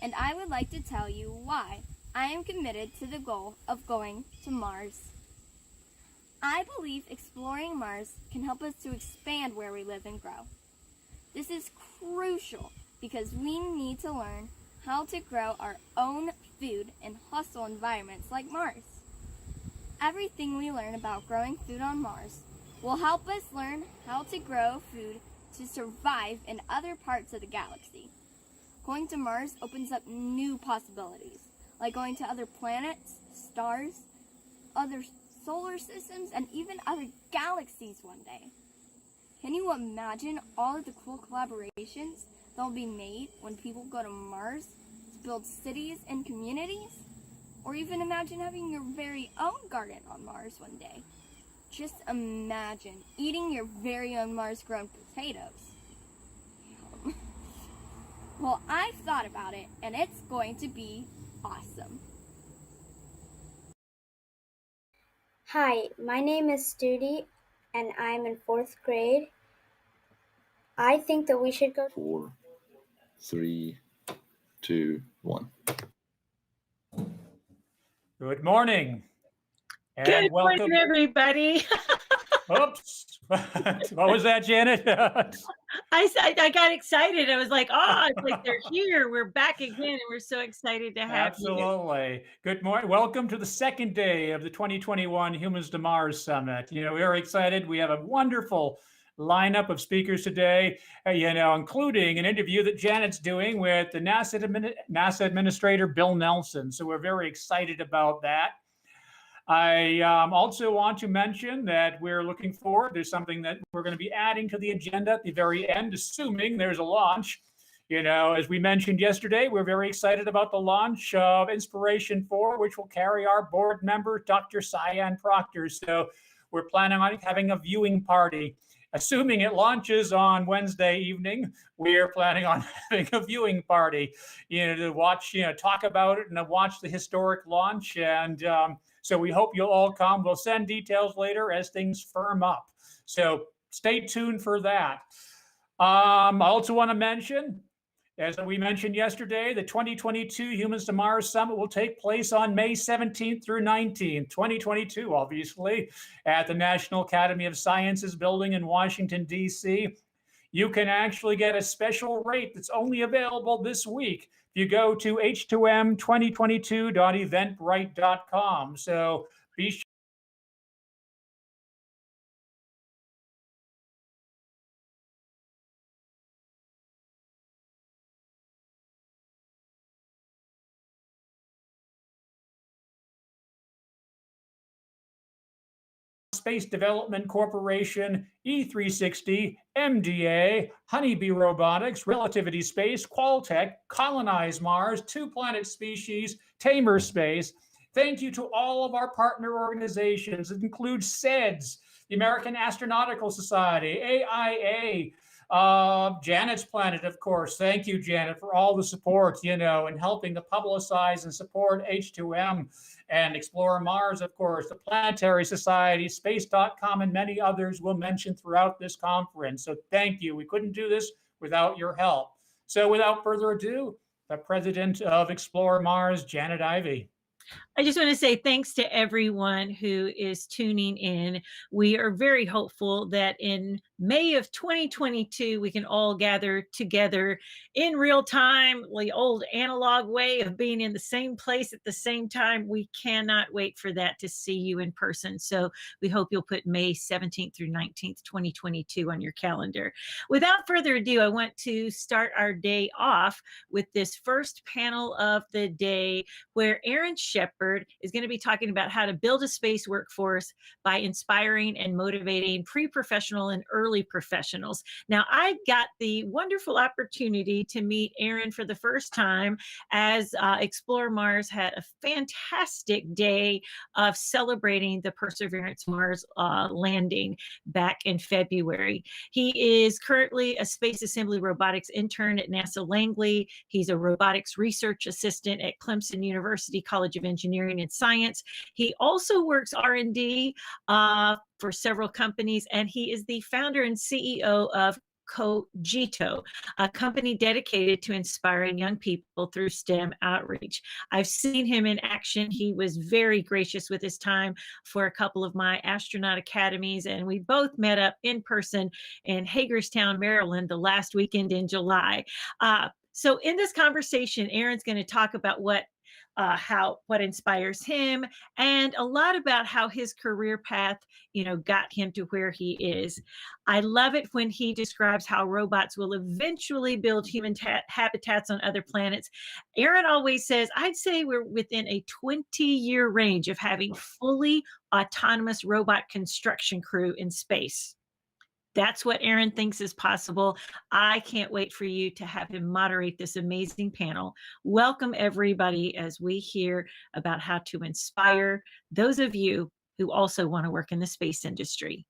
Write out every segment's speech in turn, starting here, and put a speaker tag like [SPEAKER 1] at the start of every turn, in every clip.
[SPEAKER 1] and I would like to tell you why I am committed to the goal of going to Mars. I believe exploring Mars can help us to expand where we live and grow. This is crucial because we need to learn how to grow our own food in hostile environments like Mars. Everything we learn about growing food on Mars will help us learn how to grow food to survive in other parts of the galaxy. Going to Mars opens up new possibilities, like going to other planets, stars, other solar systems, and even other galaxies one day. Can you imagine all of the cool collaborations that will be made when people go to Mars to build cities and communities? Or even imagine having your very own garden on Mars one day. Just imagine eating your very own Mars-grown potatoes. Well, I've thought about it, and it's going to be awesome.
[SPEAKER 2] Hi, my name is Trudy, and I'm in 4th grade. I think that we should go.
[SPEAKER 3] 4, 3, 2, 1.
[SPEAKER 4] Good morning. And
[SPEAKER 5] Good
[SPEAKER 4] welcome.
[SPEAKER 5] morning, everybody.
[SPEAKER 4] Oops. What was that, Janet?
[SPEAKER 5] I got excited. I was like, oh, it's like they're here. We're back again, and we're so excited to have you.
[SPEAKER 4] Absolutely. Good morning. Welcome to the second day of the 2021 Humans to Mars Summit. We're excited. We have a wonderful lineup of speakers today, including an interview that Janet's doing with the NASA Administrator, Bill Nelson. So we're very excited about that. I also want to mention that we're looking forward to something that we're going to be adding to the agenda at the very end, assuming there's a launch. As we mentioned yesterday, we're very excited about the launch of Inspiration 4, which will carry our board member, Dr. Cyan Proctor. So we're planning on having a viewing party. Assuming it launches on Wednesday evening, we're planning on having a viewing party, to watch, talk about it and watch the historic launch. And so we hope you'll all come. We'll send details later as things firm up. So stay tuned for that. I also want to mention, as we mentioned yesterday, the 2022 Humans to Mars Summit will take place on May 17th through 19th, 2022, obviously, at the National Academy of Sciences building in Washington, D.C. You can actually get a special rate that's only available this week if you go to h2m2022.eventbrite.com. So be sure. Space Development Corporation, E360, MDA, Honeybee Robotics, Relativity Space, Qualtech, Colonize Mars, Two Planet Species, Tamer Space. Thank you to all of our partner organizations. It includes SEDS, the American Astronautical Society, AIA, Janet's Planet, of course. Thank you, Janet, for all the support, and helping to publicize and support H2M. And Explore Mars, of course, the Planetary Society, Space.com, and many others we'll mention throughout this conference. So thank you. We couldn't do this without your help. So without further ado, the president of Explore Mars, Janet Ivey.
[SPEAKER 5] I just want to say thanks to everyone who is tuning in. We are very hopeful that in May of 2022, we can all gather together in real time, the old analog way of being in the same place at the same time. We cannot wait for that, to see you in person. So we hope you'll put May 17th through 19th, 2022 on your calendar. Without further ado, I want to start our day off with this first panel of the day, where Aaron Shepard is going to be talking about how to build a space workforce by inspiring and motivating pre-professional and early professionals. Now, I got the wonderful opportunity to meet Aaron for the first time as Explore Mars had a fantastic day of celebrating the Perseverance Mars landing back in February. He is currently a space assembly robotics intern at NASA Langley. He's a robotics research assistant at Clemson University College of Engineering and Science. He also works R&D for several companies, and he is the founder and CEO of Cogito, a company dedicated to inspiring young people through STEM outreach. I've seen him in action. He was very gracious with his time for a couple of my astronaut academies, and we both met up in person in Hagerstown, Maryland, the last weekend in July. So in this conversation, Aaron's going to talk about what inspires him, and a lot about how his career path, got him to where he is. I love it when he describes how robots will eventually build human habitats on other planets. Aaron always says, I'd say we're within a 20-year range of having fully autonomous robot construction crew in space. That's what Aaron thinks is possible. I can't wait for you to have him moderate this amazing panel. Welcome, everybody, as we hear about how to inspire those of you who also want to work in the space industry.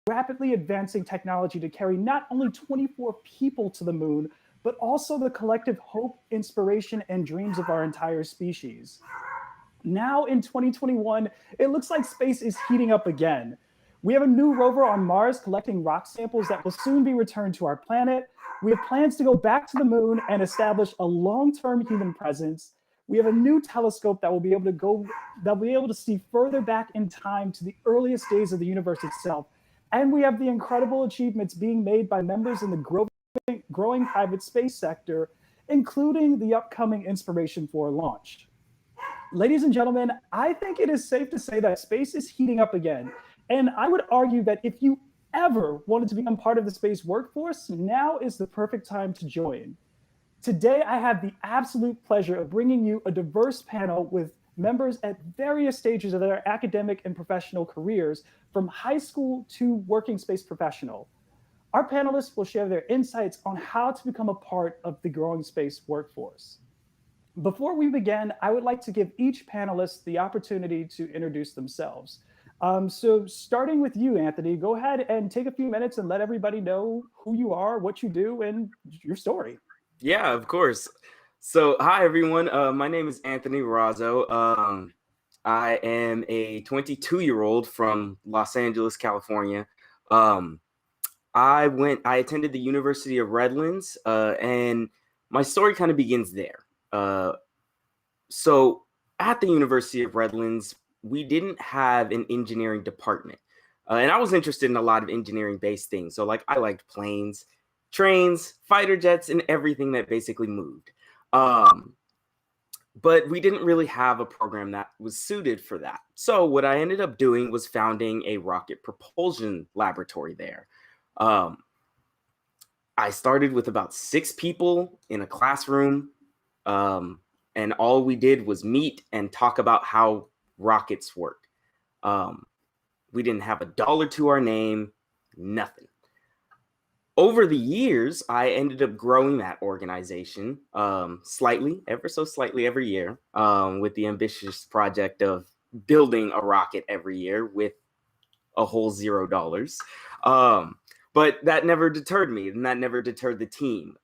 [SPEAKER 6] Rapidly advancing technology to carry not only 24 people to the moon, but also the collective hope, inspiration, and dreams of our entire species. Now in 2021, it looks like space is heating up again. We have a new rover on Mars collecting rock samples that will soon be returned to our planet. We have plans to go back to the moon and establish a long-term human presence. We have a new telescope that will be able to see further back in time to the earliest days of the universe itself. And we have the incredible achievements being made by members in the growing private space sector, including the upcoming Inspiration 4 launch. Ladies and gentlemen, I think it is safe to say that space is heating up again. And I would argue that if you ever wanted to become part of the space workforce, now is the perfect time to join. Today, I have the absolute pleasure of bringing you a diverse panel with members at various stages of their academic and professional careers, from high school to working space professional. Our panelists will share their insights on how to become a part of the growing space workforce. Before we begin, I would like to give each panelist the opportunity to introduce themselves. So starting with you, Anthony, go ahead and take a few minutes and let everybody know who you are, what you do, and your story.
[SPEAKER 7] Yeah, of course. So, hi, everyone. My name is Anthony Razo. I am a 22-year-old from Los Angeles, California. I attended the University of Redlands, and my story kind of begins there. So at the University of Redlands, we didn't have an engineering department. And I was interested in a lot of engineering-based things. So I liked planes, trains, fighter jets, and everything that basically moved. But we didn't really have a program that was suited for that. So what I ended up doing was founding a rocket propulsion laboratory there. I started with about 6 people in a classroom, and all we did was meet and talk about how rockets work. We didn't have $1 to our name, nothing. Over the years, I ended up growing that organization slightly, ever so slightly every year, with the ambitious project of building a rocket every year with a whole $0. But that never deterred me, and that never deterred the team.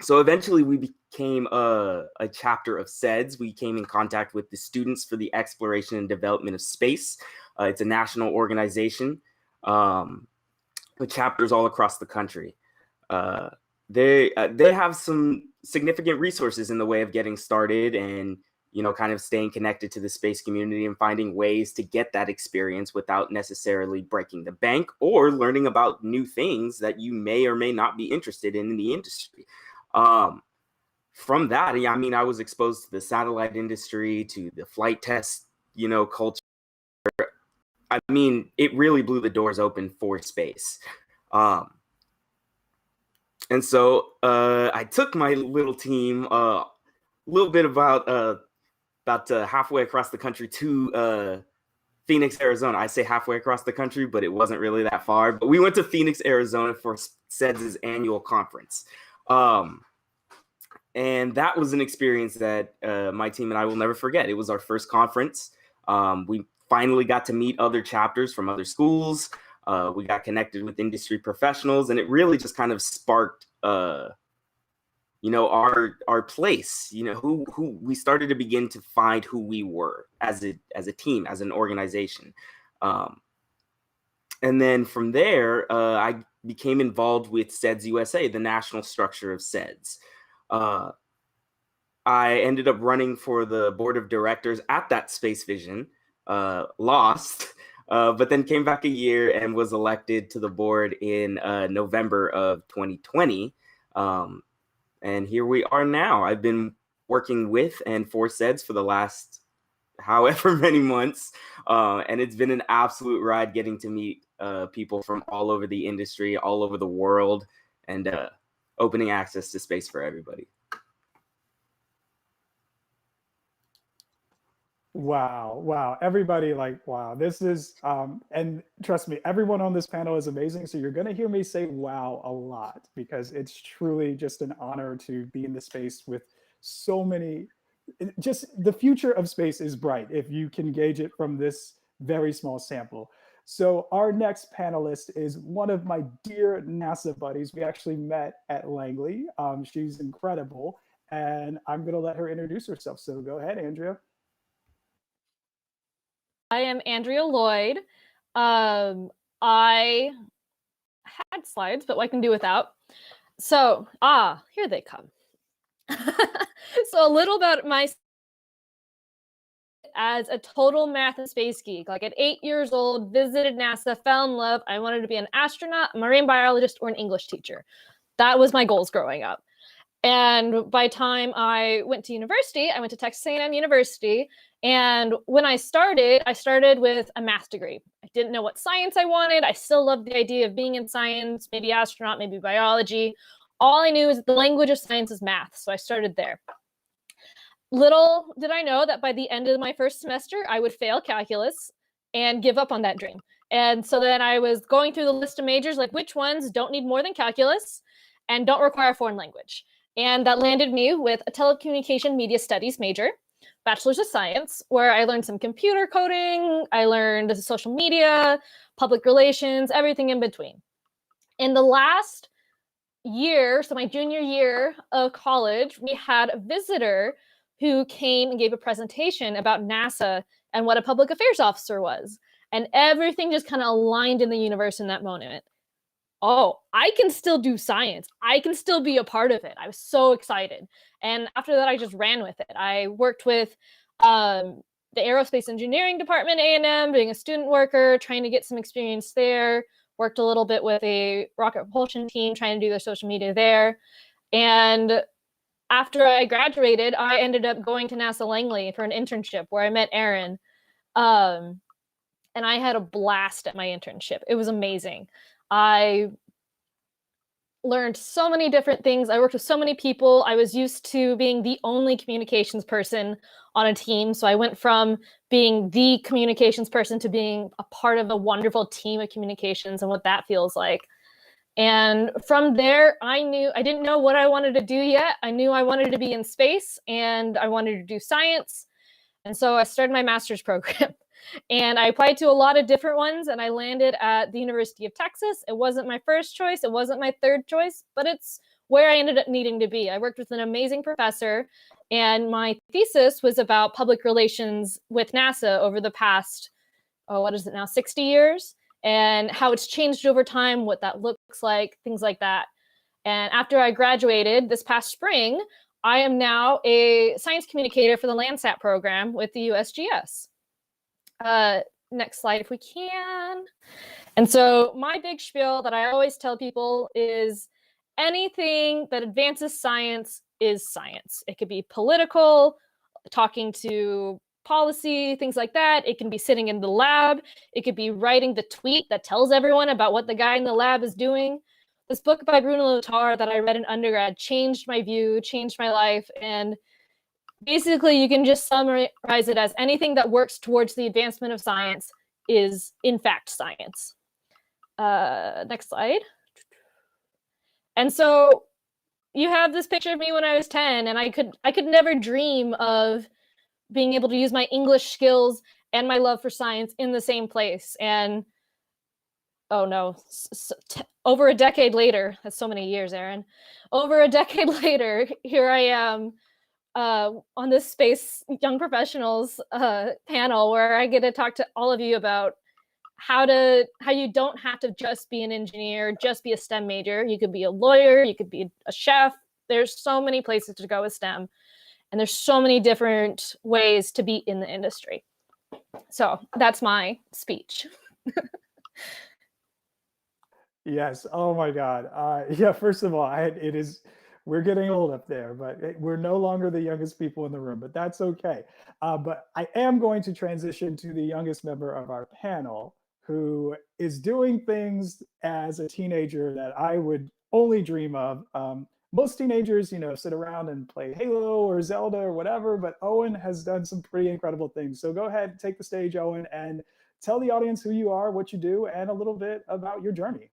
[SPEAKER 7] So eventually we became a chapter of SEDS. We came in contact with the Students for the Exploration and Development of Space. It's a national organization with chapters all across the country. They have some significant resources in the way of getting started and kind of staying connected to the space community and finding ways to get that experience without necessarily breaking the bank or learning about new things that you may or may not be interested in the industry. From that, I mean, I was exposed to the satellite industry, to the flight test, culture. I mean, it really blew the doors open for space. And so I took my little team a little bit about halfway across the country to Phoenix, Arizona. I say halfway across the country, but it wasn't really that far. But we went to Phoenix, Arizona for SEDS' annual conference. And that was an experience that my team and I will never forget. It was our first conference. We finally got to meet other chapters from other schools. We got connected with industry professionals, and it really just kind of sparked, our place. Who we started to begin to find who we were as a team, as an organization. And then from there, I became involved with SEDS USA, the national structure of SEDS. I ended up running for the board of directors at that Space Vision, lost, but then came back a year and was elected to the board in November of 2020. And here we are now. I've been working with and for SEDS for the last however many months. And it's been an absolute ride getting to meet people from all over the industry, all over the world, and opening access to space for everybody.
[SPEAKER 6] Wow. Everybody, wow. This is, and trust me, everyone on this panel is amazing. So you're going to hear me say wow a lot, because it's truly just an honor to be in the space with so many. Just the future of space is bright if you can gauge it from this very small sample. So our next panelist is one of my dear NASA buddies. We actually met at Langley. She's incredible, and I'm going to let her introduce herself. So go ahead, Andrea.
[SPEAKER 8] I am Andrea Lloyd. I had slides, but I can do without. So, here they come. So a little about my as a total math and space geek. Like at 8 years old, visited NASA, fell in love. I wanted to be an astronaut, a marine biologist, or an English teacher. That was my goals growing up. And by the time I went to university, I went to Texas A&M University. And when I started with a math degree. I didn't know what science I wanted. I still loved the idea of being in science, maybe astronaut, maybe biology. All I knew is that the language of science is math. So I started there. Little did I know that by the end of my first semester, I would fail calculus and give up on that dream. And so then I was going through the list of majors, like which ones don't need more than calculus and don't require a foreign language. And that landed me with a telecommunication media studies major, bachelor's of science, where I learned some computer coding, I learned social media, public relations, everything in between. In the last year, so my junior year of college, we had a visitor who came and gave a presentation about NASA and what a public affairs officer was. And everything just kind of aligned in the universe in that moment. Oh, I can still do science. I can still be a part of it. I was so excited. And after that, I just ran with it. I worked with the aerospace engineering department at A&M, being a student worker, trying to get some experience there. Worked a little bit with a rocket propulsion team, trying to do their social media there. And after I graduated, I ended up going to NASA Langley for an internship where I met Aaron. And I had a blast at my internship. It was amazing. I learned so many different things. I worked with so many people. I was used to being the only communications person on a team. So I went from being the communications person to being a part of a wonderful team of communications and what that feels like. And from there, I didn't know what I wanted to do yet. I knew I wanted to be in space and I wanted to do science. And so I started my master's program. And I applied to a lot of different ones, and I landed at the University of Texas. It wasn't my first choice. It wasn't my third choice, but it's where I ended up needing to be. I worked with an amazing professor, and my thesis was about public relations with NASA over the past, 60 years, and how it's changed over time, what that looks like, things like that. And after I graduated this past spring, I am now a science communicator for the Landsat program with the USGS. Next slide, if we can. And so my big spiel that I always tell people is anything that advances science is science. It could be political, talking to policy, things like that. It can be sitting in the lab. It could be writing the tweet that tells everyone about what the guy in the lab is doing. This book by Bruno Latour that I read in undergrad changed my view, changed my life. And basically, you can just summarize it as anything that works towards the advancement of science is, in fact, science. Next slide. And so you have this picture of me when I was 10, and I could never dream of being able to use my English skills and my love for science in the same place. And oh no, over a decade later, that's so many years, Aaron. Over a decade later, here I am on this Space Young Professionals panel where I get to talk to all of you about how you don't have to just be an engineer, just be a STEM major. You could be a lawyer, you could be a chef. There's so many places to go with STEM, and there's so many different ways to be in the industry. So that's my speech.
[SPEAKER 6] Yes. Oh my God. Yeah. First of all, we're getting old up there, but we're no longer the youngest people in the room, but that's okay. But I am going to transition to the youngest member of our panel, who is doing things as a teenager that I would only dream of. Most teenagers, sit around and play Halo or Zelda or whatever, but Owen has done some pretty incredible things. So go ahead, take the stage, Owen, and tell the audience who you are, what you do, and a little bit about your journey.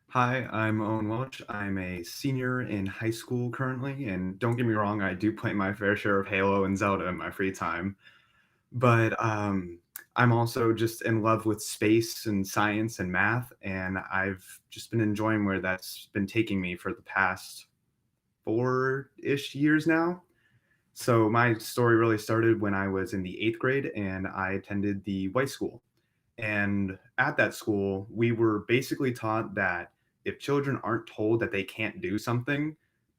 [SPEAKER 9] Hi, I'm Owen Welch. I'm a senior in high school currently, and don't get me wrong, I do play my fair share of Halo and Zelda in my free time. But I'm also just in love with space and science and math, and I've just been enjoying where that's been taking me for the past 4-ish years now. So my story really started when I was in the 8th grade, and I attended the White School. And at that school, we were basically taught that if children aren't told that they can't do something,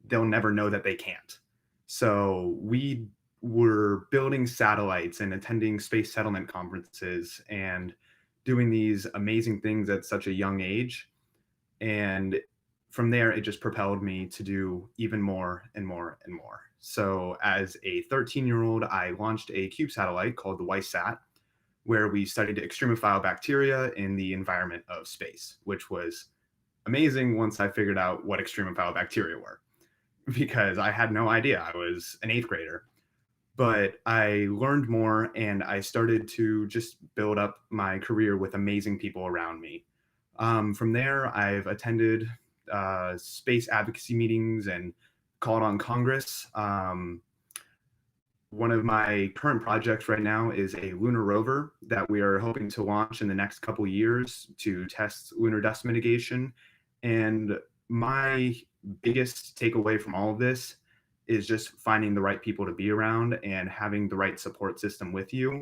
[SPEAKER 9] they'll never know that they can't. So we were building satellites and attending space settlement conferences and doing these amazing things at such a young age. And from there, it just propelled me to do even more and more and more. So as a 13-year-old, I launched a CUBE satellite called the WISAT, where we studied extremophile bacteria in the environment of space, which was amazing once I figured out what extremophile bacteria were, because I had no idea. I was an 8th grader. But I learned more, and I started to just build up my career with amazing people around me. From there, I've attended space advocacy meetings and called on Congress. One of my current projects right now is a lunar rover that we are hoping to launch in the next couple years to test lunar dust mitigation. And my biggest takeaway from all of this is just finding the right people to be around and having the right support system with you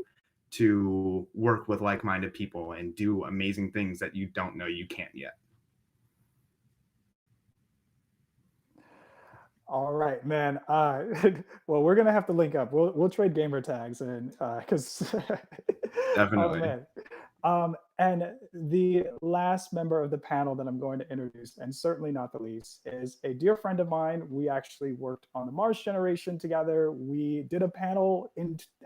[SPEAKER 9] to work with like-minded people and do amazing things that you don't know you can't yet.
[SPEAKER 6] All right, man. Well, we're gonna have to link up. We'll trade gamer tags, and because
[SPEAKER 9] Definitely.
[SPEAKER 6] Oh man. And the last member of the panel that I'm going to introduce, and certainly not the least, is a dear friend of mine. We actually worked on the Mars generation together. We did a panel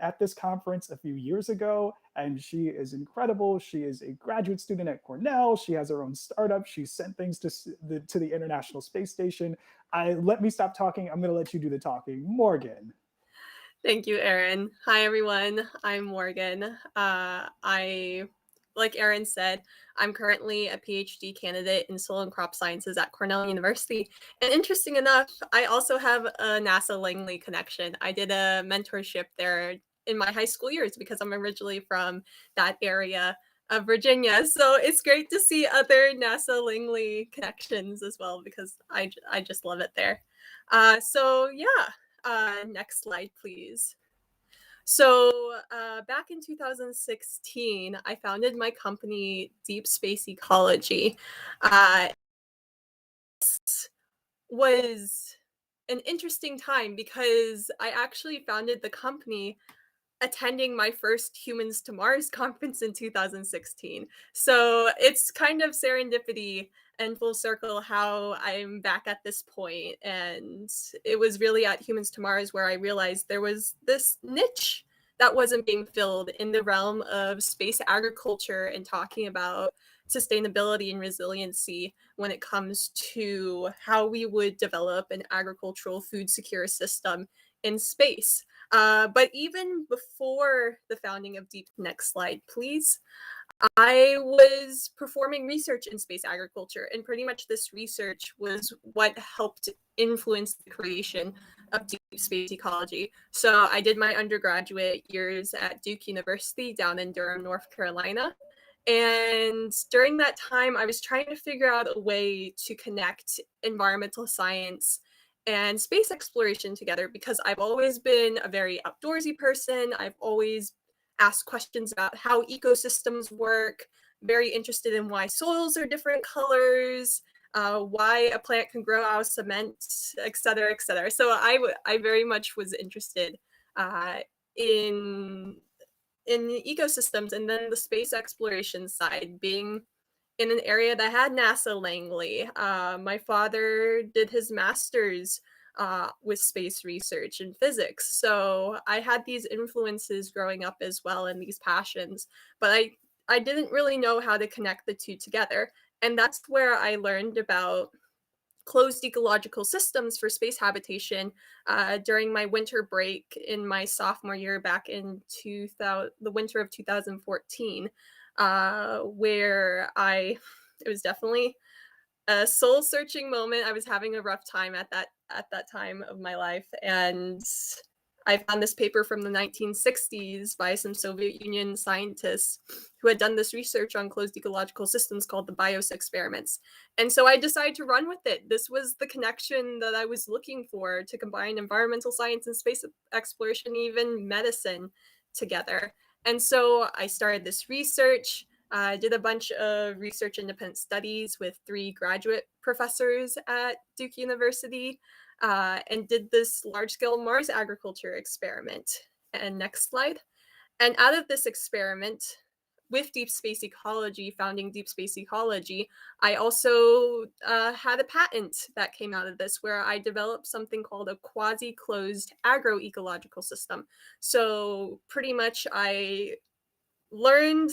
[SPEAKER 6] at this conference a few years ago, and she is incredible. She is a graduate student at Cornell. She has her own startup. She sent things to the International Space Station. Let me stop talking. I'm going to let you do the talking. Morgan.
[SPEAKER 10] Thank you, Aaron. Hi, everyone. I'm Morgan. Like Aaron said, I'm currently a PhD candidate in soil and crop sciences at Cornell University. And interesting enough, I also have a NASA Langley connection. I did a mentorship there in my high school years because I'm originally from that area of Virginia. So it's great to see other NASA Langley connections as well, because I just love it there. Next slide, please. So back in 2016, I founded my company, Deep Space Ecology. Was an interesting time because I actually founded the company attending my first Humans to Mars conference in 2016. So it's kind of serendipity and full circle how I'm back at this point. And it was really at Humans to Mars where I realized there was this niche that wasn't being filled in the realm of space agriculture and talking about sustainability and resiliency when it comes to how we would develop an agricultural food secure system in space. But even before the founding of Deep, next slide, please, I was performing research in space agriculture, and pretty much this research was what helped influence the creation of Deep Space Ecology. So I did my undergraduate years at Duke University down in Durham, North Carolina. And during that time, I was trying to figure out a way to connect environmental science and space exploration together because I've always been a very outdoorsy person. I've always asked questions about how ecosystems work, very interested in why soils are different colors, why a plant can grow out of cement, et cetera, et cetera. So I very much was interested in ecosystems, and then the space exploration side being in an area that had NASA Langley. My father did his master's with space research and physics. So I had these influences growing up as well and these passions, but I didn't really know how to connect the two together. And that's where I learned about closed ecological systems for space habitation during my winter break in my sophomore year back in the winter of 2014, where it was definitely a soul searching moment. I was having a rough time at that time of my life, and I found this paper from the 1960s by some Soviet Union scientists who had done this research on closed ecological systems called the BIOS experiments. And so I decided to run with it. This was the connection that I was looking for to combine environmental science and space exploration, even medicine together. And so I started this research. I did a bunch of research independent studies with 3 graduate professors at Duke University. And did this large-scale Mars agriculture experiment. And next slide. And out of this experiment, with Deep Space Ecology, founding Deep Space Ecology, I also had a patent that came out of this where I developed something called a quasi-closed agroecological system. So pretty much I learned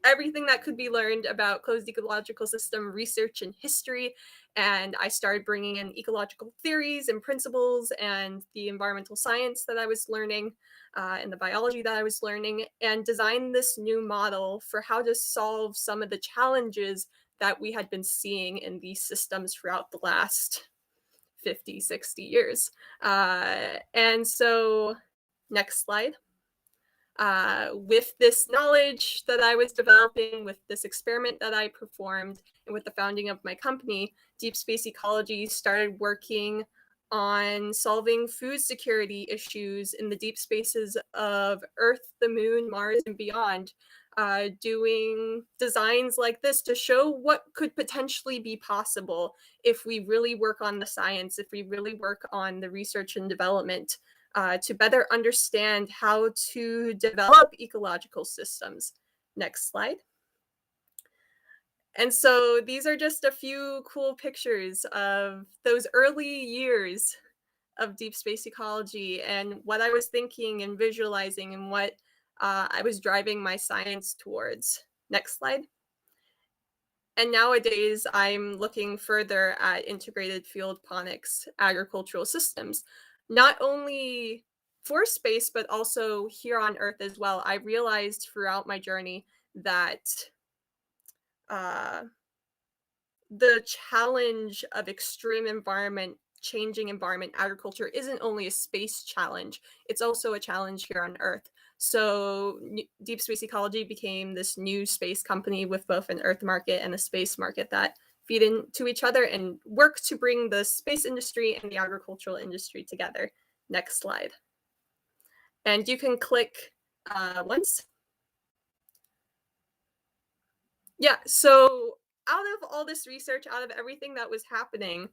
[SPEAKER 10] everything that could be learned about closed ecological system research and history. And I started bringing in ecological theories and principles and the environmental science that I was learning and the biology that I was learning, and designed this new model for how to solve some of the challenges that we had been seeing in these systems throughout the last 50, 60 years. And so next slide. With this knowledge that I was developing, with this experiment that I performed, and with the founding of my company, Deep Space Ecology started working on solving food security issues in the deep spaces of Earth, the Moon, Mars, and beyond, doing designs like this to show what could potentially be possible if we really work on the science, if we really work on the research and development, to better understand how to develop ecological systems. Next slide. And so these are just a few cool pictures of those early years of Deep Space Ecology and what I was thinking and visualizing and what I was driving my science towards. Next slide. And nowadays, I'm looking further at integrated field ponics agricultural systems, not only for space, but also here on Earth as well. I realized throughout my journey that the challenge of extreme environment, changing environment agriculture isn't only a space challenge, it's also a challenge here on Earth. So Deep Space Ecology became this new space company with both an Earth market and a space market that feed into each other and work to bring the space industry and the agricultural industry together. Next slide. And you can click once. Yeah, so out of all this research, out of everything that was happening,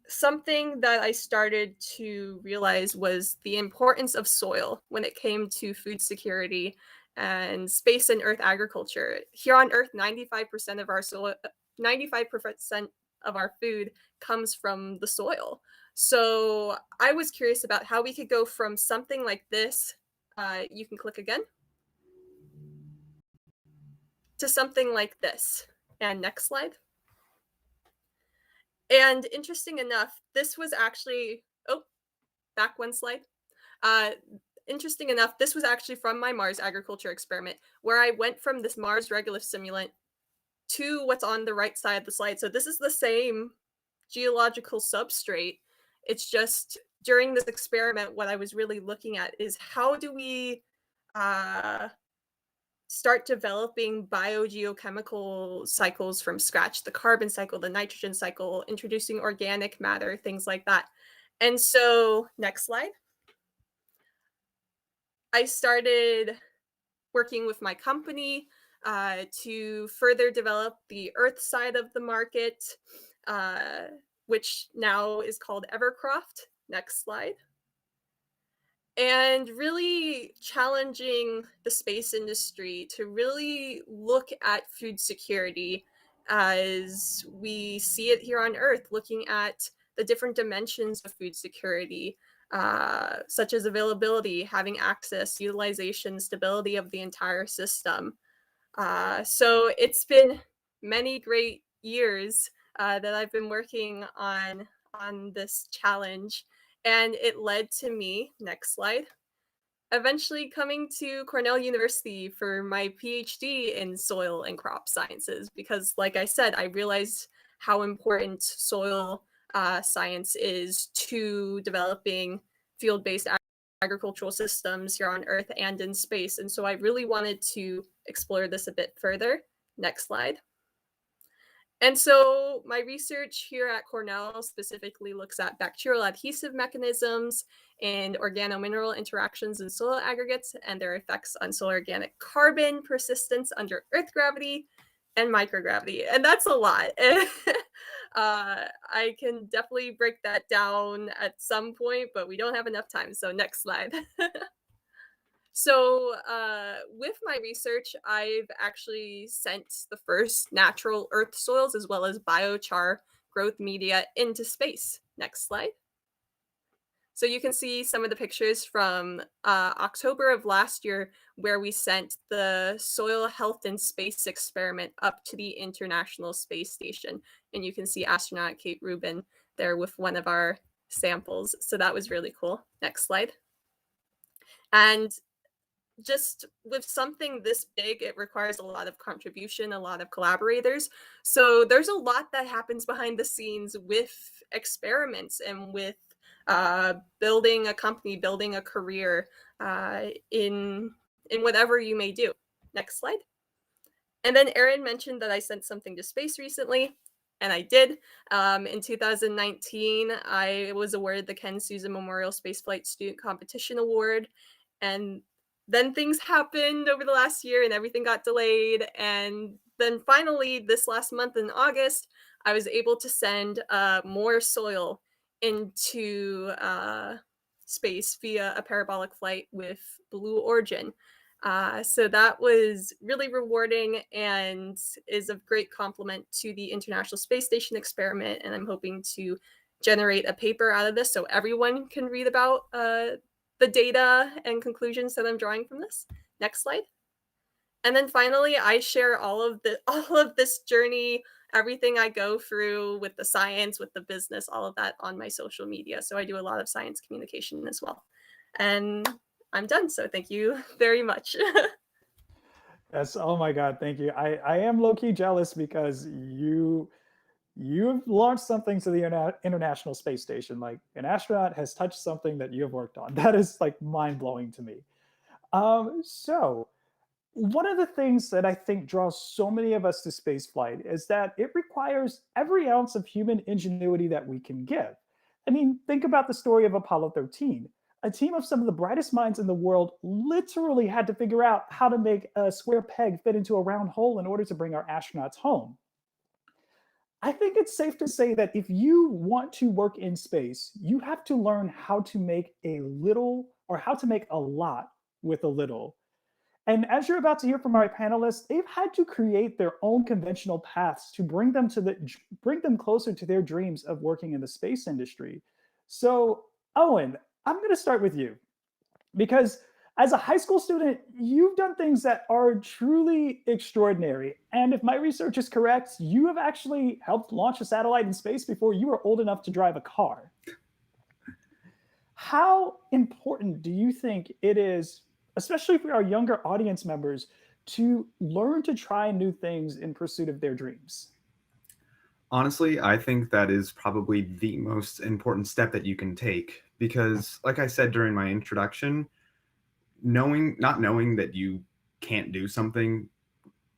[SPEAKER 10] something that I started to realize was the importance of soil when it came to food security and space and earth agriculture. Here on Earth, 95% of our soil, 95% of our food comes from the soil. So I was curious about how we could go from something like this, you can click again, to something like this. And next slide. And interesting enough, this was actually, oh, back one slide. Interesting enough, this was actually from my Mars agriculture experiment, where I went from this Mars regolith simulant to what's on the right side of the slide. So this is the same geological substrate. It's just during this experiment, what I was really looking at is how do we start developing biogeochemical cycles from scratch, the carbon cycle, the nitrogen cycle, introducing organic matter, things like that. And so, next slide. I started working with my company to further develop the earth side of the market, which now is called Evercroft. Next slide. And really challenging the space industry to really look at food security as we see it here on Earth, looking at the different dimensions of food security, such as availability, having access, utilization, stability of the entire system. So it's been many great years that I've been working on this challenge. And it led to me, next slide, eventually coming to Cornell University for my PhD in soil and crop sciences, because like I said, I realized how important soil science is to developing field-based agricultural systems here on Earth and in space. And so I really wanted to explore this a bit further. Next slide. And so my research here at Cornell specifically looks at bacterial adhesive mechanisms and organomineral interactions in soil aggregates and their effects on soil organic carbon persistence under Earth gravity and microgravity. And that's a lot. I can definitely break that down at some point, but we don't have enough time. So next slide. So with my research, I've actually sent the first natural earth soils as well as biochar growth media into space. Next slide. So you can see some of the pictures from October of last year where we sent the soil health in space experiment up to the International Space Station. And you can see astronaut Kate Rubin there with one of our samples. So that was really cool. Next slide. And just with something this big, it requires a lot of contribution, a lot of collaborators. So there's a lot that happens behind the scenes with experiments and with building a company, building a career in whatever you may do. Next slide. And then Erin mentioned that I sent something to space recently, and I did. In 2019, I was awarded the Ken Susan Memorial Spaceflight Student Competition Award, and then things happened over the last year and everything got delayed. And then finally, this last month in August, I was able to send more soil into space via a parabolic flight with Blue Origin. So that was really rewarding and is a great compliment to the International Space Station experiment. And I'm hoping to generate a paper out of this so everyone can read about the data and conclusions that I'm drawing from this. Next slide. And then finally, I share all of this journey, everything I go through with the science, with the business, all of that on my social media. So I do a lot of science communication as well. And I'm done. So thank you very much.
[SPEAKER 6] Yes. Oh my God. Thank you. I am low-key jealous because you've launched something to the International Space Station. Like, an astronaut has touched something that you have worked on. That is like mind-blowing to me. So one of the things that I think draws so many of us to spaceflight is that it requires every ounce of human ingenuity that we can give. I mean, think about the story of Apollo 13. A team of some of the brightest minds in the world literally had to figure out how to make a square peg fit into a round hole in order to bring our astronauts home. I think it's safe to say that if you want to work in space, you have to learn how to make a little or how to make a lot with a little. And as you're about to hear from our panelists, they've had to create their own conventional paths to bring them closer to their dreams of working in the space industry. So, Owen, I'm going to start with you because as a high school student, you've done things that are truly extraordinary. And if my research is correct, you have actually helped launch a satellite in space before you were old enough to drive a car. How important do you think it is, especially for our younger audience members, to learn to try new things in pursuit of their dreams?
[SPEAKER 9] Honestly, I think that is probably the most important step that you can take because, like I said during my introduction, not knowing that you can't do something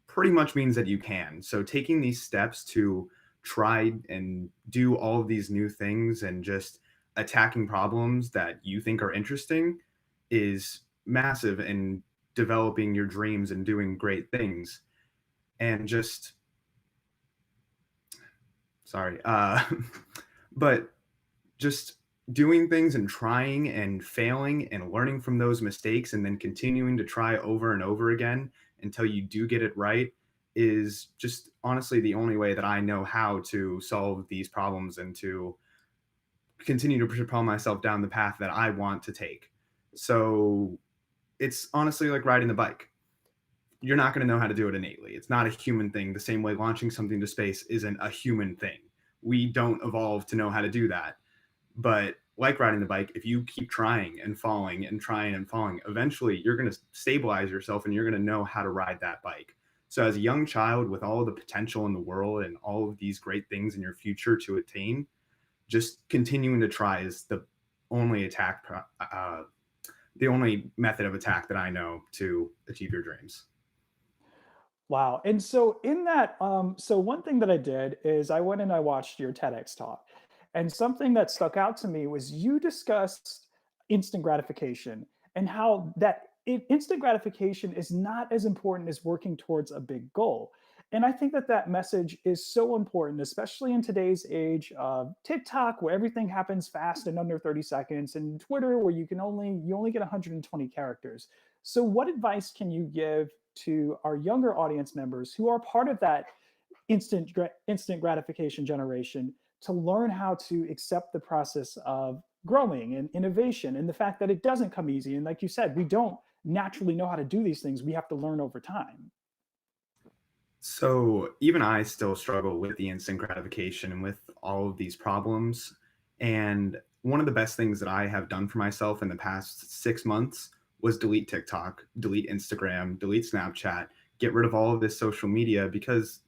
[SPEAKER 9] pretty much means that you can. So taking these steps to try and do all of these new things and just attacking problems that you think are interesting is massive in developing your dreams and doing great things. And just sorry, but just doing things and trying and failing and learning from those mistakes and then continuing to try over and over again until you do get it right is just honestly the only way that I know how to solve these problems and to continue to propel myself down the path that I want to take. So it's honestly like riding the bike. You're not going to know how to do it innately. It's not a human thing, the same way launching something to space isn't a human thing. We don't evolve to know how to do that. But like riding the bike, if you keep trying and falling and trying and falling, eventually you're going to stabilize yourself and you're going to know how to ride that bike. So as a young child with all the potential in the world and all of these great things in your future to attain, just continuing to try is the only the only method of attack that I know to achieve your dreams.
[SPEAKER 6] Wow. And so in that, so one thing that I did is I went and I watched your TEDx talk. And something that stuck out to me was you discussed instant gratification and how instant gratification is not as important as working towards a big goal. And I think that that message is so important, especially in today's age of TikTok, where everything happens fast in under 30 seconds, and Twitter, where you only get 120 characters. So what advice can you give to our younger audience members who are part of that instant gratification generation to learn how to accept the process of growing and innovation and the fact that it doesn't come easy? And like you said, we don't naturally know how to do these things. We have to learn over time.
[SPEAKER 9] So even I still struggle with the instant gratification and with all of these problems. And one of the best things that I have done for myself in the past 6 months was delete TikTok, delete Instagram, delete Snapchat, get rid of all of this social media because,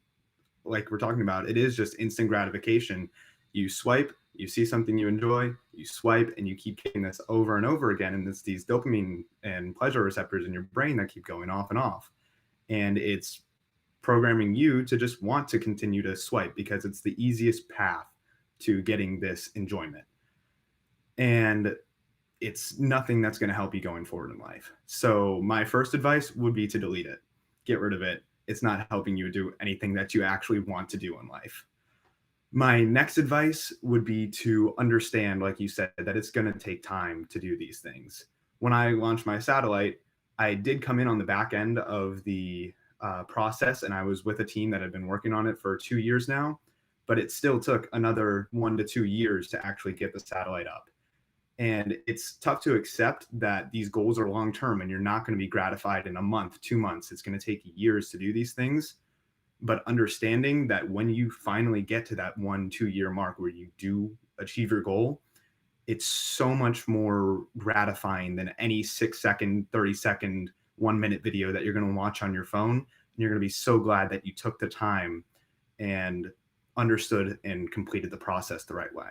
[SPEAKER 9] like we're talking about, it is just instant gratification. You swipe, you see something you enjoy, you swipe, and you keep getting this over and over again. And it's these dopamine and pleasure receptors in your brain that keep going off and off. And it's programming you to just want to continue to swipe because it's the easiest path to getting this enjoyment. And it's nothing that's going to help you going forward in life. So my first advice would be to delete it. Get rid of it. It's not helping you do anything that you actually want to do in life. My next advice would be to understand, like you said, that it's going to take time to do these things. When I launched my satellite, I did come in on the back end of the process, and I was with a team that had been working on it for 2 years now, but it still took another 1 to 2 years to actually get the satellite up. And it's tough to accept that these goals are long term and you're not going to be gratified in a month, 2 months. It's going to take years to do these things. But understanding that when you finally get to that 1 2 year mark where you do achieve your goal, it's so much more gratifying than any 6 second, 30-second, 1 minute video that you're going to watch on your phone. And you're going to be so glad that you took the time and understood and completed the process the right way.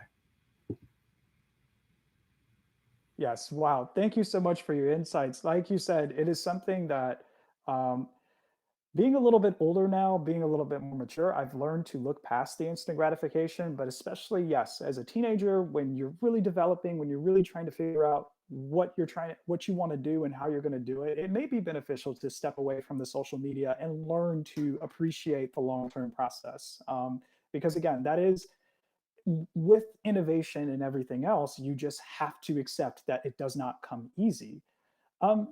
[SPEAKER 6] Yes. Wow. Thank you so much for your insights. Like you said, it is something that being a little bit older now, being a little bit more mature, I've learned to look past the instant gratification, but especially, yes, as a teenager, when you're really developing, when you're really trying to figure out what you want to do and how you're going to do it, it may be beneficial to step away from the social media and learn to appreciate the long-term process. Because again, that is, with innovation and everything else, you just have to accept that it does not come easy.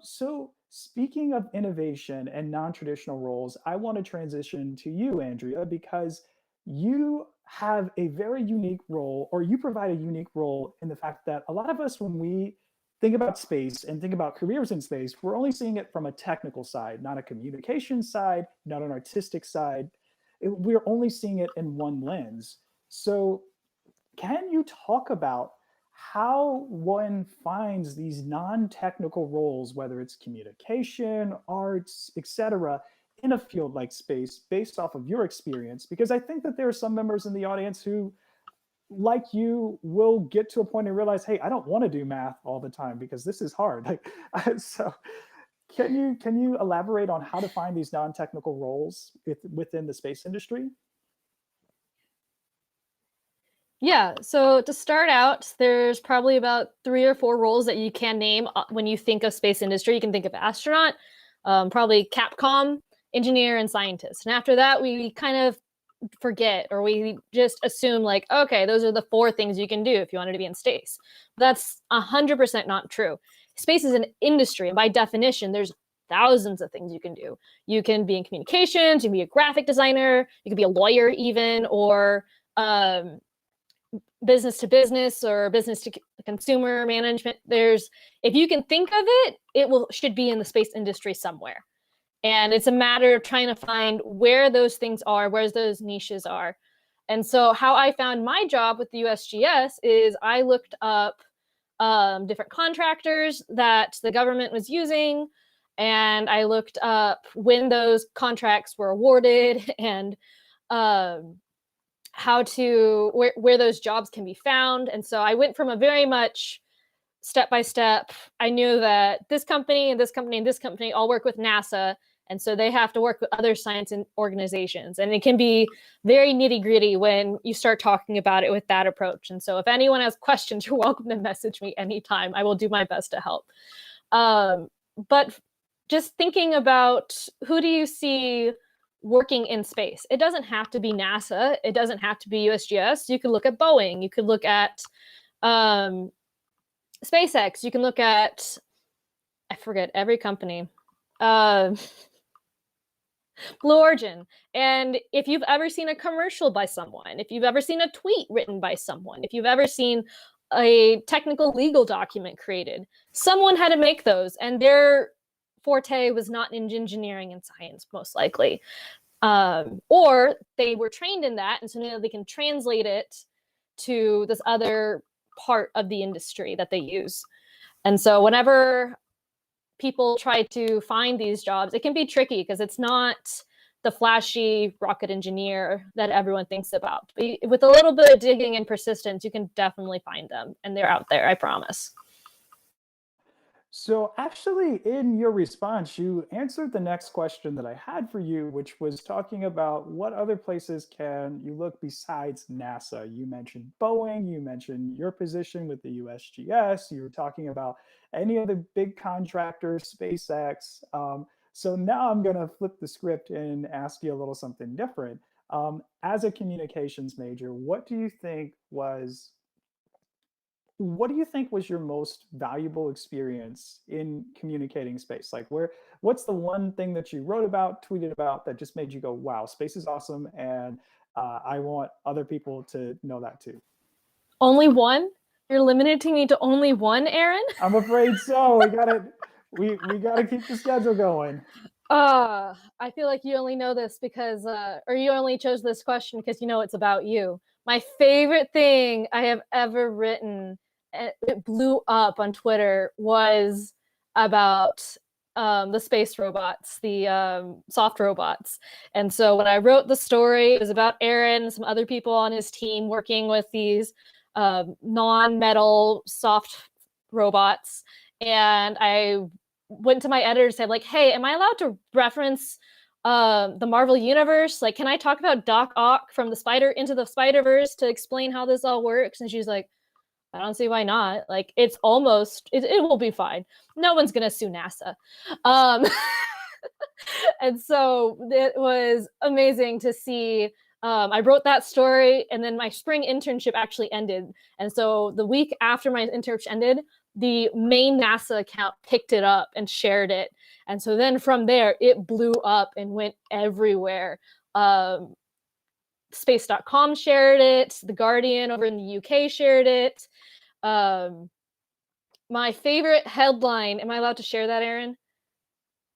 [SPEAKER 6] So speaking of innovation and non-traditional roles, I want to transition to you, Andrea, because you have a very unique role, or you provide a unique role in the fact that a lot of us, when we think about space and think about careers in space, we're only seeing it from a technical side, not a communication side, not an artistic side. We're only seeing it in one lens. So can you talk about how one finds these non-technical roles, whether it's communication, arts, etc., in a field like space, based off of your experience? Because I think that there are some members in the audience who, like you, will get to a point and realize, hey, I don't want to do math all the time because this is hard. So can you elaborate on how to find these non-technical roles within the space industry?
[SPEAKER 8] Yeah, so to start out, there's probably about 3 or 4 roles that you can name when you think of space industry. You can think of astronaut, probably Capcom, engineer, and scientist. And after that, we kind of forget, or we just assume like, okay, those are the 4 things you can do if you wanted to be in space. But that's 100% not true. Space is an industry, and by definition, there's thousands of things you can do. You can be in communications, you can be a graphic designer, you can be a lawyer even, or business to business or business to consumer management. If you can think of it, should be in the space industry somewhere. And it's a matter of trying to find where those things are, where those niches are. And so how I found my job with the USGS is I looked up different contractors that the government was using, and I looked up when those contracts were awarded and where those jobs can be found. And so I went from a very much step by step. I knew that this company and this company and this company all work with NASA, and so they have to work with other science organizations. And it can be very nitty gritty when you start talking about it with that approach. And so if anyone has questions, you're welcome to message me anytime. I will do my best to help. But just thinking about, who do you see working in space? It doesn't have to be NASA. It doesn't have to be USGS. You could look at Boeing. You could look at SpaceX. You can look at, I forget every company. Blue Origin. And if you've ever seen a commercial by someone, if you've ever seen a tweet written by someone, if you've ever seen a technical legal document created, someone had to make those, and their forte was not in engineering and science, most likely. Or they were trained in that, and so now they can translate it to this other part of the industry that they use. And so whenever people try to find these jobs, it can be tricky because it's not the flashy rocket engineer that everyone thinks about. But with a little bit of digging and persistence, you can definitely find them, and they're out there, I promise.
[SPEAKER 6] So actually, in your response, you answered the next question that I had for you, which was talking about what other places can you look besides NASA. You mentioned Boeing, you mentioned your position with the USGS, you were talking about any other big contractors, SpaceX. So now I'm going to flip the script and ask you a little something different. As a communications major, what do you think was your most valuable experience in communicating space? Like, what's the one thing that you wrote about, tweeted about, that just made you go, wow, space is awesome, and I want other people to know that too?
[SPEAKER 8] Only one? You're limiting me to only one, Aaron?
[SPEAKER 6] I'm afraid so. We gotta keep the schedule going.
[SPEAKER 8] I feel like you only know this because, or you only chose this question because you know it's about you. My favorite thing I have ever written, it blew up on Twitter, was about the space robots, the soft robots. And so when I wrote the story, it was about Aaron and some other people on his team working with these non-metal soft robots. And I went to my editor and said, like, hey, am I allowed to reference the Marvel Universe? Like, can I talk about Doc Ock from Into the Spider-Verse to explain how this all works? And she's like, I don't see why not. Like, it will be fine. No one's gonna sue NASA. And so it was amazing to see I wrote that story, and then my spring internship actually ended. And so the week after my internship ended, the main NASA account picked it up and shared it. And so then from there, it blew up and went everywhere. Space.com shared it. The Guardian over in the UK shared it. My favorite headline, am I allowed to share that, Aaron?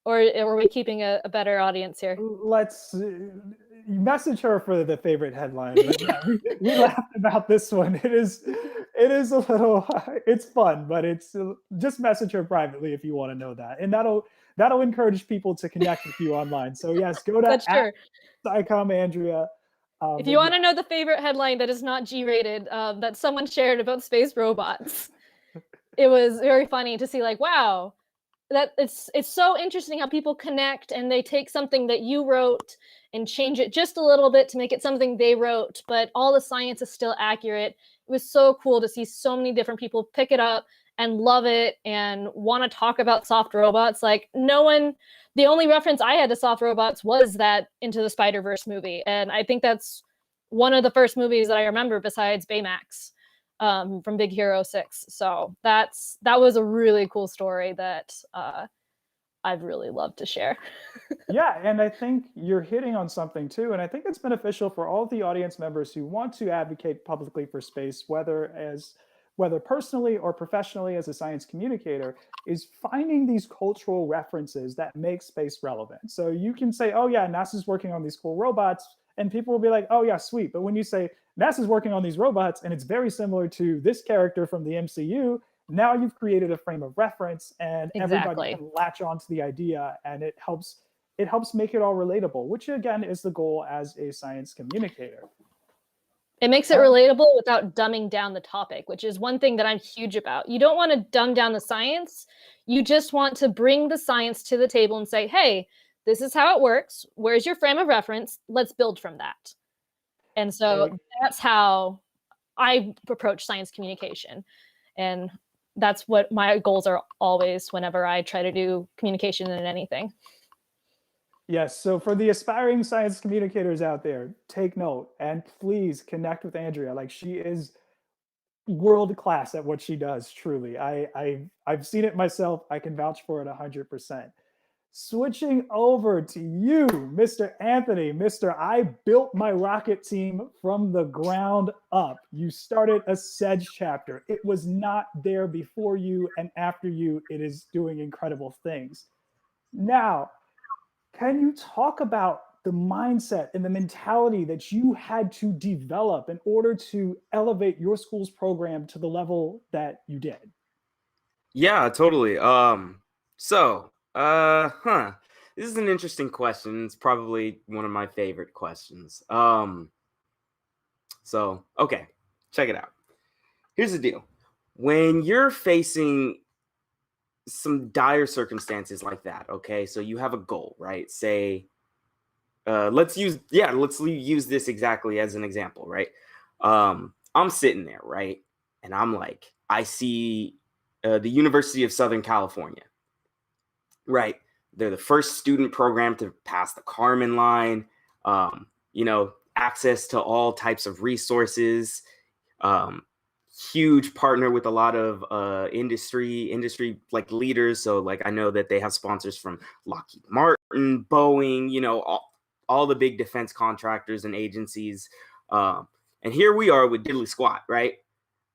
[SPEAKER 8] Or are we keeping a better audience here?
[SPEAKER 6] Let's message her for the favorite headline. But yeah, we laughed about this one. It is a little, it's fun, but it's just message her privately if you want to know that. And that'll encourage people to connect with you online. So yes, go to @SciComm Andrea.
[SPEAKER 8] If you want to know the favorite headline that is not G-rated, that someone shared about space robots, it was very funny to see, like, wow, that it's so interesting how people connect and they take something that you wrote and change it just a little bit to make it something they wrote, but all the science is still accurate. It was so cool to see so many different people pick it up and love it and want to talk about soft robots. Like, the only reference I had to soft robots was that Into the Spider-Verse movie. And I think that's one of the first movies that I remember besides Baymax, from Big Hero 6. So that was a really cool story that I've really loved to share.
[SPEAKER 6] Yeah, and I think you're hitting on something too, and I think it's beneficial for all of the audience members who want to advocate publicly for space, whether personally or professionally as a science communicator, is finding these cultural references that make space relevant. So you can say, oh yeah, NASA's working on these cool robots, and people will be like, oh yeah, sweet. But when you say NASA's working on these robots and it's very similar to this character from the MCU, now you've created a frame of reference, and everybody can latch onto the idea, and it helps make it all relatable, which again is the goal as a science communicator.
[SPEAKER 8] It makes it relatable without dumbing down the topic, which is one thing that I'm huge about. You don't want to dumb down the science. You just want to bring the science to the table and say, hey, this is how it works. Where's your frame of reference? Let's build from that. And so that's how I approach science communication. And that's what my goals are always whenever I try to do communication in anything.
[SPEAKER 6] Yes, so for the aspiring science communicators out there, take note and please connect with Andrea. Like, she is world class at what she does, truly. I've seen it myself. I can vouch for it 100%. Switching over to you, Mr. Anthony. Mr. I built my rocket team from the ground up. You started a SEDS chapter. It was not there before you, and after you, it is doing incredible things. Now, can you talk about the mindset and the mentality that you had to develop in order to elevate your school's program to the level that you did?
[SPEAKER 7] Yeah, totally. This is an interesting question. It's probably one of my favorite questions. Okay, check it out. Here's the deal. When you're facing some dire circumstances like that, okay, so you have a goal, right? Say, let's use this exactly as an example, right? I'm sitting there, right? And I'm like, I see the University of Southern California, right? They're the first student program to pass the Kármán line, access to all types of resources, huge partner with a lot of industry like leaders. So like, I know that they have sponsors from Lockheed Martin, Boeing, all the big defense contractors and agencies. And here we are with diddly squat, right?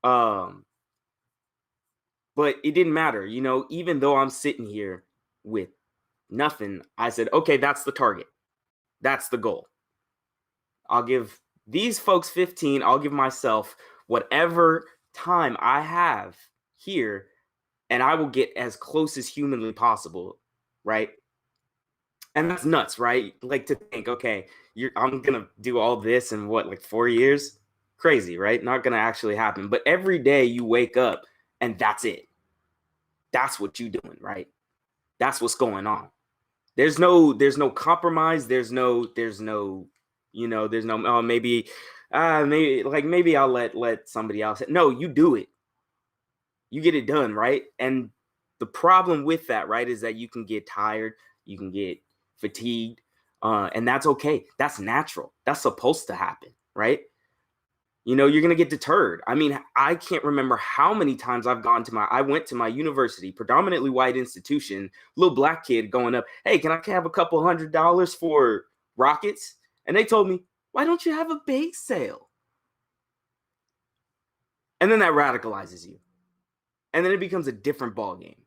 [SPEAKER 7] But it didn't matter, even though I'm sitting here with nothing, I said, okay, that's the target. That's the goal. I'll give these folks 15. I'll give myself whatever time I have here, and I will get as close as humanly possible, right? And that's nuts, right? Like, to think, okay, I'm gonna do all this in what, 4 years? Crazy, right? Not gonna actually happen. But every day you wake up and that's it. That's what you're doing, right? That's what's going on. There's no compromise. There's no maybe I'll let somebody else. No, you do it. You get it done, right? And the problem with that, right, is that you can get tired, you can get fatigued, And that's okay. That's natural. That's supposed to happen, right? You know, you're going to get deterred. I mean, I can't remember how many times I went to my university, predominantly white institution, little black kid going up, hey, can I have a couple $100 for rockets? And they told me, why don't you have a bake sale? And then that radicalizes you. And then it becomes a different ball game.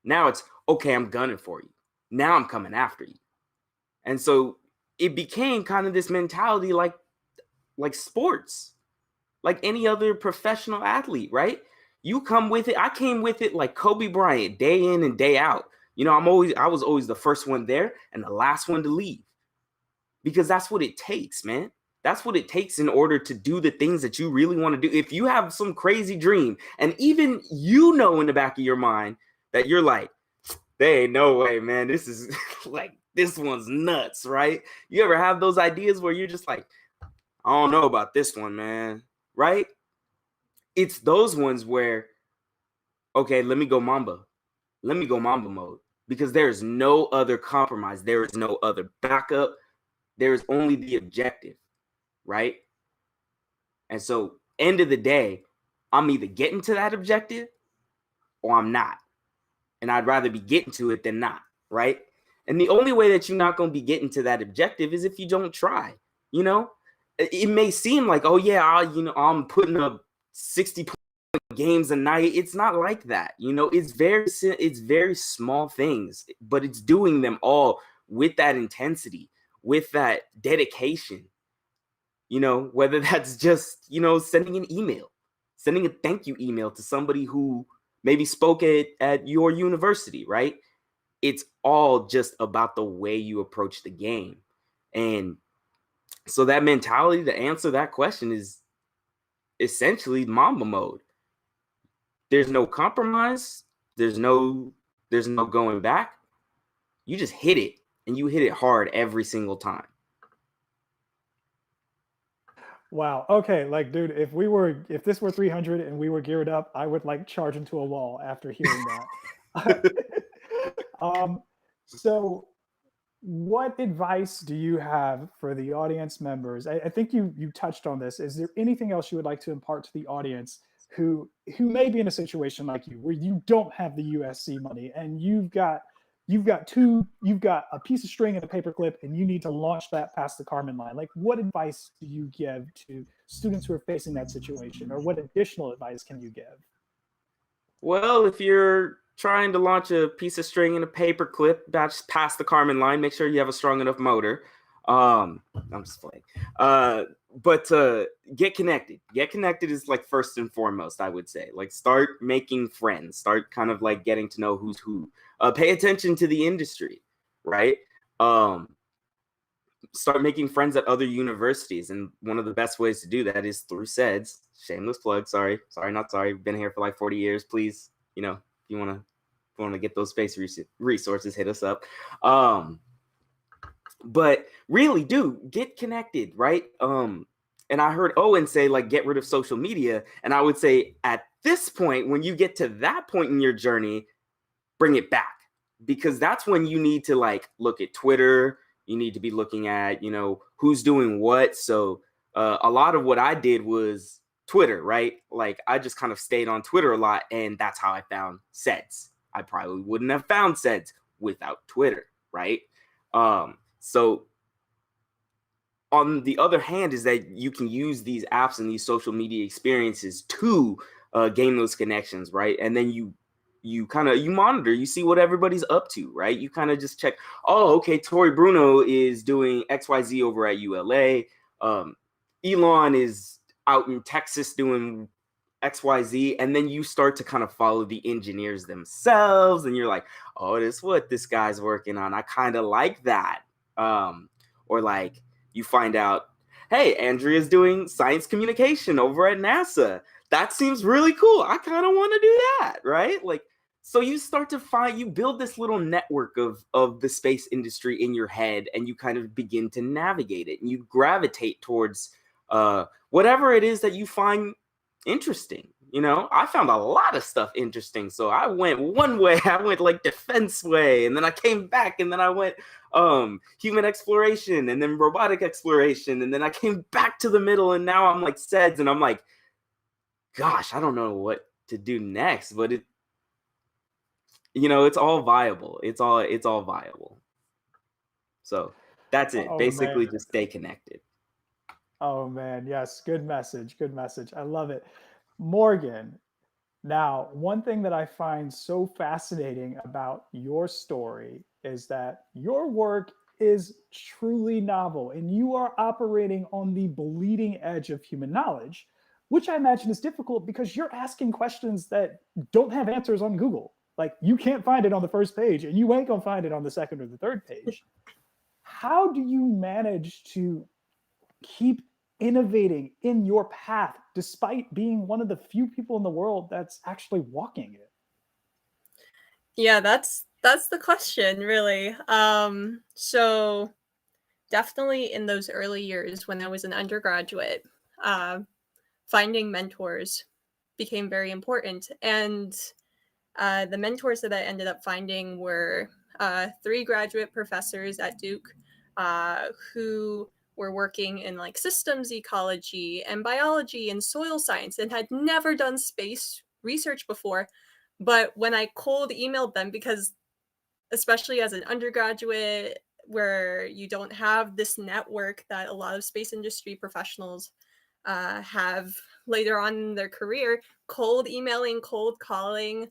[SPEAKER 7] Now it's, okay, I'm gunning for you. Now I'm coming after you. And so it became kind of this mentality like sports, like any other professional athlete, right? You come with it. I came with it like Kobe Bryant, day in and day out. You know, I was always the first one there and the last one to leave, because that's what it takes, man. That's what it takes in order to do the things that you really want to do. If you have some crazy dream, and even you know in the back of your mind that you're like, there ain't no way, man. This is like, this one's nuts, right? You ever have those ideas where you're just like, I don't know about this one, man, right? It's those ones where, okay, let me go Mamba. Let me go Mamba mode, because there is no other compromise. There is no other backup. There is only the objective, right? And so, end of the day, I'm either getting to that objective or I'm not. And I'd rather be getting to it than not, right? And the only way that you're not going to be getting to that objective is if you don't try. You know, it may seem like, oh yeah, I'm putting up 60 games a night. It's not like that. You know, it's very small things, but it's doing them all with that intensity, with that dedication. You know, whether that's just, you know, sending an email, sending a thank you email to somebody who maybe spoke at your university, right? It's all just about the way you approach the game. And so that mentality, to answer that question, is essentially Mamba mode. There's no compromise. There's no going back. You just hit it, and you hit it hard every single time.
[SPEAKER 6] Wow. Okay. Like, dude, if this were 300 and we were geared up, I would like charge into a wall after hearing that. So what advice do you have for the audience members? I think you touched on this. Is there anything else you would like to impart to the audience who may be in a situation like you, where you don't have the USC money and you've got a piece of string and a paperclip and you need to launch that past the Kármán line? Like, what advice do you give to students who are facing that situation, or what additional advice can you give? Well, if you're trying to launch a piece of string and a paper clip past the Kármán line, make sure you have a strong enough motor. I'm just playing. But get connected. Get connected is like first and foremost, I would say. Like, start making friends. Start kind of like getting to know who's who. Pay attention to the industry, right? Start making friends at other universities. And one of the best ways to do that is through SEDS. Shameless plug. Sorry, not sorry. Been here for like 40 years. Please, you know, if you want to get those space resources, hit us up. But really do get connected, right? And I heard Owen say, like, get rid of social media. And I would say at this point, when you get to that point in your journey, bring it back, because that's when you need to like look at Twitter. You need to be looking at, you know, who's doing what. So a lot of what I did was Twitter, right? Like, I just kind of stayed on Twitter a lot, and that's how I found SEDS. I probably wouldn't have found SEDS without Twitter, right? So on the other hand is that you can use these apps and these social media experiences to gain those connections, right? And then you monitor, you see what everybody's up to, right? You kind of just check, oh, okay, Tori Bruno is doing XYZ over at ULA. Elon is out in Texas doing XYZ. And then you start to kind of follow the engineers themselves. And you're like, oh, this is what this guy's working on. I kind of like that. Or like you find out, hey, Andrea's doing science communication over at NASA. That seems really cool. I kind of want to do that, right? Like, so you start to you build this little network of the space industry in your head, and you kind of begin to navigate it, and you gravitate towards whatever it is that you find interesting.
[SPEAKER 7] I found a lot of stuff interesting. So I went one way, I went like defense way, and then I came back, and then I went human exploration, and then robotic exploration, and then I came back to the middle, and now I'm like SEDS, and I'm like, gosh, I don't know what to do next, but it's all viable. It's all viable. So that's it.
[SPEAKER 6] Oh,
[SPEAKER 7] Basically,
[SPEAKER 6] man.
[SPEAKER 7] just stay connected.
[SPEAKER 6] Oh man, yes, good message. Good message. I love it. Morgan, now, one thing that I find so fascinating about your story is that your work is truly novel and you are operating on the bleeding edge of human knowledge, which I imagine is difficult because you're asking questions that don't have answers on Google. Like you can't find it on the first page and you ain't gonna find it on the second or the third page. How do you manage to keep innovating in your path despite being one of the few people in the world that's actually walking it?
[SPEAKER 10] Yeah, that's the question, really. So definitely in those early years when I was an undergraduate, finding mentors became very important. And the mentors that I ended up finding were 3 graduate professors at Duke who were working in like systems ecology and biology and soil science and had never done space research before. But when I cold emailed them, because especially as an undergraduate where you don't have this network that a lot of space industry professionals have later on in their career, cold emailing, cold calling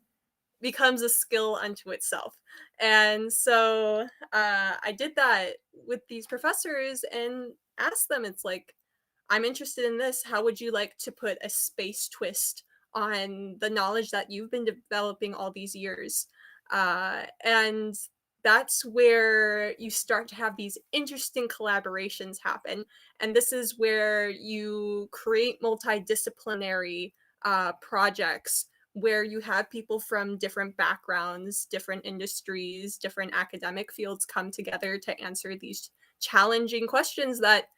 [SPEAKER 10] becomes a skill unto itself. And so I did that with these professors and asked them, it's like, I'm interested in this. How would you like to put a space twist on the knowledge that you've been developing all these years? And that's where you start to have these interesting collaborations happen. And this is where you create multidisciplinary projects where you have people from different backgrounds, different industries, different academic fields come together to answer these challenging questions that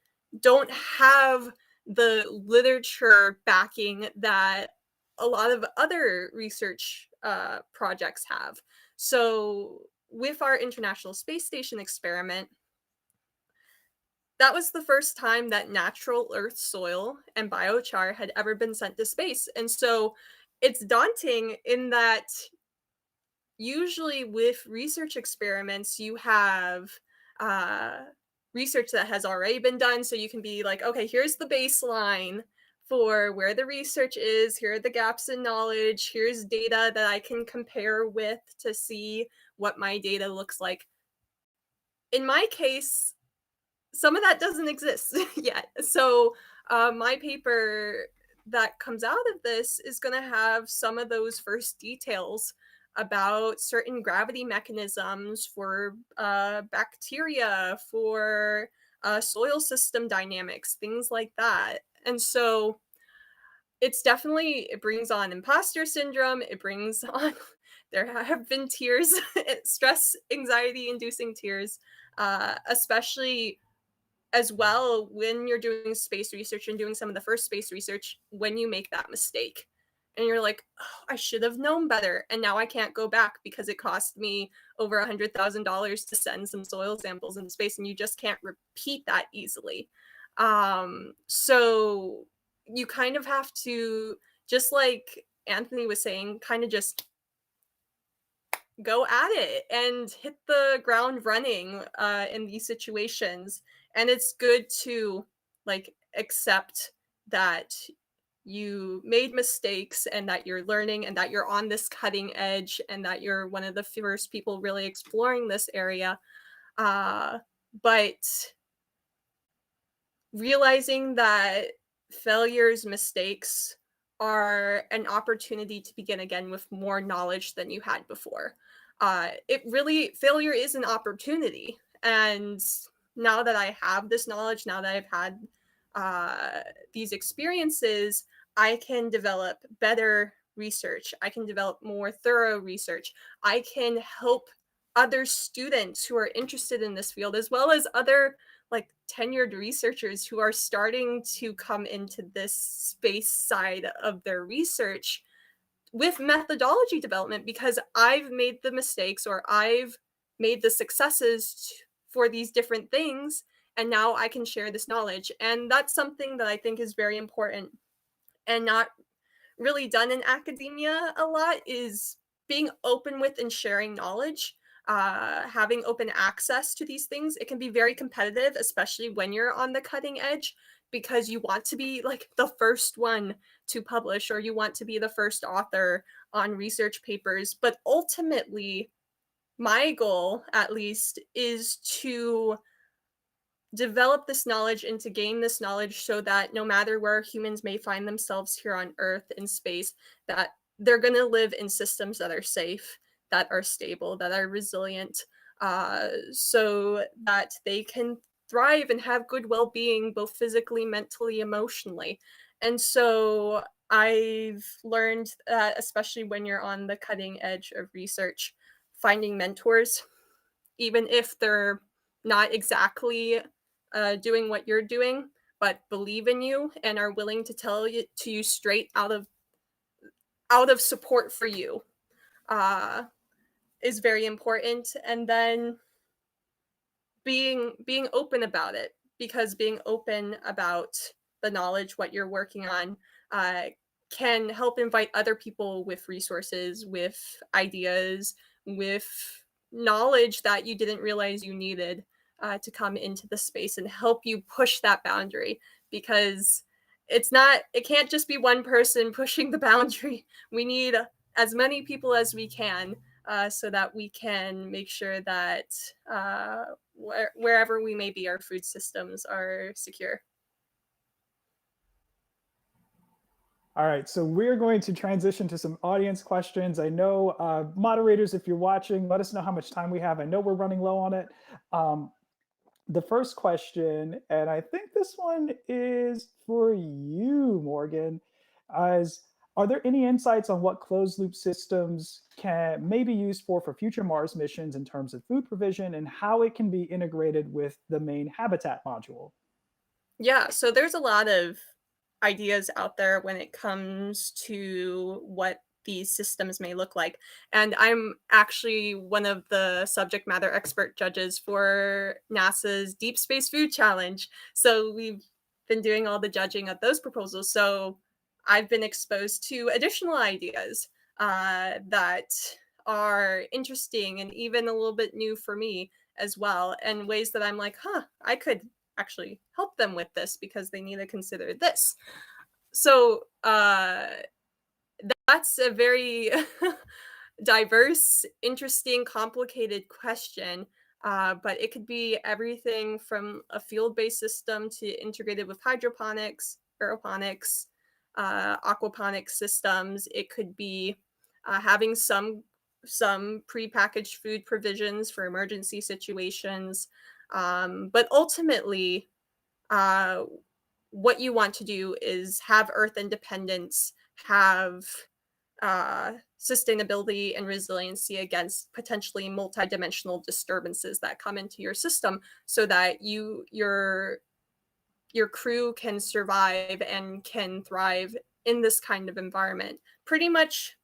[SPEAKER 10] don't have the literature backing that a lot of other research projects have. So with our International Space Station experiment, that was the first time that natural Earth soil and biochar had ever been sent to space. And so it's daunting in that usually with research experiments, you have research that has already been done. So you can be like, okay, here's the baseline for where the research is. Here are the gaps in knowledge. Here's data that I can compare with to see what my data looks like. In my case, some of that doesn't exist yet. So my paper that comes out of this is going to have some of those first details about certain gravity mechanisms for bacteria, for soil system dynamics, things like that. And so it's definitely, it brings on imposter syndrome. It brings on, there have been tears, stress, anxiety inducing tears, especially as well when you're doing space research and doing some of the first space research, when you make that mistake and you're like, oh, I should have known better, and now I can't go back because it cost me over $100,000 to send some soil samples into space, and you just can't repeat that easily. So you kind of have to, just like Anthony was saying, kind of just go at it and hit the ground running in these situations. And it's good to like accept that you made mistakes and that you're learning and that you're on this cutting edge and that you're one of the first people really exploring this area. But realizing that failures, mistakes are an opportunity to begin again with more knowledge than you had before. Failure is an opportunity. And now that I have this knowledge, now that I've had these experiences, I can develop better research. I can develop more thorough research. I can help other students who are interested in this field, as well as other like tenured researchers who are starting to come into this space side of their research with methodology development, because I've made the mistakes or I've made the successes for these different things, and now I can share this knowledge. And that's something that I think is very important and not really done in academia a lot, is being open with and sharing knowledge, having open access to these things. It can be very competitive, especially when you're on the cutting edge, because you want to be like the first one to publish, or you want to be the first author on research papers. But ultimately, my goal, at least, is to develop this knowledge and to gain this knowledge so that no matter where humans may find themselves here on Earth in space, that they're going to live in systems that are safe, that are stable, that are resilient, so that they can thrive and have good well-being, both physically, mentally, emotionally. And so I've learned that, especially when you're on the cutting edge of research, finding mentors, even if they're not exactly doing what you're doing, but believe in you and are willing to tell you to you straight out of support for you, is very important. And then being open about it, because being open about the knowledge, what you're working on, can help invite other people with resources, with ideas, with knowledge that you didn't realize you needed, to come into the space and help you push that boundary. Because it can't just be one person pushing the boundary. We need as many people as we can, so that we can make sure that wherever we may be, our food systems are secure.
[SPEAKER 6] All right, so we're going to transition to some audience questions. I know, moderators, if you're watching, let us know how much time we have. I know we're running low on it. The first question, and I think this one is for you, Morgan, is, are there any insights on what closed loop systems may be used for future Mars missions in terms of food provision, and how it can be integrated with the main habitat module?
[SPEAKER 10] Yeah, so there's a lot of ideas out there when it comes to what these systems may look like. And I'm actually one of the subject matter expert judges for NASA's Deep Space Food Challenge. So we've been doing all the judging of those proposals. So I've been exposed to additional ideas that are interesting and even a little bit new for me as well, and ways that I'm like, I could actually help them with this because they need to consider this. So that's a very diverse, interesting, complicated question. But it could be everything from a field-based system to integrated with hydroponics, aeroponics, aquaponics systems. It could be having some prepackaged food provisions for emergency situations. But ultimately, what you want to do is have Earth independence, have sustainability and resiliency against potentially multidimensional disturbances that come into your system, so that your crew can survive and can thrive in this kind of environment. Pretty much,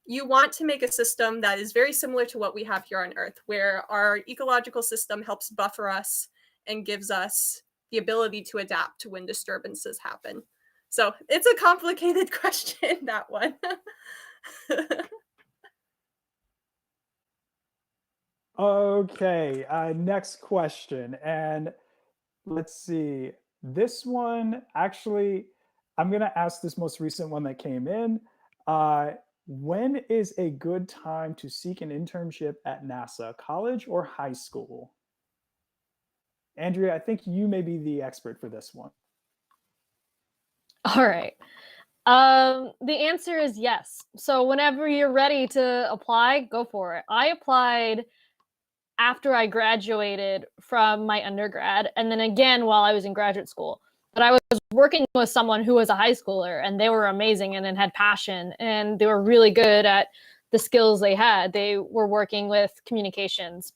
[SPEAKER 10] you want to make a system that is very similar to what we have here on Earth, where our ecological system helps buffer us and gives us the ability to adapt to when disturbances happen. So it's a complicated question, that one.
[SPEAKER 6] Okay, next question. And let's see. This one, actually, I'm going to ask this most recent one that came in. When is a good time to seek an internship at NASA, college or high school? Andrea, I think you may be the expert for this one.
[SPEAKER 8] All right. The answer is yes. So whenever you're ready to apply, go for it. I applied after I graduated from my undergrad, and then again while I was in graduate school. But I was working with someone who was a high schooler, and they were amazing and had passion, and they were really good at the skills they had. They were working with communications.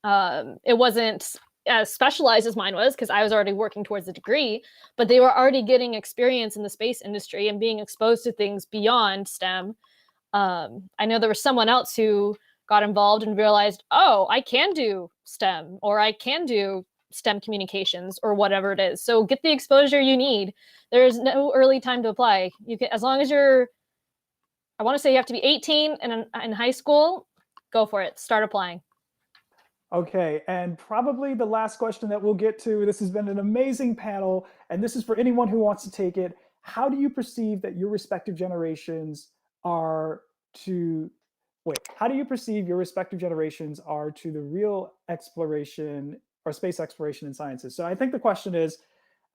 [SPEAKER 8] It wasn't as specialized as mine was because I was already working towards a degree, but they were already getting experience in the space industry and being exposed to things beyond STEM. I know there was someone else who got involved and realized, oh, I can do STEM, or I can do STEM communications, or whatever it is. So get the exposure you need. There's no early time to apply. You can, as long as you're, I want to say you have to be 18 and in high school, go for it. Start applying.
[SPEAKER 6] Okay, and probably the last question that we'll get to, this has been an amazing panel, and this is for anyone who wants to take it. How do you perceive that your respective generations are to, how do you perceive your respective generations are to the real exploration or space exploration in sciences? So I think the question is,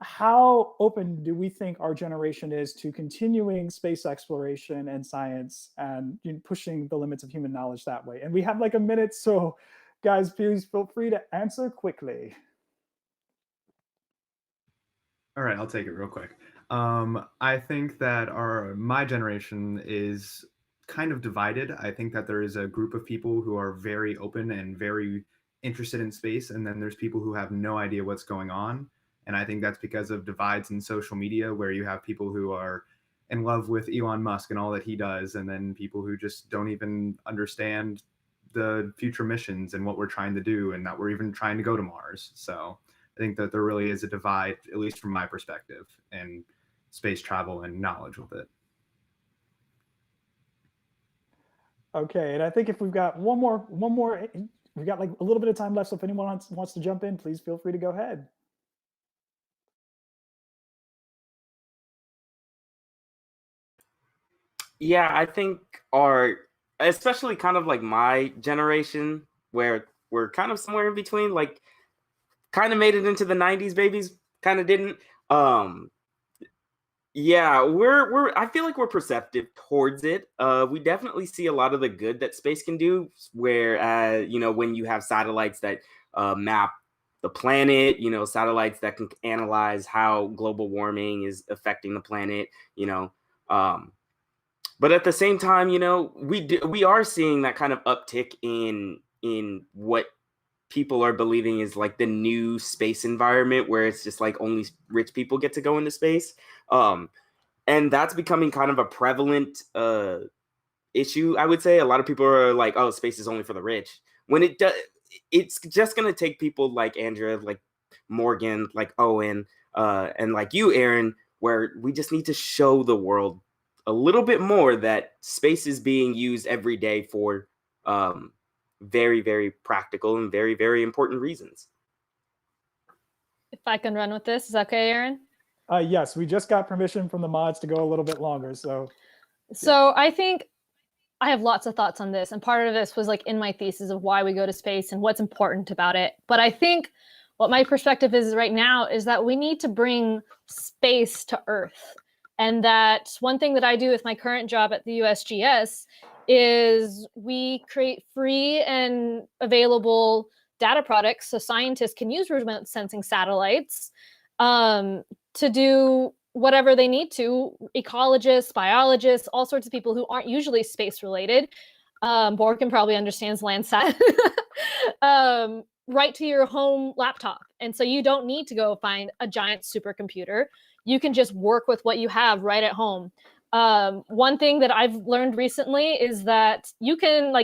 [SPEAKER 6] how open do we think our generation is to continuing space exploration and science and pushing the limits of human knowledge that way? And we have like a minute, so guys, please feel free to answer quickly.
[SPEAKER 9] All right, I'll take it real quick. I think that my generation is kind of divided. I think that there is a group of people who are very open and very interested in space, and then there's people who have no idea what's going on. And I think that's because of divides in social media, where you have people who are in love with Elon Musk and all that he does, and then people who just don't even understand the future missions and what we're trying to do, and that we're even trying to go to Mars. So I think that there really is a divide, at least from my perspective, in space travel and knowledge with it.
[SPEAKER 6] Okay, and I think if we've got one more, we've got like a little bit of time left, so if anyone wants to jump in, please feel free to go ahead.
[SPEAKER 7] Yeah, I think especially kind of like my generation, where we're kind of somewhere in between, like kind of made it into the 90s babies, kind of didn't. Yeah, I feel like we're perceptive towards it. We definitely see a lot of the good that space can do, where when you have satellites that map the planet, satellites that can analyze how global warming is affecting the planet, but at the same time, we are seeing that kind of uptick in what people are believing is like the new space environment, where it's just like only rich people get to go into space. And that's becoming kind of a prevalent issue, I would say. A lot of people are like, oh, space is only for the rich. When it's just going to take people like Andrea, like Morgan, like Owen, and like you, Aaron, where we just need to show the world a little bit more that space is being used every day for very, very practical and very, very important reasons.
[SPEAKER 8] If I can run with this, is that okay, Aaron?
[SPEAKER 6] Yes, we just got permission from the mods to go a little bit longer. So
[SPEAKER 8] I think I have lots of thoughts on this. And part of this was like in my thesis of why we go to space and what's important about it. But I think what my perspective is right now is that we need to bring space to Earth. And that one thing that I do with my current job at the USGS is we create free and available data products so scientists can use remote sensing satellites to do whatever they need to. Ecologists, biologists, all sorts of people who aren't usually space related. Borkin probably understands Landsat. Right to your home laptop. And so you don't need to go find a giant supercomputer. You can just work with what you have right at home. One thing that I've learned recently is that you can,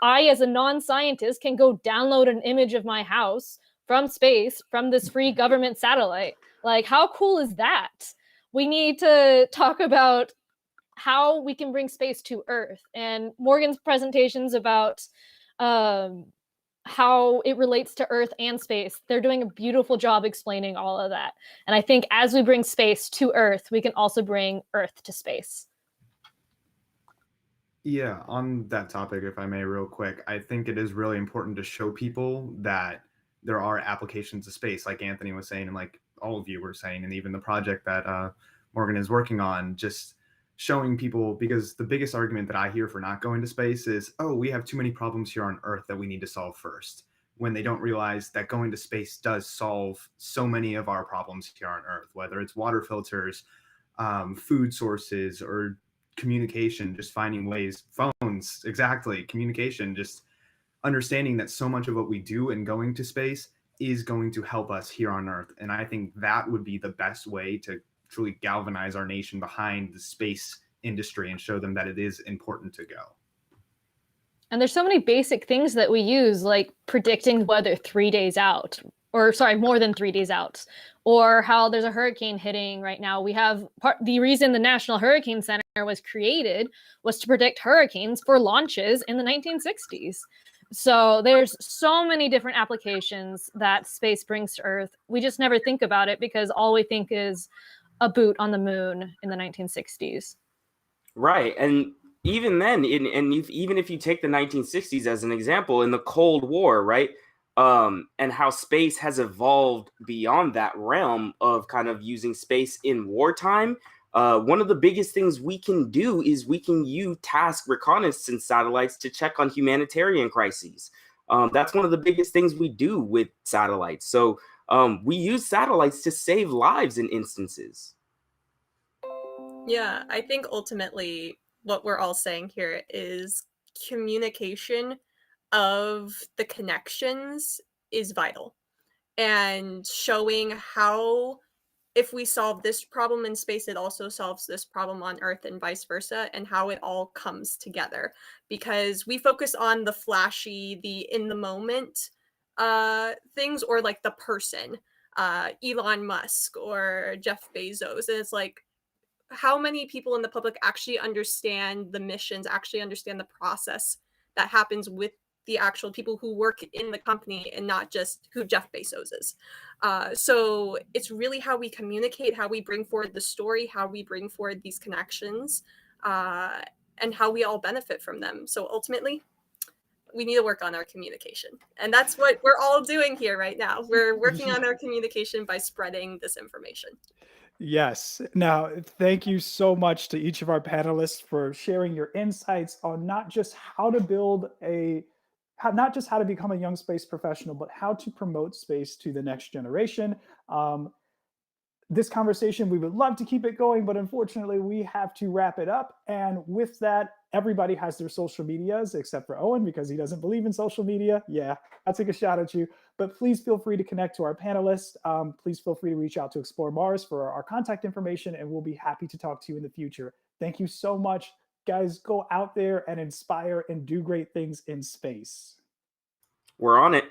[SPEAKER 8] I as a non-scientist can go download an image of my house from space from this free government satellite. Like, how cool is that? We need to talk about how we can bring space to Earth. And Morgan's presentations about how it relates to Earth and space, they're doing a beautiful job explaining all of that. And I think as we bring space to Earth, we can also bring Earth to space.
[SPEAKER 9] Yeah, on that topic, if I may, real quick, I think it is really important to show people that there are applications of space, like Anthony was saying, and like all of you were saying, and even the project that Morgan is working on, just showing people, because the biggest argument that I hear for not going to space is, oh, we have too many problems here on Earth that we need to solve first, when they don't realize that going to space does solve so many of our problems here on Earth, whether it's water filters, food sources, or communication, just finding ways, phones, exactly, communication, just understanding that so much of what we do and going to space is going to help us here on Earth. And I think that would be the best way to truly galvanize our nation behind the space industry and show them that it is important to go.
[SPEAKER 8] And there's so many basic things that we use, like predicting weather 3 days out, or sorry, more than 3 days out, or how there's a hurricane hitting right now. We have the reason the National Hurricane Center was created was to predict hurricanes for launches in the 1960s. So there's so many different applications that space brings to Earth. We just never think about it because all we think is a boot on the moon in the 1960s.
[SPEAKER 7] Right. And even then, even if you take the 1960s as an example, in the Cold War, right, and how space has evolved beyond that realm of kind of using space in wartime, one of the biggest things we can do is we can use task reconnaissance satellites to check on humanitarian crises. That's one of the biggest things we do with satellites. So we use satellites to save lives in instances.
[SPEAKER 10] Yeah, I think ultimately what we're all saying here is communication of the connections is vital, and showing how if we solve this problem in space, it also solves this problem on Earth and vice versa, and how it all comes together. Because we focus on the flashy, the in the moment things, or like the person, Elon Musk or Jeff Bezos, and it's like, how many people in the public actually understand the missions, actually understand the process that happens with the actual people who work in the company, and not just who Jeff Bezos is. So it's really how we communicate, how we bring forward the story, how we bring forward these connections, and how we all benefit from them. So ultimately, we need to work on our communication. And that's what we're all doing here right now. We're working on our communication by spreading this information.
[SPEAKER 6] Yes. Now, thank you so much to each of our panelists for sharing your insights on not just how to not just how to become a young space professional, but how to promote space to the next generation. This conversation, we would love to keep it going, but unfortunately we have to wrap it up. And with that, everybody has their social medias except for Owen, because he doesn't believe in social media. Yeah, I'll take a shot at you. But please feel free to connect to our panelists. Please feel free to reach out to Explore Mars for our contact information, and we'll be happy to talk to you in the future. Thank you so much. Guys, go out there and inspire and do great things in space.
[SPEAKER 7] We're on it.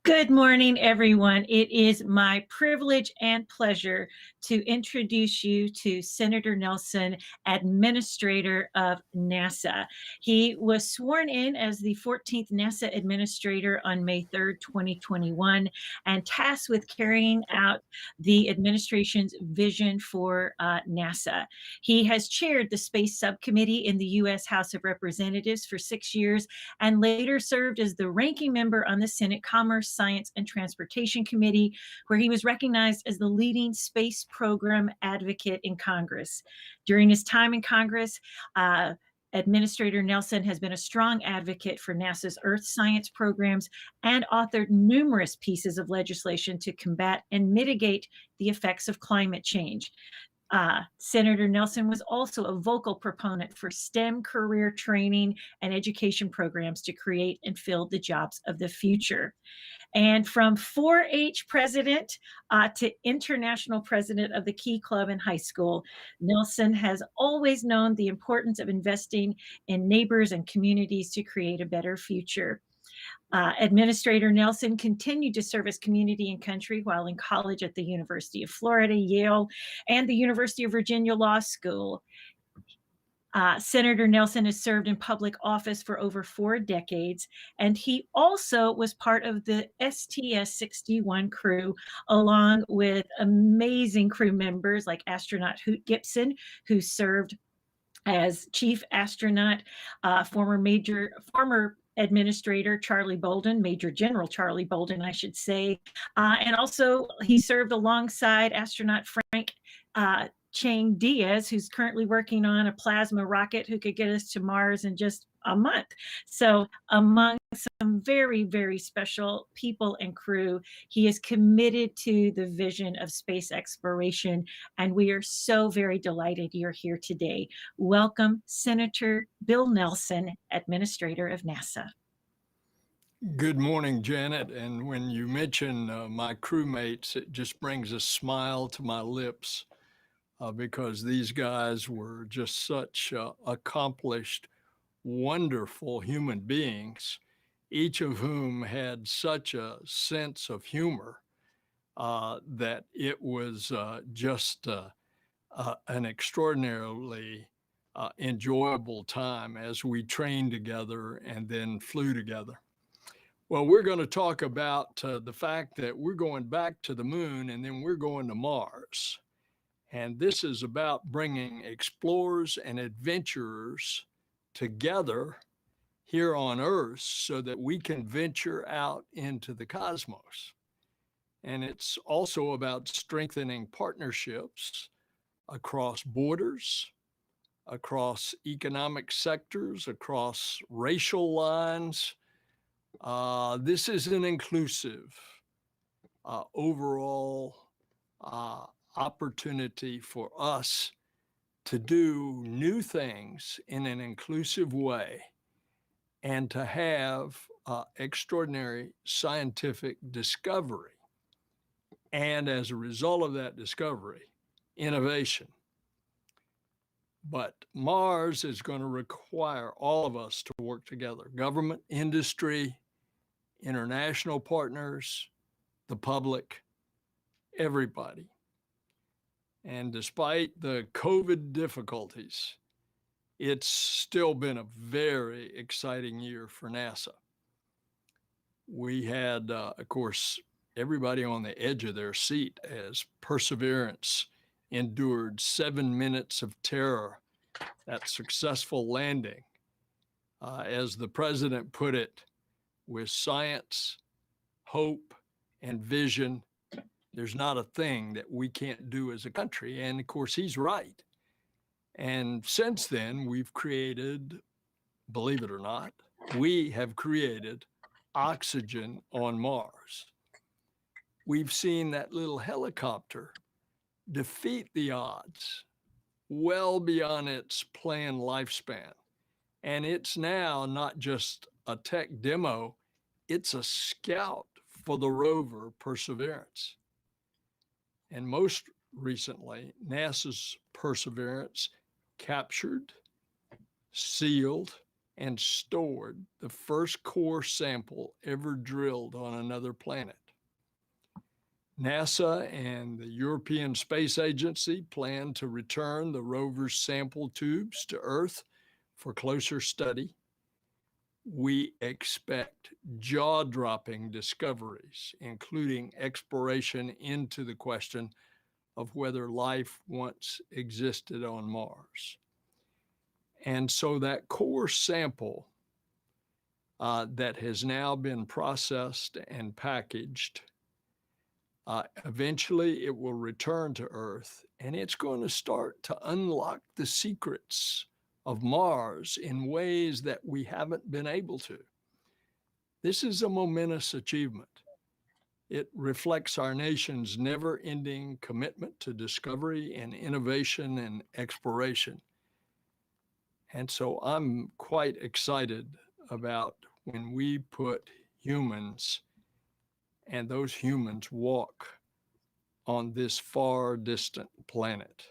[SPEAKER 5] Good morning, everyone. It is my privilege and pleasure to introduce you to Senator Nelson, Administrator of NASA. He was sworn in as the 14th NASA Administrator on May 3rd, 2021, and tasked with carrying out the administration's vision for NASA. He has chaired the Space Subcommittee in the U.S. House of Representatives for 6 years and later served as the ranking member on the Senate Commerce, Science, and Transportation Committee, where he was recognized as the leading space program advocate in Congress. During his time in Congress, Administrator Nelson has been a strong advocate for NASA's Earth science programs and authored numerous pieces of legislation to combat and mitigate the effects of climate change. Senator Nelson was also a vocal proponent for STEM career training and education programs to create and fill the jobs of the future. And from 4-H president to international president of the Key Club in high school, Nelson has always known the importance of investing in neighbors and communities to create a better future. Administrator Nelson continued to serve his community and country while in college at the University of Florida, Yale, and the University of Virginia Law School. Senator Nelson has served in public office for over 4 decades, and he also was part of the STS-61 crew, along with amazing crew members like astronaut Hoot Gibson, who served as chief astronaut, former Administrator Charlie Bolden, Major General Charlie Bolden, I should say. And also he served alongside astronaut Frank Chang Diaz, who's currently working on a plasma rocket who could get us to Mars in just a month. So among some very, very special people and crew, he is committed to the vision of space exploration. And we are so very delighted you're here today. Welcome, Senator Bill Nelson, Administrator of NASA.
[SPEAKER 11] Good morning, Janet. And when you mention my crewmates, it just brings a smile to my lips because these guys were just such accomplished, wonderful human beings, each of whom had such a sense of humor that it was just an extraordinarily enjoyable time as we trained together and then flew together. Well, we're going to talk about the fact that we're going back to the moon and then we're going to Mars. And this is about bringing explorers and adventurers together here on Earth so that we can venture out into the cosmos. And it's also about strengthening partnerships across borders, across economic sectors, across racial lines. This is an inclusive overall opportunity for us to do new things in an inclusive way and to have extraordinary scientific discovery. And as a result of that discovery, innovation. But Mars is going to require all of us to work together, government, industry, international partners, the public, everybody. And despite the COVID difficulties, it's still been a very exciting year for NASA. We had, of course, everybody on the edge of their seat as Perseverance endured 7 minutes of terror, that successful landing. As the president put it, with science, hope, and vision, there's not a thing that we can't do as a country. And of course, he's right. And since then, we've created, believe it or not, we have created oxygen on Mars. We've seen that little helicopter defeat the odds well beyond its planned lifespan. And it's now not just a tech demo, it's a scout for the rover Perseverance. And most recently, NASA's Perseverance captured, sealed, and stored the first core sample ever drilled on another planet. NASA and the European Space Agency plan to return the rover's sample tubes to Earth for closer study. We expect jaw-dropping discoveries, including exploration into the question of whether life once existed on Mars. And so that core sample that has now been processed and packaged, eventually it will return to Earth, and it's going to start to unlock the secrets of Mars in ways that we haven't been able to. This is a momentous achievement. It reflects our nation's never-ending commitment to discovery and innovation and exploration. And so I'm quite excited about when we put humans, and those humans walk on this far distant planet.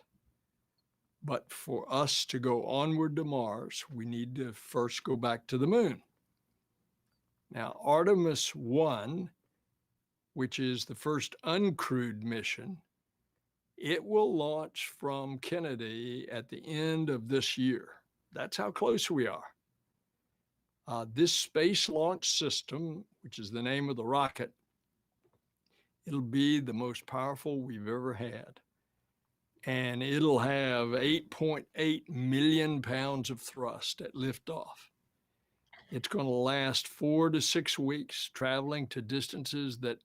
[SPEAKER 11] But for us to go onward to Mars, we need to first go back to the moon. Now, Artemis 1, which is the first uncrewed mission, it will launch from Kennedy at the end of this year. That's how close we are. This space launch system, which is the name of the rocket, it'll be the most powerful we've ever had. And it'll have 8.8 million pounds of thrust at liftoff. It's going to last 4 to 6 weeks, traveling to distances that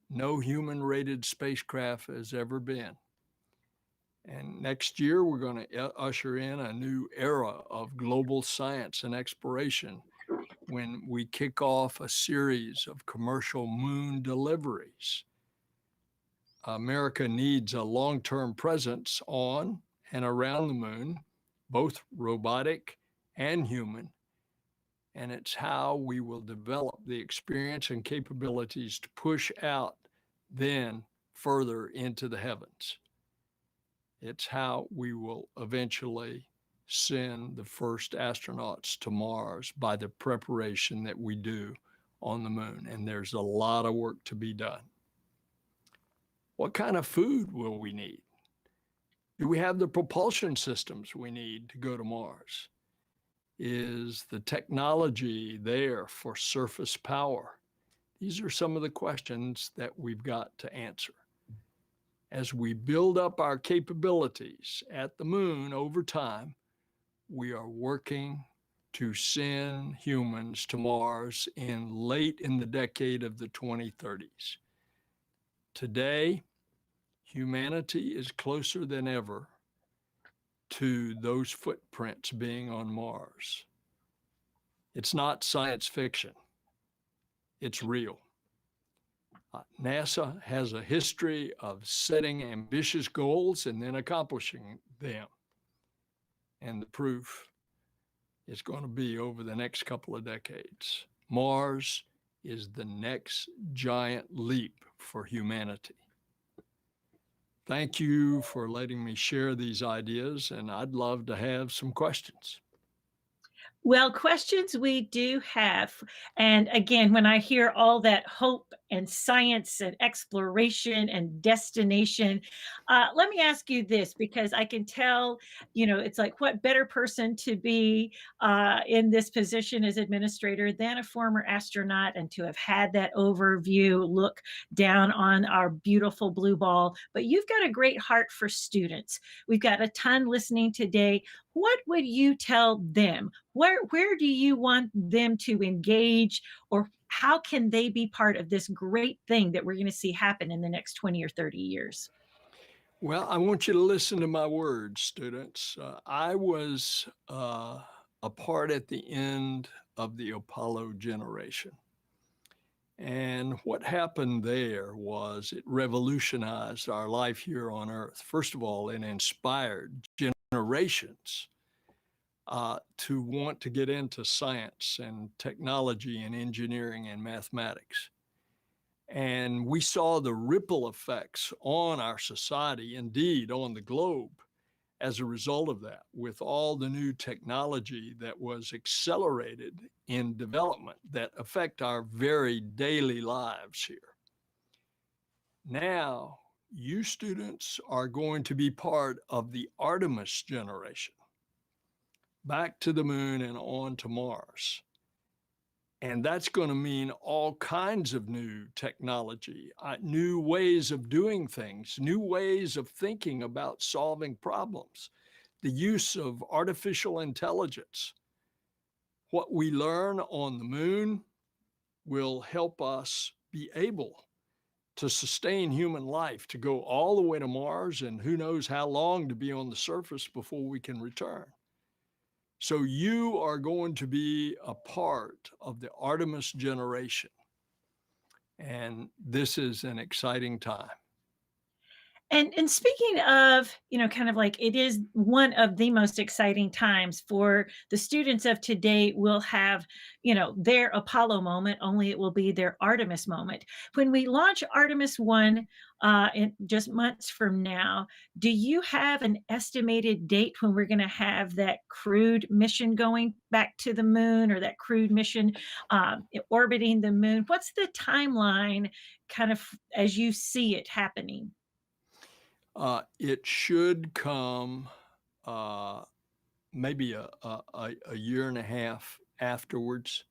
[SPEAKER 11] no human-rated spacecraft has ever been. And next year, we're going to usher in a new era of global science and exploration when we kick off a series of commercial moon deliveries. America needs a long-term presence on and around the moon, both robotic and human. And it's how we will develop the experience and capabilities to push out then further into the heavens. It's how we will eventually send the first astronauts to Mars by the preparation that we do on the moon. And there's a lot of work to be done. What kind of food will we need? Do we have the propulsion systems we need to go to Mars? Is the technology there for surface power? These are some of the questions that we've got to answer. As we build up our capabilities at the moon over time, we are working to send humans to Mars late in the decade of the 2030s. Today, humanity is closer than ever to those footprints being on Mars. It's not science fiction. It's real. NASA has a history of setting ambitious goals and then accomplishing them. And the proof is going to be over the next couple of decades. Mars is the next giant leap for humanity. Thank you for letting me share these ideas, and I'd love to have some questions.
[SPEAKER 5] Well, questions we do have. And again, when I hear all that hope and science and exploration and destination, let me ask you this, because I can tell, it's like, what better person to be in this position as administrator than a former astronaut, and to have had that overview look down on our beautiful blue ball. But you've got a great heart for students. We've got a ton listening today. What would you tell them? Where do you want them to engage, or how can they be part of this great thing that we're going to see happen in the next 20 or 30 years?
[SPEAKER 11] Well, I want you to listen to my words, students. I was a part at the end of the Apollo generation. And what happened there was it revolutionized our life here on Earth. First of all, it inspired generations to want to get into science and technology and engineering and mathematics. And we saw the ripple effects on our society, indeed on the globe, as a result of that, with all the new technology that was accelerated in development that affect our very daily lives here. Now, you students are going to be part of the Artemis generation, back to the moon and on to Mars. And that's going to mean all kinds of new technology, new ways of doing things, new ways of thinking about solving problems, the use of artificial intelligence. What we learn on the moon will help us be able to sustain human life, to go all the way to Mars, and who knows how long to be on the surface before we can return. So you are going to be a part of the Artemis generation. And this is an exciting time.
[SPEAKER 5] And speaking of, kind of like it is one of the most exciting times for the students of today will have, their Apollo moment, only it will be their Artemis moment. When we launch Artemis 1 in just months from now, do you have an estimated date when we're going to have that crewed mission going back to the moon, or that crewed mission orbiting the moon? What's the timeline kind of as you see it happening?
[SPEAKER 11] It should come maybe a year and a half afterwards,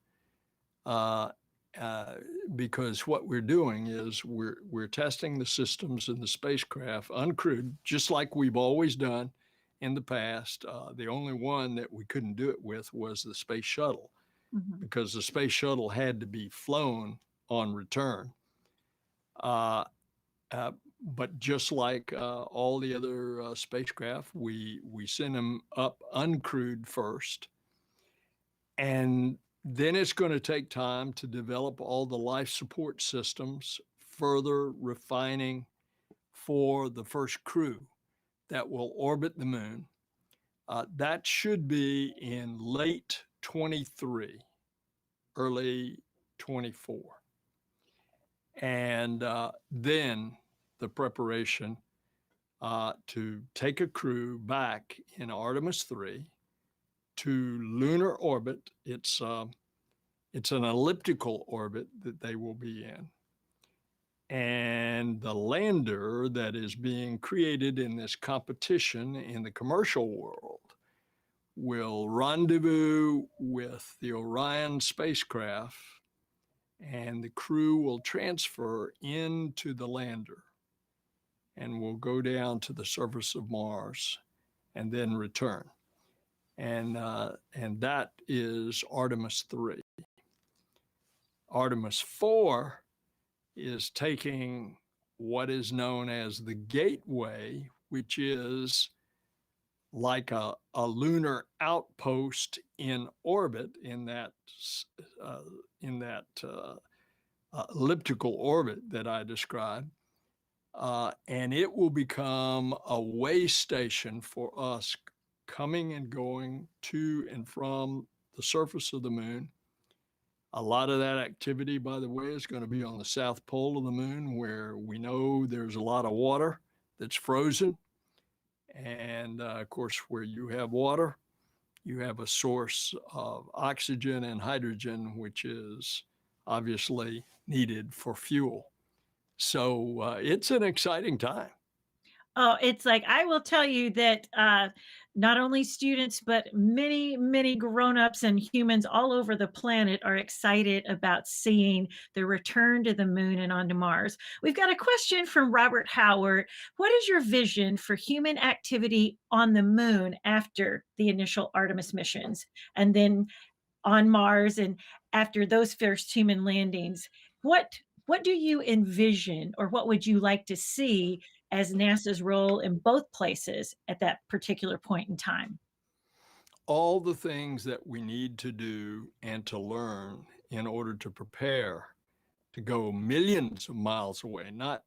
[SPEAKER 11] because what we're doing is we're testing the systems in the spacecraft uncrewed, just like we've always done in the past. The only one that we couldn't do it with was the space shuttle, because the space shuttle had to be flown on return. But just like all the other spacecraft, we send them up uncrewed first. And then it's going to take time to develop all the life support systems, further refining for the first crew that will orbit the moon. That should be in late 23, early 24. And then the preparation to take a crew back in Artemis 3 to lunar orbit. It's an elliptical orbit that they will be in. And the lander that is being created in this competition in the commercial world will rendezvous with the Orion spacecraft, and the crew will transfer into the lander and will go down to the surface of Mars and then return. And that is Artemis 3. Artemis 4 is taking what is known as the Gateway, which is like a lunar outpost in orbit in that elliptical orbit that I described. And it will become a way station for us coming and going to and from the surface of the moon. A lot of that activity, by the way, is going to be on the south pole of the moon, where we know there's a lot of water that's frozen. And of course, where you have water, you have a source of oxygen and hydrogen, which is obviously needed for fuel. So it's an exciting time.
[SPEAKER 5] Oh, it's like, I will tell you that not only students, but many, many grown-ups and humans all over the planet are excited about seeing the return to the moon and onto Mars. We've got a question from Robert Howard. What is your vision for human activity on the moon after the initial Artemis missions, and then on Mars, and after those first human landings? What do you envision, or what would you like to see as NASA's role in both places at that particular point in time?
[SPEAKER 11] All the things that we need to do and to learn in order to prepare to go millions of miles away, not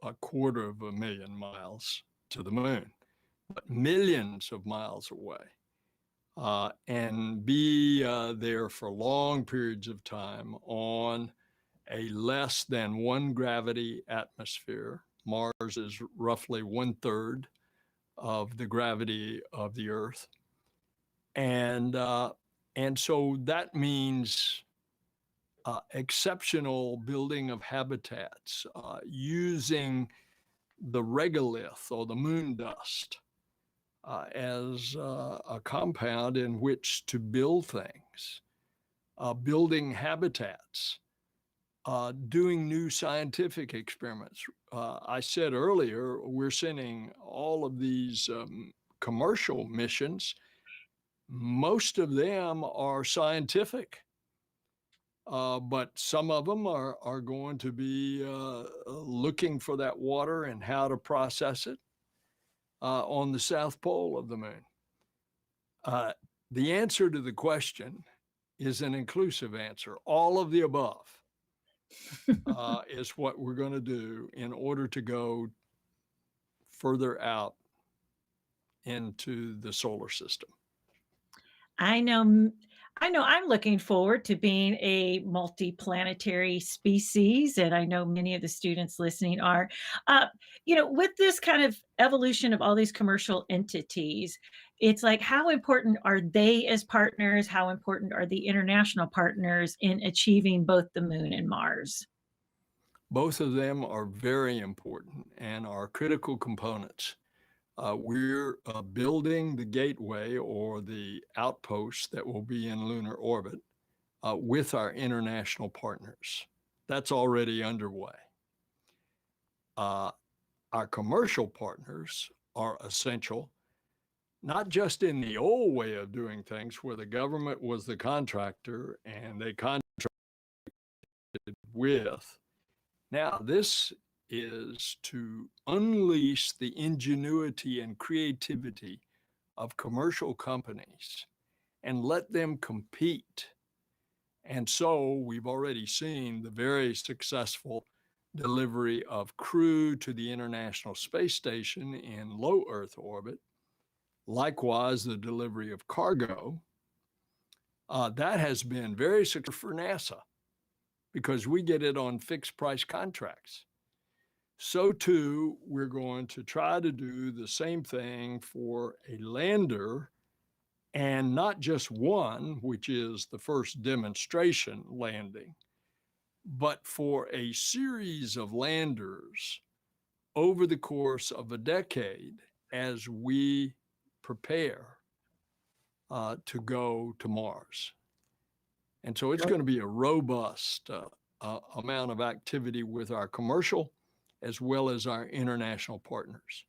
[SPEAKER 11] 250,000 miles to the moon, but millions of miles away, and be there for long periods of time on a less than 1 gravity atmosphere. Mars is roughly 1/3 of the gravity of the Earth. And so that means exceptional building of habitats, using the regolith or the moon dust as a compound in which to build things, building habitats, doing new scientific experiments. I said earlier, we're sending all of these commercial missions. Most of them are scientific, but some of them are going to be looking for that water and how to process it on the South Pole of the moon. The answer to the question is an inclusive answer. All of the above is what we're going to do in order to go further out into the solar system.
[SPEAKER 5] I know I'm looking forward to being a multi-planetary species, and I know many of the students listening are. With this kind of evolution of all these commercial entities, it's like, how important are they as partners? How important are the international partners in achieving both the moon and Mars?
[SPEAKER 11] Both of them are very important and are critical components. We're building the gateway or the outpost that will be in lunar orbit with our international partners. That's already underway. Our commercial partners are essential, not just in the old way of doing things where the government was the contractor and they contracted with. Now, this is to unleash the ingenuity and creativity of commercial companies and let them compete. And so we've already seen the very successful delivery of crew to the International Space Station in low Earth orbit. Likewise, the delivery of cargo. That has been very successful for NASA because we get it on fixed price contracts. So too, we're going to try to do the same thing for a lander, and not just one, which is the first demonstration landing, but for a series of landers over the course of a decade as we prepare to go to Mars. And so it's going to be a robust amount of activity with our commercial as well as our international partners.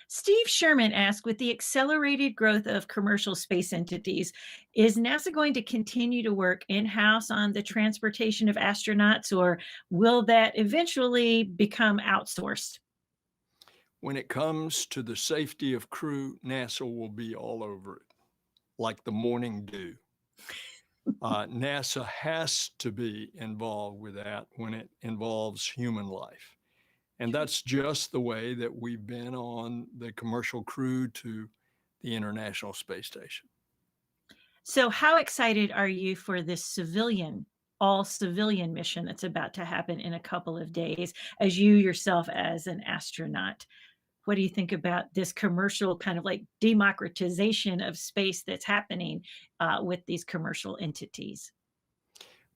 [SPEAKER 5] Steve Sherman asked, with the accelerated growth of commercial space entities, is NASA going to continue to work in-house on the transportation of astronauts, or will that eventually become outsourced?
[SPEAKER 11] When it comes to the safety of crew, NASA will be all over it, like the morning dew. NASA has to be involved with that when it involves human life. And that's just the way that we've been on the commercial crew to the International Space Station.
[SPEAKER 5] So how excited are you for this all civilian mission that's about to happen in a couple of days, as you yourself as an astronaut? What do you think about this commercial kind of like democratization of space that's happening with these commercial entities?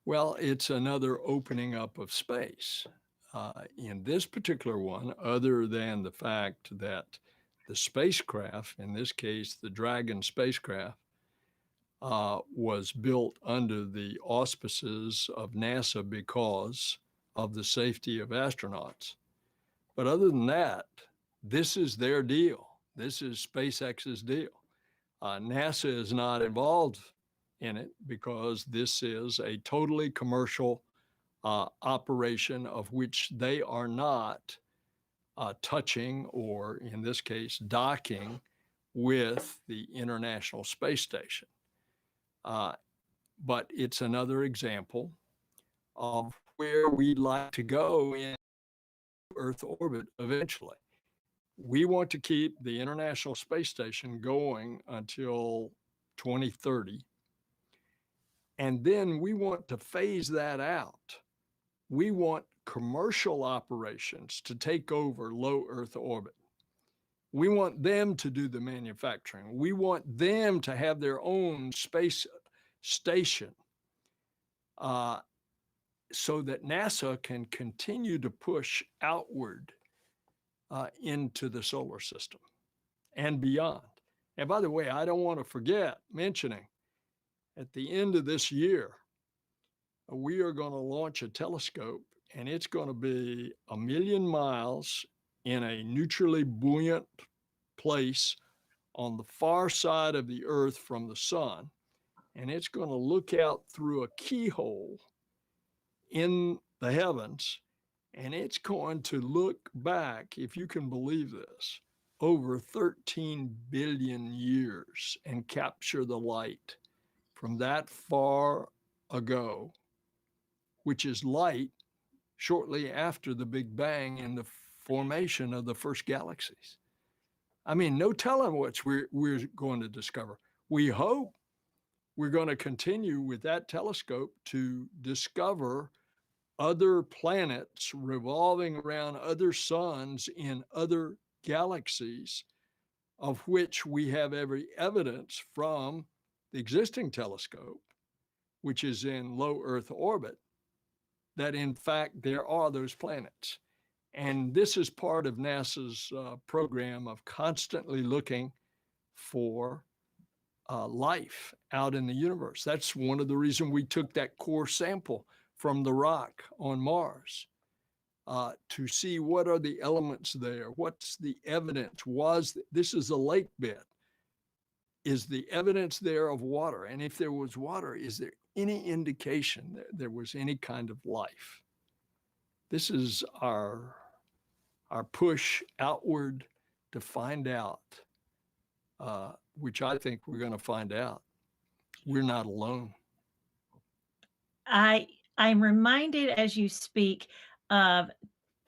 [SPEAKER 11] Well, it's another opening up of space. In this particular one, other than the fact that the spacecraft, in this case, the Dragon spacecraft, was built under the auspices of NASA because of the safety of astronauts. But other than that, this is their deal. This is SpaceX's deal. NASA is not involved in it because this is a totally commercial operation of which they are not touching, or in this case, docking with the International Space Station. But it's another example of where we'd like to go in Earth orbit eventually. We want to keep the International Space Station going until 2030. And then we want to phase that out. We want commercial operations to take over low Earth orbit. We want them to do the manufacturing. We want them to have their own space station so that NASA can continue to push outward into the solar system and beyond. And by the way, I don't want to forget mentioning at the end of this year, we are going to launch a telescope, and it's going to be 1 million miles in a neutrally buoyant place on the far side of the Earth from the sun. And it's going to look out through a keyhole in the heavens, and it's going to look back, if you can believe this, over 13 billion years and capture the light from that far ago, which is light shortly after the Big Bang and the formation of the first galaxies. I mean, no telling what we're going to discover. We hope we're going to continue with that telescope to discover other planets revolving around other suns in other galaxies, of which we have every evidence from the existing telescope, which is in low Earth orbit, that in fact there are those planets. And this is part of NASA's program of constantly looking for life out in the universe. That's one of the reasons we took that core sample from the rock on Mars to see what are the elements there, what's the evidence. This is a lake bed. Is the evidence there of water? And if there was water, is there any indication that there was any kind of life? This is our push outward to find out, which I think we're going to find out. We're not alone.
[SPEAKER 5] I'm reminded as you speak of,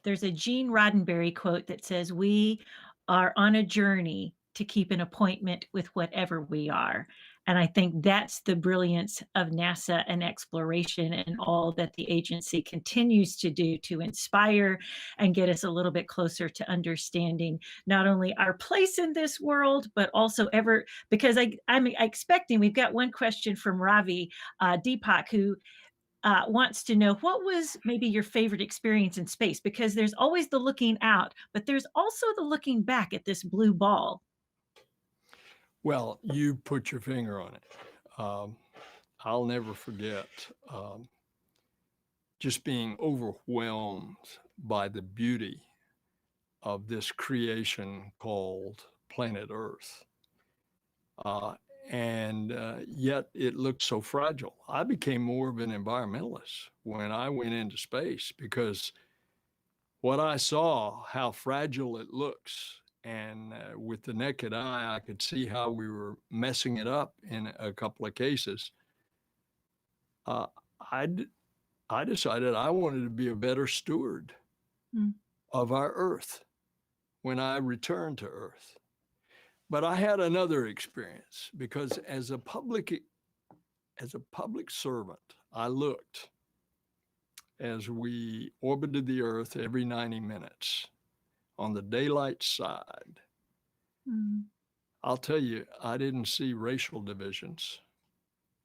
[SPEAKER 5] there's a Gene Roddenberry quote that says, "We are on a journey to keep an appointment with whatever we are." And I think that's the brilliance of NASA and exploration and all that the agency continues to do to inspire and get us a little bit closer to understanding not only our place in this world, but also because I'm expecting, we've got one question from Ravi Deepak, who wants to know, what was maybe your favorite experience in space? Because there's always the looking out, but there's also the looking back at this blue ball.
[SPEAKER 11] Well, you put your finger on it. I'll never forget just being overwhelmed by the beauty of this creation called planet Earth. And yet it looked so fragile. I became more of an environmentalist when I went into space, because what I saw, how fragile it looks, and with the naked eye, I could see how we were messing it up in a couple of cases. I decided I wanted to be a better steward of our Earth when I returned to Earth. But I had another experience, because as a public servant, I looked as we orbited the Earth every 90 minutes on the daylight side. I'll tell you, I didn't see racial divisions,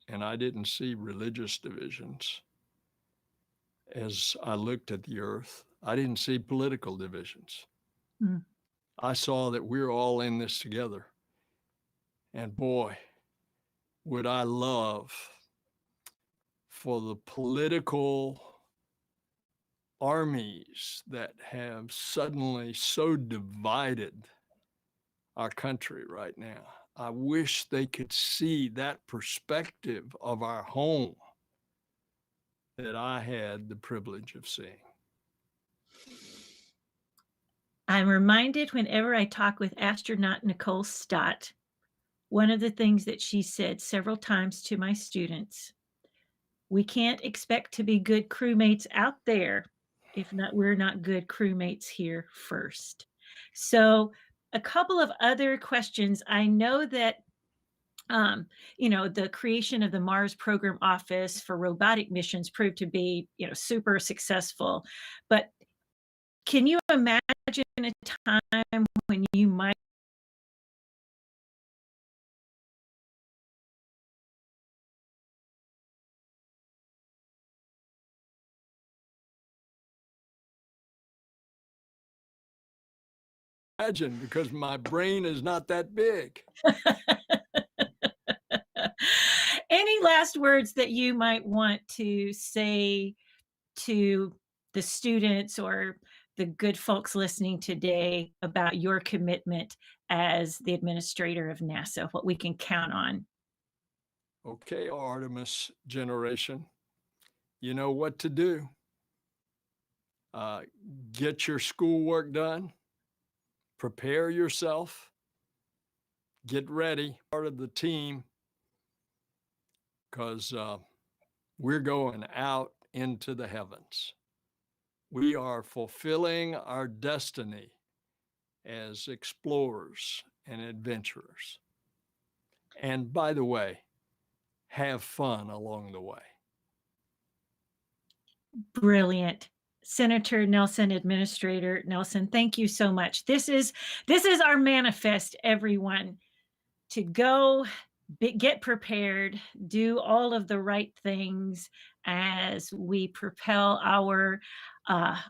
[SPEAKER 11] and I didn't see religious divisions. As I looked at the Earth, I didn't see political divisions. I saw that we're all in this together. And boy, would I love for the political armies that have suddenly so divided our country right now. I wish they could see that perspective of our home that I had the privilege of seeing.
[SPEAKER 5] I'm reminded whenever I talk with astronaut Nicole Stott, one of the things that she said several times to my students, we can't expect to be good crewmates out there if we're not good crewmates here first. So a couple of other questions. I know that the creation of the Mars Program Office for robotic missions proved to be, super successful. But can you imagine a time when you might
[SPEAKER 11] imagine because my brain is not that big.
[SPEAKER 5] Any last words that you might want to say to the students or the good folks listening today about your commitment as the administrator of NASA, what we can count on?
[SPEAKER 11] Okay, Artemis generation, you know what to do. Get your schoolwork done, prepare yourself, get ready, part of the team, because we're going out into the heavens. We are fulfilling our destiny as explorers and adventurers. And by the way, have fun along the way.
[SPEAKER 5] Brilliant. Senator Nelson, Administrator Nelson, thank you so much. This is our manifest, everyone, to go get prepared, do all of the right things as we propel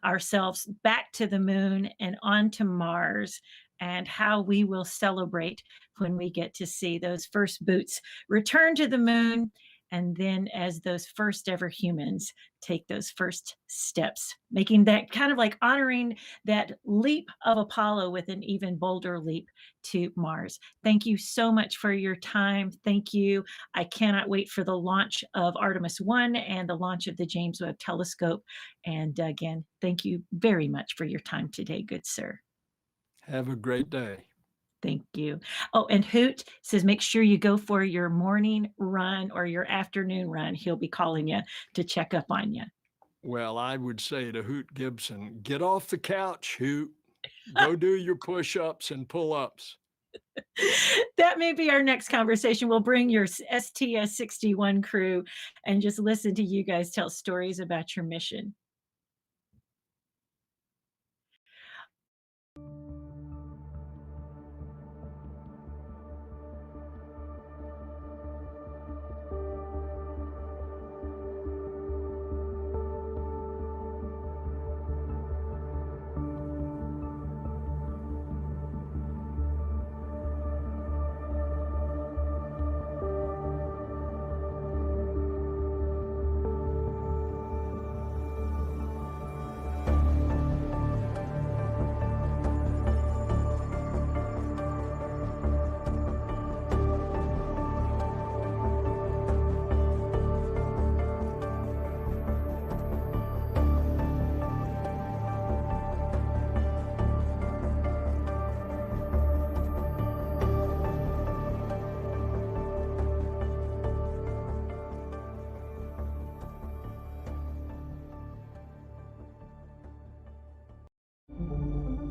[SPEAKER 5] ourselves back to the moon and onto Mars, and how we will celebrate when we get to see those first boots return to the moon, and then as those first ever humans take those first steps, making that kind of like honoring that leap of Apollo with an even bolder leap to Mars. Thank you so much for your time. Thank you. I cannot wait for the launch of Artemis 1 and the launch of the James Webb Telescope. And again, thank you very much for your time today, good sir.
[SPEAKER 11] Have a great day.
[SPEAKER 5] Thank you. Oh, and Hoot says, make sure you go for your morning run or your afternoon run. He'll be calling you to check up on you.
[SPEAKER 11] Well, I would say to Hoot Gibson, get off the couch, Hoot. Go do your push-ups and pull-ups.
[SPEAKER 5] That may be our next conversation. We'll bring your STS-61 crew and just listen to you guys tell stories about your mission.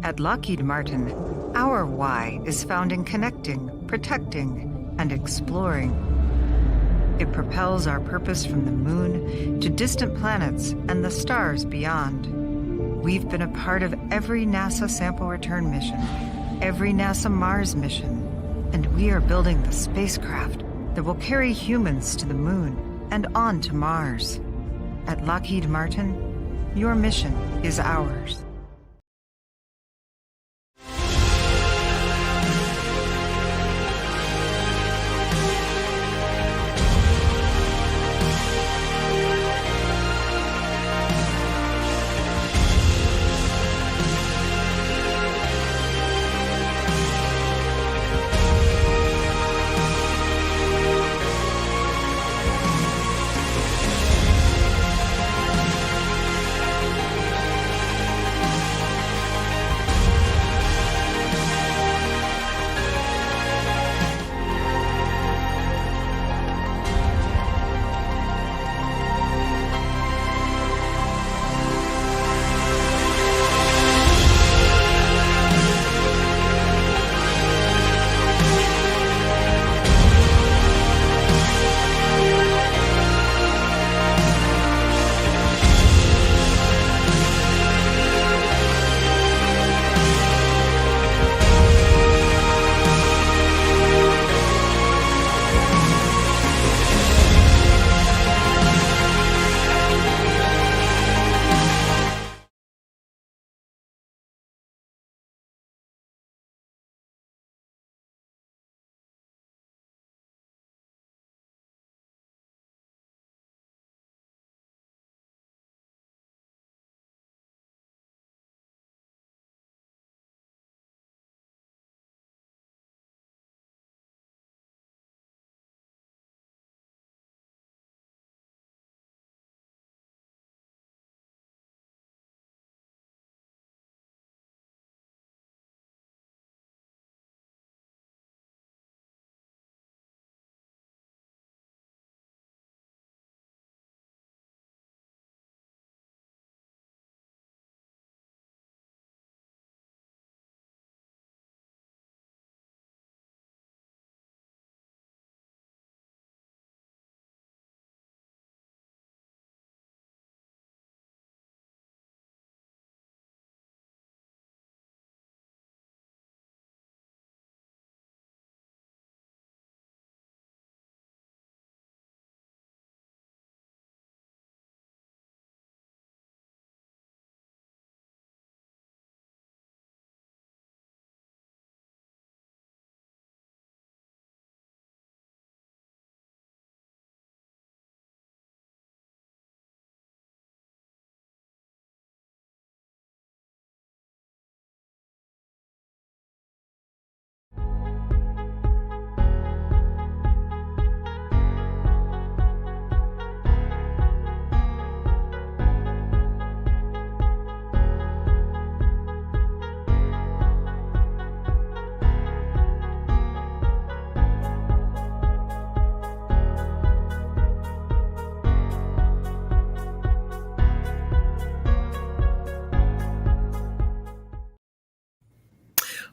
[SPEAKER 12] At Lockheed Martin, our why is found in connecting, protecting, and exploring. It propels our purpose from the moon to distant planets and the stars beyond. We've been a part of every NASA sample return mission, every NASA Mars mission, and we are building the spacecraft that will carry humans to the moon and on to Mars. At Lockheed Martin, your mission is ours.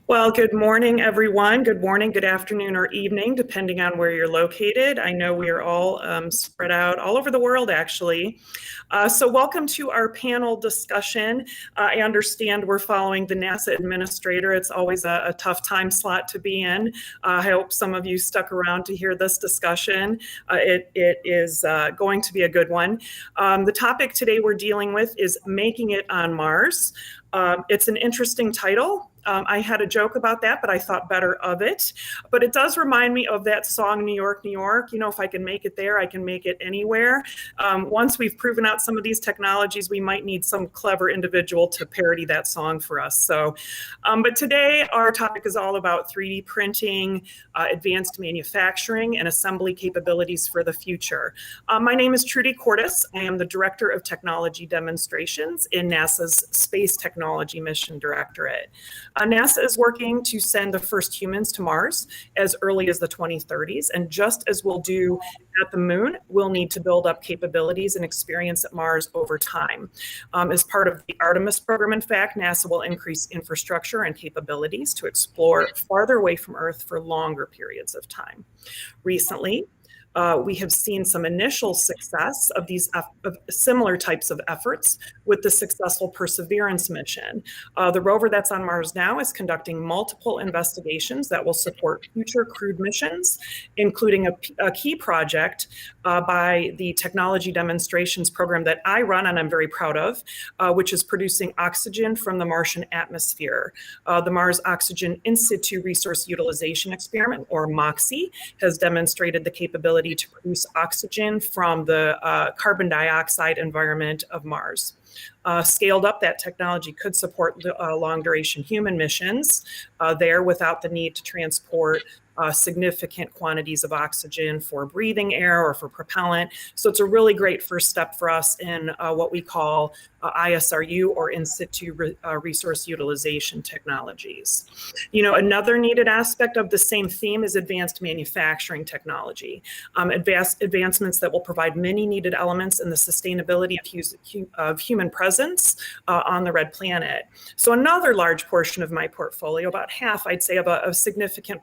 [SPEAKER 13] Well, good morning, everyone. Good morning, good afternoon, or evening, depending on where you're located. I know we are all spread out all over the world, actually. So welcome to our panel discussion. I understand we're following the NASA administrator. It's always a tough time slot to be in. I hope some of you stuck around to hear this discussion. It is going to be a good one. The topic today we're dealing with is Making It on Mars. It's an interesting title. I had a joke about that, but I thought better of it. But it does remind me of that song, New York, New York. You know, if I can make it there, I can make it anywhere. Once we've proven out some of these technologies, we might need some clever individual to parody that song for us. So, but today our topic is all about 3D printing, advanced manufacturing, and assembly capabilities for the future. My name is Trudy Kortes. I am the Director of Technology Demonstrations in NASA's Space Technology Mission Directorate. NASA is working to send the first humans to Mars as early as the 2030s. And just as we'll do at the moon, we'll need to build up capabilities and experience at Mars over time. As part of the Artemis program, in fact, NASA will increase infrastructure and capabilities to explore farther away from Earth for longer periods of time. Recently, we have seen some initial success of these similar types of efforts with the successful Perseverance mission. The rover that's on Mars now is conducting multiple investigations that will support future crewed missions, including a key project by the Technology Demonstrations program that I run and I'm very proud of, which is producing oxygen from the Martian atmosphere. The Mars Oxygen In Situ Resource Utilization Experiment, or MOXIE, has demonstrated the capability to produce oxygen from the carbon dioxide environment of Mars. Scaled up, that technology could support long duration human missions there without the need to transport significant quantities of oxygen for breathing air or for propellant. So it's a really great first step for us in what we call ISRU, or in situ resource utilization technologies. You know, another needed aspect of the same theme is advanced manufacturing technology. Advancements that will provide many needed elements in the sustainability of human presence on the red planet. So another large portion of my portfolio, about half, I'd say, of a significant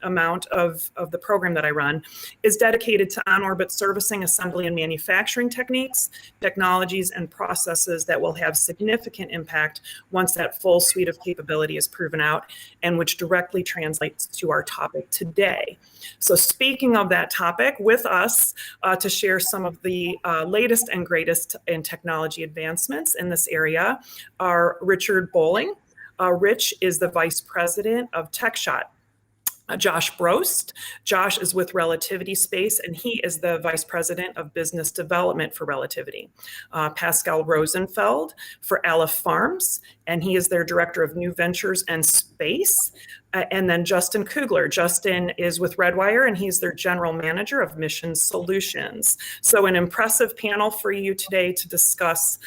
[SPEAKER 13] amount of the program that I run, is dedicated to on-orbit servicing, assembly, and manufacturing techniques, technologies, and processes that will have significant impact once that full suite of capability is proven out, and which directly translates to our topic today. So speaking of that topic, with us to share some of the latest and greatest in technology advancements in this area are Richard Bowling. Rich is the Vice President of TechShot. Josh Brost. Josh is with Relativity Space, and he is the Vice President of Business Development for Relativity. Pascal Rosenfeld for Aleph Farms, and he is their Director of New Ventures and Space. And then Justin Kugler. Justin is with Redwire, and he's their General Manager of Mission Solutions. So an impressive panel for you today to discuss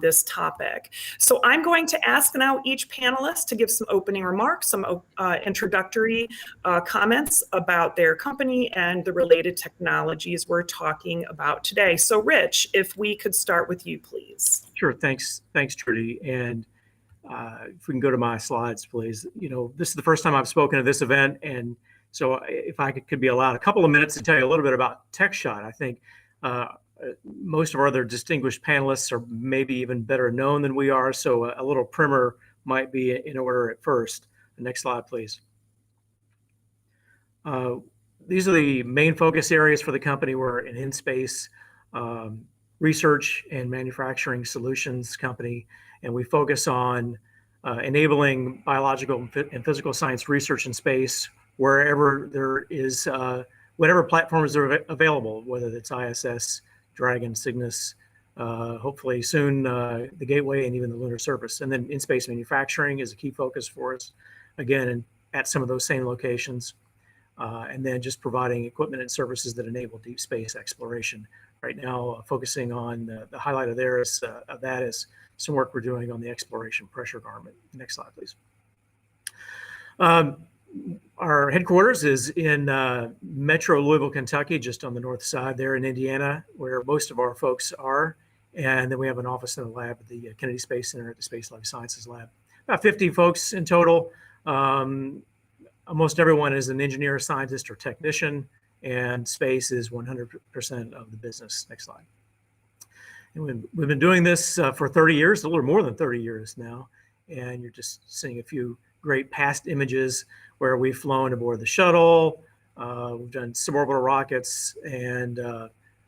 [SPEAKER 13] this topic. So I'm going to ask now each panelist to give some opening remarks, some introductory comments about their company and the related technologies we're talking about today. So Rich, if we could start with you, please.
[SPEAKER 14] Sure, thanks, Trudy. And if we can go to my slides, please. You know, this is the first time I've spoken at this event, and so if I could be allowed a couple of minutes to tell you a little bit about TechShot. I think most of our other distinguished panelists are maybe even better known than we are, so a little primer might be in order at first. The next slide, please. These are the main focus areas for the company. We're an in-space research and manufacturing solutions company, and we focus on enabling biological and physical science research in space wherever there is, whatever platforms are available, whether it's ISS, Dragon, Cygnus, hopefully soon the Gateway, and even the lunar surface. And then in-space manufacturing is a key focus for us, again, at some of those same locations. And then just providing equipment and services that enable deep space exploration. Right now, focusing on the highlight of that is some work we're doing on the exploration pressure garment. Next slide, please. Our headquarters is in Metro Louisville, Kentucky, just on the north side there in Indiana, where most of our folks are. And then we have an office and a lab at the Kennedy Space Center at the Space Life Sciences Lab. About 50 folks in total. almost everyone is an engineer, scientist, or technician, and space is 100% of the business. Next slide. And we've been doing this for 30 years, a little more than 30 years now. And you're just seeing a few great past images where we've flown aboard the shuttle. We've done suborbital rockets and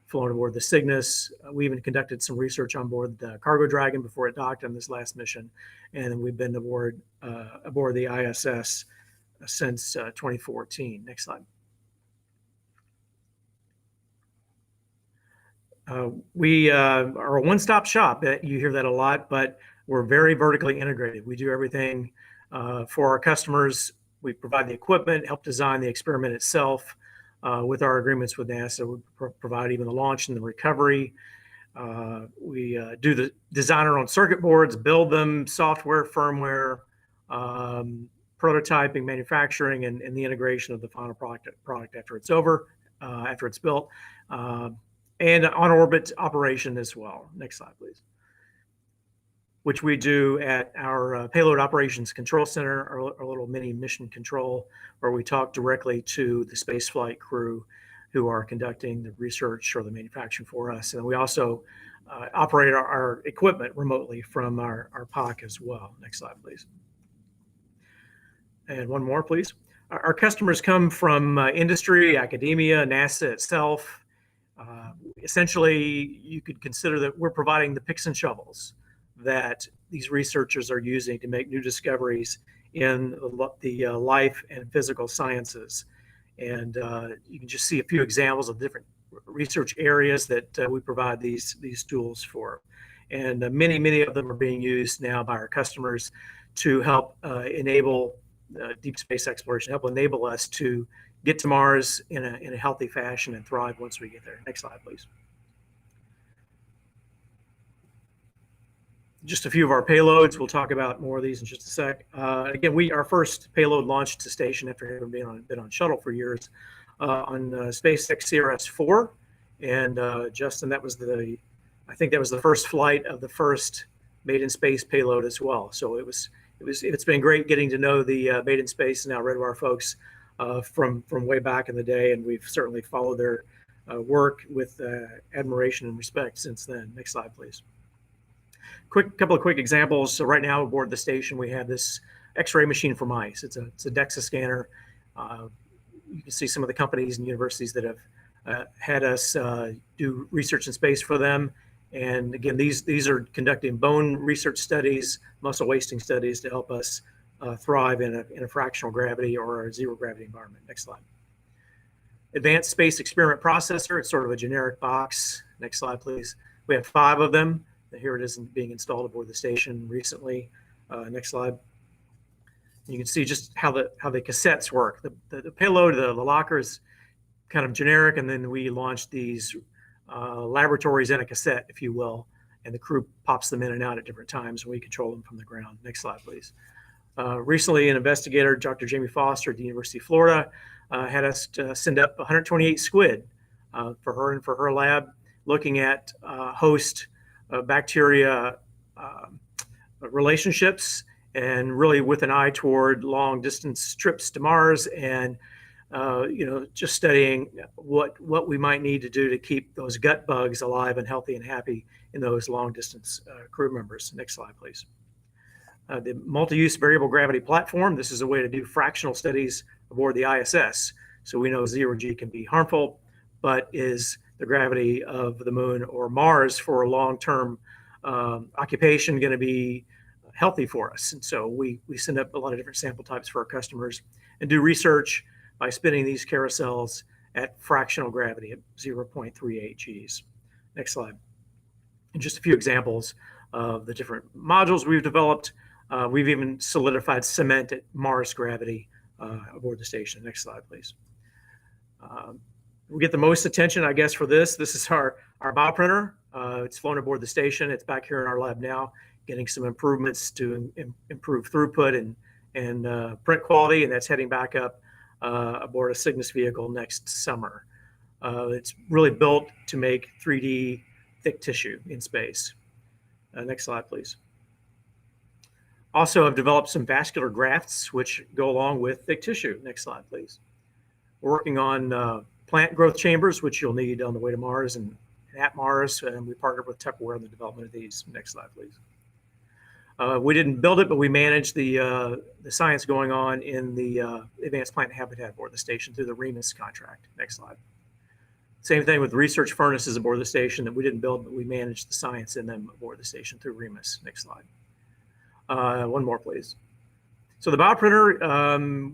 [SPEAKER 14] flown aboard the Cygnus. We even conducted some research on board the Cargo Dragon before it docked on this last mission. And then we've been aboard the ISS since 2014. Next slide. We are a one-stop shop. You hear that a lot, but we're very vertically integrated. We do everything for our customers. We provide the equipment, help design the experiment itself. With our agreements with NASA, we provide even the launch and the recovery. We do the design our own circuit boards, build them, software, firmware, prototyping, manufacturing, and the integration of the final product after it's over, after it's built, and on-orbit operation as well. Next slide, please. Which we do at our Payload Operations Control Center, our little mini mission control, where we talk directly to the spaceflight crew who are conducting the research or the manufacturing for us. And we also operate our equipment remotely from our POC as well. Next slide, please. And one more, please. Our customers come from industry, academia, NASA itself. Essentially, you could consider that we're providing the picks and shovels that these researchers are using to make new discoveries in the life and physical sciences. And you can just see a few examples of different research areas that we provide these tools for. And many of them are being used now by our customers to help enable deep space exploration, help enable us to get to Mars in a healthy fashion and thrive once we get there. Next slide, please. Just a few of our payloads. We'll talk about more of these in just a sec. Again, our first payload launched to station after having been on shuttle for years on SpaceX CRS-4. And Justin, I think that was the first flight of the first made in space payload as well. So it's been great getting to know the made in space and now Redwire folks from way back in the day, and we've certainly followed their work with admiration and respect since then. Next slide, please. Couple of quick examples. So right now aboard the station, we have this X-ray machine for mice. It's a DEXA scanner. You can see some of the companies and universities that have had us do research in space for them. And again, these are conducting bone research studies, muscle wasting studies to help us thrive in a fractional gravity or a zero gravity environment. Next slide. Advanced Space Experiment Processor. It's sort of a generic box. Next slide, please. We have 5 of them. Here it is being installed aboard the station recently. Next slide. You can see just how the cassettes work. The payload, the locker is kind of generic, and then we launched these laboratories in a cassette, if you will, and the crew pops them in and out at different times, and we control them from the ground. Next slide, please. Recently, an investigator, Dr. Jamie Foster at the University of Florida, had us send up 128 squid for her and for her lab, looking at host bacteria relationships, and really with an eye toward long distance trips to Mars, and just studying what we might need to do to keep those gut bugs alive and healthy and happy in those long distance crew members. Next slide, please. The multi-use variable gravity platform. This is a way to do fractional studies aboard the ISS. So we know zero G can be harmful, but is the gravity of the moon or Mars for a long-term occupation going to be healthy for us? And so we send up a lot of different sample types for our customers and do research by spinning these carousels at fractional gravity at 0.38 Gs. Next slide. And just a few examples of the different modules we've developed. We've even solidified cement at Mars gravity aboard the station. Next slide, please. We get the most attention, I guess, for this. This is our bioprinter. It's flown aboard the station. It's back here in our lab now, getting some improvements to improve throughput and print quality, and that's heading back up aboard a Cygnus vehicle next summer. It's really built to make 3D thick tissue in space. Next slide, please. Also, I've developed some vascular grafts which go along with thick tissue. Next slide, please. We're working on plant growth chambers, which you'll need on the way to Mars and at Mars, and we partnered with Tupperware in the development of these. Next slide, please. We didn't build it, but we managed the science going on in the Advanced Plant Habitat aboard the station through the REMUS contract. Next slide. Same thing with research furnaces aboard the station that we didn't build, but we managed the science in them aboard the station through REMUS. Next slide. One more, please. So the bioprinter,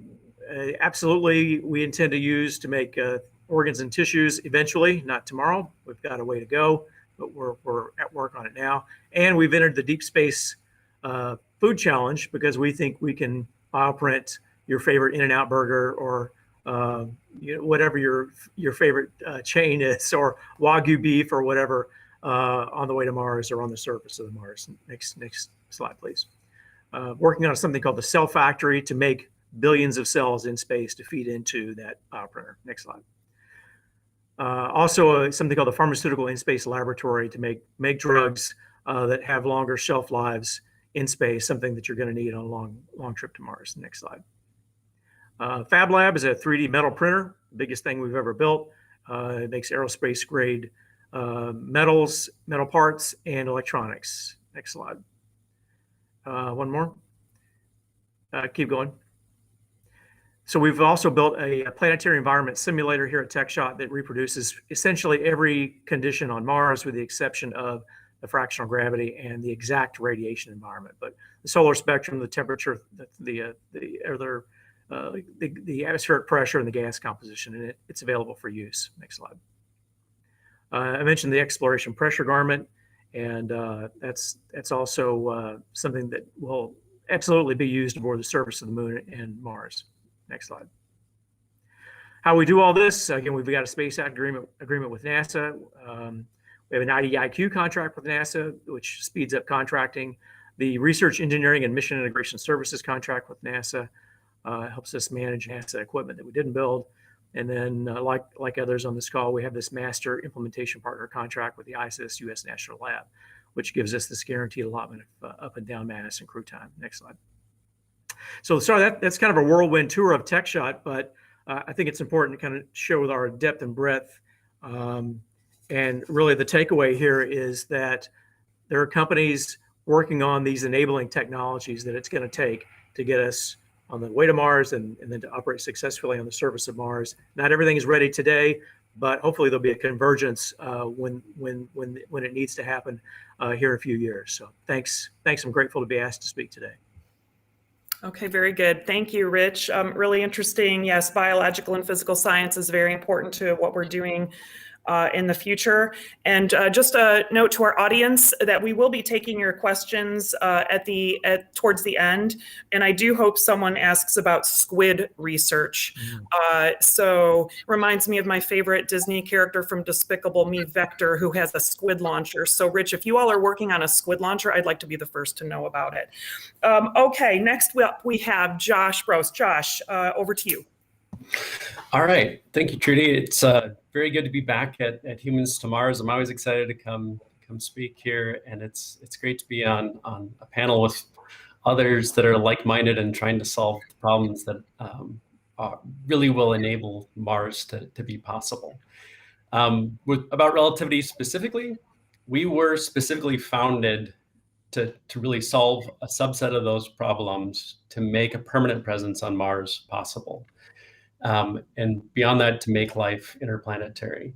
[SPEAKER 14] absolutely, we intend to use to make organs and tissues eventually, not tomorrow. We've got a way to go, but we're at work on it now. And we've entered the deep space food challenge because we think we can bioprint your favorite In-N-Out burger or whatever your favorite chain is, or Wagyu beef or whatever on the way to Mars or on the surface of the Mars. Next slide, please. Working on something called the cell factory to make billions of cells in space to feed into that bioprinter. Next slide. Also, something called the Pharmaceutical In-Space Laboratory to make drugs that have longer shelf lives in space, something that you're going to need on a long trip to Mars. Next slide. Fab Lab is a 3D metal printer, biggest thing we've ever built. It makes aerospace grade metals, metal parts, and electronics. Next slide. One more. Keep going. So we've also built a planetary environment simulator here at TechShot that reproduces essentially every condition on Mars with the exception of the fractional gravity and the exact radiation environment. But the solar spectrum, the temperature, the atmospheric pressure, and the gas composition in it, it's available for use. Next slide. I mentioned the exploration pressure garment, and that's also something that will absolutely be used aboard the surface of the Moon and Mars. Next slide. How we do all this, again, we've got a Space Act agreement with NASA. We have an IDIQ contract with NASA, which speeds up contracting. The Research, Engineering, and Mission Integration Services contract with NASA helps us manage NASA equipment that we didn't build. And then, like others on this call, we have this Master Implementation Partner contract with the ISS U.S. National Lab, which gives us this guaranteed allotment of up and down mass and crew time. Next slide. So sorry, that's kind of a whirlwind tour of TechShot, but I think it's important to kind of show our depth and breadth. And really the takeaway here is that there are companies working on these enabling technologies that it's going to take to get us on the way to Mars and then to operate successfully on the surface of Mars. Not everything is ready today, but hopefully there'll be a convergence when it needs to happen here in a few years. So thanks. I'm grateful to be asked to speak today.
[SPEAKER 13] Okay, very good. Thank you, Rich. Really interesting. Yes, biological and physical science is very important to what we're doing in the future. And just a note to our audience that we will be taking your questions towards the end. And I do hope someone asks about squid research. So reminds me of my favorite Disney character from Despicable Me, Vector, who has a squid launcher. So Rich, if you all are working on a squid launcher, I'd like to be the first to know about it. Okay, next we have Josh Brose. Josh, over to you.
[SPEAKER 15] All right. Thank you, Trudy. It's very good to be back at Humans to Mars. I'm always excited to come speak here, and it's great to be on a panel with others that are like-minded and trying to solve problems that really will enable Mars to be possible. About relativity specifically, we were specifically founded to really solve a subset of those problems to make a permanent presence on Mars possible. And beyond that, to make life interplanetary.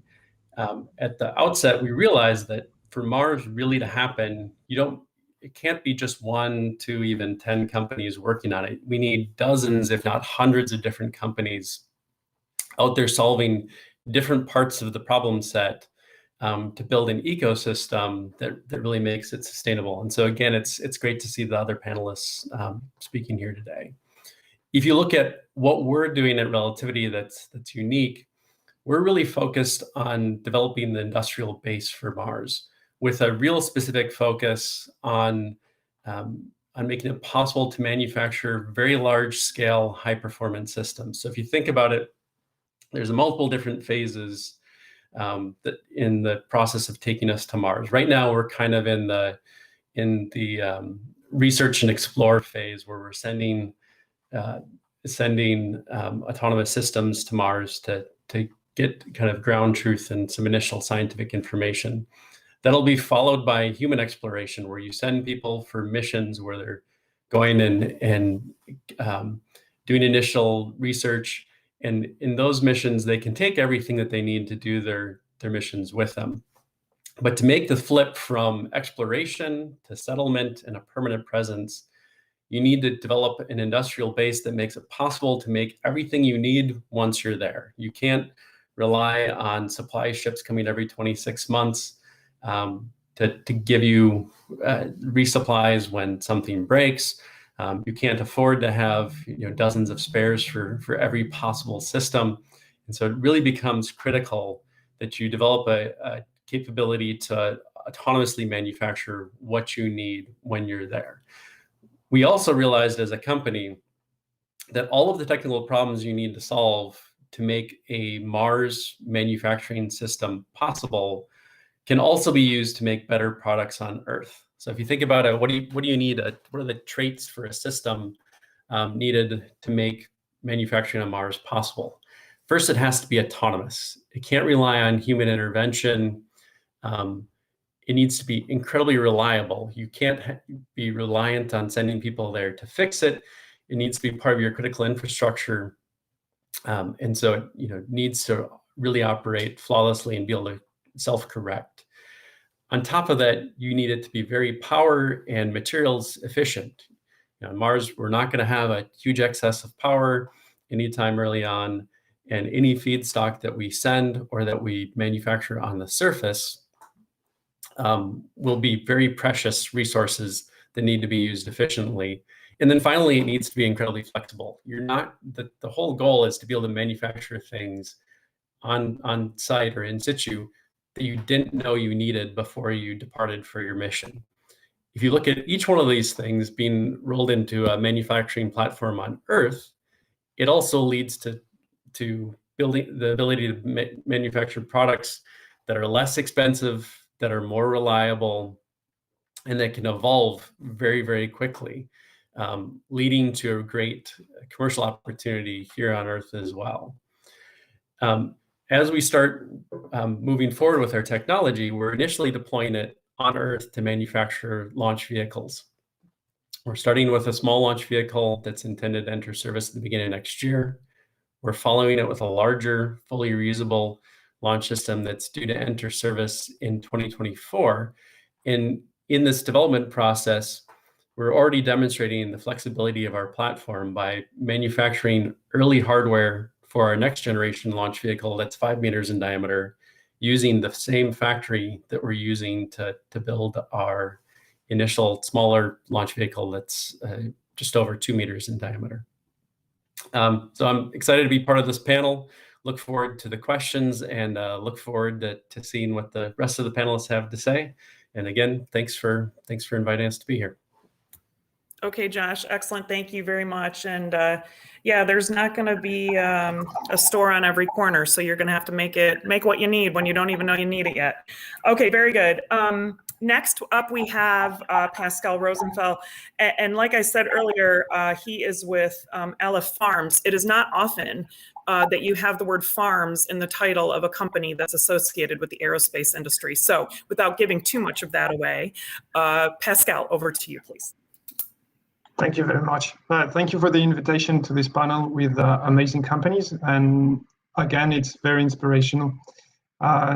[SPEAKER 15] At the outset, we realized that for Mars really to happen, it can't be just 1, 2, even 10 companies working on it. We need dozens, if not hundreds of different companies out there solving different parts of the problem set to build an ecosystem that really makes it sustainable. And so again, it's great to see the other panelists speaking here today. If you look at what we're doing at Relativity that's unique, we're really focused on developing the industrial base for Mars with a real specific focus on making it possible to manufacture very large scale, high performance systems. So if you think about it, there's multiple different phases that in the process of taking us to Mars. Right now, we're kind of in the research and explore phase where we're sending autonomous systems to Mars to get kind of ground truth and some initial scientific information. That'll be followed by human exploration, where you send people for missions where they're going and doing initial research. And in those missions, they can take everything that they need to do their missions with them. But to make the flip from exploration to settlement and a permanent presence, you need to develop an industrial base that makes it possible to make everything you need once you're there. You can't rely on supply ships coming every 26 months to give you resupplies when something breaks. You can't afford to have dozens of spares for every possible system. And so it really becomes critical that you develop a capability to autonomously manufacture what you need when you're there. We also realized as a company that all of the technical problems you need to solve to make a Mars manufacturing system possible can also be used to make better products on Earth. So if you think about it, what do you need? What are the traits for a system needed to make manufacturing on Mars possible? First, it has to be autonomous. It can't rely on human intervention. It needs to be incredibly reliable. You can't be reliant on sending people there to fix it. It needs to be part of your critical infrastructure. And so it needs to really operate flawlessly and be able to self-correct. On top of that, you need it to be very power and materials efficient. On Mars, we're not going to have a huge excess of power anytime early on, and any feedstock that we send or that we manufacture on the surface will be very precious resources that need to be used efficiently. And then finally, it needs to be incredibly flexible. The whole goal is to be able to manufacture things on site or in situ that you didn't know you needed before you departed for your mission. If you look at each one of these things being rolled into a manufacturing platform on Earth, it also leads to building the ability to manufacture products that are less expensive, that are more reliable, and that can evolve very, very quickly, leading to a great commercial opportunity here on Earth as well. As we start moving forward with our technology, we're initially deploying it on Earth to manufacture launch vehicles. We're starting with a small launch vehicle that's intended to enter service at the beginning of next year. We're following it with a larger, fully reusable launch system that's due to enter service in 2024. And in this development process, we're already demonstrating the flexibility of our platform by manufacturing early hardware for our next generation launch vehicle that's 5 meters in diameter, using the same factory that we're using to build our initial smaller launch vehicle that's just over 2 meters in diameter. So I'm excited to be part of this panel. Look forward to the questions and look forward to seeing what the rest of the panelists have to say. And again, thanks for inviting us to be here.
[SPEAKER 13] Okay, Josh, excellent. Thank you very much. And yeah, there's not going to be a store on every corner, so you're going to have to make what you need when you don't even know you need it yet. Okay, very good. Next up, we have Pascal Rosenfeld. And like I said earlier, he is with Aleph Farms. It is not often that you have the word farms in the title of a company that's associated with the aerospace industry. So without giving too much of that away, Pascal, over to you, please.
[SPEAKER 16] Thank you very much. Thank you for the invitation to this panel with amazing companies. And again, it's very inspirational.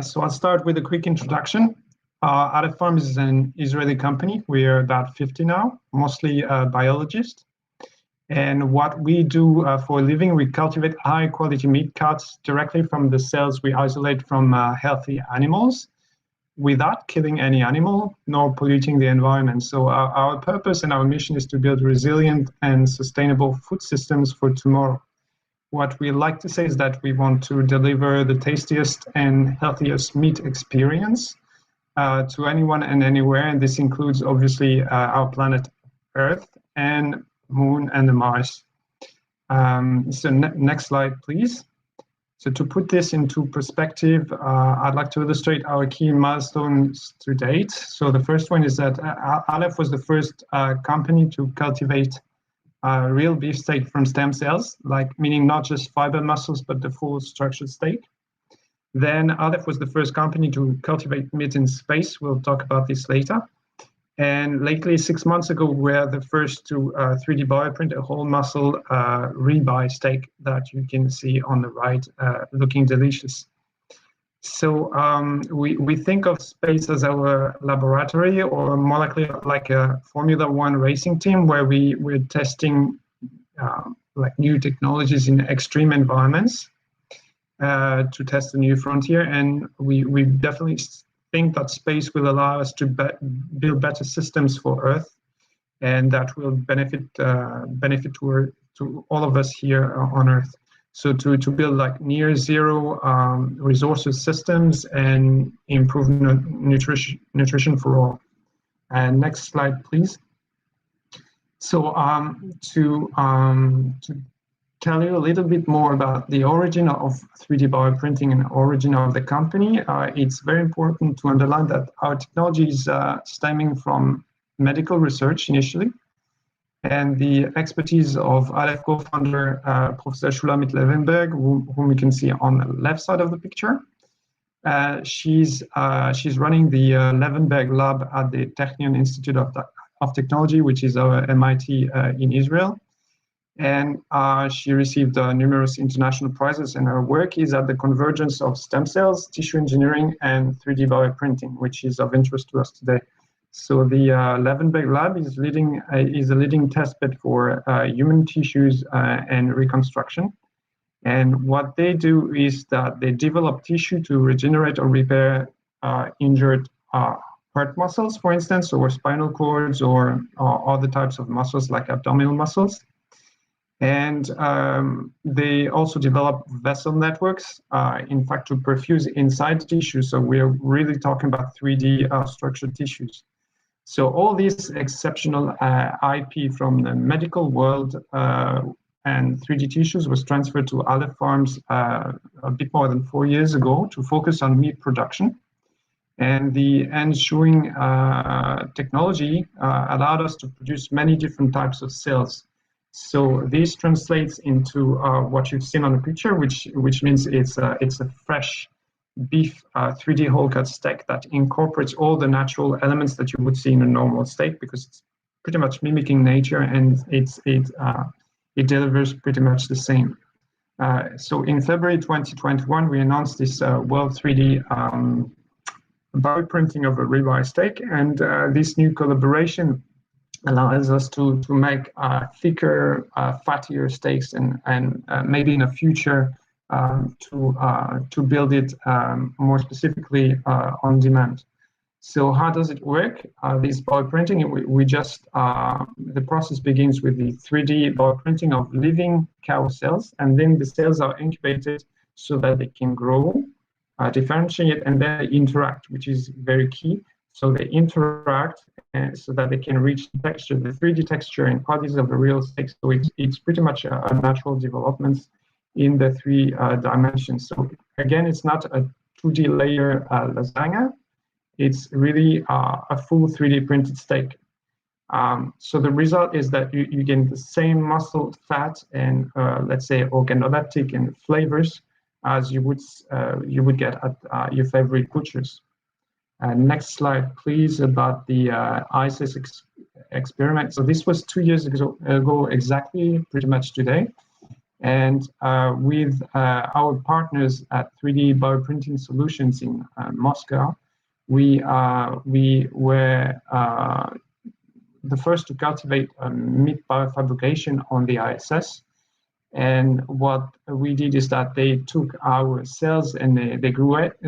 [SPEAKER 16] So I'll start with a quick introduction. Aleph Farms is an Israeli company. We are about 50 now, mostly biologists. And what we do for a living, we cultivate high quality meat cuts directly from the cells we isolate from healthy animals, without killing any animal nor polluting the environment. So our purpose and our mission is to build resilient and sustainable food systems for tomorrow. What we like to say is that we want to deliver the tastiest and healthiest meat experience to anyone and anywhere. And this includes obviously our planet Earth and Moon and the Mars. So next slide, please. So to put this into perspective, I'd like to illustrate our key milestones to date. So the first one is that Aleph was the first company to cultivate real beefsteak from stem cells, meaning not just fiber muscles, but the full structured steak. Then Aleph was the first company to cultivate meat in space. We'll talk about this later. And lately, 6 months ago, we're the first to 3D bioprint a whole muscle ribeye steak that you can see on the right, looking delicious. So we think of space as our laboratory, or more likely like a Formula One racing team, where we're testing new technologies in extreme environments to test a new frontier. And we definitely think that space will allow us to build better systems for Earth, and that will benefit to all of us here on Earth. So to build near zero resources systems and improve nutrition for all. And next slide, please. So to tell you a little bit more about the origin of 3D bioprinting and origin of the company, it's very important to underline that our technology is stemming from medical research initially, and the expertise of Aleph co-founder Professor Shulamit Levenberg, whom you can see on the left side of the picture. She's running the Levenberg lab at the Technion Institute of Technology, which is our MIT in Israel. And she received numerous international prizes, and her work is at the convergence of stem cells, tissue engineering, and 3D bioprinting, which is of interest to us today. So the Levenberg lab is a leading test bed for human tissues and reconstruction. And what they do is that they develop tissue to regenerate or repair injured heart muscles, for instance, or spinal cords, or other types of muscles like abdominal muscles. And they also develop vessel networks, in fact, to perfuse inside tissue. So we're really talking about 3D structured tissues. So all this exceptional IP from the medical world and 3D tissues was transferred to Aleph Farms a bit more than 4 years ago to focus on meat production. And the ensuing technology allowed us to produce many different types of cells. So this translates into what you've seen on the picture, which means it's a fresh beef 3D whole cut steak that incorporates all the natural elements that you would see in a normal steak, because it's pretty much mimicking nature, and it delivers pretty much the same. So in February 2021, we announced this World 3D bioprinting of a ribeye steak, and this new collaboration allows us to make thicker, fattier steaks, and maybe in the future to build it more specifically on demand. So how does it work? This bioprinting, the process begins with the 3D bioprinting of living cow cells, and then the cells are incubated so that they can grow, differentiate, and then they interact, which is very key. So they interact so that they can reach the texture, the 3D texture and qualities of the real steak. So it's pretty much a natural development in the 3 dimensions. So again, it's not a 2D layer lasagna. It's really a full 3D printed steak. So the result is that you get the same muscle, fat, and let's say organoleptic and flavors as you would get at your favorite butchers. Next slide, please, about the ISIS experiment. So this was 2 years ago exactly, pretty much today. And with our partners at 3D Bioprinting Solutions in Moscow, we were the first to cultivate meat biofabrication on the ISS. And what we did is that they took our cells and they grew it.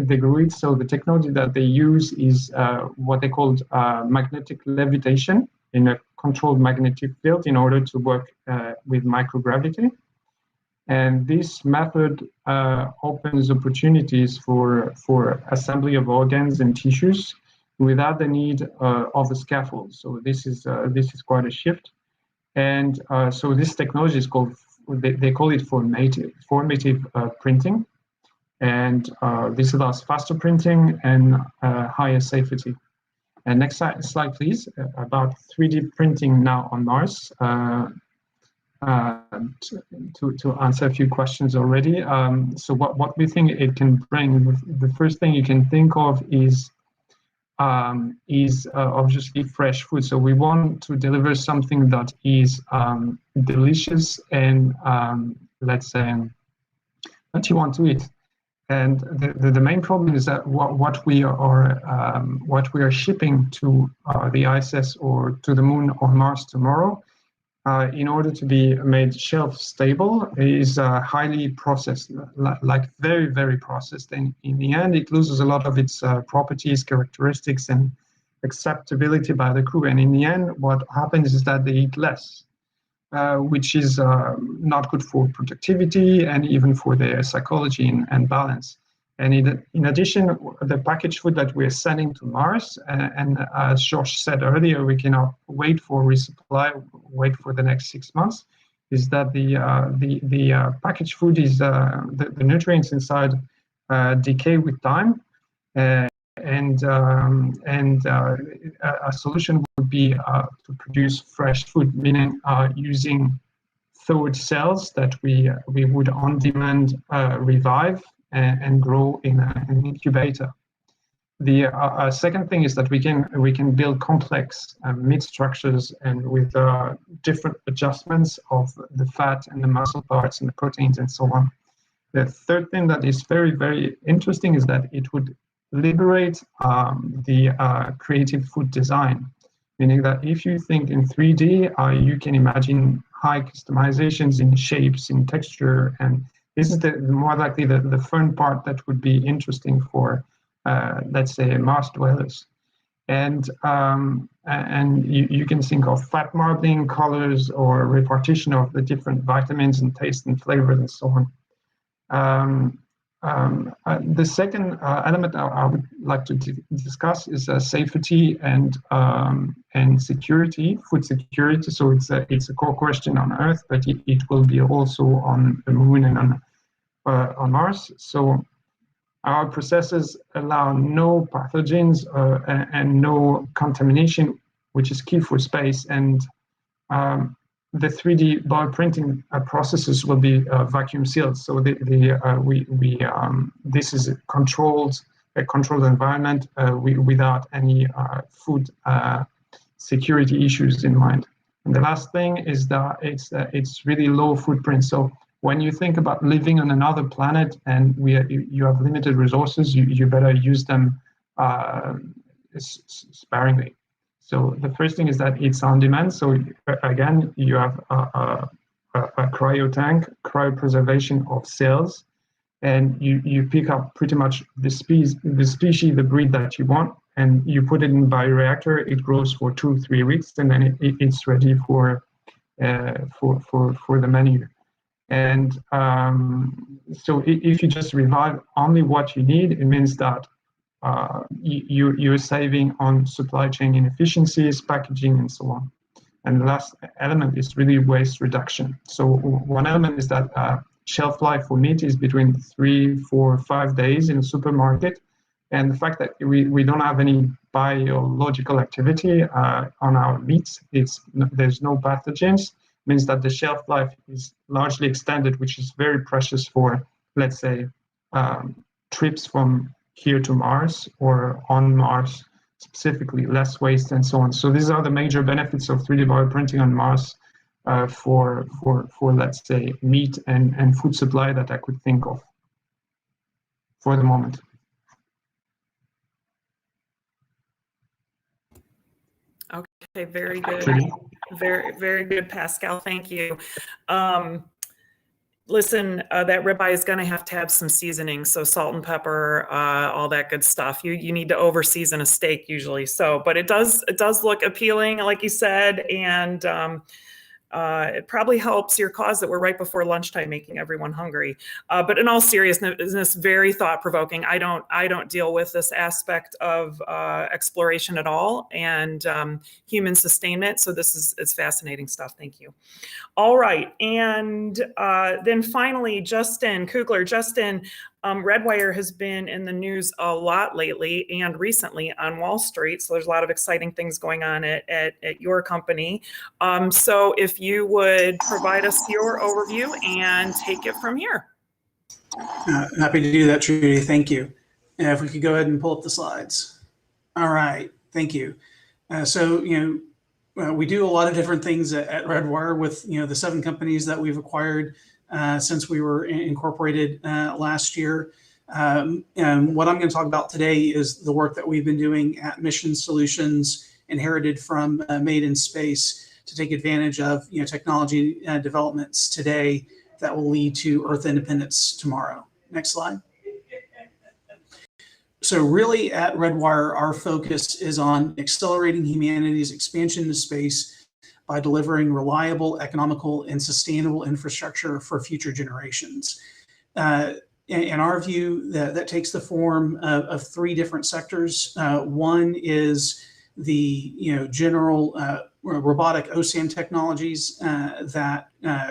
[SPEAKER 16] So the technology that they use is what they called magnetic levitation in a controlled magnetic field in order to work with microgravity. And this method opens opportunities for assembly of organs and tissues without the need of a scaffold. So this is quite a shift. And so this technology is called, they call it formative printing. And this allows faster printing and higher safety. And next slide, please, about 3D printing now on Mars. To answer a few questions already. So what we think it can bring, the first thing you can think of is obviously fresh food. So we want to deliver something that is delicious and let's say that you want to eat. And the main problem is that what we are shipping to the ISS or to the Moon or Mars tomorrow, in order to be made shelf stable, is highly processed, like very, very processed. And in the end, it loses a lot of its properties, characteristics, and acceptability by the crew. And in the end, what happens is that they eat less, which is not good for productivity and even for their psychology and balance. And in addition, the packaged food that we're sending to Mars, and as Josh said earlier, we cannot wait for resupply, wait for the next 6 months, is that the packaged food is, the nutrients inside decay with time. And a solution would be to produce fresh food, meaning using thawed cells that we would on demand revive and grow in an incubator. The second thing is that we can build complex meat structures and with different adjustments of the fat and the muscle parts and the proteins and so on. The third thing that is very, very interesting is that it would liberate the creative food design, meaning that if you think in 3D, you can imagine high customizations in shapes, in texture, and this is the more likely the fun part that would be interesting for, let's say, Mars dwellers. And you can think of fat marbling, colors, or repartition of the different vitamins and taste and flavors and so on. The second element I would like to discuss is safety and security, food security. So it's a core question on Earth, but it will be also on the Moon and on Mars. So our processes allow no pathogens and no contamination, which is key for space. And the 3D bioprinting processes will be vacuum sealed. So this is a controlled environment without any food security issues in mind. And the last thing is that it's really low footprint. So when you think about living on another planet and you have limited resources, you better use them sparingly. So the first thing is that it's on demand. So again, you have a cryo tank, cryopreservation of cells, and you pick up pretty much the species, the breed that you want, and you put it in a bioreactor. It grows for 2-3 weeks, and then it's ready for the menu. And so if you just revive only what you need, it means that you're saving on supply chain inefficiencies, packaging, and so on. And the last element is really waste reduction. So one element is that shelf life for meat is between 3, 4, 5 days in a supermarket. And the fact that we don't have any biological activity on our meats, there's no pathogens, means that the shelf life is largely extended, which is very precious for, let's say, trips from here to Mars or on Mars, specifically less waste and so on. So these are the major benefits of 3D bioprinting on Mars for let's say, meat and food supply that I could think of for the moment.
[SPEAKER 13] Okay, very good.
[SPEAKER 16] Trudy?
[SPEAKER 13] Very, very good, Pascal. Thank you. Listen, that ribeye is going to have some seasoning, so salt and pepper, all that good stuff. You need to over season a steak usually. So, but it does look appealing, like you said, and it probably helps your cause that we're right before lunchtime, making everyone hungry. But in all seriousness, very thought-provoking. I don't deal with this aspect of exploration at all, and human sustainment. So it's fascinating stuff. Thank you. All right, and then finally, Justin Kugler. Justin, Redwire has been in the news a lot lately and recently on Wall Street. So there's a lot of exciting things going on at your company. So if you would provide us your overview and take it from here.
[SPEAKER 17] Happy to do that, Trudy. Thank you. If we could go ahead and pull up the slides. All right. Thank you. So, we do a lot of different things at Redwire with, the 7 companies that we've acquired since we were incorporated last year. And what I'm going to talk about today is the work that we've been doing at Mission Solutions, inherited from Made in Space, to take advantage of technology developments today that will lead to Earth independence tomorrow. Next slide. So really at Redwire, our focus is on accelerating humanity's expansion into space by delivering reliable, economical, and sustainable infrastructure for future generations. In our view, that takes the form of 3 different sectors. One is the general robotic OSAM technologies that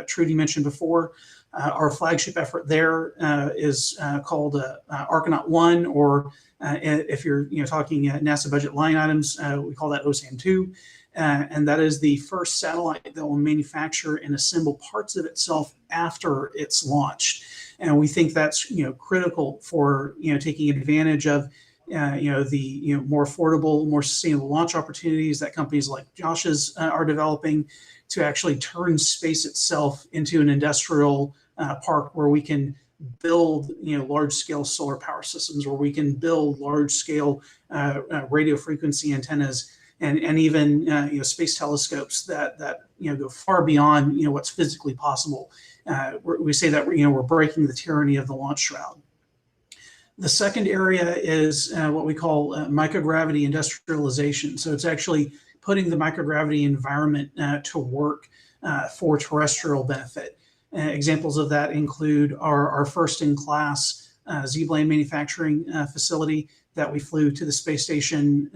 [SPEAKER 17] Trudy mentioned before. Our flagship effort there is called Archinaut 1, or if you're talking NASA budget line items, we call that OSAM 2. And that is the first satellite that will manufacture and assemble parts of itself after it's launched. And we think that's critical for taking advantage of the more affordable, more sustainable launch opportunities that companies like Josh's are developing, to actually turn space itself into an industrial park where we can build large-scale solar power systems, where we can build large-scale radio frequency antennas, and even space telescopes that go far beyond what's physically possible. We say that we're breaking the tyranny of the launch shroud. The second area is what we call microgravity industrialization. So it's actually putting the microgravity environment to work for terrestrial benefit. Examples of that include our first-in-class Z-Blade manufacturing facility that we flew to the space station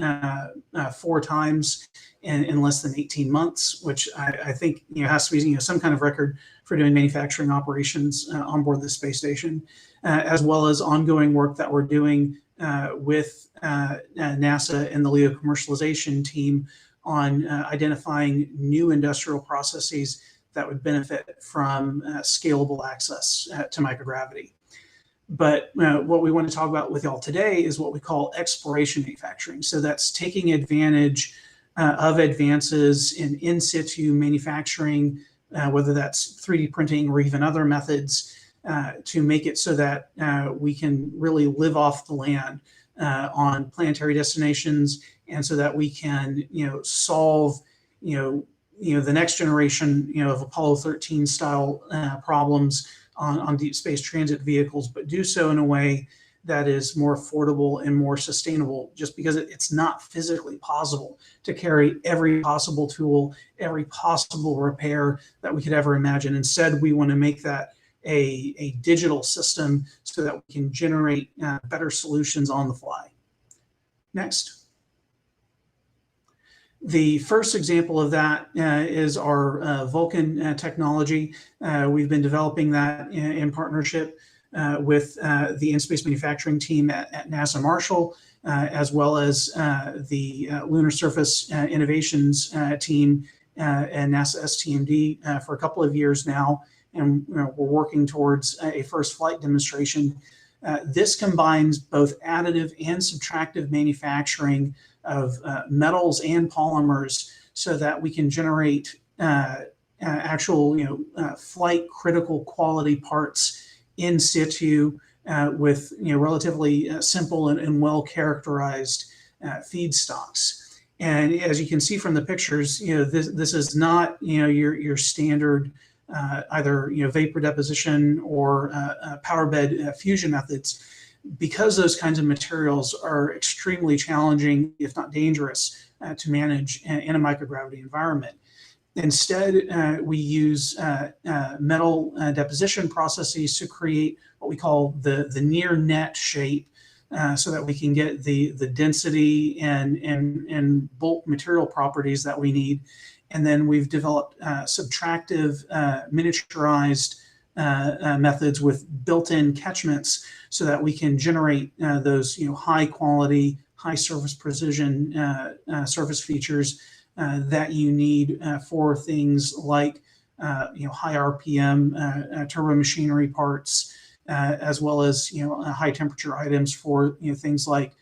[SPEAKER 17] 4 times in less than 18 months, which I think has to be some kind of record for doing manufacturing operations on board the space station, as well as ongoing work that we're doing with NASA and the LEO commercialization team on identifying new industrial processes that would benefit from scalable access to microgravity. But what we want to talk about with y'all today is what we call exploration manufacturing. So that's taking advantage of advances in situ manufacturing, whether that's 3D printing or even other methods, to make it so that we can really live off the land on planetary destinations, and so that we can solve the next generation of Apollo 13 style problems on deep space transit vehicles, but do so in a way that is more affordable and more sustainable, just because it's not physically possible to carry every possible tool, every possible repair that we could ever imagine. Instead, we want to make that a digital system so that we can generate better solutions on the fly. Next. The first example of that is our Vulcan technology. We've been developing that in partnership with the in-space manufacturing team at NASA Marshall, as well as the Lunar Surface Innovations team and NASA STMD for a couple of years now. And we're working towards a first flight demonstration. This combines both additive and subtractive manufacturing of metals and polymers, so that we can generate actual flight critical quality parts in situ with relatively simple and well characterized feedstocks. And as you can see from the pictures, this is not your standard either vapor deposition or power bed fusion methods, because those kinds of materials are extremely challenging, if not dangerous, to manage in a microgravity environment. Instead, we use metal deposition processes to create what we call the near net shape, so that we can get the density and bulk material properties that we need. And then we've developed subtractive miniaturized methods with built-in catchments so that we can generate those high quality, high surface precision surface features that you need for things like high RPM turbo machinery parts, as well as high temperature items for things like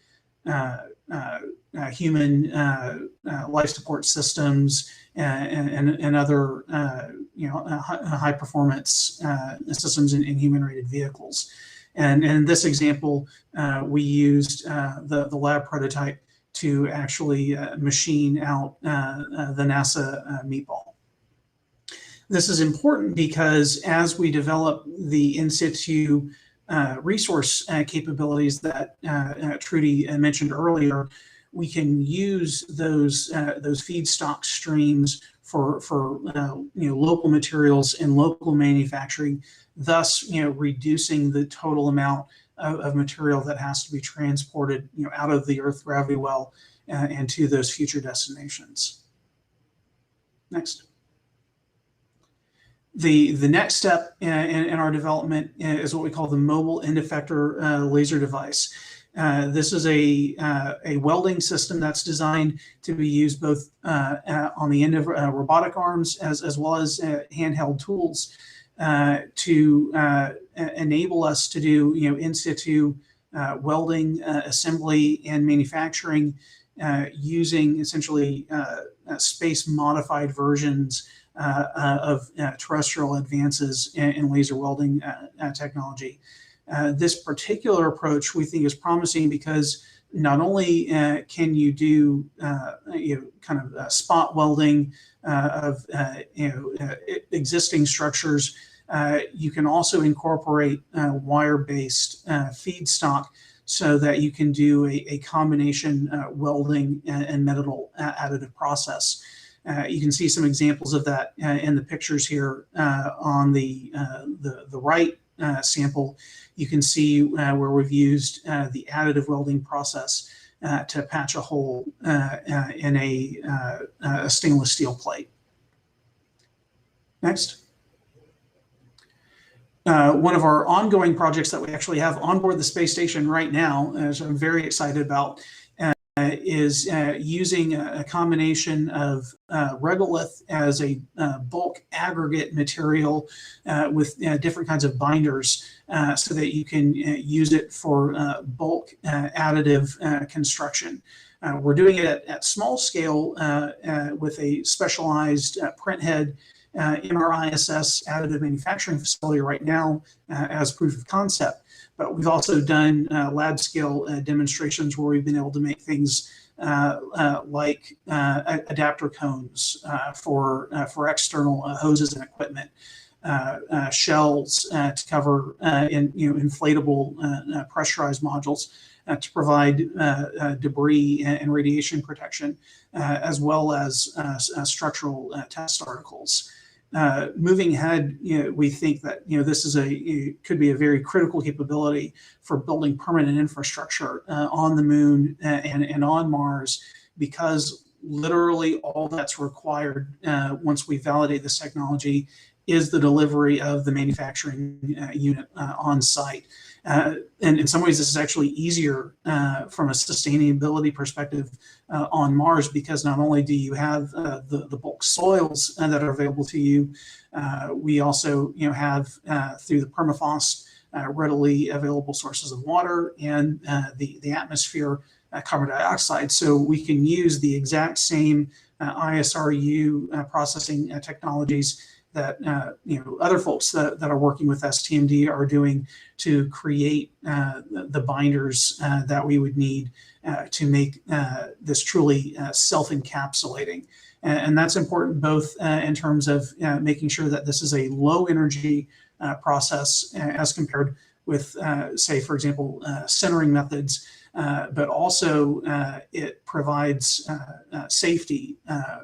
[SPEAKER 17] human life support systems and other high performance systems in human rated vehicles. And in this example, we used the lab prototype to actually machine out the NASA meatball. This is important because as we develop the in situ resource capabilities that Trudy mentioned earlier, we can use those feedstock streams for local materials and local manufacturing, thus reducing the total amount of material that has to be transported out of the Earth gravity well and to those future destinations. Next. The next step in our development is what we call the mobile end effector laser device. This is a welding system that's designed to be used both on the end of robotic arms as well as handheld tools to enable us to do in situ welding, assembly, and manufacturing using essentially space modified versions of terrestrial advances in laser welding technology. This particular approach we think is promising because not only can you do kind of spot welding of existing structures, you can also incorporate wire-based feedstock so that you can do a combination welding and metal additive process. You can see some examples of that in the pictures here on the right sample. You can see where we've used the additive welding process to patch a hole in a stainless steel plate. Next. One of our ongoing projects that we actually have on board the space station right now, as I'm very excited about, is using a combination of regolith as a bulk aggregate material with different kinds of binders so that you can use it for bulk additive construction. We're doing it at small scale with a specialized print head in our ISS additive manufacturing facility right now as proof of concept. But we've also done lab scale demonstrations where we've been able to make things like adapter cones for external hoses and equipment, shells to cover inflatable pressurized modules to provide debris and radiation protection, as well as structural test articles. Moving ahead, we think that this is could be a very critical capability for building permanent infrastructure on the moon and on Mars, because literally all that's required once we validate this technology is the delivery of the manufacturing unit on site. And in some ways, this is actually easier from a sustainability perspective on Mars, because not only do you have the bulk soils that are available to you, we also have through the permafrost readily available sources of water and the atmosphere carbon dioxide. So we can use the exact same ISRU processing technologies that other folks that are working with STMD are doing to create the binders that we would need to make this truly self-encapsulating. And that's important both in terms of making sure that this is a low energy process as compared with, say, for example, centering methods, but also it provides safety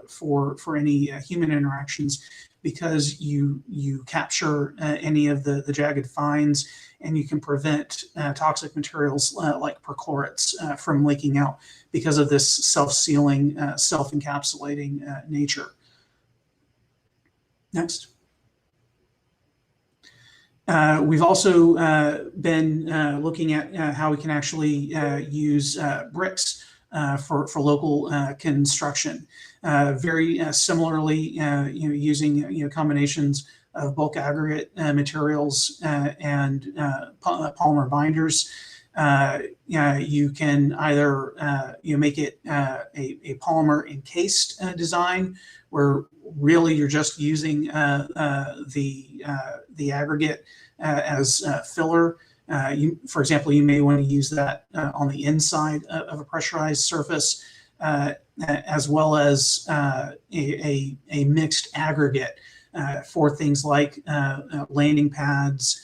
[SPEAKER 17] for any human interactions, because you capture any of the jagged fines, and you can prevent toxic materials like perchlorates from leaking out because of this self-sealing, self-encapsulating nature. Next. We've also been looking at how we can actually use bricks for local construction. Very similarly, using combinations of bulk aggregate materials and polymer binders. You can either make it a polymer encased design, where really you're just using the aggregate as filler. For example, you may want to use that on the inside of a pressurized surface, as well as a mixed aggregate for things like landing pads,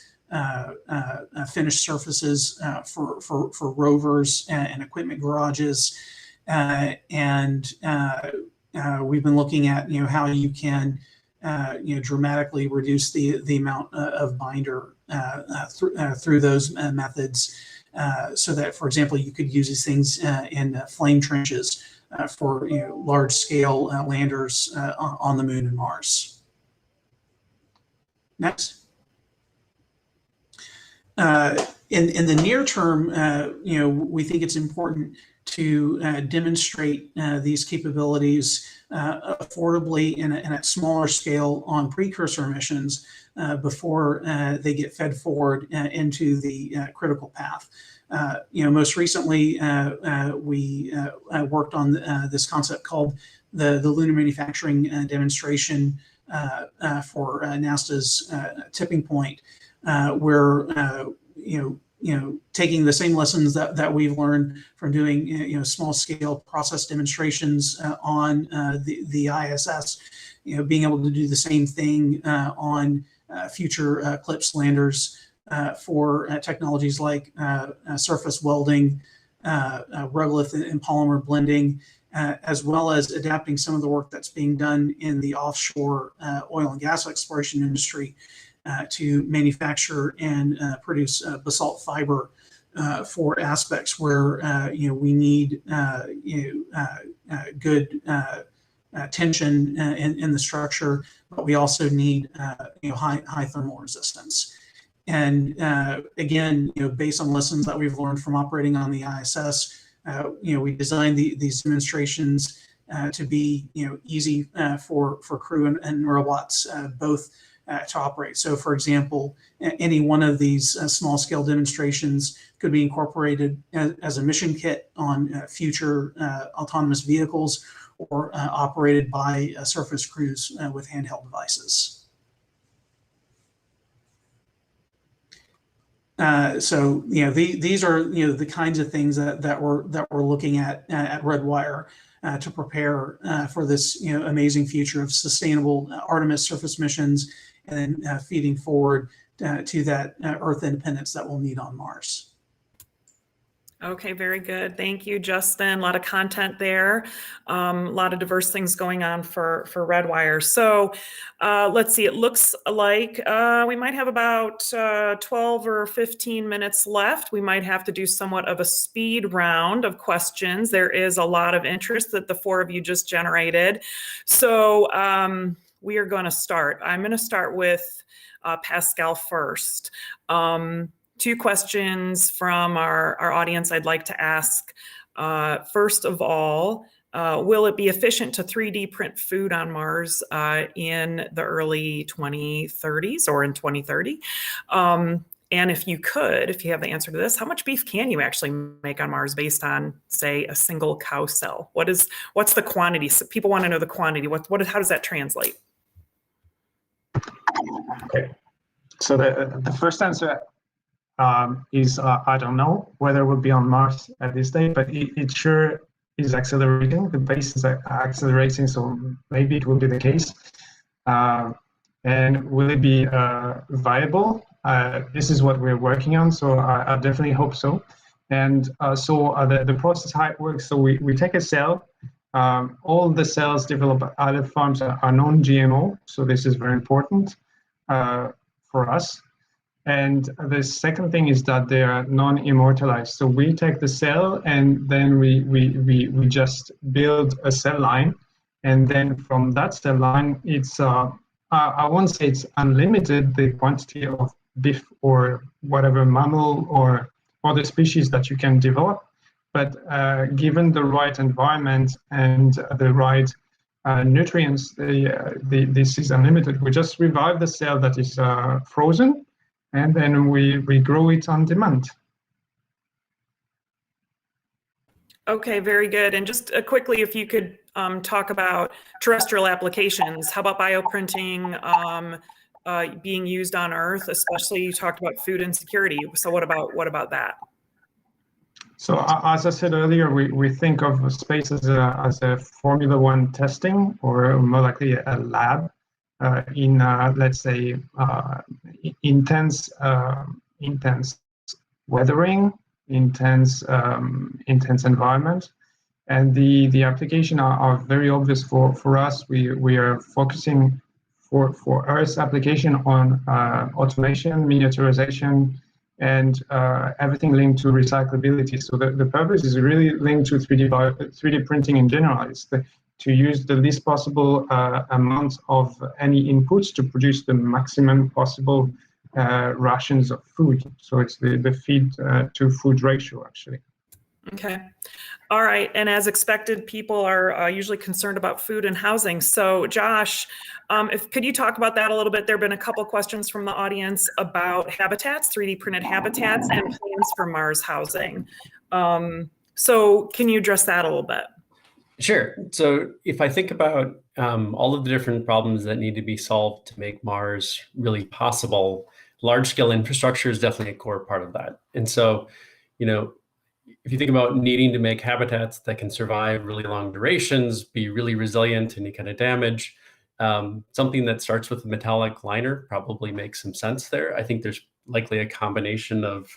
[SPEAKER 17] finished surfaces for rovers and equipment garages, and we've been looking at how you can dramatically reduce the amount of binder through those methods, so that, for example, you could use these things in flame trenches for large scale landers on the Moon and Mars. Next. In the near term, we think it's important to demonstrate these capabilities affordably and at smaller scale on precursor missions before they get fed forward into the critical path. Most recently, we worked on this concept called the lunar manufacturing demonstration for NASA's tipping point, where taking the same lessons that we've learned from doing small scale process demonstrations on the ISS, being able to do the same thing on future CLIPS landers for technologies like surface welding, regolith and polymer blending, as well as adapting some of the work that's being done in the offshore oil and gas exploration industry to manufacture and produce basalt fiber for aspects where we need good tension in the structure, but we also need high thermal resistance. And again, based on lessons that we've learned from operating on the ISS, we designed these demonstrations to be easy for crew and robots both to operate. So, for example, any one of these small-scale demonstrations could be incorporated as a mission kit on future autonomous vehicles, or operated by surface crews with handheld devices. So, these are the kinds of things that we're looking at Redwire to prepare for this amazing future of sustainable Artemis surface missions, and feeding forward to that Earth independence that we'll need on Mars.
[SPEAKER 13] Okay, very good. Thank you, Justin. A lot of content there. A lot of diverse things going on for Redwire. So let's see, it looks like we might have about 12 or 15 minutes left. We might have to do somewhat of a speed round of questions. There is a lot of interest that the four of you just generated. So we are going to start. I'm going to start with Pascal first. Two questions from our audience I'd like to ask. First of all, will it be efficient to 3D print food on Mars in the early 2030s or in 2030? And if you have the answer to this, how much beef can you actually make on Mars based on, say, a single cow cell? What's the quantity? So people want to know the quantity. How does that translate?
[SPEAKER 16] Okay, so the first answer is I don't know whether it will be on Mars at this day, but it sure is accelerating. The pace is accelerating, so maybe it will be the case. And will it be viable? This is what we're working on, so I definitely hope so. And the process, how it works, so we take a cell. All the cells developed at other farms are non-GMO, so this is very important for us. And the second thing is that they are non-immortalized. So we take the cell and then we just build a cell line, and then from that cell line, it's I won't say it's unlimited, the quantity of beef or whatever mammal or other species that you can develop. But given the right environment and the right nutrients, this is unlimited. We just revive the cell that is frozen, and then we grow it on demand.
[SPEAKER 13] Okay, very good. And just quickly, if you could talk about terrestrial applications, how about bioprinting being used on Earth, especially you talked about food insecurity. So what about that?
[SPEAKER 16] So as I said earlier, we think of space as a Formula One testing, or more likely a lab in, let's say, intense weathering, intense environment. And the application are very obvious for us. We are focusing for Earth's application on automation, miniaturization, and everything linked to recyclability. So the purpose is really linked to 3D printing in general. It's to use the least possible amount of any inputs to produce the maximum possible rations of food. So it's the feed to food ratio, actually.
[SPEAKER 13] Okay. All right. And as expected, people are usually concerned about food and housing. So Josh, could you talk about that a little bit? There have been a couple questions from the audience about habitats, 3D printed habitats, and plans for Mars housing. So can you address that a little bit?
[SPEAKER 15] Sure. So if I think about all of the different problems that need to be solved to make Mars really possible, large-scale infrastructure is definitely a core part of that. And so, if you think about needing to make habitats that can survive really long durations, be really resilient to any kind of damage, something that starts with a metallic liner probably makes some sense there. I think there's likely a combination of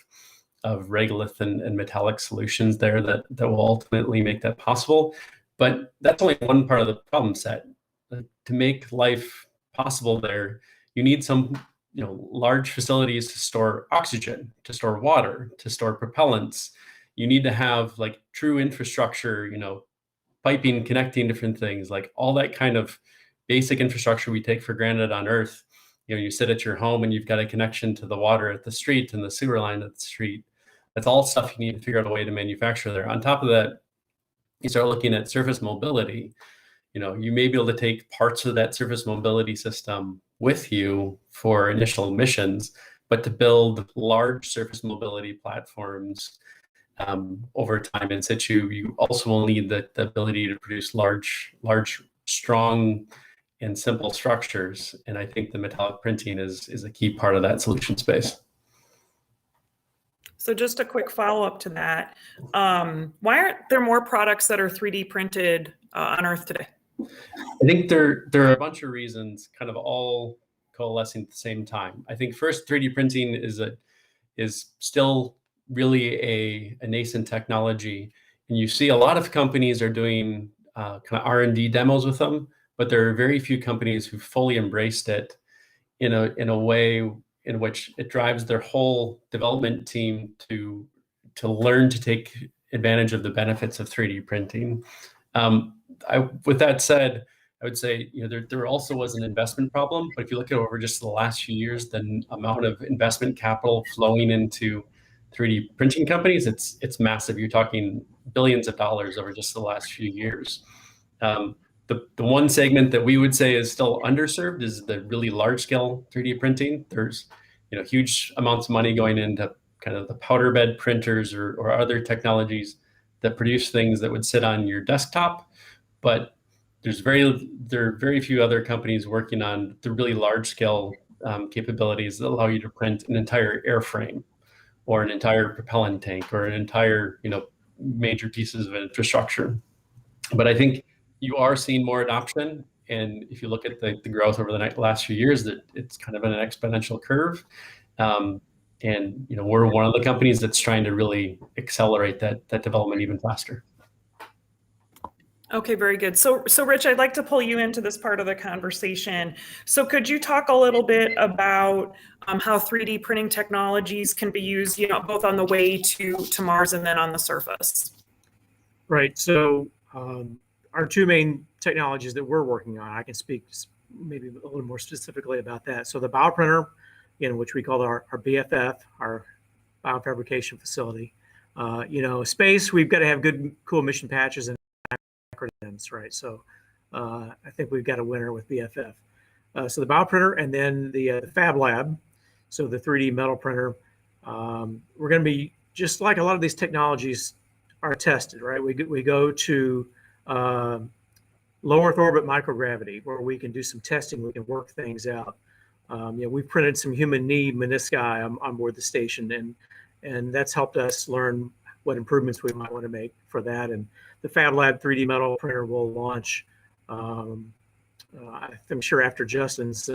[SPEAKER 15] regolith and metallic solutions there that will ultimately make that possible. But that's only one part of the problem set. To make life possible there, you need some large facilities to store oxygen, to store water, to store propellants. You need to have like true infrastructure, piping, connecting different things, like all that kind of basic infrastructure we take for granted on Earth. You sit at your home and you've got a connection to the water at the street and the sewer line at the street. That's all stuff you need to figure out a way to manufacture there. On top of that, you start looking at surface mobility. You may be able to take parts of that surface mobility system with you for initial missions, but to build large surface mobility platforms over time in situ, you also will need the ability to produce large, strong, and simple structures. And I think the metallic printing is a key part of that solution space.
[SPEAKER 13] So just a quick follow-up to that. Why aren't there more products that are 3D printed on Earth today?
[SPEAKER 15] I think there are a bunch of reasons, kind of all coalescing at the same time. I think first, 3D printing is still really a nascent technology, and you see a lot of companies are doing kind of R&D demos with them, but there are very few companies who fully embraced it in a way in which it drives their whole development team to learn to take advantage of the benefits of 3D printing. With that said, I would say there also was an investment problem, but if you look at over just the last few years, the amount of investment capital flowing into 3D printing companies, it's massive. You're talking billions of dollars over just the last few years. The one segment that we would say is still underserved is the really large scale 3D printing. There's huge amounts of money going into kind of the powder bed printers or other technologies that produce things that would sit on your desktop, but there are very few other companies working on the really large scale capabilities that allow you to print an entire airframe or an entire propellant tank or an entire major pieces of infrastructure. But I think you are seeing more adoption, and if you look at the growth over the last few years, that it's kind of an exponential curve. And we're one of the companies that's trying to really accelerate that development even faster.
[SPEAKER 13] Okay, very good. So Rich, I'd like to pull you into this part of the conversation. So could you talk a little bit about how 3D printing technologies can be used, both on the way to Mars and then on the surface?
[SPEAKER 14] Right. So our two main technologies that we're working on, I can speak maybe a little more specifically about that. So the bioprinter which we call our BFF, our biofabrication facility. Space, we've got to have good, cool mission patches and acronyms, right? So I think we've got a winner with BFF. So the bioprinter, and then the Fab Lab, so the 3D metal printer. We're going to be, just like a lot of these technologies are tested, right? We go to low Earth orbit microgravity, where we can do some testing, we can work things out. We've printed some human knee menisci on board the station, and that's helped us learn what improvements we might want to make for that. And the Fab Lab 3D metal printer will launch, I'm sure after Justin's,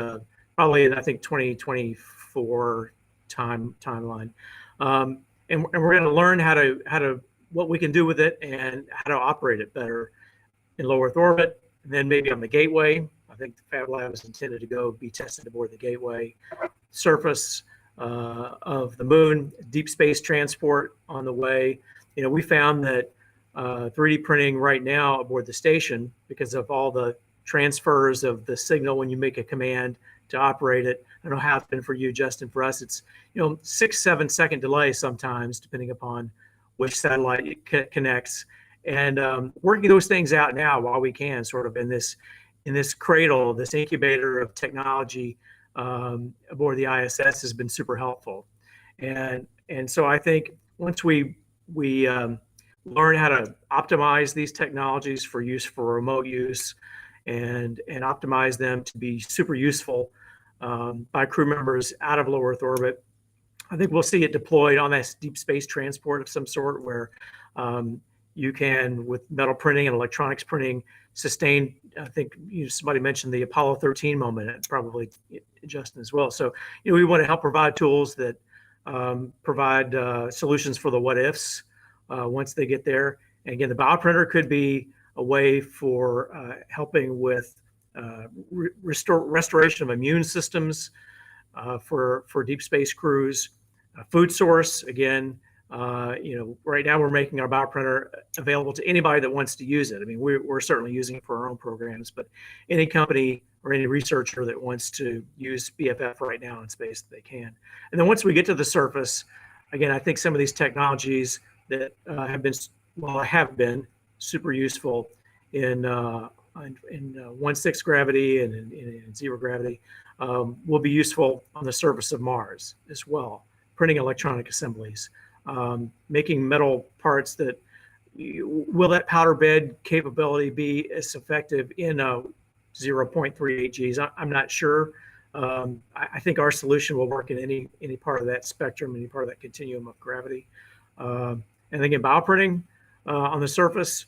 [SPEAKER 14] probably I think 2024 timeline. And we're going to learn how to what we can do with it and how to operate it better in low Earth orbit, and then maybe on the Gateway. I think the Fab Lab is intended to be tested aboard the Gateway, surface of the moon, deep space transport on the way. We found that 3D printing right now aboard the station, because of all the transfers of the signal when you make a command to operate it. I don't know how it's been for you, Justin. For us, it's 6-7 second delay sometimes, depending upon which satellite it connects. And working those things out now while we can, sort of in this cradle, this incubator of technology aboard the ISS, has been super helpful. And so I think once we learn how to optimize these technologies for use, for remote use, and optimize them to be super useful by crew members out of low Earth orbit, I think we'll see it deployed on that deep space transport of some sort, where you can, with metal printing and electronics printing, sustain. I think somebody mentioned the Apollo 13 moment, and probably Justin as well. So we want to help provide tools that provide solutions for the what ifs once they get there. And again, the bioprinter could be a way for helping with restoration of immune systems for deep space crews. Food source, again, right now we're making our bioprinter available to anybody that wants to use it. I mean, we're certainly using it for our own programs, but any company or any researcher that wants to use BFF right now in space, they can. And then once we get to the surface, again, I think some of these technologies that have been super useful in 1/6 gravity and in 0 gravity will be useful on the surface of Mars as well. Printing electronic assemblies, making metal parts that will that powder bed capability be as effective in a 0.38 Gs? I'm not sure. I think our solution will work in any part of that spectrum, any part of that continuum of gravity. And again, bioprinting on the surface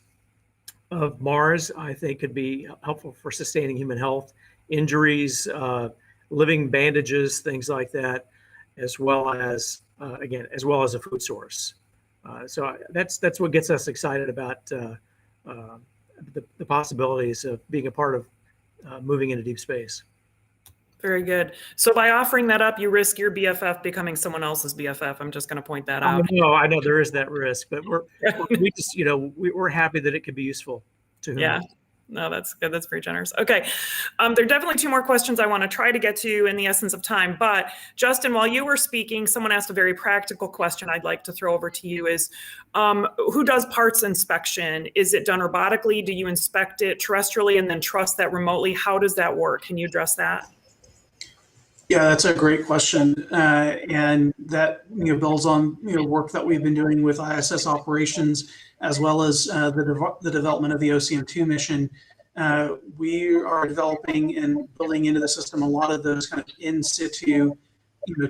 [SPEAKER 14] of Mars, I think, could be helpful for sustaining human health, injuries, living bandages, things like that, as well as a food source. So that's what gets us excited about the possibilities of being a part of moving into deep space.
[SPEAKER 13] Very good. So by offering that up, you risk your BFF becoming someone else's BFF. I'm just going to point that out.
[SPEAKER 14] I know there is that risk, but we're happy that it could be useful to whom.
[SPEAKER 13] Yeah. No, that's good. That's very generous. Okay. There are definitely 2 more questions I want to try to get to in the essence of time. But Justin, while you were speaking, someone asked a very practical question I'd like to throw over to you is, who does parts inspection? Is it done robotically? Do you inspect it terrestrially and then trust that remotely? How does that work? Can you address that?
[SPEAKER 17] Yeah, that's a great question, and that builds on work that we've been doing with ISS operations, as well as the development of the OCM2 mission. We are developing and building into the system a lot of those kind of in situ,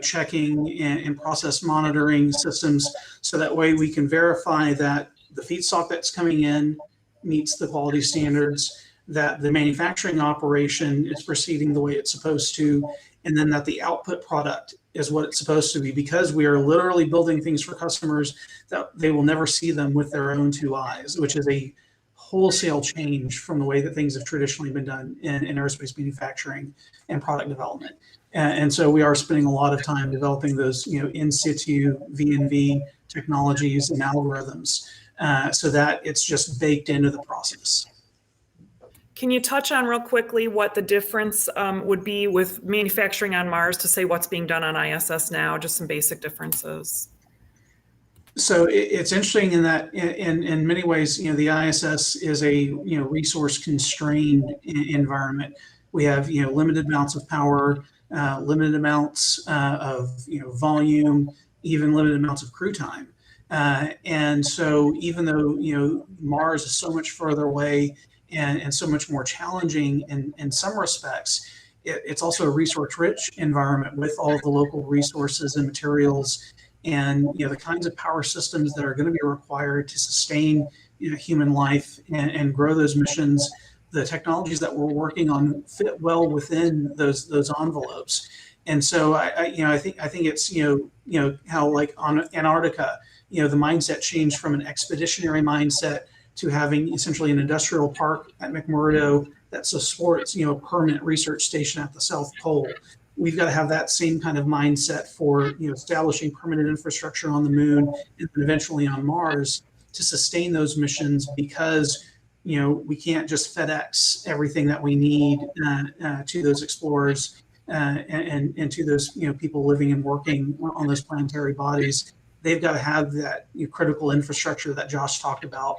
[SPEAKER 17] checking and process monitoring systems, so that way we can verify that the feedstock that's coming in meets the quality standards, that the manufacturing operation is proceeding the way it's supposed to, and then that the output product is what it's supposed to be, because we are literally building things for customers that they will never see them with their own 2 eyes, which is a wholesale change from the way that things have traditionally been done in aerospace manufacturing and product development. And so we are spending a lot of time developing those in situ V&V technologies and algorithms so that it's just baked into the process.
[SPEAKER 13] Can you touch on real quickly what the difference would be with manufacturing on Mars to say what's being done on ISS now? Just some basic differences.
[SPEAKER 17] So it's interesting in that in many ways, the ISS is a resource constrained environment. We have limited amounts of power, limited amounts of volume, even limited amounts of crew time. And so even though Mars is so much further away and so much more challenging in some respects, it's also a resource-rich environment with all the local resources and materials, and the kinds of power systems that are going to be required to sustain human life and grow those missions. The technologies that we're working on fit well within those envelopes. And so I think it's how, like on Antarctica, the mindset changed from an expeditionary mindset to having essentially an industrial park at McMurdo that supports a permanent research station at the South Pole. We've got to have that same kind of mindset for establishing permanent infrastructure on the moon and eventually on Mars to sustain those missions, because we can't just FedEx everything that we need to those explorers and to those people living and working on those planetary bodies. They've got to have that critical infrastructure that Josh talked about,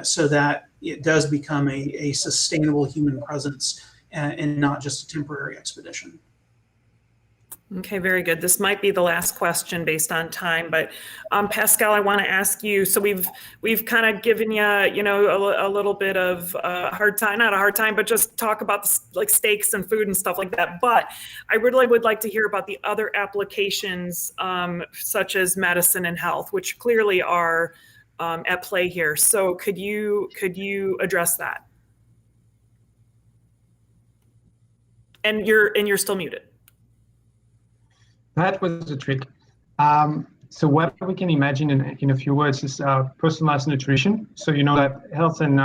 [SPEAKER 17] so that it does become a sustainable human presence and not just a temporary expedition.
[SPEAKER 13] Okay, very good. This might be the last question based on time, but Pascal, I want to ask you. So we've kind of given you, a little bit of hard time, not a hard time, but just talk about like steaks and food and stuff like that. But I really would like to hear about the other applications, such as medicine and health, which clearly are at play here. So could you address that? And you're still muted.
[SPEAKER 16] That was a trick. So what we can imagine in a few words is personalized nutrition. So that health and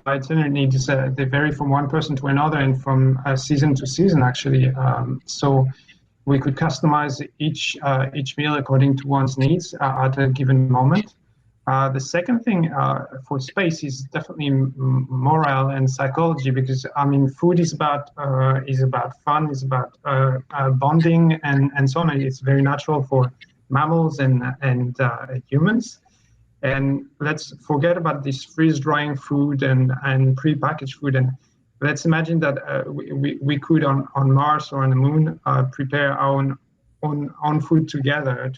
[SPEAKER 16] dietary needs, they vary from one person to another and from season to season, actually. So we could customize each meal according to one's needs at a given moment. The second thing for space is definitely morale and psychology, because food is about fun, is about bonding and so on. It's very natural for mammals and humans. And let's forget about this freeze-drying food and pre-packaged food, and let's imagine that we could on Mars or on the Moon prepare our own food together.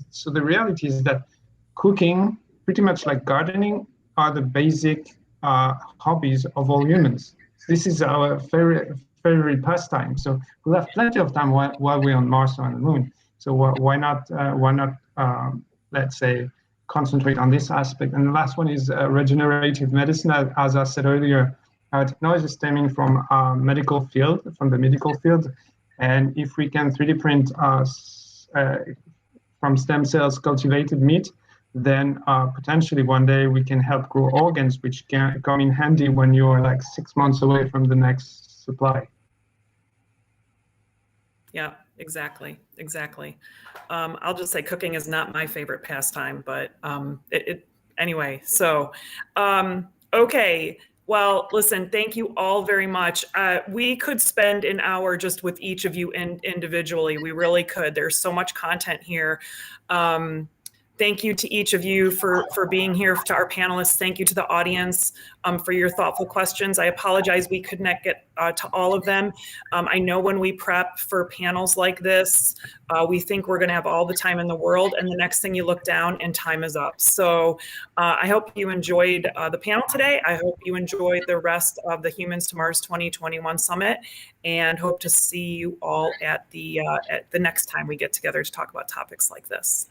[SPEAKER 16] So the reality is that cooking, pretty much like gardening, are the basic hobbies of all humans. This is our favorite pastime. So we'll have plenty of time while we're on Mars or on the Moon. So why not let's say, concentrate on this aspect? And the last one is regenerative medicine. As I said earlier, technology is stemming from the medical field. And if we can 3D print from stem cells cultivated meat, then potentially one day we can help grow organs, which can come in handy when you're like 6 months away from the next supply.
[SPEAKER 13] Yeah, exactly. I'll just say cooking is not my favorite pastime, but anyway. So, okay. Well, listen, thank you all very much. We could spend an hour just with each of you individually. We really could. There's so much content here. Thank you to each of you for being here, to our panelists. Thank you to the audience for your thoughtful questions. I apologize we could not get to all of them. I know when we prep for panels like this, we think we're going to have all the time in the world, and the next thing you look down and time is up. So I hope you enjoyed the panel today. I hope you enjoyed the rest of the Humans to Mars 2021 Summit, and hope to see you all at the next time we get together to talk about topics like this.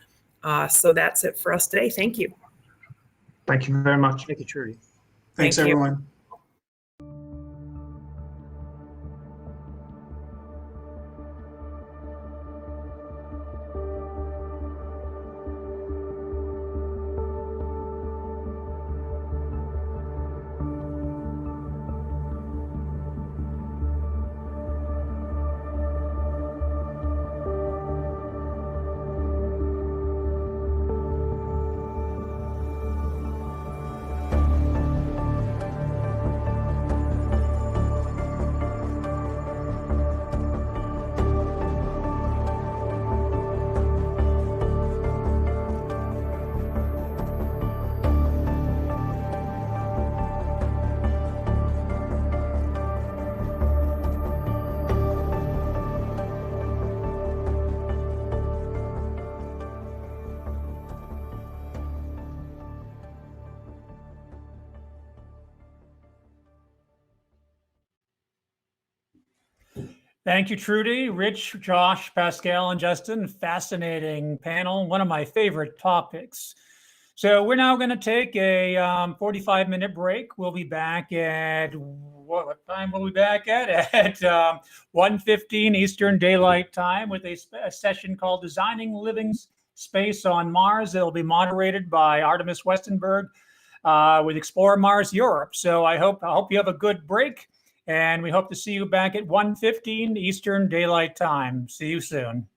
[SPEAKER 13] So that's it for us today. Thank you.
[SPEAKER 16] Thank you very much.
[SPEAKER 14] Thank you, Trudy.
[SPEAKER 17] Thanks, everyone.
[SPEAKER 4] Thank you, Trudy, Rich, Josh, Pascal, and Justin. Fascinating panel. One of my favorite topics. So we're now going to take a 45-minute break. We'll be back at, what time will we be back at? At 1:15 Eastern Daylight Time with a session called Designing Living Space on Mars. It'll be moderated by Artemis Westenberg with Explore Mars Europe. So I hope you have a good break, and we hope to see you back at 1:15 Eastern Daylight Time. See you soon.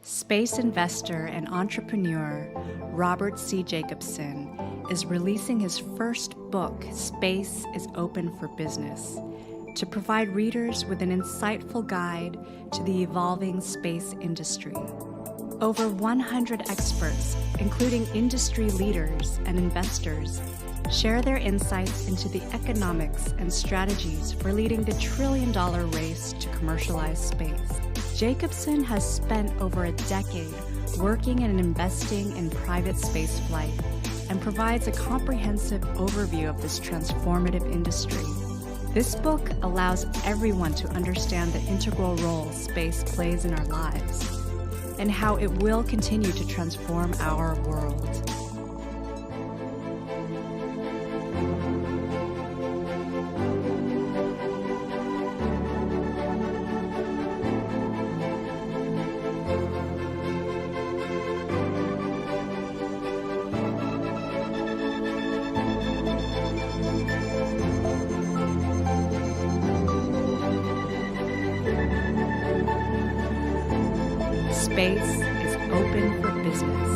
[SPEAKER 18] Space investor and entrepreneur Robert C. Jacobson is releasing his first book, Space is Open for Business, to provide readers with an insightful guide to the evolving space industry. Over 100 experts, including industry leaders and investors, share their insights into the economics and strategies for leading the trillion-dollar race to commercialize space. Jacobson has spent over a decade working and investing in private space flight and provides a comprehensive overview of this transformative industry. This book allows everyone to understand the integral role space plays in our lives and how it will continue to transform our world. Space is open for business.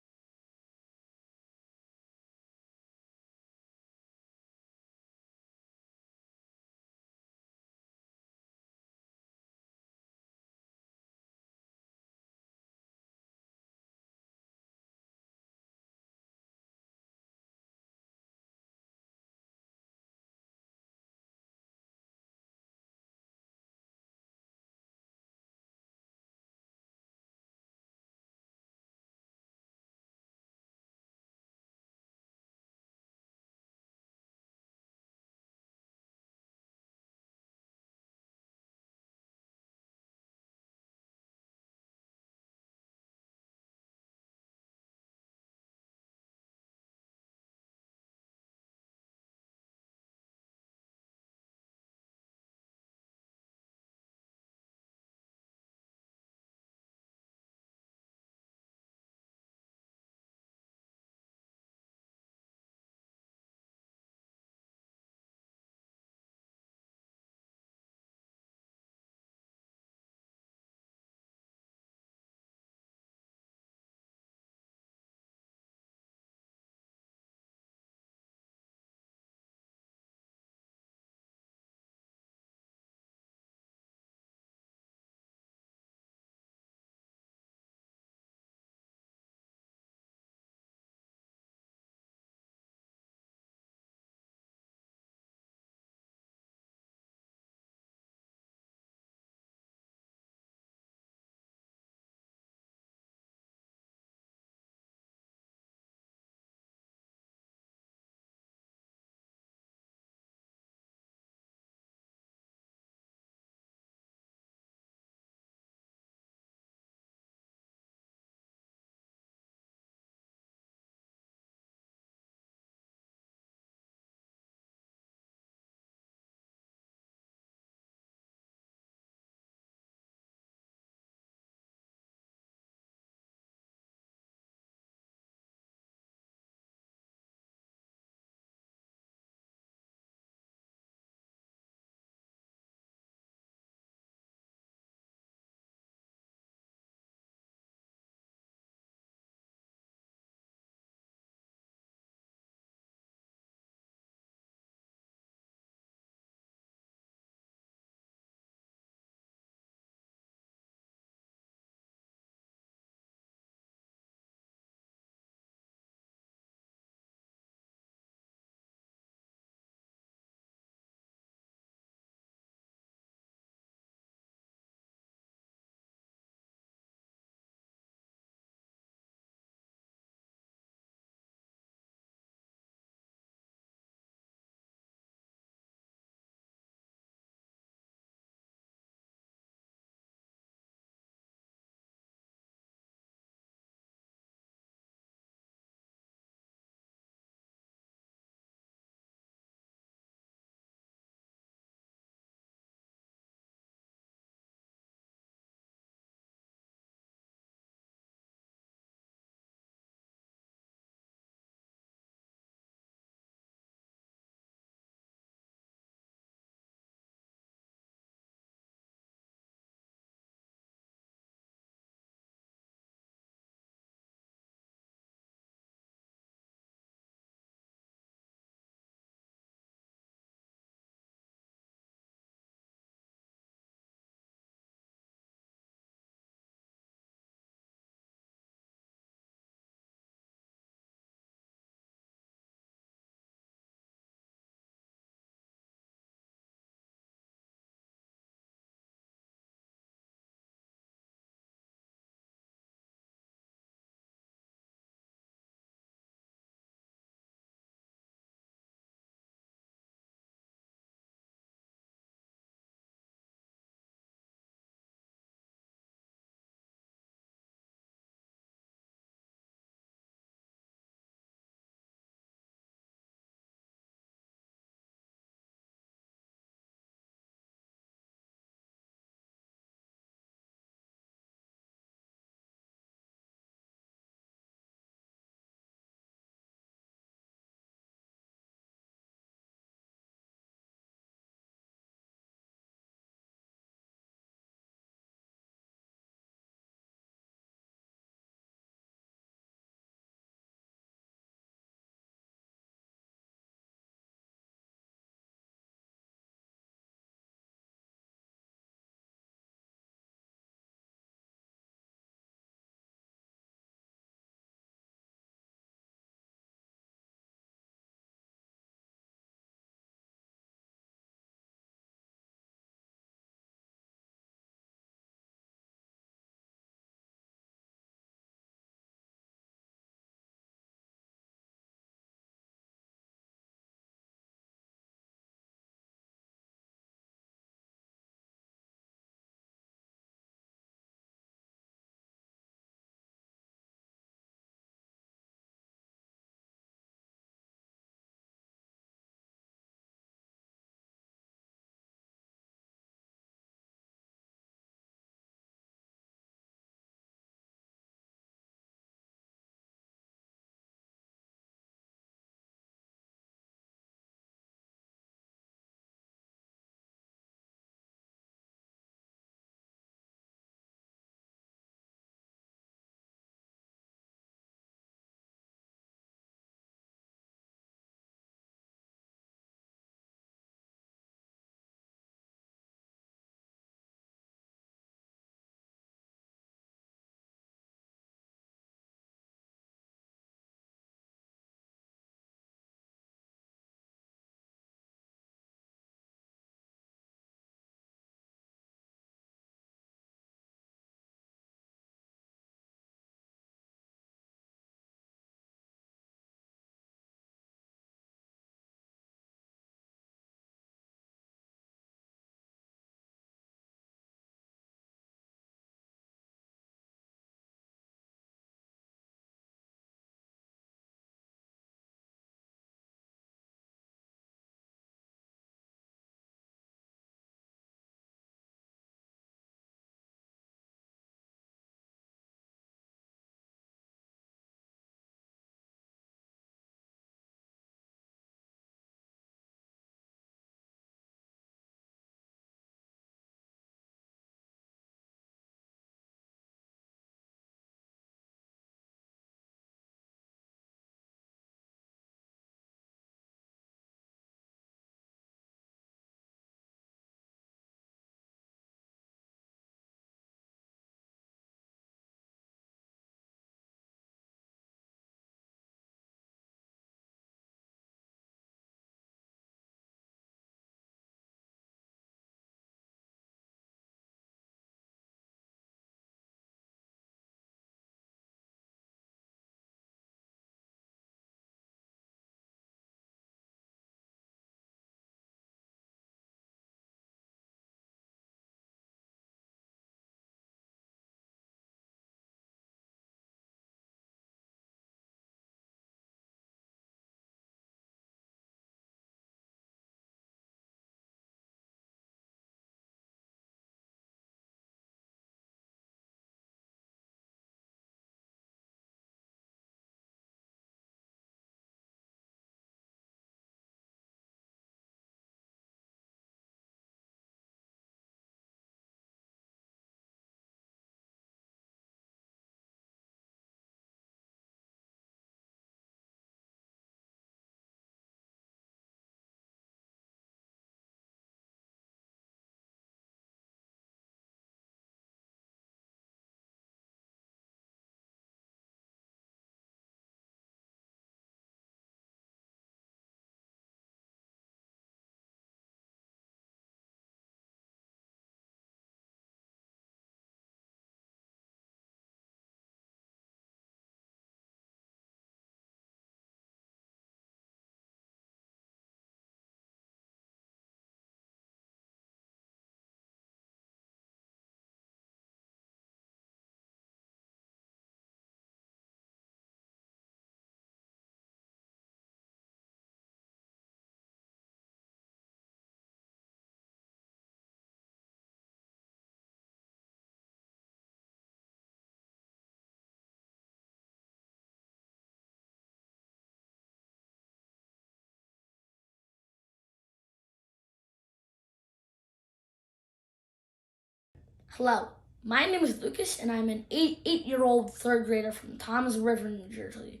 [SPEAKER 19] Hello, my name is Lucas, and I'm an eight-year-old third grader from Toms River, New Jersey.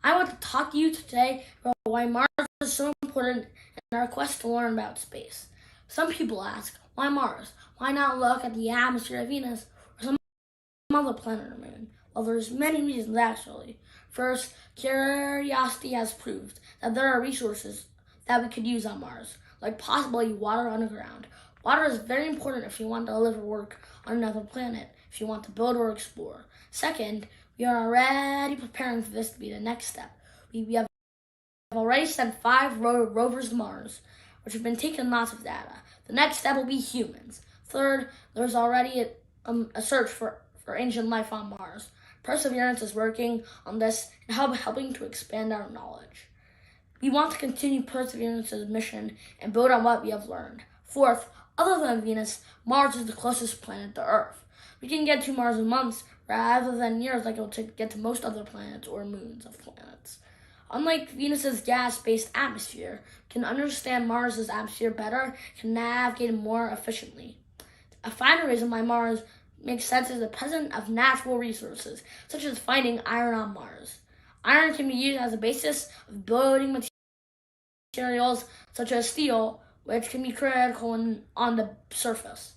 [SPEAKER 19] I want to talk to you today about why Mars is so important in our quest to learn about space. Some people ask, why Mars? Why not look at the atmosphere of Venus or some other planet or moon? Well, there's many reasons, actually. First, curiosity has proved that there are resources that we could use on Mars, like possibly water underground. Water is very important if you want to live or work on another planet, if you want to build or explore. Second, we are already preparing for this to be the next step. We have already sent 5 rovers to Mars, which have been taking lots of data. The next step will be humans. Third, there's already a search for ancient life on Mars. Perseverance is working on this and helping to expand our knowledge. We want to continue Perseverance's mission and build on what we have learned. Fourth, other than Venus, Mars is the closest planet to Earth. We can get to Mars in months rather than years like it will take to get to most other planets or moons of planets. Unlike Venus's gas-based atmosphere, we can understand Mars's atmosphere better, can navigate it more efficiently. A final reason why Mars makes sense is the presence of natural resources, such as finding iron on Mars. Iron can be used as a basis of building materials such as steel, which can be critical on the surface.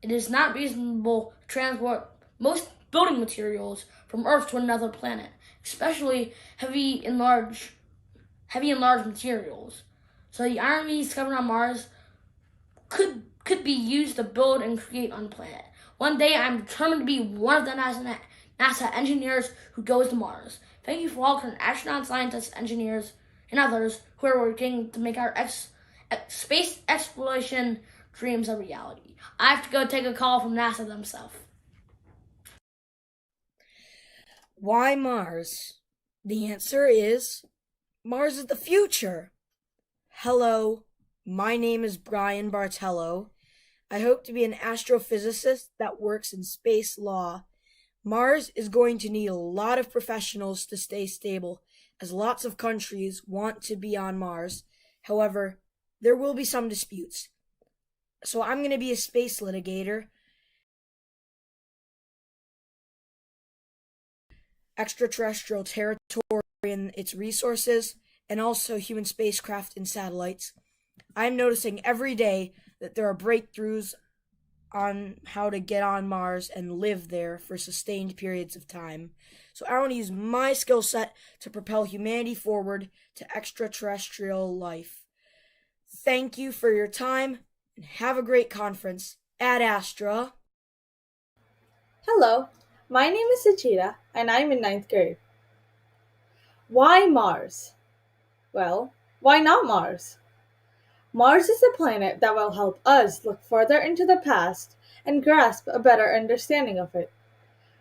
[SPEAKER 19] It is not reasonable to transport most building materials from Earth to another planet, especially heavy and large materials. So the iron we discovered on Mars could be used to build and create on the planet. One day, I'm determined to be one of the NASA engineers who goes to Mars. Thank you for all current astronauts, scientists, engineers, and others who are working to make our space exploration dreams a reality. I have to go take a call from NASA themselves.
[SPEAKER 20] Why Mars? The answer is Mars is the future. Hello, my name is Brian Bartello. I hope to be an astrophysicist that works in space law. Mars is going to need a lot of professionals to stay stable, as lots of countries want to be on Mars. However, there will be some disputes. So I'm going to be a space litigator. Extraterrestrial territory and its resources, and also human spacecraft and satellites. I'm noticing every day that there are breakthroughs on how to get on Mars and live there for sustained periods of time. So I want to use my skill set to propel humanity forward to extraterrestrial life. Thank you for your time, and have a great conference. Ad Astra.
[SPEAKER 21] Hello, my name is Sachita, and I'm in 9th grade. Why Mars? Well, why not Mars? Mars is a planet that will help us look further into the past and grasp a better understanding of it.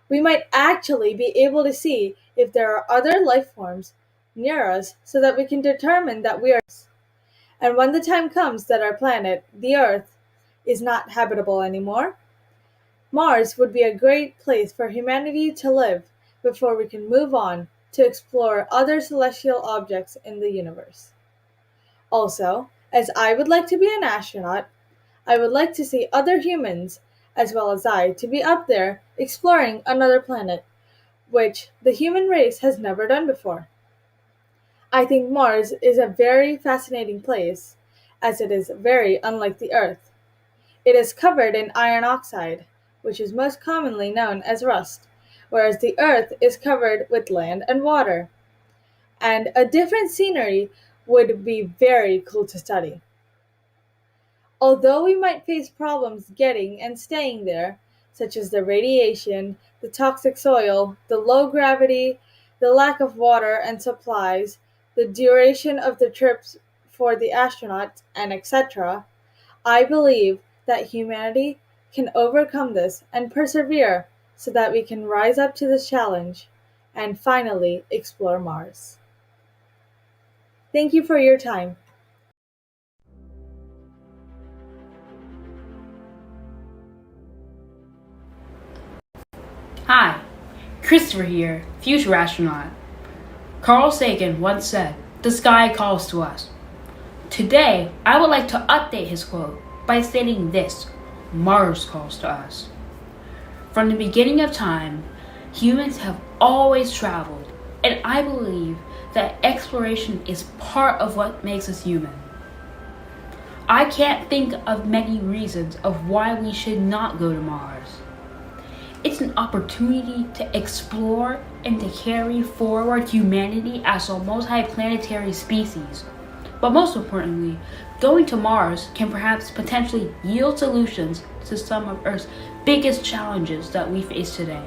[SPEAKER 21] We might actually be able to see if there are other life forms near us so that we can determine that we are. And when the time comes that our planet, the Earth, is not habitable anymore, Mars would be a great place for humanity to live before we can move on to explore other celestial objects in the universe. Also, as I would like to be an astronaut, I would like to see other humans, as well as I, to be up there exploring another planet, which the human race has never done before. I think Mars is a very fascinating place, as it is very unlike the Earth. It is covered in iron oxide, which is most commonly known as rust, whereas the Earth is covered with land and water. And a different scenery would be very cool to study. Although we might face problems getting and staying there, such as the radiation, the toxic soil, the low gravity, the lack of water and supplies, the duration of the trips for the astronauts, and etc., I believe that humanity can overcome this and persevere so that we can rise up to this challenge and finally explore Mars. Thank you for your time.
[SPEAKER 22] Hi, Christopher here, future astronaut. Carl Sagan once said, "The sky calls to us." Today, I would like to update his quote by stating this: Mars calls to us. From the beginning of time, humans have always traveled, and I believe that exploration is part of what makes us human. I can't think of many reasons of why we should not go to Mars. It's an opportunity to explore and to carry forward humanity as a multi-planetary species. But most importantly, going to Mars can perhaps potentially yield solutions to some of Earth's biggest challenges that we face today.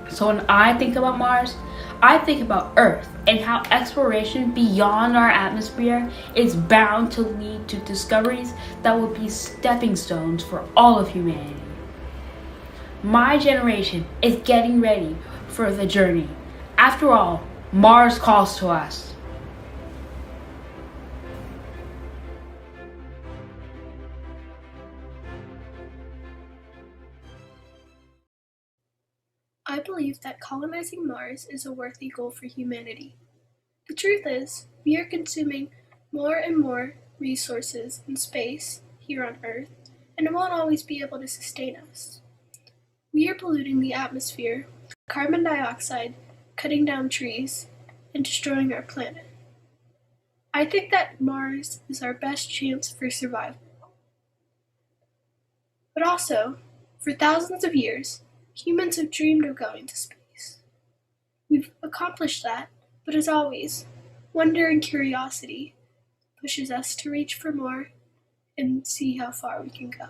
[SPEAKER 22] So when I think about Mars, I think about Earth and how exploration beyond our atmosphere is bound to lead to discoveries that will be stepping stones for all of humanity. My generation is getting ready for the journey. After all, Mars calls to us.
[SPEAKER 1] I believe that colonizing Mars is a worthy goal for humanity. The truth is, we are consuming more and more resources in space here on Earth, and it won't always be able to sustain us. We are polluting the atmosphere with carbon dioxide, cutting down trees, and destroying our planet. I think that Mars is our best chance for survival. But also, for thousands of years, humans have dreamed of going to space. We've accomplished that, but as always, wonder and curiosity pushes us to reach for more and see how far we can go.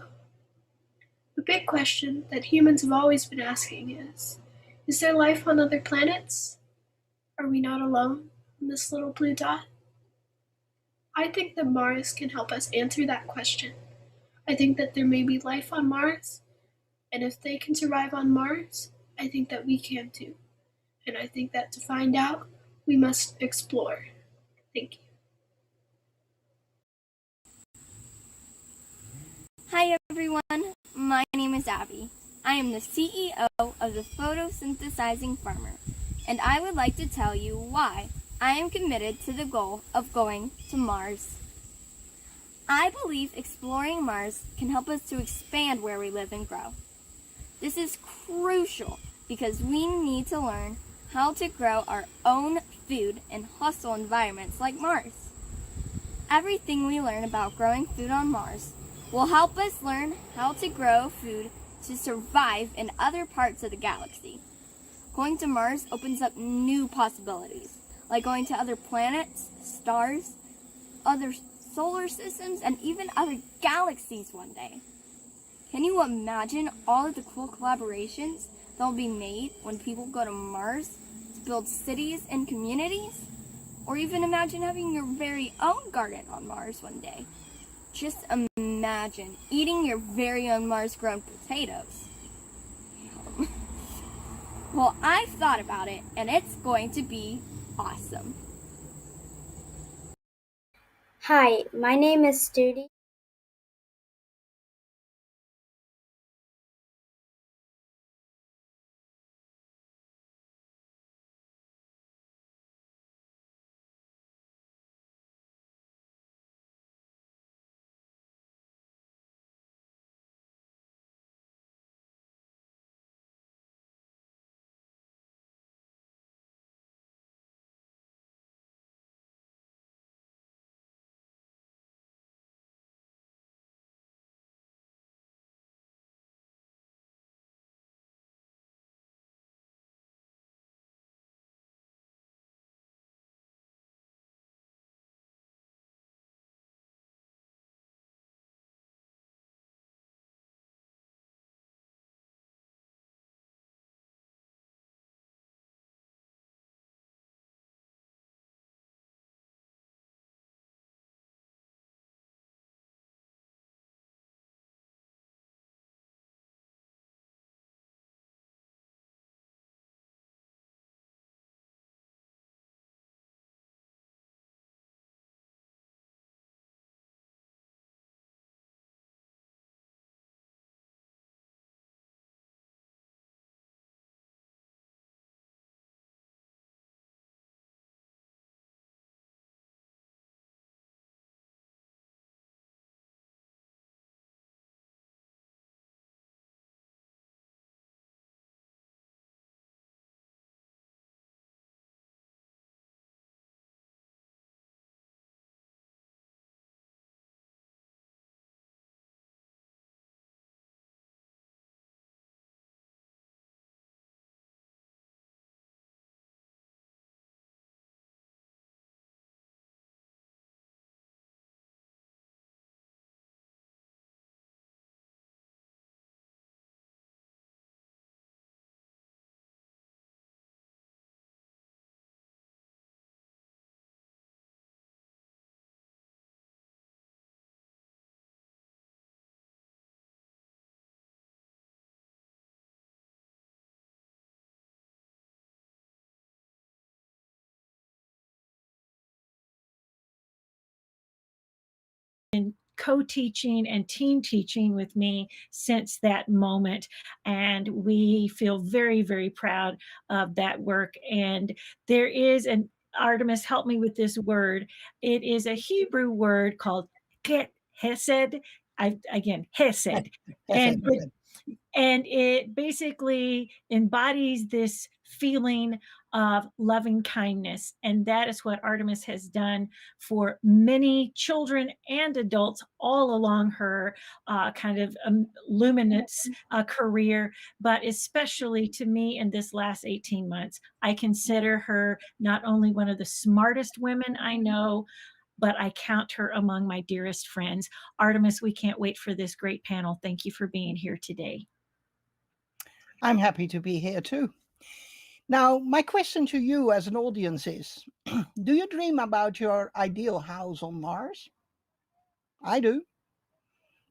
[SPEAKER 1] The big question that humans have always been asking is there life on other planets? Are we not alone on this little blue dot? I think that Mars can help us answer that question. I think that there may be life on Mars, and if they can survive on Mars, I think that we can too. And I think that to find out, we must explore. Thank you.
[SPEAKER 2] Hi everyone, my name is Abby. I am the CEO of the Photosynthesizing Farmer, and I would like to tell you why I am committed to the goal of going to Mars. I believe exploring Mars can help us to expand where we live and grow. This is crucial because we need to learn how to grow our own food in hostile environments like Mars. Everything we learn about growing food on Mars will help us learn how to grow food to survive in other parts of the galaxy. Going to Mars opens up new possibilities, like going to other planets, stars, other solar systems, and even other galaxies one day. Can you imagine all of the cool collaborations that will be made when people go to Mars to build cities and communities? Or even imagine having your very own garden on Mars one day. Just imagine eating your very own Mars-grown potatoes. Well, I've thought about it, and it's going to be awesome.
[SPEAKER 23] Hi, my name is Trudy.
[SPEAKER 5] co-teaching and team teaching with me since that moment. And we feel very, very proud of that work. And there is an Artemis, help me with this word. It is a Hebrew word called hesed. Hesed. And it basically embodies this feeling of loving kindness. And that is what Artemis has done for many children and adults all along her kind of luminous career, but especially to me in this last 18 months. I consider her not only one of the smartest women I know, but I count her among my dearest friends. Artemis, we can't wait for this great panel. Thank you for being here today.
[SPEAKER 3] I'm happy to be here too. Now, my question to you as an audience is, do you dream about your ideal house on Mars? I do.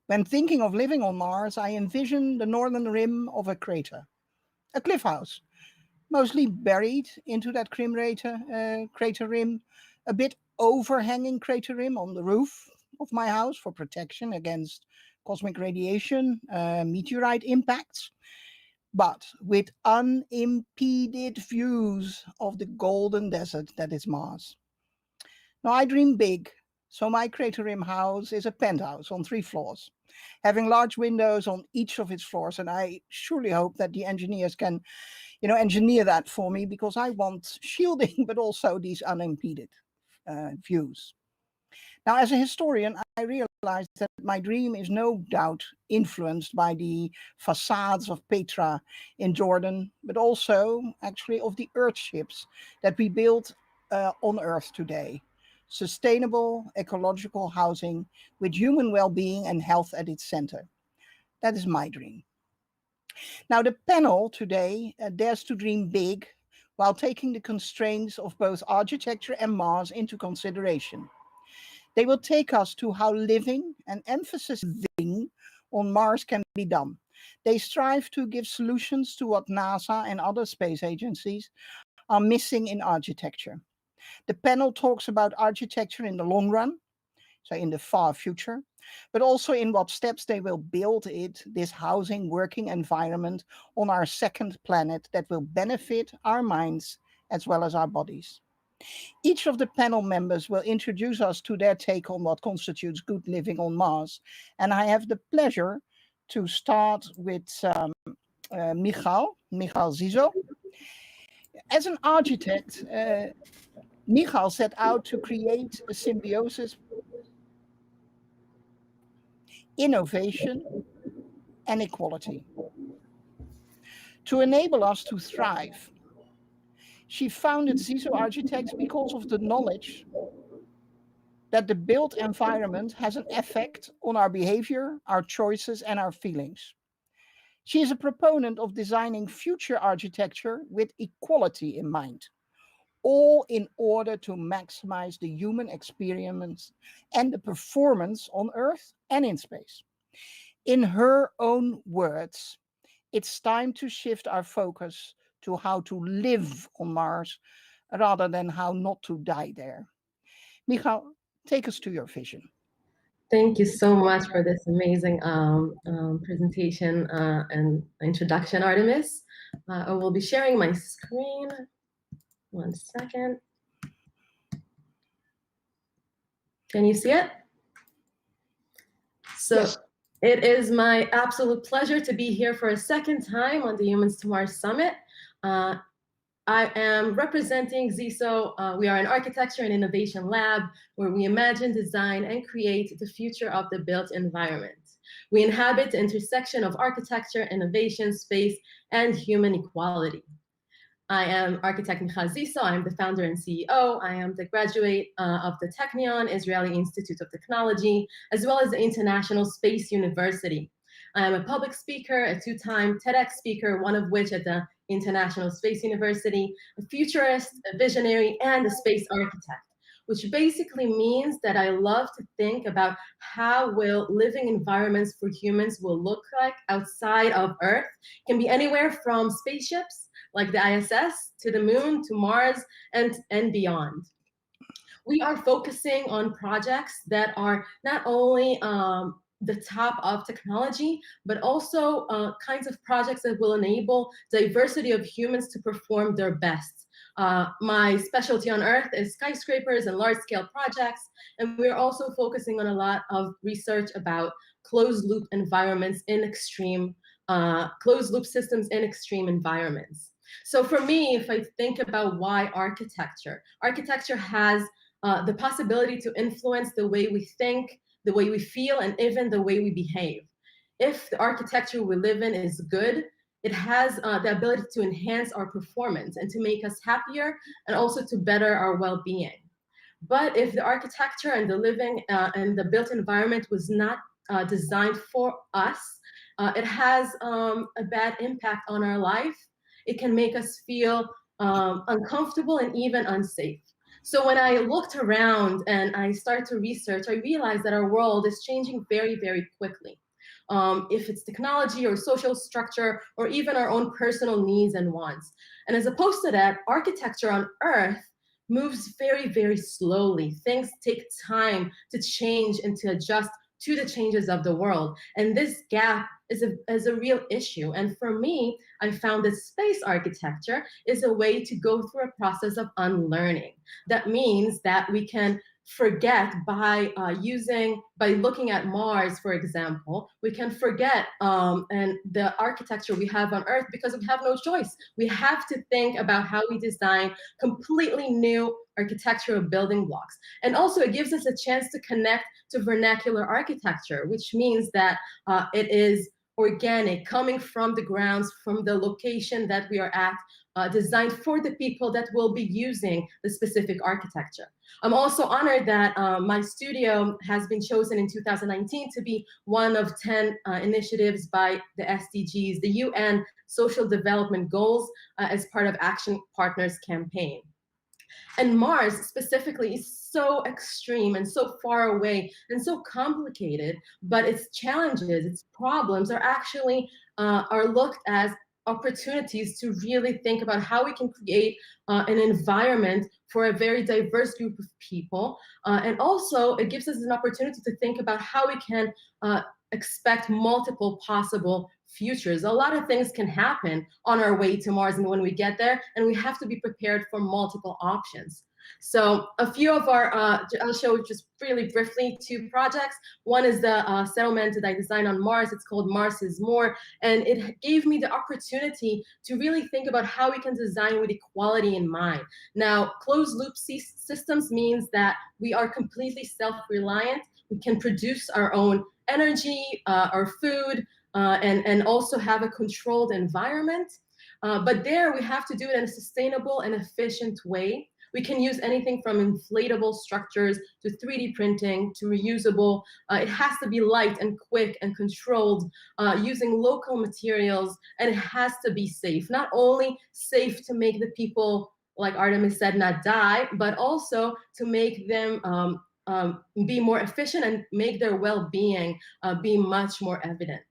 [SPEAKER 3] When thinking of living on Mars, I envision the northern rim of a crater, a cliff house, mostly buried into that crater rim, a bit overhanging crater rim on the roof of my house for protection against cosmic radiation, meteorite impacts, but with unimpeded views of the golden desert that is Mars. Now, I dream big, so my crater rim house is a penthouse on 3 floors, having large windows on each of its floors, and I surely hope that the engineers can, engineer that for me, because I want shielding, but also these unimpeded views. Now, as a historian, I realized that my dream is no doubt influenced by the facades of Petra in Jordan, but also actually of the Earthships that we build on Earth today. Sustainable, ecological housing with human well-being and health at its center. That is my dream. Now, the panel today dares to dream big while taking the constraints of both architecture and Mars into consideration. They will take us to how living, and emphasis living, on Mars can be done. They strive to give solutions to what NASA and other space agencies are missing in architecture. The panel talks about architecture in the long run, so in the far future, but also in what steps they will build this housing working environment on our second planet that will benefit our minds as well as our bodies. Each of the panel members will introduce us to their take on what constitutes good living on Mars. And I have the pleasure to start with Michal Zizo. As an architect, Michal set out to create a symbiosis, innovation, and equality to enable us to thrive. She founded Zizo Architects because of the knowledge that the built environment has an effect on our behavior, our choices, and our feelings. She is a proponent of designing future architecture with equality in mind, all in order to maximize the human experience and the performance on Earth and in space. In her own words, it's time to shift our focus to how to live on Mars rather than how not to die there. Michal, take us to your vision.
[SPEAKER 8] Thank you so much for this amazing presentation and introduction, Artemis. I will be sharing my screen. 1 second. Can you see it? So yes. It is my absolute pleasure to be here for a second time on the Humans to Mars Summit. I am representing Zizo. We are an architecture and innovation lab where we imagine, design, and create the future of the built environment. We inhabit the intersection of architecture, innovation, space, and human equality. I am architect Michal Zizo. I am the founder and CEO. I am the graduate of the Technion, Israeli Institute of Technology, as well as the International Space University. I am a public speaker, a 2-time TEDx speaker, one of which at the International Space University, a futurist, a visionary, and a space architect, which basically means that I love to think about how will living environments for humans will look like outside of Earth. It can be anywhere from spaceships, like the ISS, to the moon, to Mars, and beyond. We are focusing on projects that are not only the top of technology, but also kinds of projects that will enable diversity of humans to perform their best. My specialty on Earth is skyscrapers and large-scale projects, and we're also focusing on a lot of research about closed-loop environments in extreme, closed-loop systems in extreme environments. So for me, if I think about why architecture has the possibility to influence the way we think, the way we feel, and even the way we behave. If the architecture we live in is good, it has the ability to enhance our performance and to make us happier and also to better our well-being. But if the architecture and the living and the built environment was not designed for us, it has a bad impact on our life. It can make us feel uncomfortable and even unsafe. So when I looked around and I started to research, I realized that our world is changing very, very quickly. If it's technology or social structure or even our own personal needs and wants. And as opposed to that, architecture on Earth moves very, very slowly. Things take time to change and to adjust to the changes of the world. And this gap is a real issue. And for me, I found that space architecture is a way to go through a process of unlearning. That means that we can forget by looking at Mars, for example, we can forget and the architecture we have on Earth because we have no choice. We have to think about how we design completely new architectural building blocks. And also it gives us a chance to connect to vernacular architecture, which means that it is organic, coming from the grounds, from the location that we are at, designed for the people that will be using the specific architecture. I'm also honored that my studio has been chosen in 2019 to be one of 10 initiatives by the SDGs, the UN Social Development Goals, as part of Action Partners campaign. And Mars specifically is so extreme and so far away and so complicated, but its challenges, its problems are actually are looked as opportunities to really think about how we can create an environment for a very diverse group of people. And also it gives us an opportunity to think about how we can expect multiple possible futures. A lot of things can happen on our way to Mars and when we get there, and we have to be prepared for multiple options. So a few of our, I'll show just really briefly 2 projects. One is the settlement that I designed on Mars. It's called Mars is More. And it gave me the opportunity to really think about how we can design with equality in mind. Now, closed loop systems means that we are completely self-reliant. We can produce our own energy, our food, and also have a controlled environment. But there we have to do it in a sustainable and efficient way. We can use anything from inflatable structures to 3D printing to reusable. It has to be light and quick and controlled using local materials, and it has to be safe. Not only safe to make the people, like Artemis said, not die, but also to make them be more efficient and make their well-being be much more evident.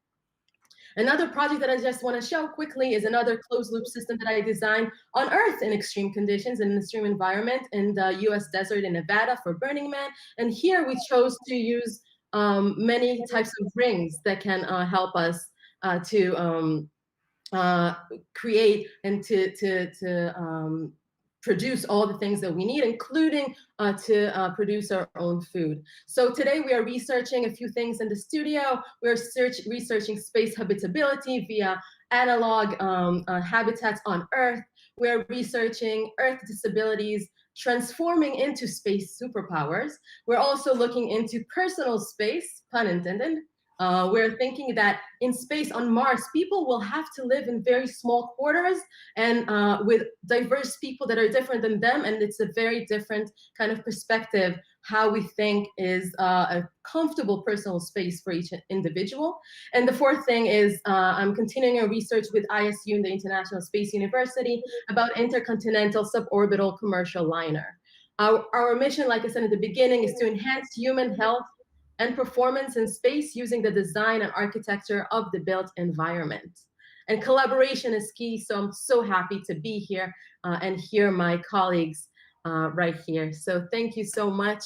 [SPEAKER 8] Another project that I just want to show quickly is another closed loop system that I designed on Earth in extreme conditions, in an extreme environment in the US desert in Nevada for Burning Man. And here we chose to use many types of rings that can help us to create and to produce all the things that we need, including to produce our own food. So today we are researching a few things in the studio. We're researching space habitability via analog habitats on Earth. We're researching Earth disabilities transforming into space superpowers. We're also looking into personal space, pun intended. We're thinking that in space on Mars, people will have to live in very small quarters and with diverse people that are different than them. And it's a very different kind of perspective, how we think is a comfortable personal space for each individual. And the fourth thing is I'm continuing a research with ISU and the International Space University about intercontinental suborbital commercial liner. Our mission, like I said at the beginning, is to enhance human health and performance in space using the design and architecture of the built environment. And collaboration is key, so I'm so happy to be here and hear my colleagues right here. So thank you so much.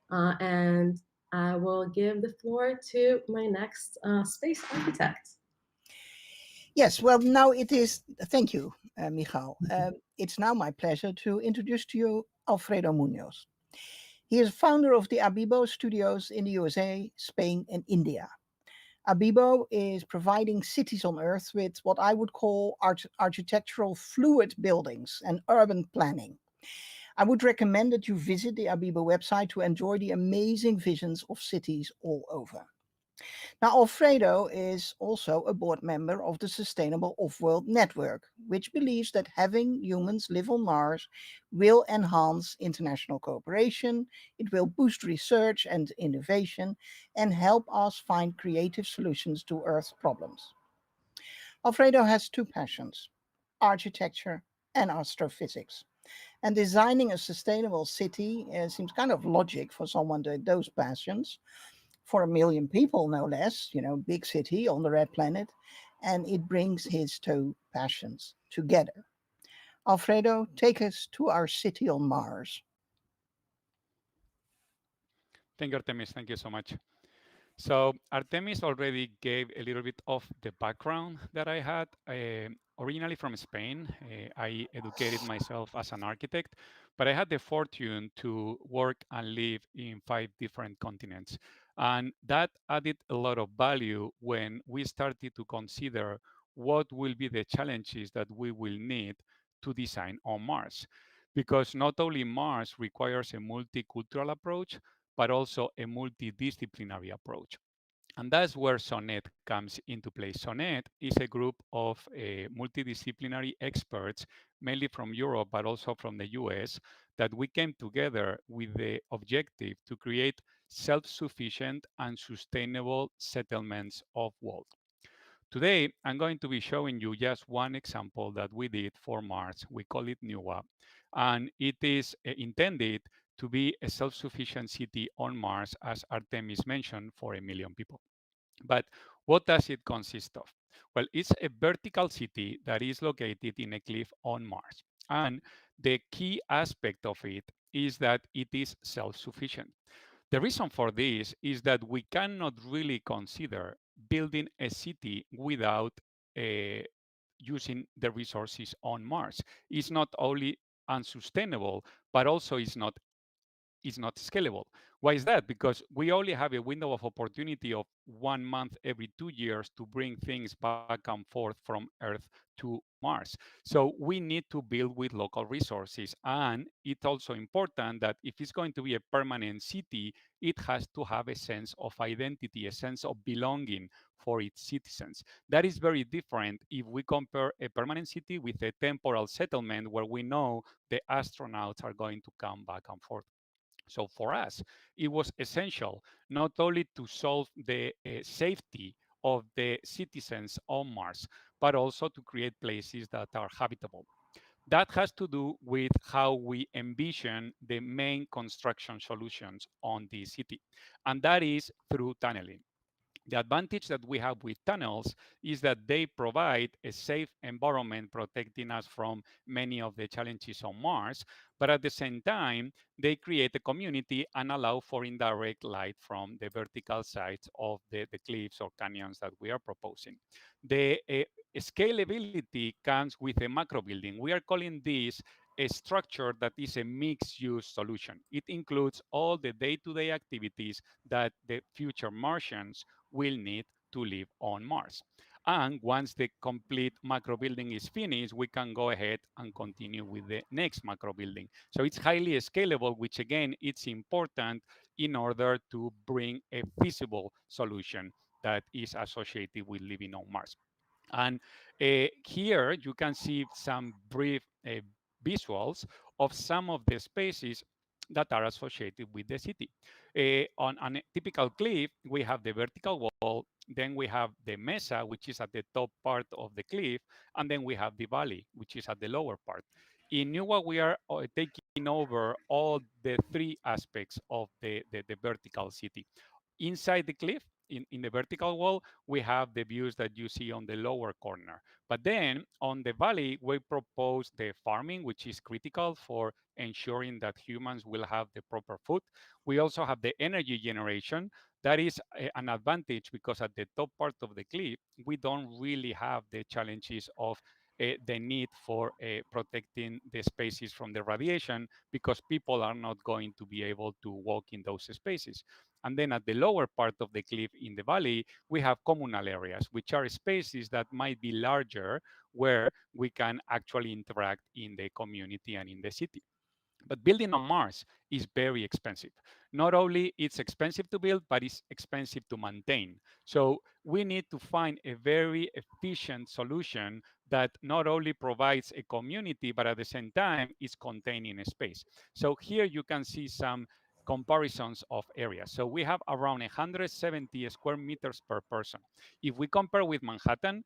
[SPEAKER 8] And I will give the floor to my next space architect.
[SPEAKER 3] Yes, well, now it is, thank you, Michal. It's now my pleasure to introduce to you Alfredo Munoz. He is founder of the Abibo studios in the USA, Spain, and India. Abibo is providing cities on Earth with what I would call architectural fluid buildings and urban planning. I would recommend that you visit the Abibo website to enjoy the amazing visions of cities all over. Now, Alfredo is also a board member of the Sustainable Off-World Network, which believes that having humans live on Mars will enhance international cooperation, it will boost research and innovation, and help us find creative solutions to Earth's problems. Alfredo has two passions, architecture and astrophysics. And designing a sustainable city seems kind of logic for someone with those passions. For 1 million people, no less, big city on the red planet, and it brings his two passions together. Alfredo, take us to our city on Mars.
[SPEAKER 6] Thank you, Artemis. Thank you so much. So Artemis already gave a little bit of the background that I had. Originally from Spain, I educated myself as an architect, but I had the fortune to work and live in 5 different continents. And that added a lot of value when we started to consider what will be the challenges that we will need to design on Mars. Because not only Mars requires a multicultural approach, but also a multidisciplinary approach. And that's where SONET comes into play. SONET is a group of multidisciplinary experts, mainly from Europe, but also from the US, that we came together with the objective to create self-sufficient and sustainable settlements of world. Today, I'm going to be showing you just one example that we did for Mars. We call it NUWA, and it is intended to be a self-sufficient city on Mars, as Artemis mentioned, for 1 million people. But what does it consist of? Well, it's a vertical city that is located in a cliff on Mars. And the key aspect of it is that it is self-sufficient. The reason for this is that we cannot really consider building a city without using the resources on Mars. It's not only unsustainable, but also it's not scalable. Why is that? Because we only have a window of opportunity of 1 month every 2 years to bring things back and forth from Earth to Mars. So we need to build with local resources. And it's also important that if it's going to be a permanent city, it has to have a sense of identity, a sense of belonging for its citizens. That is very different if we compare a permanent city with a temporal settlement where we know the astronauts are going to come back and forth. So for us, it was essential not only to solve the safety of the citizens on Mars, but also to create places that are habitable. That has to do with how we envision the main construction solutions on the city, and that is through tunneling. The advantage that we have with tunnels is that they provide a safe environment protecting us from many of the challenges on Mars, but at the same time, they create a community and allow for indirect light from the vertical sides of the cliffs or canyons that we are proposing. The scalability comes with a macro building. We are calling this a structure that is a mixed-use solution. It includes all the day-to-day activities that the future Martians will need to live on Mars. And once the complete macro building is finished, we can go ahead and continue with the next macro building. So it's highly scalable, which again, it's important in order to bring a feasible solution that is associated with living on Mars. And here you can see some brief visuals of some of the spaces that are associated with the city. On a typical cliff, we have the vertical wall, then we have the mesa, which is at the top part of the cliff, and then we have the valley, which is at the lower part. In NUWA, we are taking over all the 3 aspects of the vertical city. Inside the cliff, in the vertical wall, we have the views that you see on the lower corner. But then on the valley, we propose the farming, which is critical for ensuring that humans will have the proper food. We also have the energy generation. That is an advantage because at the top part of the cliff, we don't really have the challenges of the need for protecting the spaces from the radiation because people are not going to be able to walk in those spaces. And then at the lower part of the cliff in the valley, we have communal areas, which are spaces that might be larger where we can actually interact in the community and in the city. But building on Mars is very expensive. Not only it's expensive to build, but it's expensive to maintain. So we need to find a very efficient solution that not only provides a community, but at the same time is containing a space. So here you can see some comparisons of areas. So we have around 170 square meters per person. If we compare with Manhattan,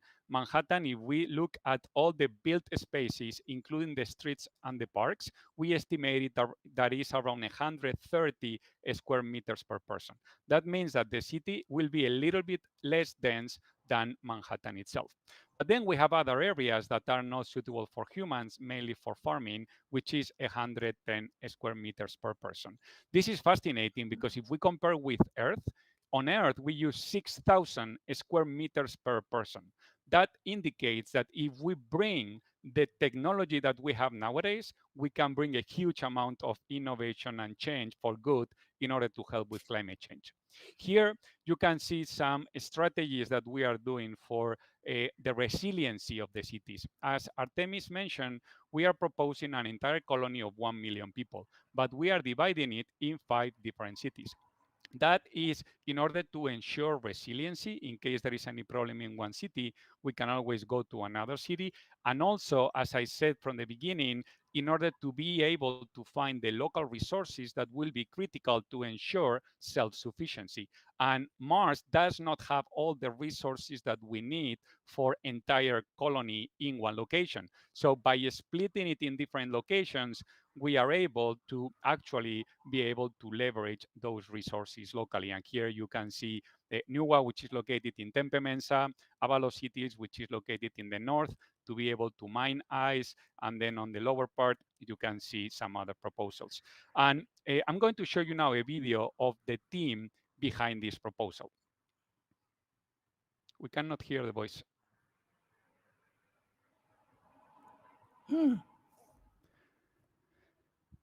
[SPEAKER 6] if we look at all the built spaces, including the streets and the parks, we estimated that is around 130 square meters per person. That means that the city will be a little bit less dense than Manhattan itself. But then we have other areas that are not suitable for humans, mainly for farming, which is 110 square meters per person. This is fascinating because if we compare with Earth, on Earth, we use 6,000 square meters per person. That indicates that if we bring the technology that we have nowadays, we can bring a huge amount of innovation and change for good in order to help with climate change. Here, you can see some strategies that we are doing for the resiliency of the cities. As Artemis mentioned, we are proposing an entire colony of 1 million people, but we are dividing it in 5 different cities. That is in order to ensure resiliency. In case there is any problem in one city, we can always go to another city. And also, as I said from the beginning, in order to be able to find the local resources that will be critical to ensure self-sufficiency. And Mars does not have all the resources that we need for entire colony in one location. So by splitting it in different locations, we are able to actually be able to leverage those resources locally. And here you can see Nuwa, which is located in Tempe Mensa, Avalos Cities, which is located in the north, to be able to mine ice. And then on the lower part, you can see some other proposals. And I'm going to show you now a video of the team behind this proposal. We cannot hear the voice.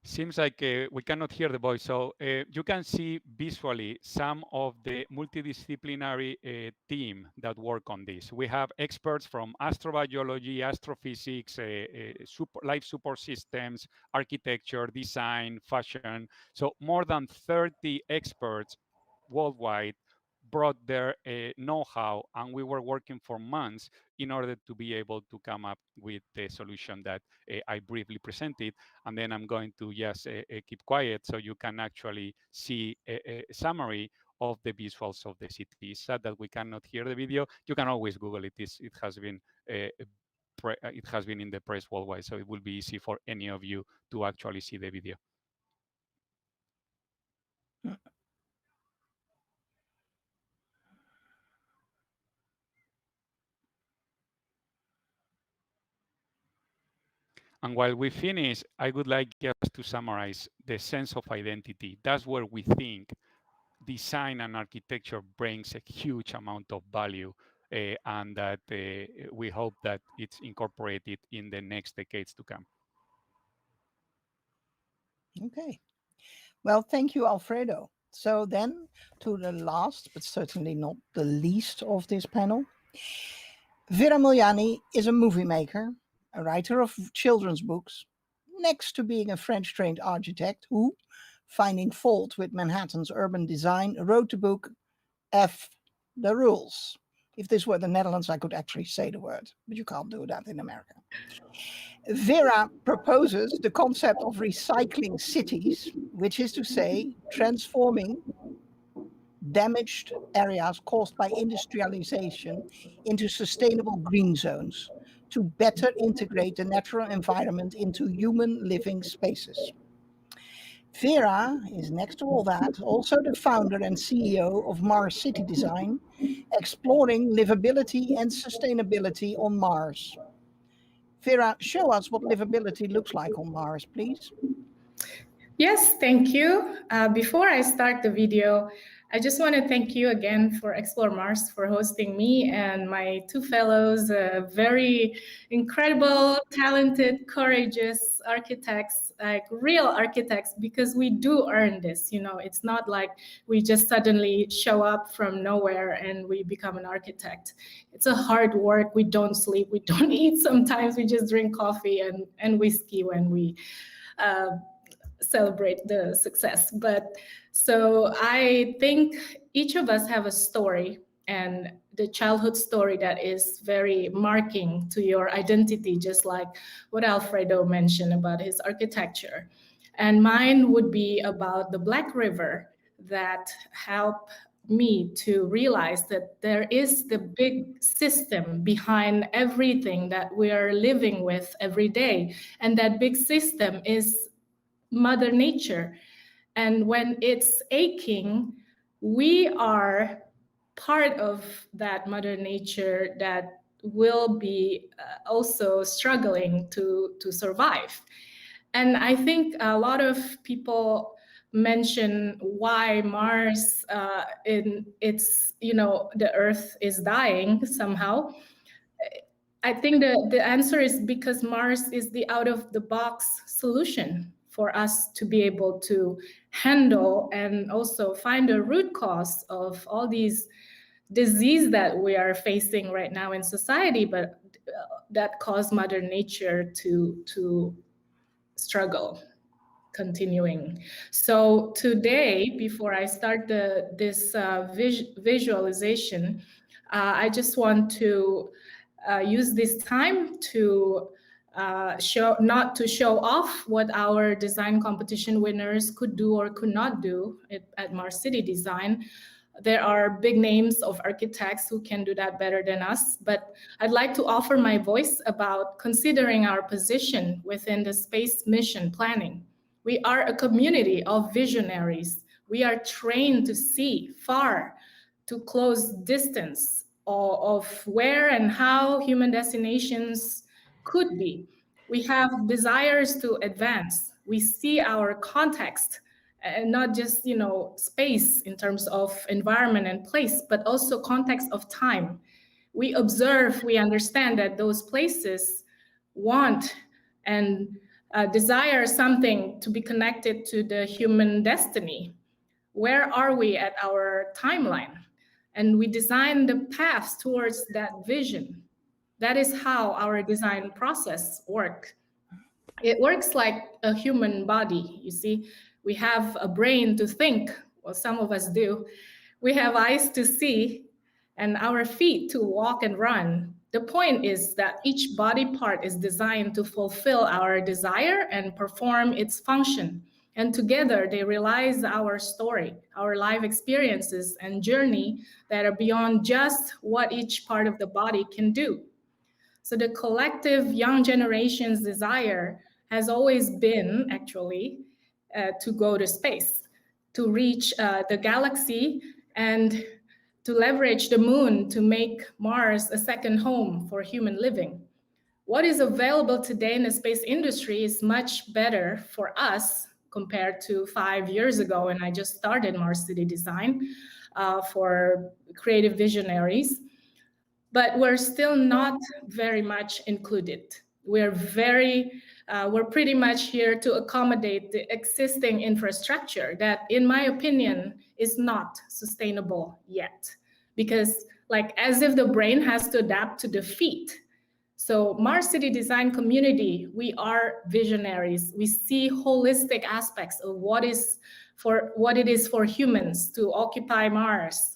[SPEAKER 6] Seems like we cannot hear the voice. So you can see visually some of the multidisciplinary team that work on this. We have experts from astrobiology, astrophysics, life support systems, architecture, design, fashion. So more than 30 experts worldwide brought their know-how, and we were working for months in order to be able to come up with the solution that I briefly presented. And then I'm going to just keep quiet so you can actually see a summary of the visuals of the city. It's sad that we cannot hear the video. You can always Google it. It has been in the press worldwide, so it will be easy for any of you to actually see the video. And while we finish, I would like just to summarize the sense of identity. That's where we think design and architecture brings a huge amount of value, and that we hope that it's incorporated in the next decades to come.
[SPEAKER 3] Okay. Well, thank you, Alfredo. So then to the last, but certainly not the least of this panel. Vera Miliani is a movie maker, a writer of children's books, next to being a French-trained architect who, finding fault with Manhattan's urban design, wrote the book F the Rules. If this were the Netherlands, I could actually say the word, but you can't do that in America. Vera proposes the concept of recycling cities, which is to say, transforming damaged areas caused by industrialization into sustainable green zones to better integrate the natural environment into human living spaces. Vera is, next to all that, also the founder and CEO of Mars City Design, exploring livability and sustainability on Mars. Vera, show us what livability looks like on Mars, please.
[SPEAKER 7] Yes, thank you. Before I start the video, I just want to thank you again for Explore Mars for hosting me and my two fellows, very incredible, talented, courageous architects, like real architects, because we do earn this. You know, it's not like we just suddenly show up from nowhere and we become an architect. It's a hard work. We don't sleep, we don't eat. Sometimes we just drink coffee and whiskey when we celebrate the success. But so I think each of us have a story, and the childhood story that is very marking to your identity, just like what Alfredo mentioned about his architecture. And mine would be about the Black River that helped me to realize that there is the big system behind everything that we are living with every day. And that big system is Mother Nature. And when it's aching, we are part of that Mother Nature that will be also struggling to survive. And I think a lot of people mention why Mars, the Earth is dying somehow. I think the answer is because Mars is the out-of-the-box solution for us to be able to handle and also find a root cause of all these disease that we are facing right now in society, but that cause Mother Nature to struggle, continuing. So today, before I start this visualization, I just want to use this time to not to show off what our design competition winners could do or could not do at Mars City Design. There are big names of architects who can do that better than us, but I'd like to offer my voice about considering our position within the space mission planning. We are a community of visionaries. We are trained to see far, to close distance of where and how human destinations could be. We have desires to advance. We see our context, and not just space in terms of environment and place, but also context of time. We observe, we understand that those places want and desire something to be connected to the human destiny. Where are we at our timeline? And we design the paths towards that vision. That is how our design process works. It works like a human body, you see. We have a brain to think, well, some of us do. We have eyes to see and our feet to walk and run. The point is that each body part is designed to fulfill our desire and perform its function. And together they realize our story, our life experiences and journey that are beyond just what each part of the body can do. So the collective young generation's desire has always been actually to go to space, to reach the galaxy and to leverage the moon to make Mars a second home for human living. What is available today in the space industry is much better for us compared to 5 years ago when I just started Mars City Design for creative visionaries. But we're still not very much included. We're pretty much here to accommodate the existing infrastructure that, in my opinion, is not sustainable yet. Because as if the brain has to adapt to the feet. So Mars City Design community, we are visionaries. We see holistic aspects of what it is for humans to occupy Mars.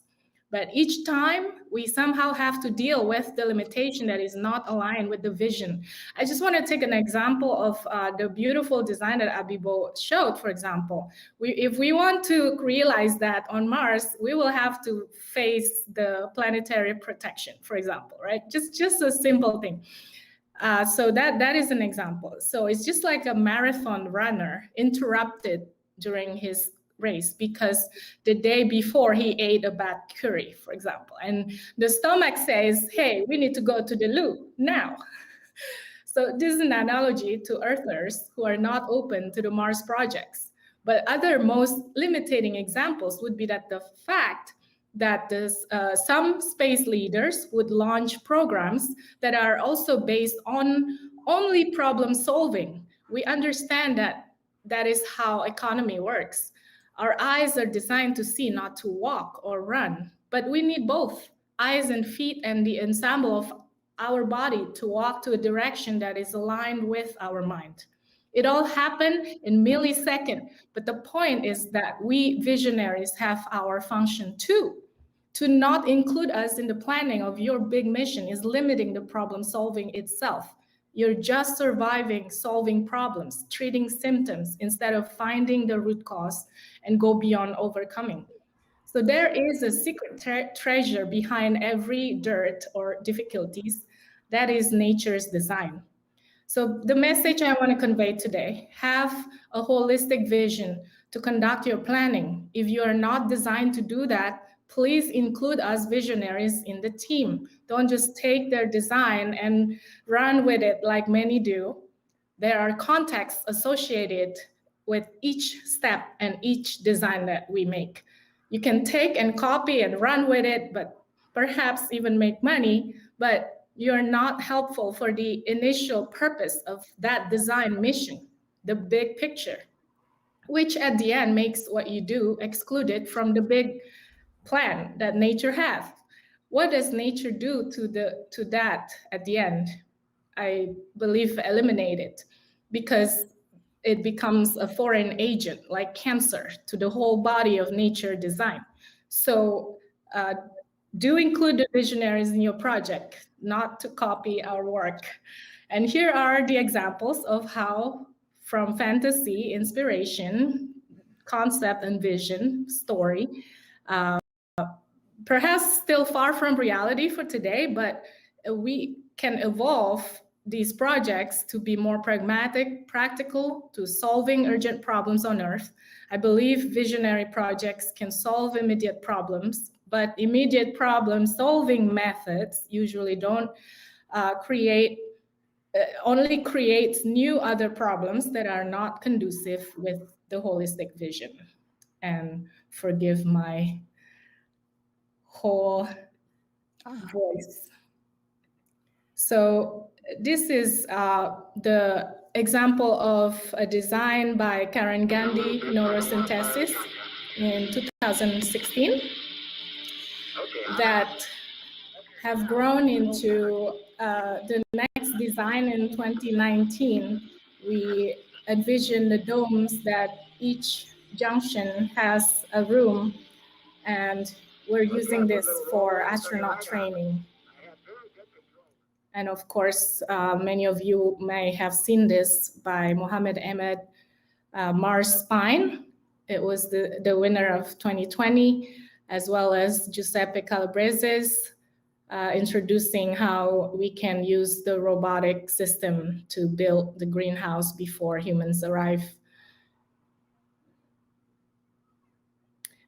[SPEAKER 7] But each time we somehow have to deal with the limitation that is not aligned with the vision. I just want to take an example of the beautiful design that Abibo showed, for example. If we want to realize that on Mars, we will have to face the planetary protection, for example, right? Just a simple thing. So that is an example. So it's just like a marathon runner interrupted during his race because the day before he ate a bad curry, for example. And the stomach says, hey, we need to go to the loo now. So this is an analogy to Earthers who are not open to the Mars projects. But other most limiting examples would be that the fact that some space leaders would launch programs that are also based on only problem solving. We understand that that is how economy works. Our eyes are designed to see, not to walk or run, but we need both eyes and feet and the ensemble of our body to walk to a direction that is aligned with our mind. It all happened in milliseconds, but the point is that we visionaries have our function too. To not include us in the planning of your big mission is limiting the problem solving itself. You're just surviving, solving problems, treating symptoms instead of finding the root cause and go beyond overcoming. So there is a secret treasure behind every dirt or difficulties. That is nature's design. So the message I want to convey today, have a holistic vision to conduct your planning. If you are not designed to do that, please include us visionaries in the team. Don't just take their design and run with it like many do. There are contexts associated with each step and each design that we make. You can take and copy and run with it, but perhaps even make money, but you're not helpful for the initial purpose of that design mission, the big picture, which at the end makes what you do excluded from the big plan that nature has. What does nature do to that at the end? I believe eliminate it, because it becomes a foreign agent like cancer to the whole body of nature design. So do include the visionaries in your project, not to copy our work. And here are the examples of how, from fantasy, inspiration, concept and vision, story, perhaps still far from reality for today, but we can evolve these projects to be more pragmatic, practical, to solving urgent problems on Earth. I believe visionary projects can solve immediate problems, but immediate problem-solving methods usually don't only creates new other problems that are not conducive with the holistic vision. And forgive my whole voice. So this is the example of a design by Karen Gandhi, Neurosynthesis, in 2016, that have grown into the next design in 2019. We envision the domes that each junction has a room, and we're using this for astronaut training. And of course, many of you may have seen this by Mohammed Ahmed, Mars Spine. It was the winner of 2020, as well as Giuseppe Calabrese's introducing how we can use the robotic system to build the greenhouse before humans arrive.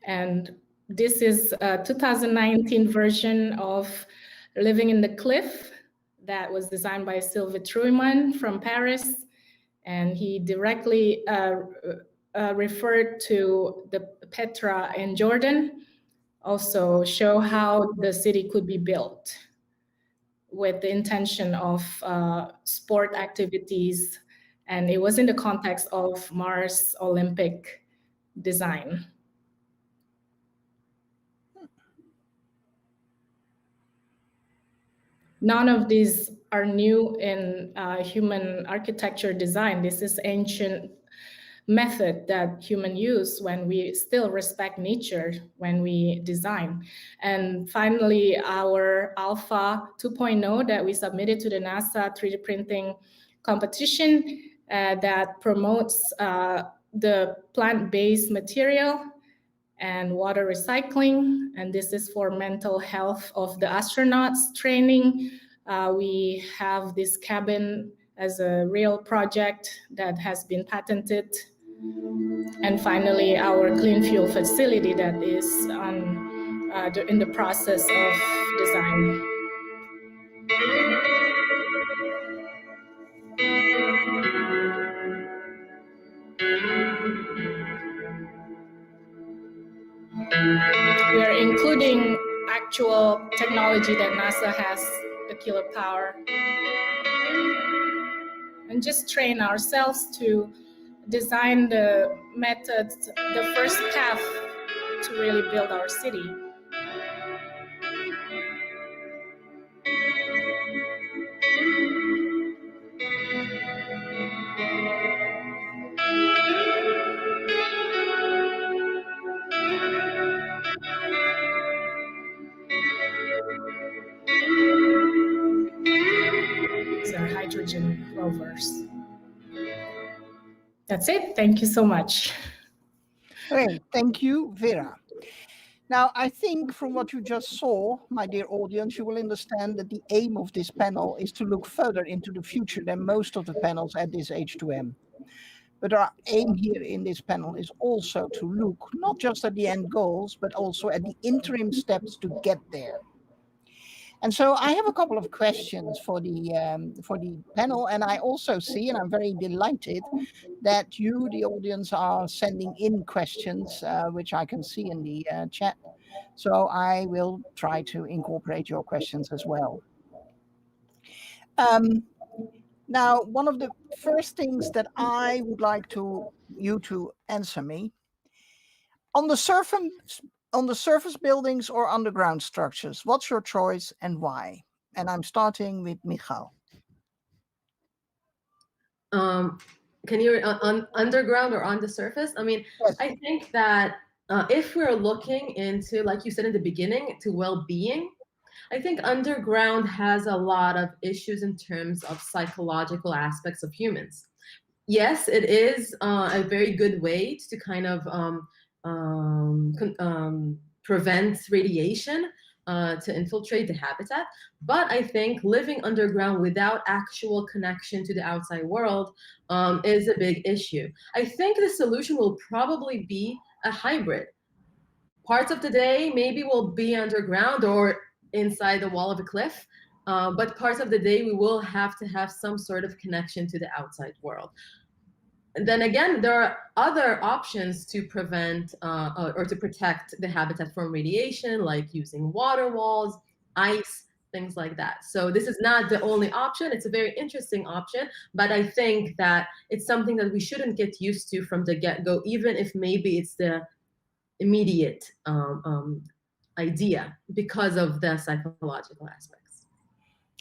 [SPEAKER 7] And this is a 2019 version of Living in the Cliff that was designed by Sylvain Trouillman from Paris. And he directly referred to the Petra in Jordan, also show how the city could be built with the intention of sport activities. And it was in the context of Mars Olympic design. None of these are new in human architecture design. This is ancient method that human use when we still respect nature when we design. And finally, our Alpha 2.0 that we submitted to the NASA 3D printing competition that promotes the plant-based material and water recycling. And this is for mental health of the astronauts training. We have this cabin as a real project that has been patented And finally, our clean fuel facility that is in the process of design. We are including actual technology that NASA has, the killer power, and just train ourselves to design the methods, the first path to really build our city. These are hydrogen rovers. That's it. Thank you so much.
[SPEAKER 3] Great, thank you, Vera. Now, I think from what you just saw, my dear audience, you will understand that the aim of this panel is to look further into the future than most of the panels at this H2M. But our aim here in this panel is also to look not just at the end goals, but also at the interim steps to get there. And so I have a couple of questions for the panel, and I also see, and I'm very delighted that you, the audience, are sending in questions, which I can see in the chat. So I will try to incorporate your questions as well. Now, one of the first things that I would like you to answer me, on the surface buildings or underground structures, what's your choice and why? And I'm starting with Michal.
[SPEAKER 8] Can you on underground or on the surface? I mean, yes. I think that if we're looking into, like you said in the beginning, to well-being, I think underground has a lot of issues in terms of psychological aspects of humans. Yes, it is a very good way to kind of prevent radiation to infiltrate the habitat. But I think living underground without actual connection to the outside world is a big issue. I think the solution will probably be a hybrid. Parts of the day maybe will be underground or inside the wall of a cliff, but parts of the day we will have to have some sort of connection to the outside world. And then again, there are other options to prevent or to protect the habitat from radiation, like using water walls, ice, things like that. So this is not the only option. It's a very interesting option, but I think that it's something that we shouldn't get used to from the get-go, even if maybe it's the immediate idea because of the psychological aspects.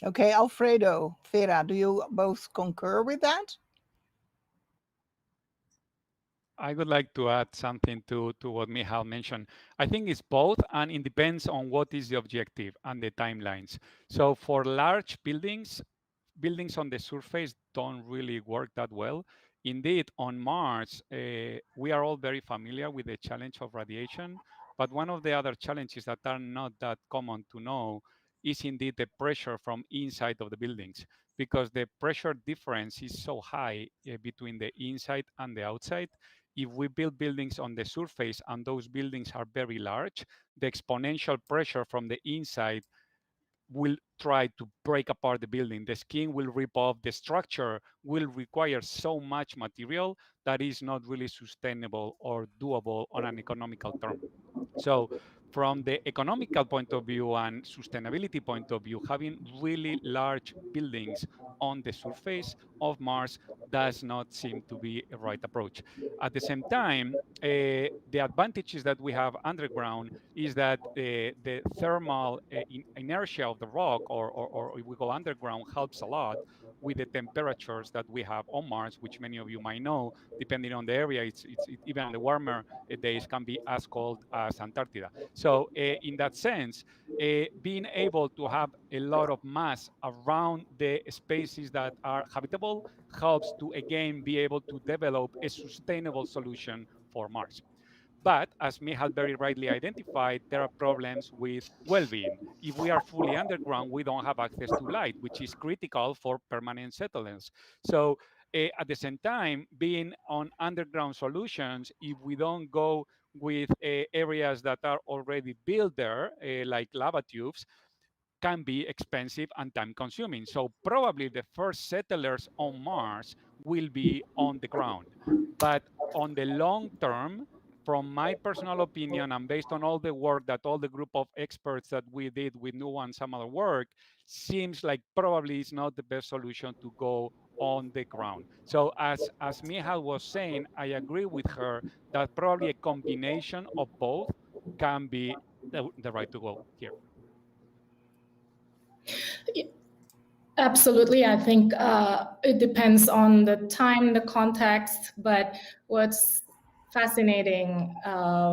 [SPEAKER 3] Okay, Alfredo, Vera, do you both concur with that?
[SPEAKER 6] I would like to add something to what Michal mentioned. I think it's both, and it depends on what is the objective and the timelines. So for large buildings on the surface don't really work that well. Indeed, on Mars, we are all very familiar with the challenge of radiation, but one of the other challenges that are not that common to know is indeed the pressure from inside of the buildings, because the pressure difference is so high between the inside and the outside. If we build buildings on the surface and those buildings are very large, the exponential pressure from the inside will try to break apart the building. The skin will rip off. The structure will require so much material that is not really sustainable or doable on an economical term. So from the economical point of view and sustainability point of view, having really large buildings on the surface of Mars does not seem to be a right approach. At the same time, the advantages that we have underground is that the thermal inertia of the rock, or if we go underground, helps a lot with the temperatures that we have on Mars, which many of you might know, depending on the area, it's even on the warmer days can be as cold as Antarctica. So in that sense, being able to have a lot of mass around the spaces that are habitable helps to, again, be able to develop a sustainable solution for Mars. But as Michal very rightly identified, there are problems with well-being. If we are fully underground, we don't have access to light, which is critical for permanent settlements. So at the same time, being on underground solutions, if we don't go with areas that are already built there, like lava tubes, can be expensive and time consuming. So probably the first settlers on Mars will be on the ground. But on the long term, from my personal opinion, and based on all the work that all the group of experts that we did with Nuwa and some other work, seems like probably it's not the best solution to go on the ground. So as Michal was saying, I agree with her that probably a combination of both can be the right to go here.
[SPEAKER 7] Absolutely. I think it depends on the time, the context, but what's fascinating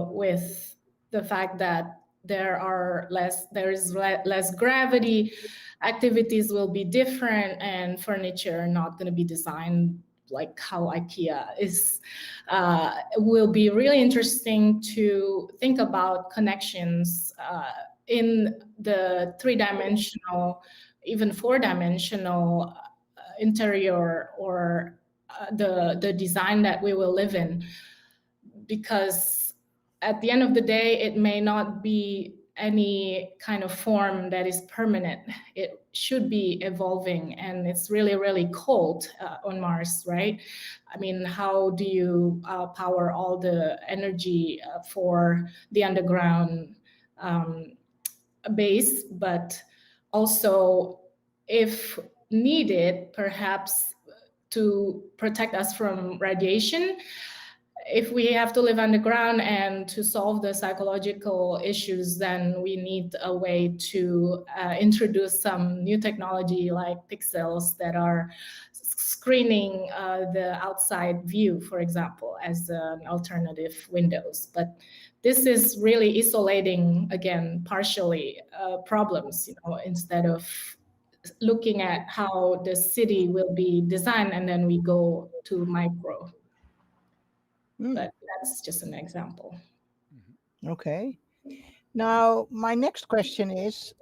[SPEAKER 7] with the fact that there is less gravity, activities will be different, and furniture not going to be designed like how IKEA is. Will be really interesting to think about connections in the three-dimensional, even four-dimensional interior, or the design that we will live in, because at the end of the day, it may not be any kind of form that is permanent. It should be evolving, and it's really, really cold on Mars, right? I mean, how do you power all the energy for the underground base? But also, if needed, perhaps to protect us from radiation, if we have to live underground and to solve the psychological issues, then we need a way to introduce some new technology like pixels that are screening the outside view, for example, as an alternative windows. But this is really isolating, again, partially problems, instead of looking at how the city will be designed, and then we go to micro. But that's just an example.
[SPEAKER 3] Okay. Now, my next question is,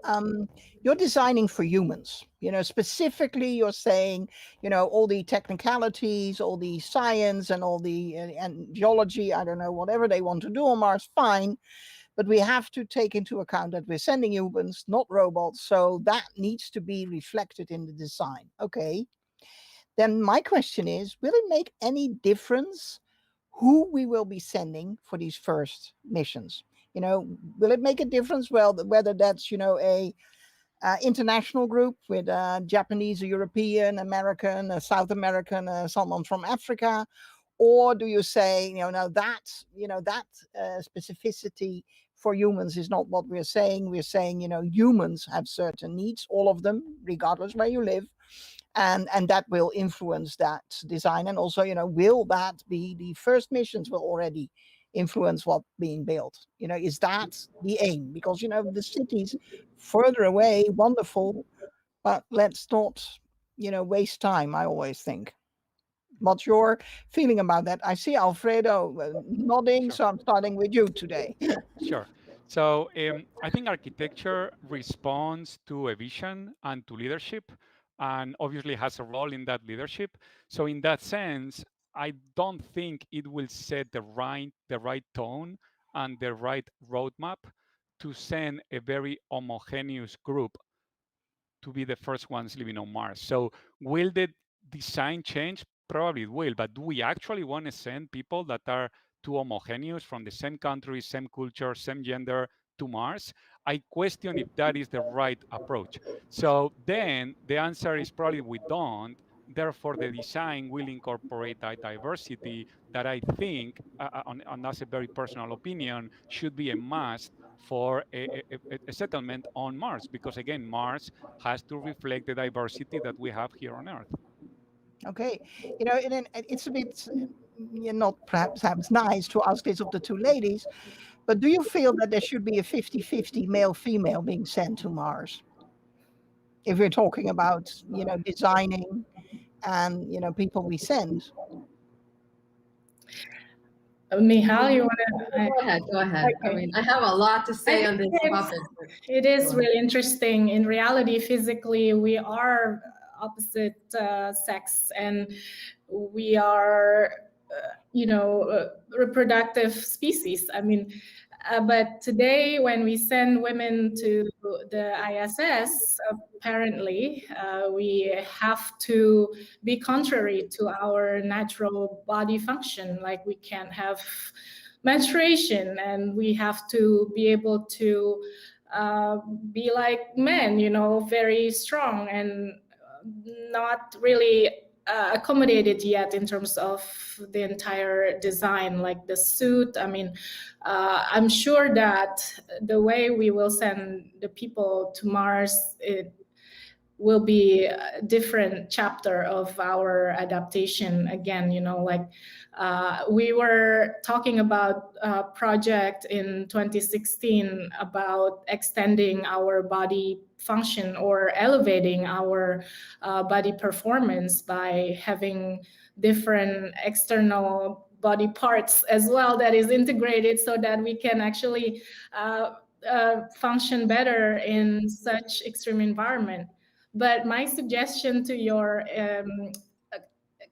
[SPEAKER 3] you're designing for humans, specifically you're saying, all the technicalities, all the science and all the and geology, I don't know, whatever they want to do on Mars, fine. But we have to take into account that we're sending humans, not robots. So that needs to be reflected in the design. Okay. Then my question is, will it make any difference who we will be sending for these first missions? Will it make a difference? Well, whether that's, a international group with Japanese, a European, American, a South American, someone from Africa, or do you say, now that specificity for humans is not what we're saying. We're saying, humans have certain needs, all of them, regardless where you live. And that will influence that design. And also, will that be the first missions will already influence what's being built? Is that the aim? Because, the cities further away, wonderful, but let's not, waste time, I always think. What's your feeling about that? I see Alfredo nodding,
[SPEAKER 6] Sure.
[SPEAKER 3] so I'm starting with you today.
[SPEAKER 6] Sure. So I think architecture responds to a vision and to leadership, and obviously has a role in that leadership. So in that sense, I don't think it will set the right tone and the right roadmap to send a very homogeneous group to be the first ones living on Mars. So will the design change? Probably it will, but do we actually want to send people that are too homogeneous from the same country, same culture, same gender to Mars? I question if that is the right approach. So then the answer is probably we don't. Therefore, the design will incorporate that diversity that I think, and that's a very personal opinion, should be a must for a settlement on Mars, because again, Mars has to reflect the diversity that we have here on Earth.
[SPEAKER 3] Okay, it's a bit not perhaps nice to ask this of the two ladies, but do you feel that there should be a 50-50 male-female being sent to Mars? If we're talking about, designing and, people we send.
[SPEAKER 7] Michal, you want to?
[SPEAKER 8] Go ahead. Okay. I mean, I have a lot to say on this topic.
[SPEAKER 7] It is really interesting. In reality, physically, we are opposite sex, and we are, reproductive species. I mean, but today, when we send women to the ISS, apparently, we have to be contrary to our natural body function. Like, we can't have menstruation, and we have to be able to be like men, very strong and not really accommodated yet in terms of the entire design, like the suit. I mean, I'm sure that the way we will send the people to Mars, it will be a different chapter of our adaptation again. We were talking about a project in 2016 about extending our body function or elevating our body performance by having different external body parts as well that is integrated, so that we can actually function better in such extreme environment. But my suggestion to your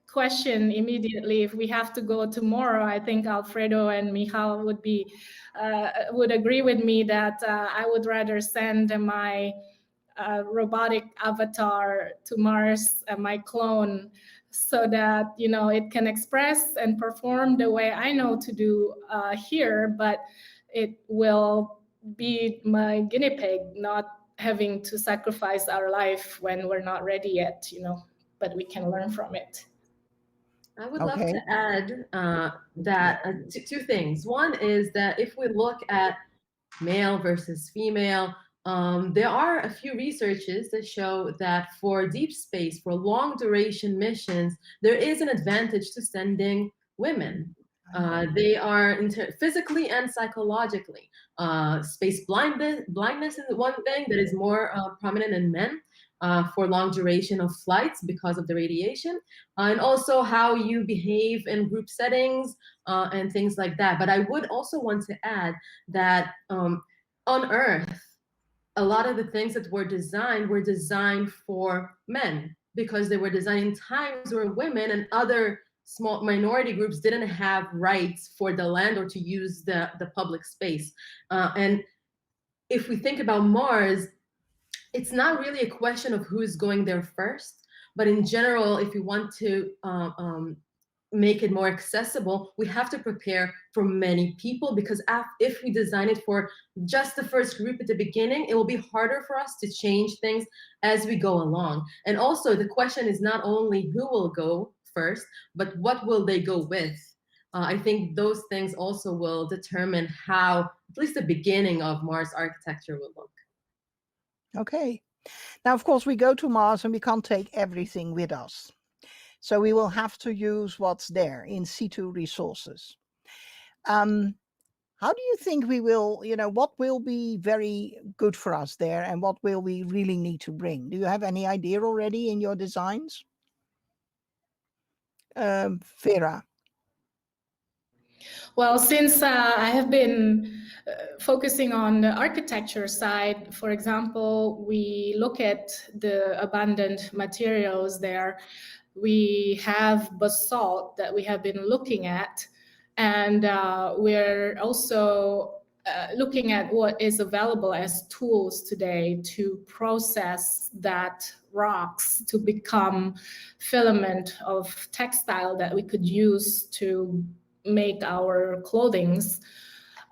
[SPEAKER 7] question immediately, if we have to go tomorrow, I think Alfredo and Michal would agree with me that I would rather send my robotic avatar to Mars, my clone, so that it can express and perform the way I know to do here, but it will be my guinea pig, not having to sacrifice our life when we're not ready yet, but we can learn from it.
[SPEAKER 8] I would love to add that two things. One is that if we look at male versus female, there are a few researches that show that for deep space, for long duration missions, there is an advantage to sending women. They are physically and psychologically. Space blindness is one thing that is more prominent in men for long duration of flights because of the radiation, and also how you behave in group settings and things like that. But I would also want to add that on Earth, a lot of the things that were designed for men, because they were designed in times where women and other small minority groups didn't have rights for the land or to use the public space. And if we think about Mars, it's not really a question of who's going there first, but in general, if we want to make it more accessible, we have to prepare for many people, because if we design it for just the first group at the beginning, it will be harder for us to change things as we go along. And also, the question is not only who will go first, but what will they go with? I think those things also will determine how, at least the beginning of Mars architecture will look.
[SPEAKER 3] Okay. Now, of course, we go to Mars and we can't take everything with us. So we will have to use what's there, in situ resources. How do you think we will, what will be very good for us there, and what will we really need to bring? Do you have any idea already in your designs? Vera.
[SPEAKER 7] Well, since I have been focusing on the architecture side, for example, we look at the abundant materials there. We have basalt that we have been looking at, and we're also looking at what is available as tools today to process that rocks to become filament of textile that we could use to make our clothings.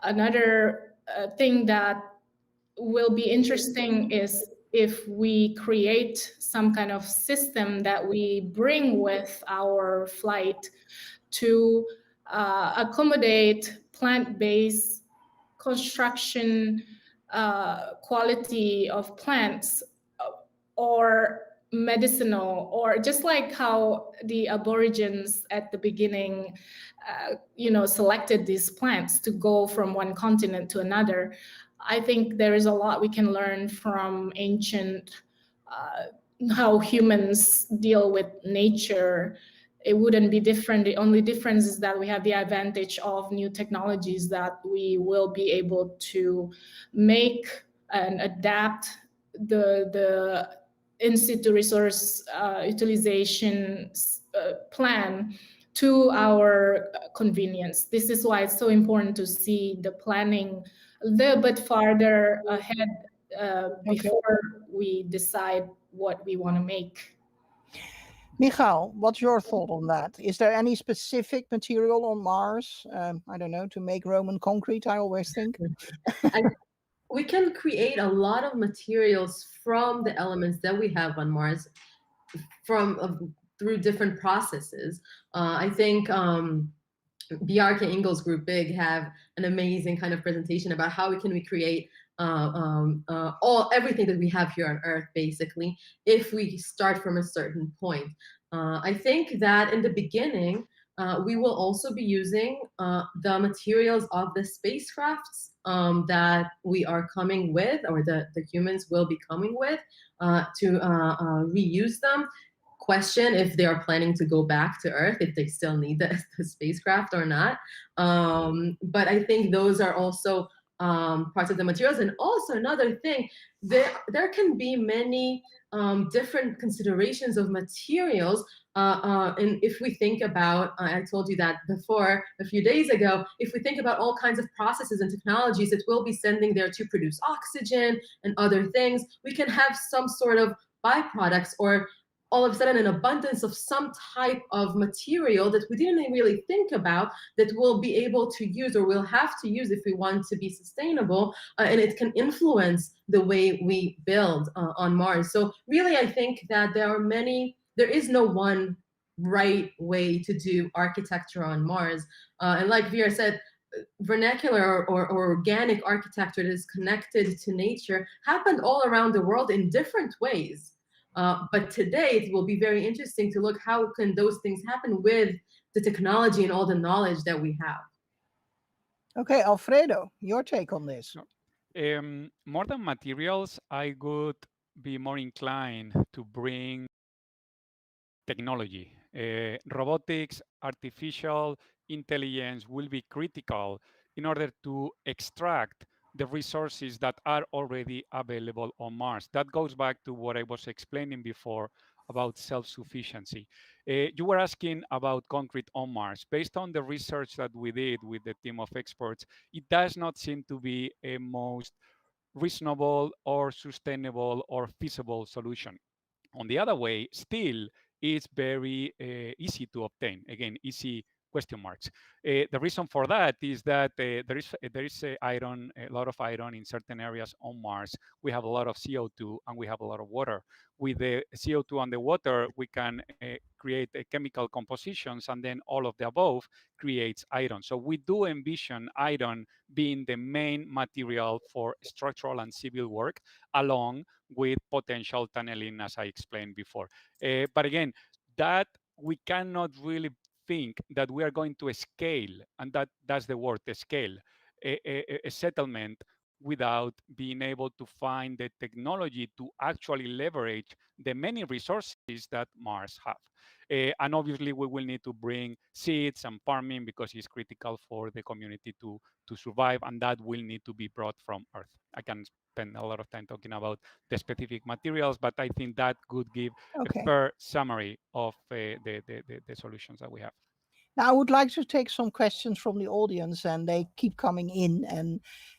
[SPEAKER 7] Another thing that will be interesting is if we create some kind of system that we bring with our flight to accommodate plant-based construction quality of plants, or medicinal, or just like how the Aborigines at the beginning selected these plants to go from one continent to another. I think there is a lot we can learn from ancient how humans deal with nature. It wouldn't be different. The only difference is that we have the advantage of new technologies that we will be able to make and adapt the in situ resource utilization plan to our convenience. This is why it's so important to see the planning a little bit farther ahead before we decide what we want to make.
[SPEAKER 3] Michal, what's your thought on that? Is there any specific material on Mars? I don't know, to make Roman concrete, I always think.
[SPEAKER 8] We can create a lot of materials from the elements that we have on Mars through different processes. I think Bjarke Ingels Group Big have an amazing kind of presentation about how we can recreate everything that we have here on Earth, basically, if we start from a certain point. I think that in the beginning, we will also be using the materials of the spacecrafts that we are coming with, or the humans will be coming with, to reuse them. Question if they are planning to go back to Earth, if they still need the spacecraft or not. But I think those are also parts of the materials. And also another thing, there can be many different considerations of materials. And if we think about, I told you that before a few days ago, if we think about all kinds of processes and technologies that we'll be sending there to produce oxygen and other things, we can have some sort of byproducts, or all of a sudden an abundance of some type of material that we didn't really think about that we'll be able to use, or we'll have to use if we want to be sustainable, and it can influence the way we build on Mars. So really, I think that there is no one right way to do architecture on Mars. And like Vera said, vernacular or organic architecture that is connected to nature happened all around the world in different ways. But today it will be very interesting to look how can those things happen with the technology and all the knowledge that we have.
[SPEAKER 3] Okay, Alfredo, your take on this.
[SPEAKER 6] More than materials, I would be more inclined to bring technology. Robotics, artificial intelligence will be critical in order to extract the resources that are already available on Mars. That goes back to what I was explaining before about self-sufficiency. You were asking about concrete on Mars. Based on the research that we did with the team of experts, it does not seem to be a most reasonable or sustainable or feasible solution. On the other way, still, it's very easy to obtain. Again, easy question marks. The reason for that is that there is iron, a lot of iron in certain areas on Mars. We have a lot of CO2 and we have a lot of water. With the CO2 and the water, we can create chemical compositions, and then all of the above creates iron. So we do envision iron being the main material for structural and civil work, along with potential tunneling, as I explained before. But again, that we cannot really think that we are going to scale, and that's the word, scale, a settlement without being able to find the technology to actually leverage the many resources that Mars have. And obviously, we will need to bring seeds and farming because it's critical for the community to survive, and that will need to be brought from Earth. I can spend a lot of time talking about the specific materials, but I think that could give a fair summary of the solutions that we have.
[SPEAKER 3] Now, I would like to take some questions from the audience, and they keep coming in.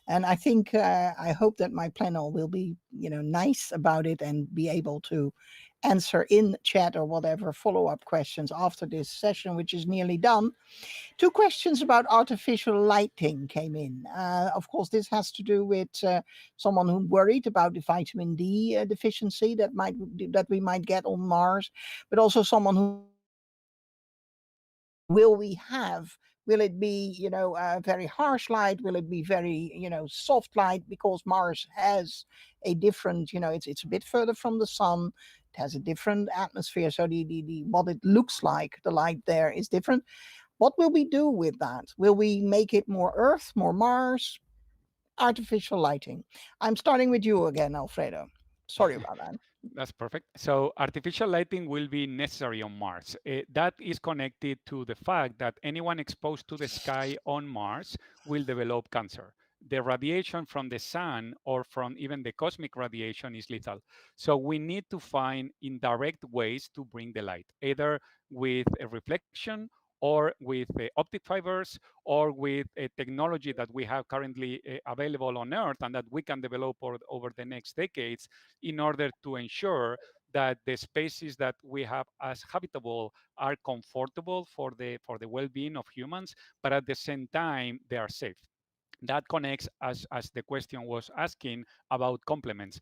[SPEAKER 3] And I think I hope that my panel will be, nice about it and be able to answer in chat or whatever follow-up questions after this session, which is nearly done. 2 questions about artificial lighting came in. Of course, this has to do with someone who worried about the vitamin D deficiency that we might get on Mars, but also someone who will it be, very harsh light? Will it be very, soft light? Because Mars has a different, it's a bit further from the sun. It has a different atmosphere. So the what it looks like, the light there is different. What will we do with that? Will we make it more Earth, more Mars? Artificial lighting. I'm starting with you again, Alfredo. Sorry about that.
[SPEAKER 6] That's perfect. So artificial lighting will be necessary on Mars. That is connected to the fact that anyone exposed to the sky on Mars will develop cancer. the radiation from the sun or from even the cosmic radiation is lethal. So we need to find indirect ways to bring the light, either with a reflection or with optic fibers or with a technology that we have currently available on Earth and that we can develop over the next decades in order to ensure that the spaces that we have as habitable are comfortable for the well-being of humans, but at the same time, they are safe. That connects, as the question was asking, about complements.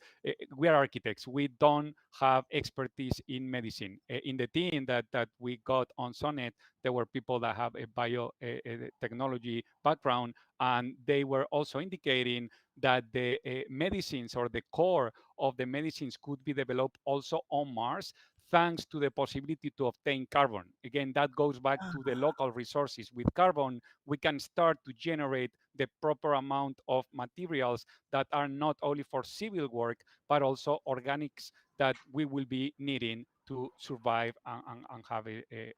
[SPEAKER 6] We are architects. We don't have expertise in medicine. In the team that we got on Sonnet, there were people that have a biotechnology background, and they were also indicating that the medicines or the core of the medicines could be developed also on Mars, thanks to the possibility to obtain carbon. Again, that goes back to the local resources. With carbon, we can start to generate the proper amount of materials that are not only for civil work, but also organics that we will be needing to survive and have a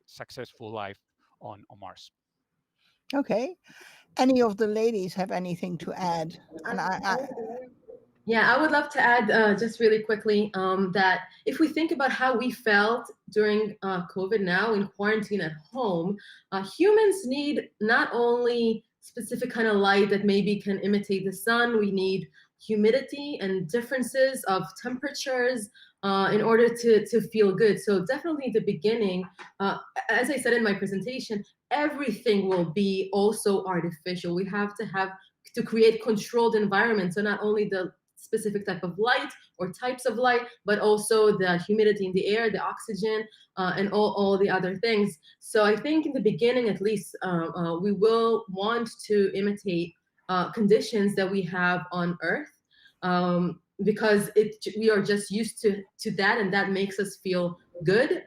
[SPEAKER 6] successful life on Mars.
[SPEAKER 3] Okay. Any of the ladies have anything to add? And
[SPEAKER 8] Yeah, I would love to add just really quickly that if we think about how we felt during COVID now in quarantine at home, humans need not only specific kind of light that maybe can imitate the sun, we need humidity and differences of temperatures in order to feel good. So definitely the beginning, as I said in my presentation, everything will be also artificial. We have to create controlled environments. So not only the specific type of light or types of light, but also the humidity in the air, the oxygen, and all the other things. So I think in the beginning, at least, we will want to imitate conditions that we have on Earth, because we are just used to that, and that makes us feel good,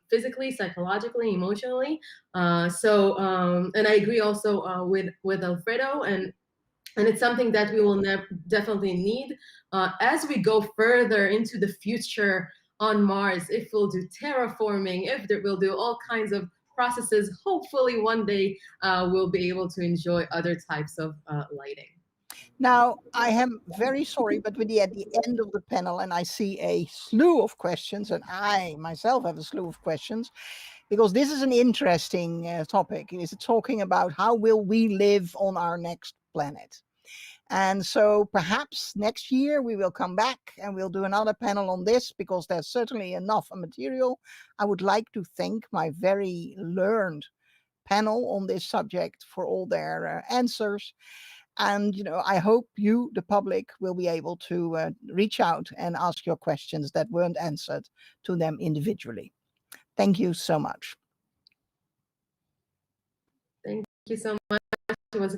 [SPEAKER 8] physically, psychologically, emotionally. And I agree also with Alfredo, and it's something that we will definitely need as we go further into the future on Mars. If we'll do terraforming, if we'll do all kinds of processes, hopefully one day we'll be able to enjoy other types of lighting.
[SPEAKER 3] Now, I am very sorry, but we're at the end of the panel and I see a slew of questions, and I myself have a slew of questions, because this is an interesting topic. It is talking about how will we live on our next planet. And so perhaps next year we will come back and we'll do another panel on this, because there's certainly enough material. I would like to thank my very learned panel on this subject for all their answers. And, I hope you, the public, will be able to reach out and ask your questions that weren't answered to them individually. Thank you so much.
[SPEAKER 8] Thank you so much. It was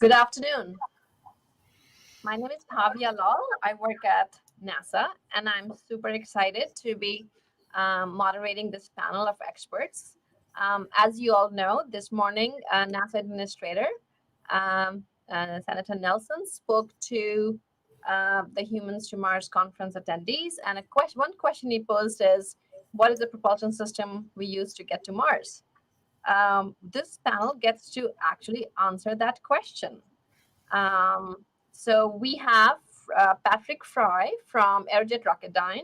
[SPEAKER 9] Good afternoon. My name is Pavia Lal. I work at NASA, and I'm super excited to be moderating this panel of experts. As you all know, this morning, NASA Administrator Senator Nelson spoke to the Humans to Mars conference attendees, and one question he posed is, what is the propulsion system we use to get to Mars? This panel gets to actually answer that question. So we have Patrick Fry from Aerojet Rocketdyne,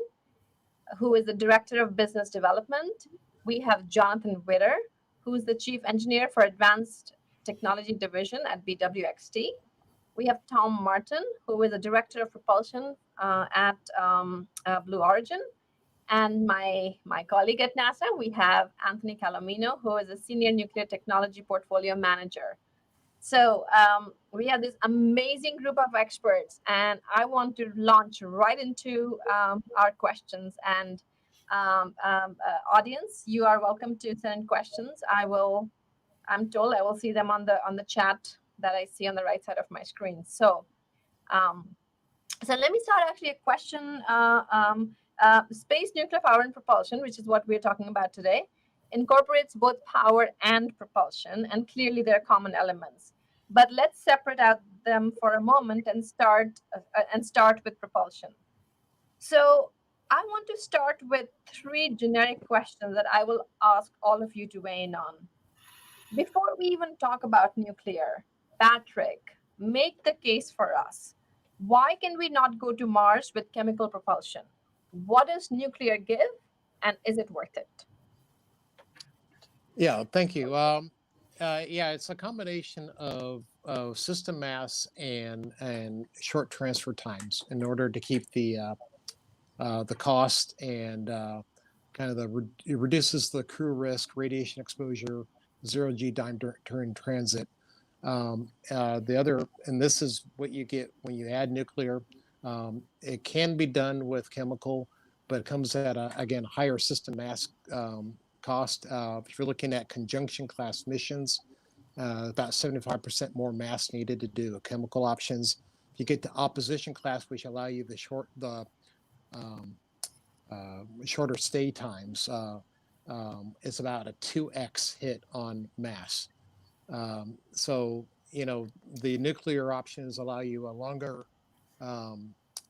[SPEAKER 9] who is the Director of Business Development. We have Jonathan Witter, who is the Chief Engineer for Advanced Technology Division at BWXT. We have Tom Martin, who is the Director of Propulsion at Blue Origin. And my colleague at NASA, we have Anthony Calomino, who is a Senior Nuclear Technology Portfolio Manager. So we have this amazing group of experts, and I want to launch right into our questions. And audience, you are welcome to send in questions. I'm told I will see them on the chat that I see on the right side of my screen. So, so let me start actually a question. Space nuclear power and propulsion, which is what we're talking about today, incorporates both power and propulsion, and clearly there are common elements. But let's separate out them for a moment and start with propulsion. So I want to start with 3 generic questions that I will ask all of you to weigh in on. Before we even talk about nuclear, Patrick, make the case for us. Why can we not go to Mars with chemical propulsion? What does nuclear give, and is it worth it?
[SPEAKER 10] Yeah, thank you. Yeah, it's a combination of system mass and short transfer times in order to keep the cost and kind of it reduces the crew risk, radiation exposure, zero G time during transit. And this is what you get when you add nuclear. It can be done with chemical, but it comes at again higher system mass cost. If you're looking at conjunction class missions, about 75% more mass needed to do chemical options. If you get to opposition class, which allow you the shorter stay times, it's about a 2x hit on mass. So, you know, the nuclear options allow you a longer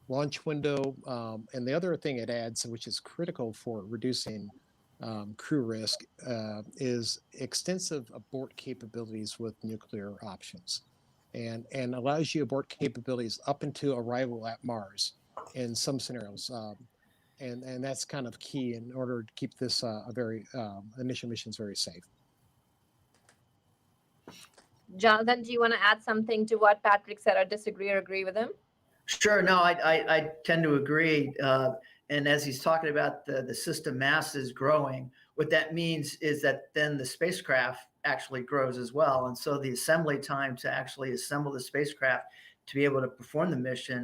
[SPEAKER 10] launch window. And the other thing it adds, which is critical for reducing crew risk, is extensive abort capabilities with nuclear options, and allows you abort capabilities up into arrival at Mars in some scenarios. And that's kind of key in order to keep this initial missions very safe.
[SPEAKER 9] Jonathan, do you want to add something to what Patrick said, or disagree or agree with him?
[SPEAKER 11] Sure. No, I tend to agree. And as he's talking about the system mass is growing, what that means is that then the spacecraft actually grows as well. And so the assembly time to actually assemble the spacecraft to be able to perform the mission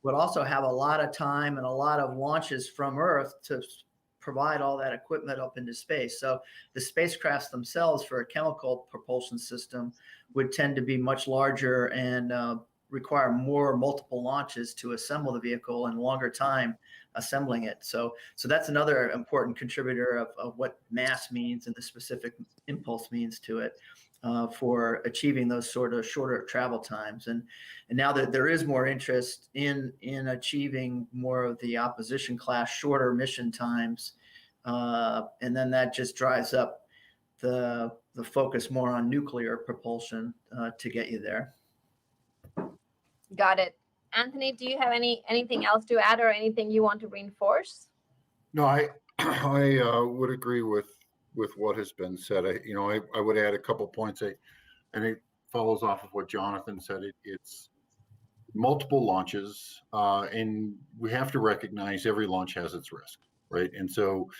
[SPEAKER 11] would also have a lot of time and a lot of launches from Earth to provide all that equipment up into space. So the spacecrafts themselves for a chemical propulsion system would tend to be much larger and require more multiple launches to assemble the vehicle and longer time assembling it. So that's another important contributor of what mass means and the specific impulse means to it for achieving those sort of shorter travel times. And now that there is more interest in achieving more of the opposition class shorter mission times, and then that just drives up the focus more on nuclear propulsion to get you there.
[SPEAKER 9] Got it. Anthony, do you have anything else to add or anything you want to reinforce?
[SPEAKER 24] No, I would agree with what has been said. I would add a couple points. And it follows off of what Jonathan said. It's multiple launches, and we have to recognize every launch has its risk, right? And so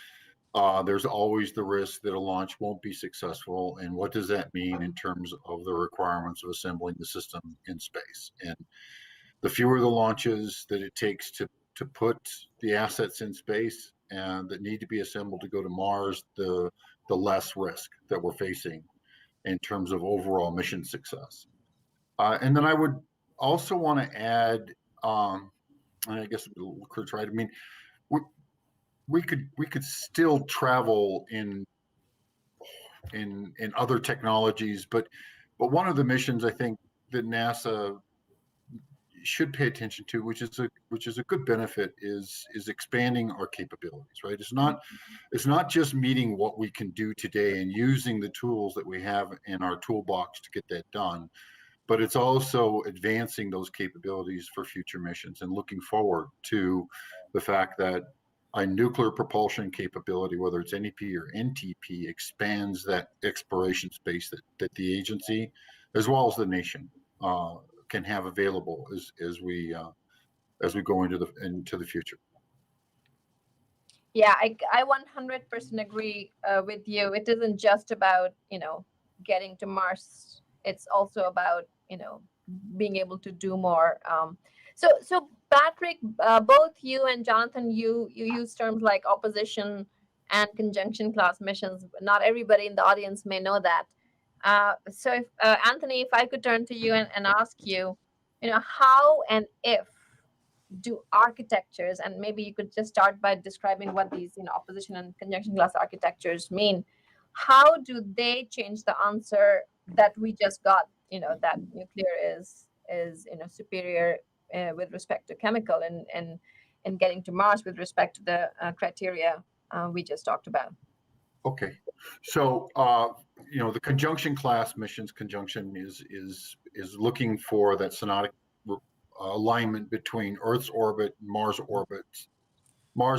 [SPEAKER 24] there's always the risk that a launch won't be successful. And what does that mean in terms of the requirements of assembling the system in space? And the fewer the launches that it takes to put the assets in space and that need to be assembled to go to Mars, the less risk that we're facing in terms of overall mission success. And then I would also want to add, and I guess Kurt's right. I mean, we could still travel in other technologies, but one of the missions I think that NASA should pay attention to, which is a good benefit, is expanding our capabilities. Right? It's not just meeting what we can do today and using the tools that we have in our toolbox to get that done, but it's also advancing those capabilities for future missions and looking forward to the fact that a nuclear propulsion capability, whether it's NEP or NTP, expands that exploration space that the agency, as well as the nation, can have available as we go into the future.
[SPEAKER 9] Yeah, I 100% agree with you. It isn't just about, getting to Mars. It's also about, being able to do more. So Patrick, both you and Jonathan, you use terms like opposition and conjunction class missions. Not everybody in the audience may know that. So if, Anthony, if I could turn to you and ask you, how and if do architectures, and maybe you could just start by describing what these opposition and conjunction class architectures mean, how do they change the answer that we just got, that nuclear is superior with respect to chemical and getting to Mars with respect to the criteria we just talked about?
[SPEAKER 24] Okay, so the conjunction class missions, conjunction is looking for that synodic alignment between Earth's orbit and Mars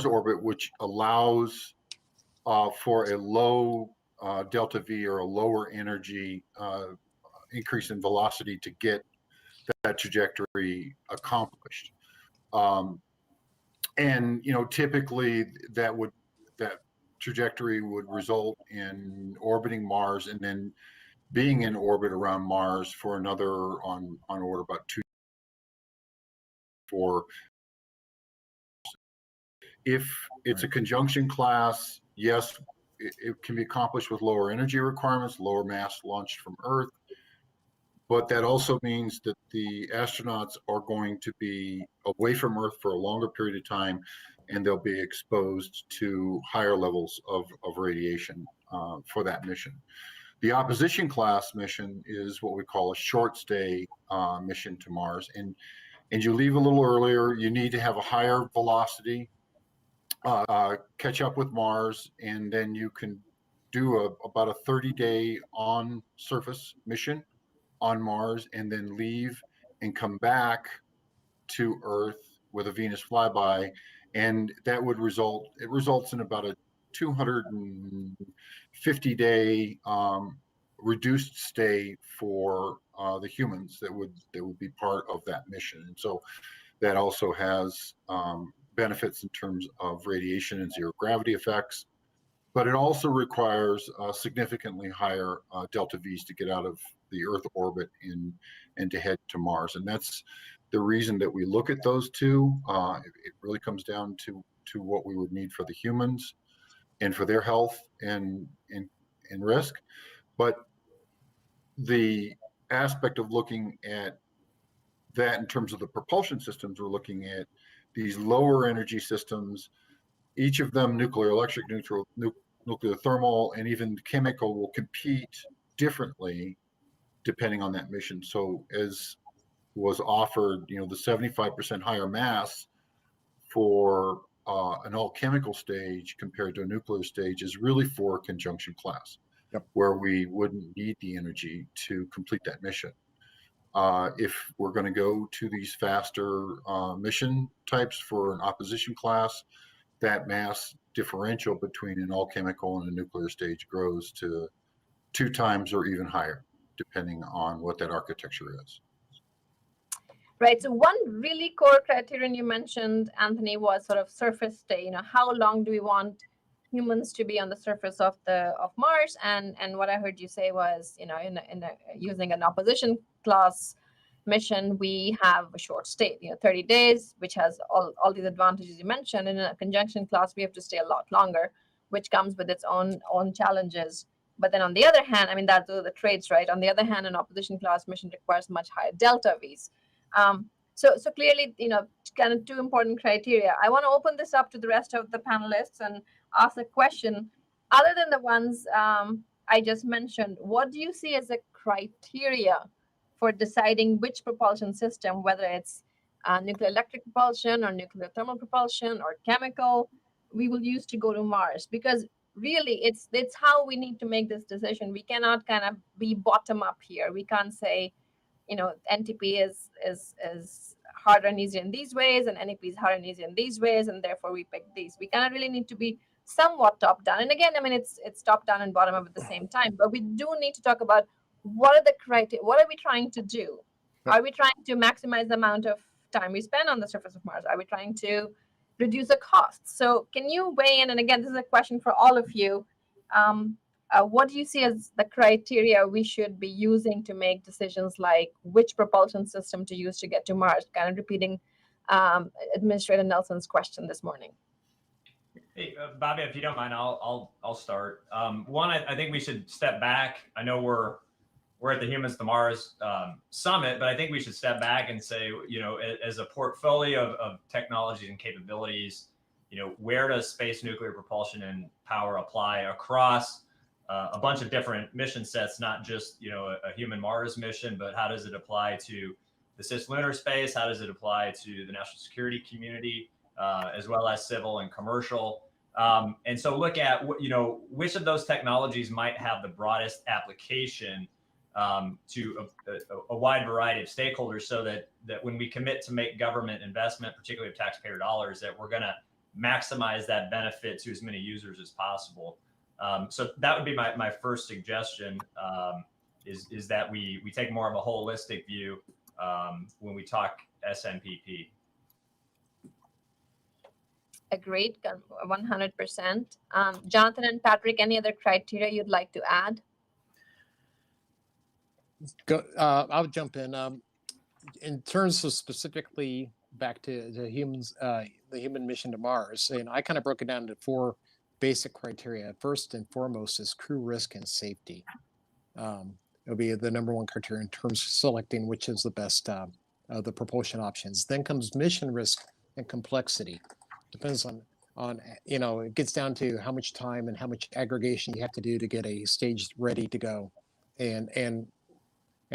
[SPEAKER 24] orbit, which allows for a low delta V or a lower energy increase in velocity to get that trajectory accomplished. And typically that trajectory would result in orbiting Mars and then being in orbit around Mars for another on order about 2 4. If it's a conjunction class, yes, it can be accomplished with lower energy requirements, lower mass launched from Earth. But that also means that the astronauts are going to be away from Earth for a longer period of time, and they'll be exposed to higher levels of radiation for that mission. The opposition class mission is what we call a short stay mission to Mars. And you leave a little earlier, you need to have a higher velocity, catch up with Mars, and then you can do about a 30-day on-surface mission on Mars, and then leave and come back to Earth with a Venus flyby, and that would results in about a 250-day reduced stay for the humans that would be part of that mission. And so that also has benefits in terms of radiation and zero gravity effects, but it also requires significantly higher delta V's to get out of the Earth orbit and to head to Mars. And that's the reason that we look at those two. It really comes down to what we would need for the humans and for their health and risk. But the aspect of looking at that in terms of the propulsion systems, we're looking at these lower energy systems, each of them nuclear, electric, nuclear thermal, and even chemical will compete differently depending on that mission. So as was offered, the 75% higher mass for an all chemical stage compared to a nuclear stage is really for conjunction class, where we wouldn't need the energy to complete that mission. If we're going to go to these faster mission types for an opposition class, that mass differential between an all chemical and a nuclear stage grows to 2 times or even higher, depending on what that architecture is.
[SPEAKER 9] Right. So one really core criterion you mentioned, Anthony, was sort of surface stay. How long do we want humans to be on the surface of Mars? And what I heard you say was, using an opposition class mission, we have a short stay, 30 days, which has all these advantages you mentioned. In a conjunction class, we have to stay a lot longer, which comes with its own challenges. But then on the other hand, I mean, those are the traits, right? On the other hand, an opposition class mission requires much higher delta Vs. So clearly, kind of two important criteria. I want to open this up to the rest of the panelists and ask a question. Other than the ones I just mentioned, what do you see as a criteria for deciding which propulsion system, whether it's nuclear electric propulsion or nuclear thermal propulsion or chemical, we will use to go to Mars? Because really, it's how we need to make this decision. We cannot kind of be bottom up here. We can't say, NTP is harder and easier in these ways, and NEP is harder and easier in these ways, and therefore we pick these. We kind of really need to be somewhat top down. And again, I mean, it's top down and bottom up at the same time. But we do need to talk about what are the criteria. What are we trying to do? Are we trying to maximize the amount of time we spend on the surface of Mars? Are we trying to reduce the costs? So can you weigh in? And again, this is a question for all of you. What do you see as the criteria we should be using to make decisions like which propulsion system to use to get to Mars? Kind of repeating Administrator Nelson's question this morning.
[SPEAKER 12] Hey, Bobby, if you don't mind, I'll start. One, I think we should step back. I know we're at the Humans to Mars Summit, but I think we should step back and say, as a portfolio of technologies and capabilities, where does space nuclear propulsion and power apply across a bunch of different mission sets, not just, a human Mars mission, but how does it apply to the cislunar space? How does it apply to the national security community, as well as civil and commercial? And so look at, which of those technologies might have the broadest application to a wide variety of stakeholders, so that when we commit to make government investment, particularly of taxpayer dollars, that we're going to maximize that benefit to as many users as possible. So that would be my first suggestion, is that we take more of a holistic view when we talk SNPP.
[SPEAKER 9] Agreed, 100%. Jonathan and Patrick, any other criteria you'd like to add?
[SPEAKER 10] I'll jump in. In terms of specifically back to the humans, the human mission to Mars, and I kind of broke it down into 4 basic criteria. First and foremost is crew risk and safety. It'll be the number 1 criteria in terms of selecting which is the best of the propulsion options. Then comes mission risk and complexity. Depends on it gets down to how much time and how much aggregation you have to do to get a stage ready to go, and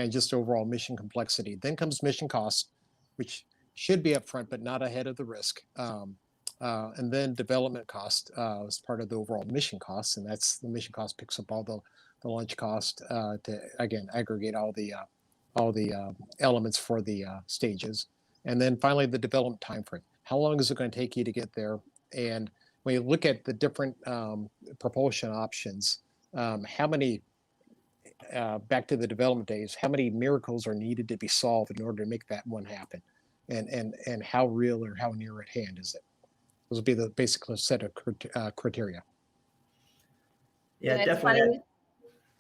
[SPEAKER 10] just overall mission complexity. Then comes mission cost, which should be upfront but not ahead of the risk. And then development cost is part of the overall mission cost, and that's the mission cost picks up all the launch cost to again aggregate all the elements for the stages. And then finally the development time frame. How long is it going to take you to get there? And when you look at the different propulsion options, how many back to the development days, how many miracles are needed to be solved in order to make that one happen, and how real or how near at hand is it? Those would be the basic set of criteria.
[SPEAKER 11] Yeah, definitely.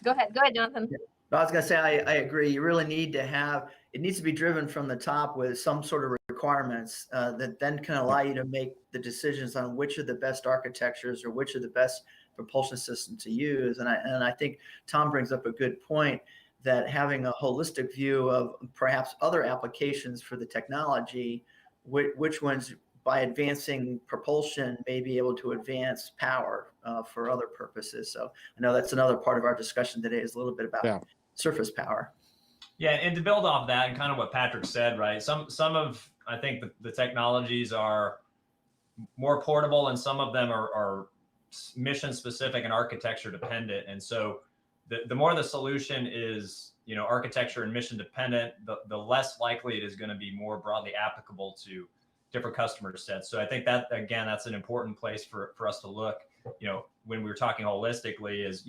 [SPEAKER 9] Go ahead, Jonathan.
[SPEAKER 11] Yeah. I was going to say, I agree. You really need to have, it needs to be driven from the top with some sort of requirements that then can allow you to make the decisions on which are the best architectures or which are the best propulsion system to use. And I think Tom brings up a good point, that having a holistic view of perhaps other applications for the technology, which ones by advancing propulsion may be able to advance power for other purposes. So I know that's another part of our discussion today, is a little bit about surface power.
[SPEAKER 12] Yeah, and to build off that and kind of what Patrick said, right? Some of, I think the technologies are more portable, and some of them are mission specific and architecture dependent. And so the more the solution is, architecture and mission dependent, the less likely it is going to be more broadly applicable to different customer sets. So I think that, again, that's an important place for us to look, when we're talking holistically, is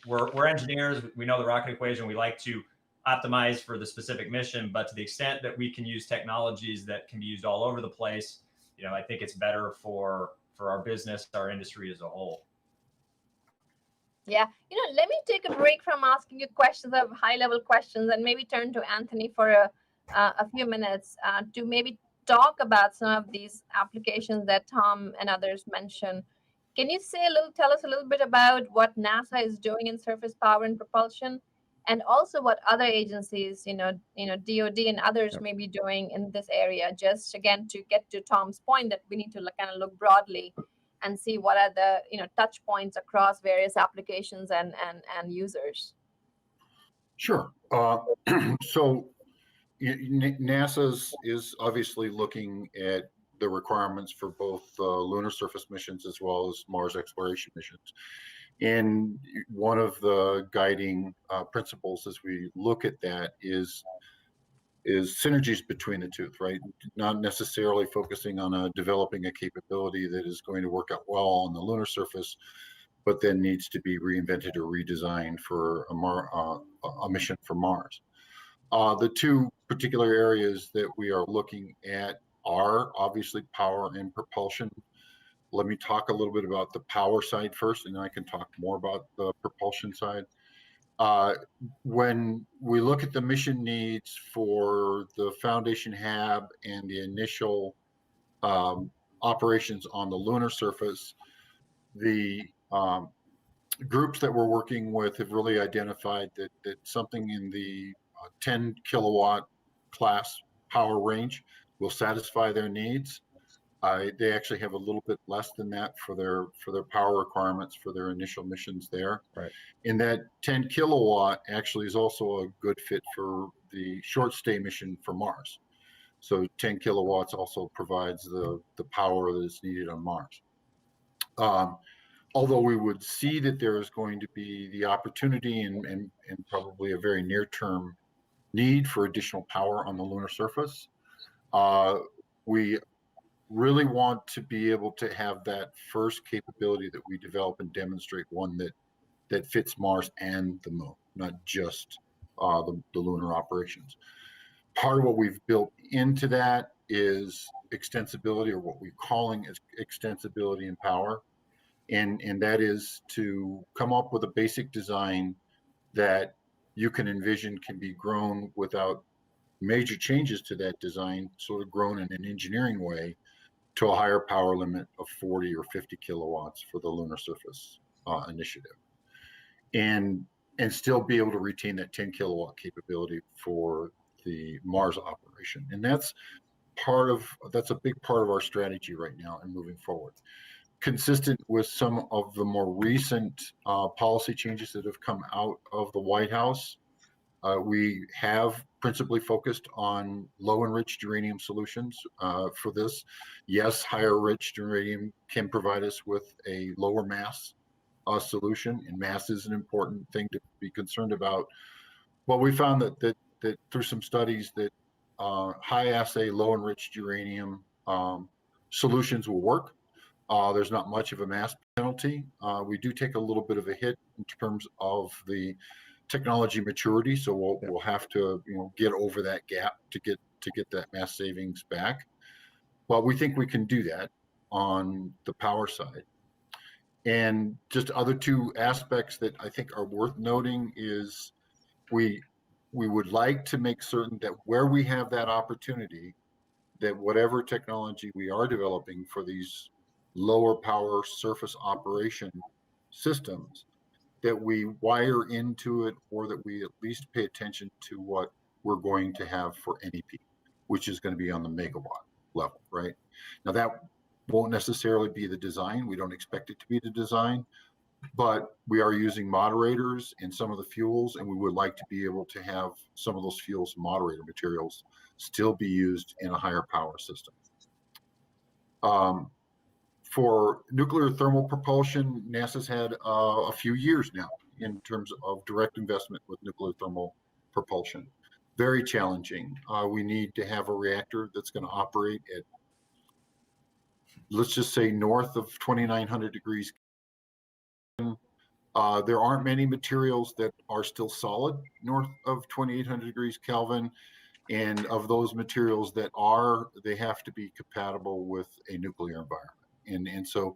[SPEAKER 12] we're engineers, we know the rocket equation, we like to optimize for the specific mission, but to the extent that we can use technologies that can be used all over the place, I think it's better for our business, our industry as a whole.
[SPEAKER 9] Yeah, let me take a break from asking you questions of high-level questions, and maybe turn to Anthony for a few minutes to maybe talk about some of these applications that Tom and others mentioned. Can you tell us a little bit about what NASA is doing in surface power and propulsion, and also what other agencies, DoD and others may be doing in this area? Just again to get to Tom's point that we need to kind of look broadly and see what are the touch points across various applications and users.
[SPEAKER 24] Sure. So NASA is obviously looking at the requirements for both lunar surface missions as well as Mars exploration missions. And one of the guiding principles as we look at that is synergies between the two, right? Not necessarily focusing on developing a capability that is going to work out well on the lunar surface, but then needs to be reinvented or redesigned for a mission for Mars. The two particular areas that we are looking at are obviously power and propulsion. Let me talk a little bit about the power side first, and then I can talk more about the propulsion side. When we look at the mission needs for the Foundation HAB and the initial operations on the lunar surface, the groups that we're working with have really identified that something in the 10 kilowatt class power range will satisfy their needs. They actually have a little bit less than that for their power requirements for their initial missions there.
[SPEAKER 13] Right.
[SPEAKER 24] And that 10 kilowatt actually is also a good fit for the short stay mission for Mars. So 10 kilowatts also provides the power that is needed on Mars. Although we would see that there is going to be the opportunity and probably a very near-term need for additional power on the lunar surface, we really want to be able to have that first capability that we develop and demonstrate one that fits Mars and the moon, not just the lunar operations. Part of what we've built into that is extensibility, or what we're calling is extensibility in power. And that is to come up with a basic design that you can envision can be grown without major changes to that design, sort of grown in an engineering way to a higher power limit of 40 or 50 kilowatts for the lunar surface initiative. And still be able to retain that 10 kilowatt capability for the Mars operation. And that's a big part of our strategy right now and moving forward. Consistent with some of the more recent policy changes that have come out of the White House, we have principally focused on low enriched uranium solutions for this. Yes, higher enriched uranium can provide us with a lower mass solution, and mass is an important thing to be concerned about. Well, we found that through some studies that high assay, low enriched uranium solutions will work. There's not much of a mass penalty. We do take a little bit of a hit in terms of the technology maturity, so we'll have to get over that gap to get that mass savings back. But we think we can do that on the power side. And just other two aspects that I think are worth noting is we would like to make certain that where we have that opportunity, that whatever technology we are developing for these lower power surface operation systems, that we wire into it, or that we at least pay attention to what we're going to have for NEP, which is going to be on the megawatt level, right? Now that won't necessarily be the design. We don't expect it to be the design, but we are using moderators in some of the fuels, and we would like to be able to have some of those fuels, moderator materials, still be used in a higher power system. For nuclear thermal propulsion, NASA's had a few years now in terms of direct investment with nuclear thermal propulsion. Very challenging. We need to have a reactor that's going to operate at, let's just say, north of 2,900 degrees. There aren't many materials that are still solid north of 2,800 degrees Kelvin. And of those materials that are, they have to be compatible with a nuclear environment. And so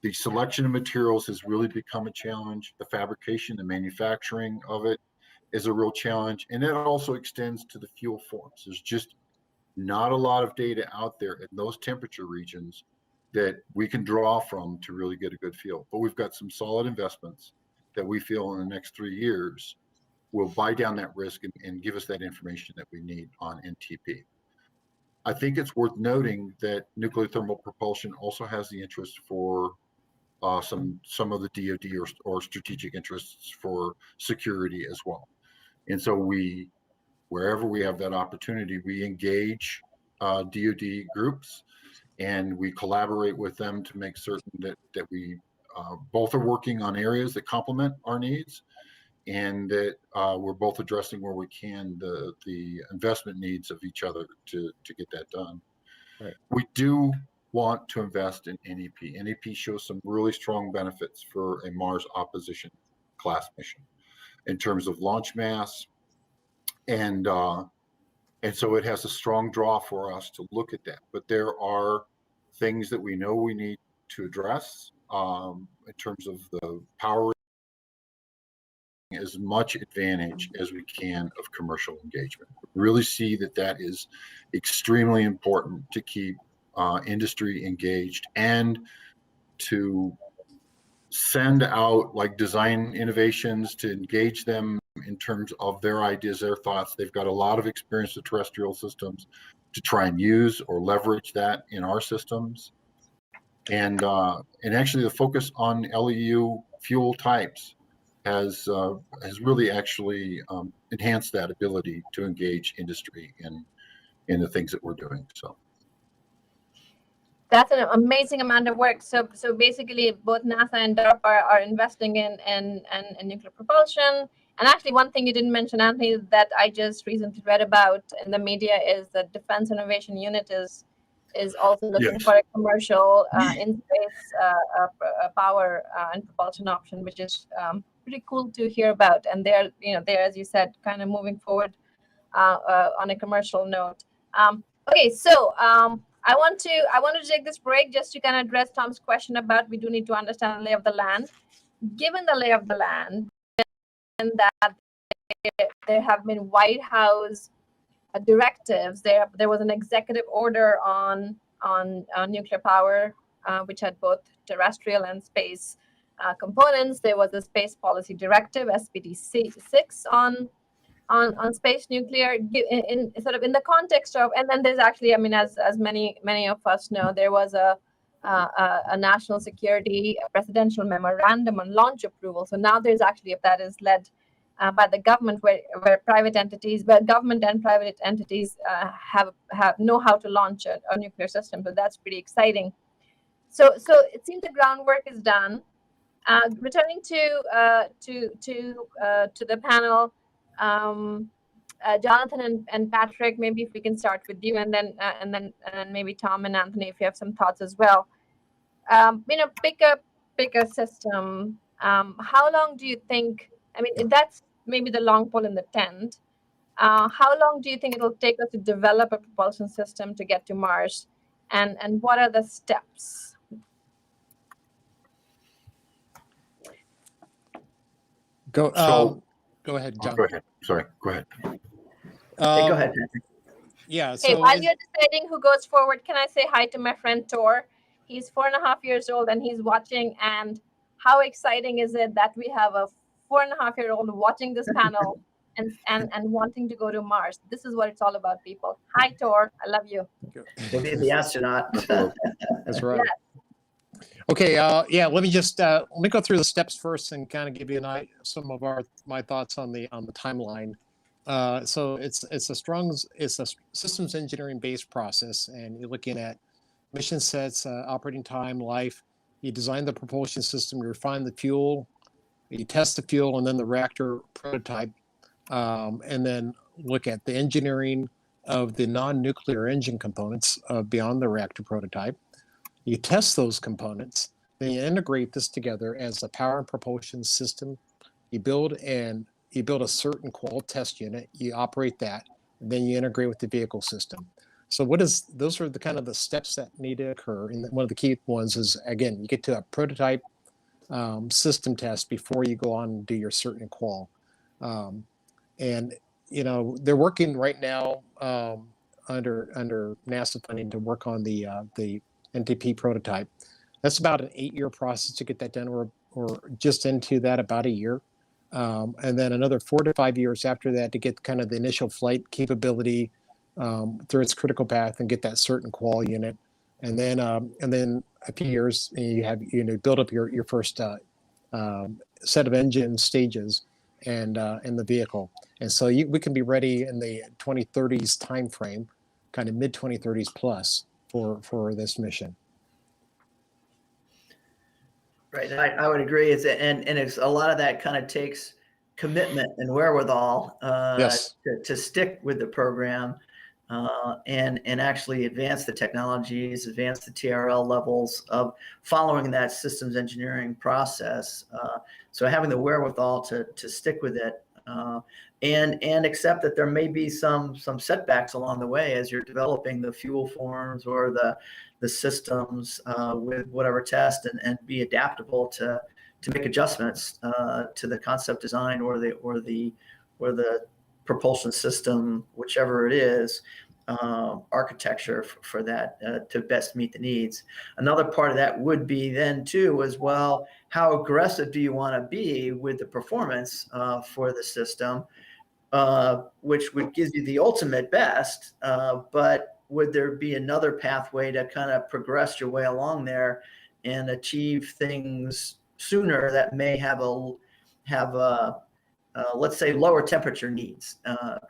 [SPEAKER 24] the selection of materials has really become a challenge. The fabrication, the manufacturing of it is a real challenge. And that also extends to the fuel forms. There's just not a lot of data out there in those temperature regions that we can draw from to really get a good feel. But we've got some solid investments that we feel in the next 3 years will buy down that risk and give us that information that we need on NTP. I think it's worth noting that nuclear thermal propulsion also has the interest for some of the DoD or strategic interests for security as well. And so wherever we have that opportunity, we engage DoD groups and we collaborate with them to make certain that we both are working on areas that complement our needs, and that we're both addressing where we can the investment needs of each other to get that done.
[SPEAKER 10] Right.
[SPEAKER 24] We do want to invest in NEP. NEP shows some really strong benefits for a Mars opposition class mission in terms of launch mass, and so it has a strong draw for us to look at that. But there are things that we know we need to address in terms of the power, as much advantage as we can of commercial engagement. We really see that is extremely important to keep industry engaged and to send out like design innovations to engage them in terms of their ideas, their thoughts. They've got a lot of experience with terrestrial systems to try and use or leverage that in our systems. And actually the focus on LEU fuel types has really actually enhanced that ability to engage industry in the things that we're doing. So
[SPEAKER 9] that's an amazing amount of work. So basically, both NASA and DARPA are investing in nuclear propulsion. And actually, one thing you didn't mention, Anthony, that I just recently read about in the media is that Defense Innovation Unit is also looking for a commercial in-space power and propulsion option, which is pretty cool to hear about. And they're as you said, kind of moving forward on a commercial note. Okay, so I want to take this break just to kind of address Tom's question about we do need to understand the lay of the land. Given the lay of the land, and that there have been White House directives, there was an executive order on nuclear power, which had both terrestrial and space components. There was a space policy directive, SPD 6, on space nuclear in sort of in the context of, and then there's actually, I mean, as many of us know, there was a national security presidential memorandum on launch approval. So now there's actually, if that is led by the government, where private entities, but government and private entities know how to launch a nuclear system. So that's pretty exciting. So it seems the groundwork is done. Returning to the panel. Jonathan and Patrick, maybe if we can start with you, and then maybe Tom and Anthony, if you have some thoughts as well. Pick a system. How long do you think? I mean, that's maybe the long pole in the tent. How long do you think it'll take us to develop a propulsion system to get to Mars, and what are the steps?
[SPEAKER 10] Go ahead, John.
[SPEAKER 24] Go ahead. Sorry, go ahead.
[SPEAKER 11] Go ahead, Patrick.
[SPEAKER 10] Yeah.
[SPEAKER 9] Hey, while you're deciding who goes forward, can I say hi to my friend Tor? He's 4.5 years old and he's watching. And how exciting is it that we have a 4.5-year-old watching this panel and wanting to go to Mars? This is what it's all about, people. Hi, Tor. I love you.
[SPEAKER 11] We'll be the astronaut.
[SPEAKER 10] That's right. Yeah. Okay. Let me go through the steps first and kind of give you some of my thoughts on the timeline. So it's a systems engineering based process, and you're looking at mission sets, operating time, life. You design the propulsion system, you refine the fuel, you test the fuel, and then the reactor prototype, and then look at the engineering of the non-nuclear engine components beyond the reactor prototype. You test those components, then you integrate this together as a power and propulsion system. You build a certain qual test unit, you operate that, and then you integrate with the vehicle system. So those are the kind of the steps that need to occur. And one of the key ones is, again, you get to a prototype system test before you go on and do your certain qual. And they're working right now under NASA funding to work on the NTP prototype. That's about an 8-year process to get that done, or just into that about a year. And then another 4 to 5 years after that to get kind of the initial flight capability through its critical path and get that certain qual unit. And then a few years, you have build up your first set of engine stages and in the vehicle. And so we can be ready in the 2030s timeframe, kind of mid 2030s plus for this mission.
[SPEAKER 11] Right, I would agree. And it's a lot of that kind of takes commitment and wherewithal
[SPEAKER 10] Yes.
[SPEAKER 11] to stick with the program and actually advance the technologies, advance the TRL levels of following that systems engineering process. So having the wherewithal to stick with it and accept that there may be some setbacks along the way as you're developing the fuel forms or the systems with whatever test, and be adaptable to make adjustments to the concept design or the propulsion system, whichever it is, architecture for that to best meet the needs. Another part of that would be then too as well, how aggressive do you want to be with the performance for the system, which would give you the ultimate best, but would there be another pathway to kind of progress your way along there and achieve things sooner that may have let's say lower temperature needs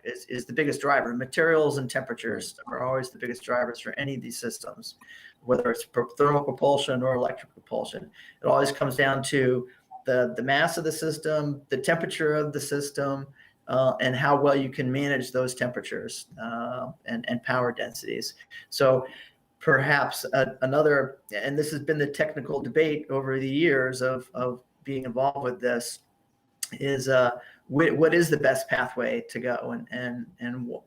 [SPEAKER 11] is the biggest driver. Materials and temperatures are always the biggest drivers for any of these systems, whether it's thermal propulsion or electric propulsion. It always comes down to the mass of the system, the temperature of the system, and how well you can manage those temperatures and power densities. So perhaps another, and this has been the technical debate over the years of being involved with this, is what is the best pathway to go, and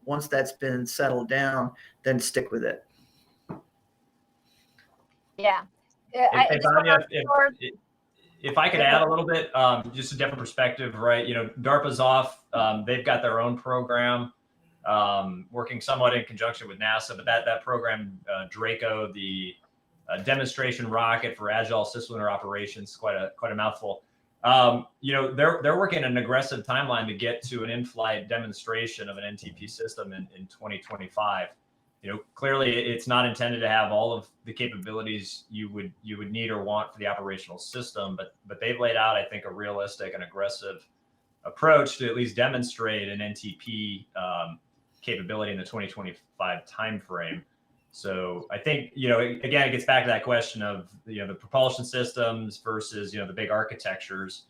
[SPEAKER 11] once that's been settled down, then stick with it.
[SPEAKER 9] Yeah.
[SPEAKER 12] Hey, Vanya, if I could add a little bit, just a different perspective, right? DARPA's off. They've got their own program, working somewhat in conjunction with NASA, but that program, Draco, the demonstration rocket for agile system lunar operations, quite a mouthful. They're working an aggressive timeline to get to an in-flight demonstration of an NTP system in 2025. Clearly it's not intended to have all of the capabilities you would need or want for the operational system, but they've laid out, I think, a realistic and aggressive approach to at least demonstrate an NTP capability in the 2025 timeframe. So I think, again, it gets back to that question of, the propulsion systems versus, the big architectures.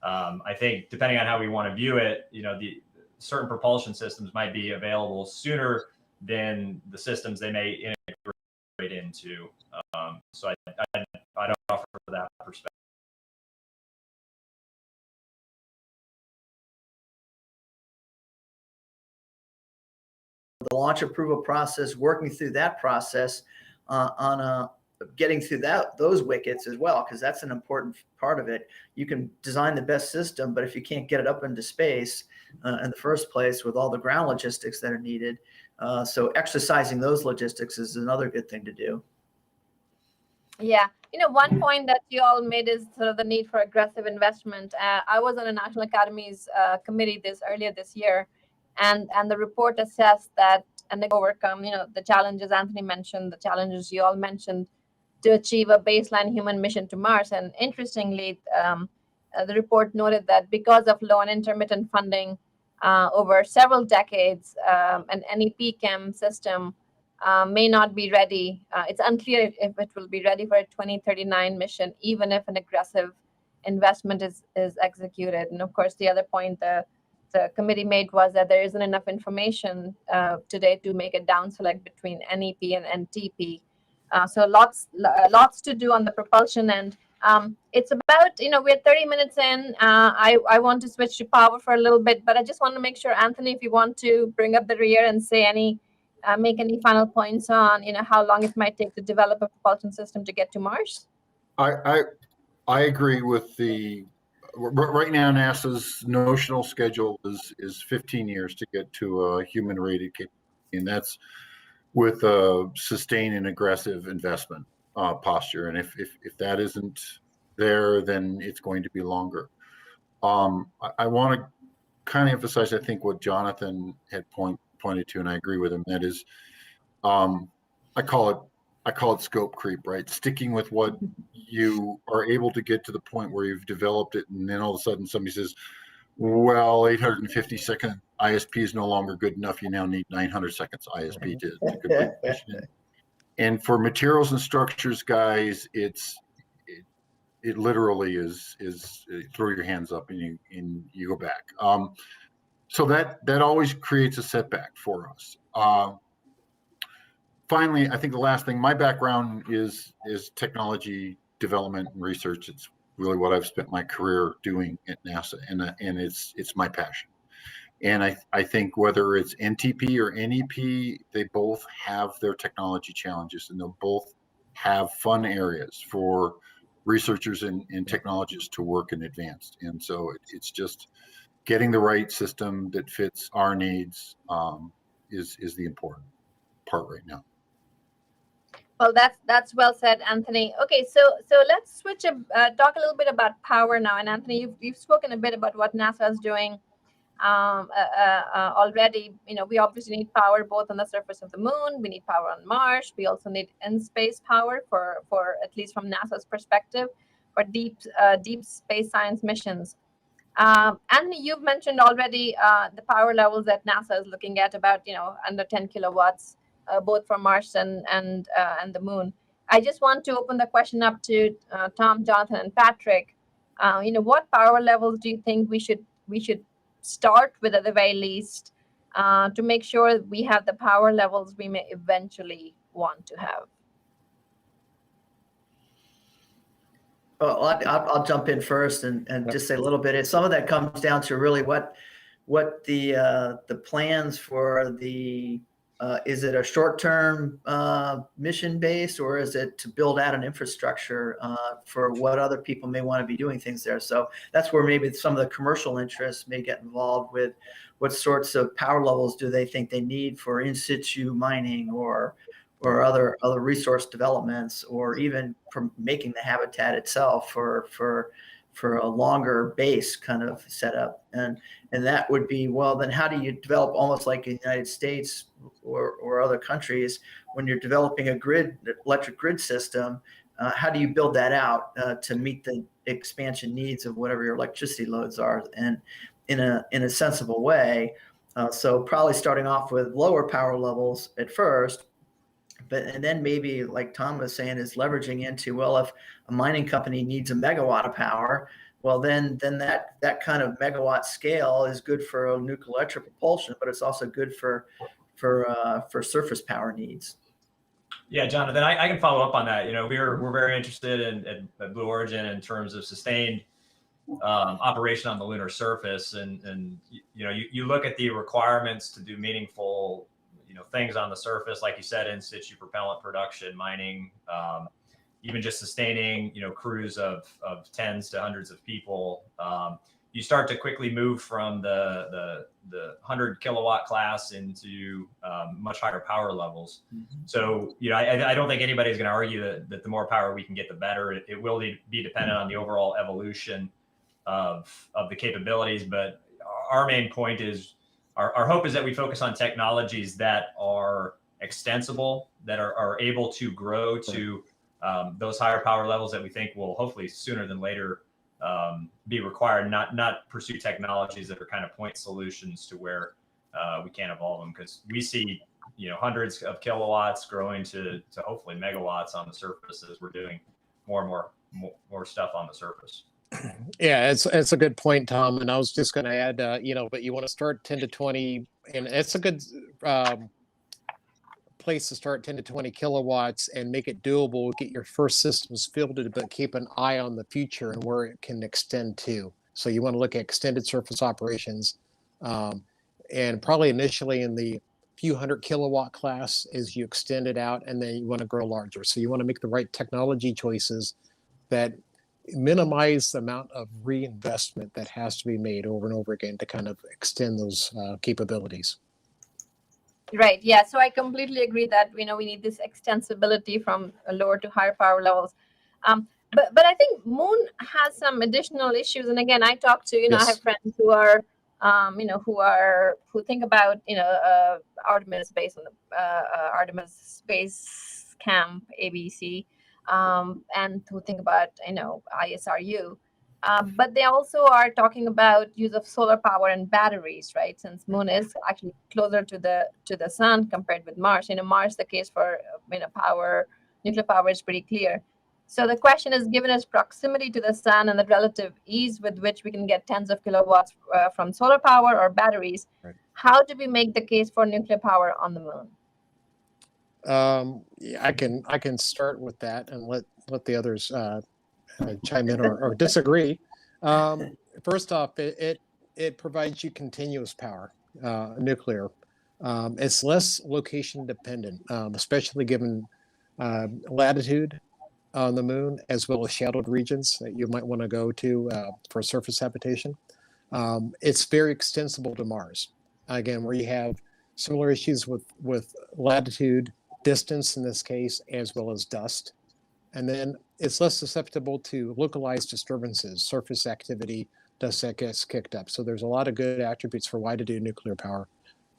[SPEAKER 12] I think depending on how we want to view it, the certain propulsion systems might be available sooner than the systems they may integrate into. So I don't offer that perspective.
[SPEAKER 11] The launch approval process, working through that process getting through those wickets as well, because that's an important part of it. You can design the best system, but if you can't get it up into space in the first place with all the ground logistics that are needed, so exercising those logistics is another good thing to do.
[SPEAKER 9] Yeah, one point that you all made is sort of the need for aggressive investment. I was on a National Academy's committee earlier this year, and the report assessed that, and they overcome, the challenges Anthony mentioned, the challenges you all mentioned, to achieve a baseline human mission to Mars. And interestingly, the report noted that because of low and intermittent funding over several decades, an NEP chem system may not be ready. It's unclear if it will be ready for a 2039 mission, even if an aggressive investment is executed. And of course, the other point the committee made was that there isn't enough information today to make a down select between NEP and NTP. So lots to do on the propulsion end. It's about, we're 30 minutes in. I want to switch to power for a little bit, but I just want to make sure, Anthony, if you want to bring up the rear and say make any final points on, how long it might take to develop a propulsion system to get to Mars.
[SPEAKER 24] I agree with right now NASA's notional schedule is 15 years to get to a human rated capability, and that's with a sustained and aggressive investment. posture. And if that isn't there, then it's going to be longer. I want to kind of emphasize, I think, what Jonathan had pointed to, and I agree with him. That is, I call it scope creep, right? Sticking with what you are able to get to the point where you've developed it, and then all of a sudden somebody says, well, 850 second ISP is no longer good enough. You now need 900 seconds ISP to complete the mission. And for materials and structures guys, it literally is throw your hands up and you go back. So that always creates a setback for us. Finally, I think the last thing, my background is technology development and research. It's really what I've spent my career doing at NASA, and it's my passion. And I think whether it's NTP or NEP, they both have their technology challenges, and they'll both have fun areas for researchers and technologists to work in advanced. And so it's just getting the right system that fits our needs is the important part right now.
[SPEAKER 9] Well, that's well said, Anthony. Okay, so let's switch talk a little bit about power now. And Anthony, you've spoken a bit about what NASA is doing already. You know, we obviously need power both on the surface of the moon. We need power on Mars. We also need in-space power for at least from NASA's perspective for deep space science missions. Anthony, you've mentioned already the power levels that NASA is looking at, about under 10 kilowatts. Both for Mars and the moon. I just want to open the question up to Tom, Jonathan, and Patrick. What power levels do you think we should start with at the very least to make sure we have the power levels we may eventually want to have?
[SPEAKER 11] Well, I'll jump in first and just say a little bit. Some of that comes down to really what the plans for the is it a short-term mission base, or is it to build out an infrastructure for what other people may want to be doing things there? So that's where maybe some of the commercial interests may get involved with what sorts of power levels do they think they need for in situ mining or other resource developments, or even for making the habitat itself for a longer base kind of setup. And that would be, well, then how do you develop, almost like in the United States or other countries, when you're developing a electric grid system, how do you build that out to meet the expansion needs of whatever your electricity loads are, and in a sensible way? So probably starting off with lower power levels at first, and then maybe, like Tom was saying, is leveraging into, well, if a mining company needs a megawatt of power, well, then that kind of megawatt scale is good for nuclear electric propulsion, but it's also good for surface power needs.
[SPEAKER 12] Yeah, Jonathan, I can follow up on that. We're very interested in Blue Origin in terms of sustained operation on the lunar surface, and you look at the requirements to do meaningful things on the surface, like you said, in situ propellant production, mining, even just sustaining crews of tens to hundreds of people. You start to quickly move from the 100 kilowatt class into much higher power levels.
[SPEAKER 11] Mm-hmm.
[SPEAKER 12] So I don't think anybody's going to argue that the more power we can get, the better. It will be dependent on the overall evolution of the capabilities. But our main point is, our hope is that we focus on technologies that are extensible, that are able to grow to those higher power levels that we think will hopefully sooner than later be required, not pursue technologies that are kind of point solutions to where we can't evolve them, because we see hundreds of kilowatts growing to hopefully megawatts on the surface as we're doing more and more stuff on the surface.
[SPEAKER 10] Yeah, it's a good point, Tom. And I was just going to add, but you want to start 10 to 20, and it's a good place to start 10 to 20 kilowatts and make it doable. Get your first systems fielded, but keep an eye on the future and where it can extend to. So you want to look at extended surface operations, and probably initially in the few hundred kilowatt class as you extend it out, and then you want to grow larger. So you want to make the right technology choices that minimize the amount of reinvestment that has to be made over and over again to kind of extend those capabilities.
[SPEAKER 9] Right. Yeah. So I completely agree that we need this extensibility from lower to higher power levels. But I think Moon has some additional issues. And again, I talk to I have friends who are who think about Artemis based on the Artemis Space Camp ABC, and who think about ISRU. But they also are talking about use of solar power and batteries, right? Since Moon is actually closer to the sun compared with Mars. Mars, the case for nuclear power is pretty clear. So the question is, given its proximity to the sun and the relative ease with which we can get tens of kilowatts from solar power or batteries, how do we make the case for nuclear power on the Moon?
[SPEAKER 10] I can start with that and let the others chime in or disagree. First off, it provides you continuous power, nuclear. It's less location dependent, especially given latitude on the Moon, as well as shadowed regions that you might want to go to for surface habitation. It's very extensible to Mars. Again, where you have similar issues with latitude, distance in this case, as well as dust. And then it's less susceptible to localized disturbances, surface activity, dust that gets kicked up. So there's a lot of good attributes for why to do nuclear power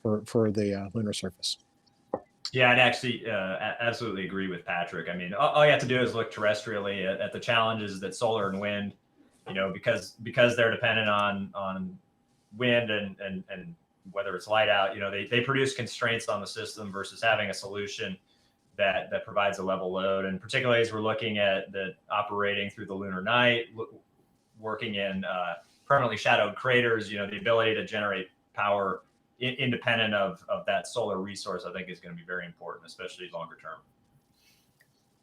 [SPEAKER 10] for the lunar surface.
[SPEAKER 12] Yeah, I'd actually absolutely agree with Patrick. I mean, all you have to do is look terrestrially at the challenges that solar and wind, because they're dependent on wind and whether it's light out, they produce constraints on the system versus having a solution that provides a level load. And particularly as we're looking at the operating through the lunar night, working in permanently shadowed craters, the ability to generate power independent of that solar resource, I think is going to be very important, especially longer term.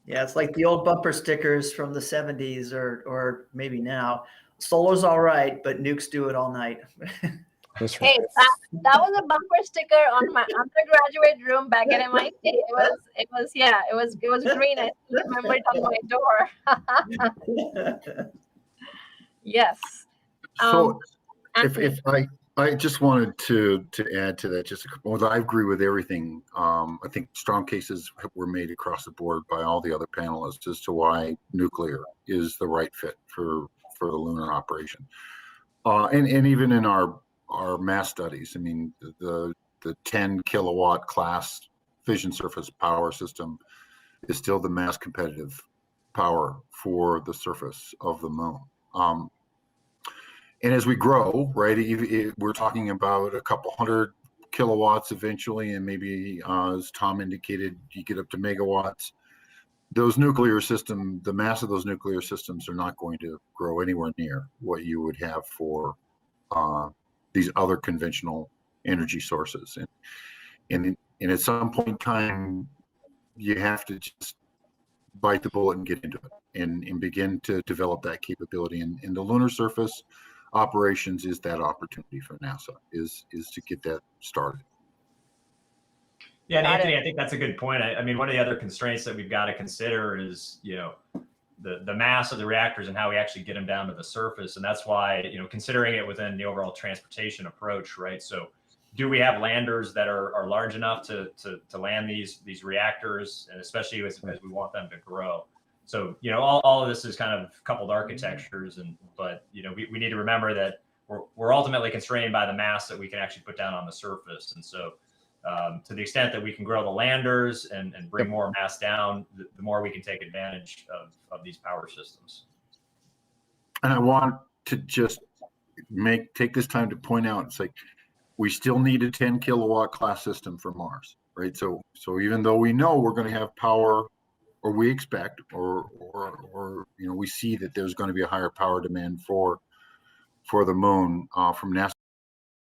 [SPEAKER 11] Yeah, it's like the old bumper stickers from the 70s or maybe now. Solar's all right, but nukes do it all night.
[SPEAKER 10] That's right.
[SPEAKER 9] Hey, that was a bumper sticker on my undergraduate room back at MIT. It was green. I still remember it on my door. Yes.
[SPEAKER 24] So if I just wanted to add to that, although I agree with everything, I think strong cases were made across the board by all the other panelists as to why nuclear is the right fit for the lunar operation. And even in our mass studies, I mean, the 10 kilowatt class fission surface power system is still the mass competitive power for the surface of the Moon. And as we grow, right, we're talking about a couple hundred kilowatts eventually, and maybe, as Tom indicated, you get up to megawatts. Those nuclear systems, the mass of those nuclear systems are not going to grow anywhere near what you would have for these other conventional energy sources. And at some point in time, you have to just bite the bullet and get into it and begin to develop that capability. And the lunar surface operations is that opportunity for NASA, is to get that started.
[SPEAKER 12] Yeah, and Anthony, I think that's a good point. I mean, one of the other constraints that we've got to consider is, the mass of the reactors and how we actually get them down to the surface. And that's why, considering it within the overall transportation approach, right? So do we have landers that are large enough to land these reactors, and especially as we want them to grow? So, all of this is kind of coupled architectures, but we need to remember that we're ultimately constrained by the mass that we can actually put down on the surface. And so to the extent that we can grow the landers and bring more mass down, the more we can take advantage of these power systems.
[SPEAKER 24] And I want to just take this time to point out, it's like, we still need a 10 kilowatt class system for Mars, right? So even though we know we're going to have power, or we expect, or we see that there's going to be a higher power demand for the Moon, from NASA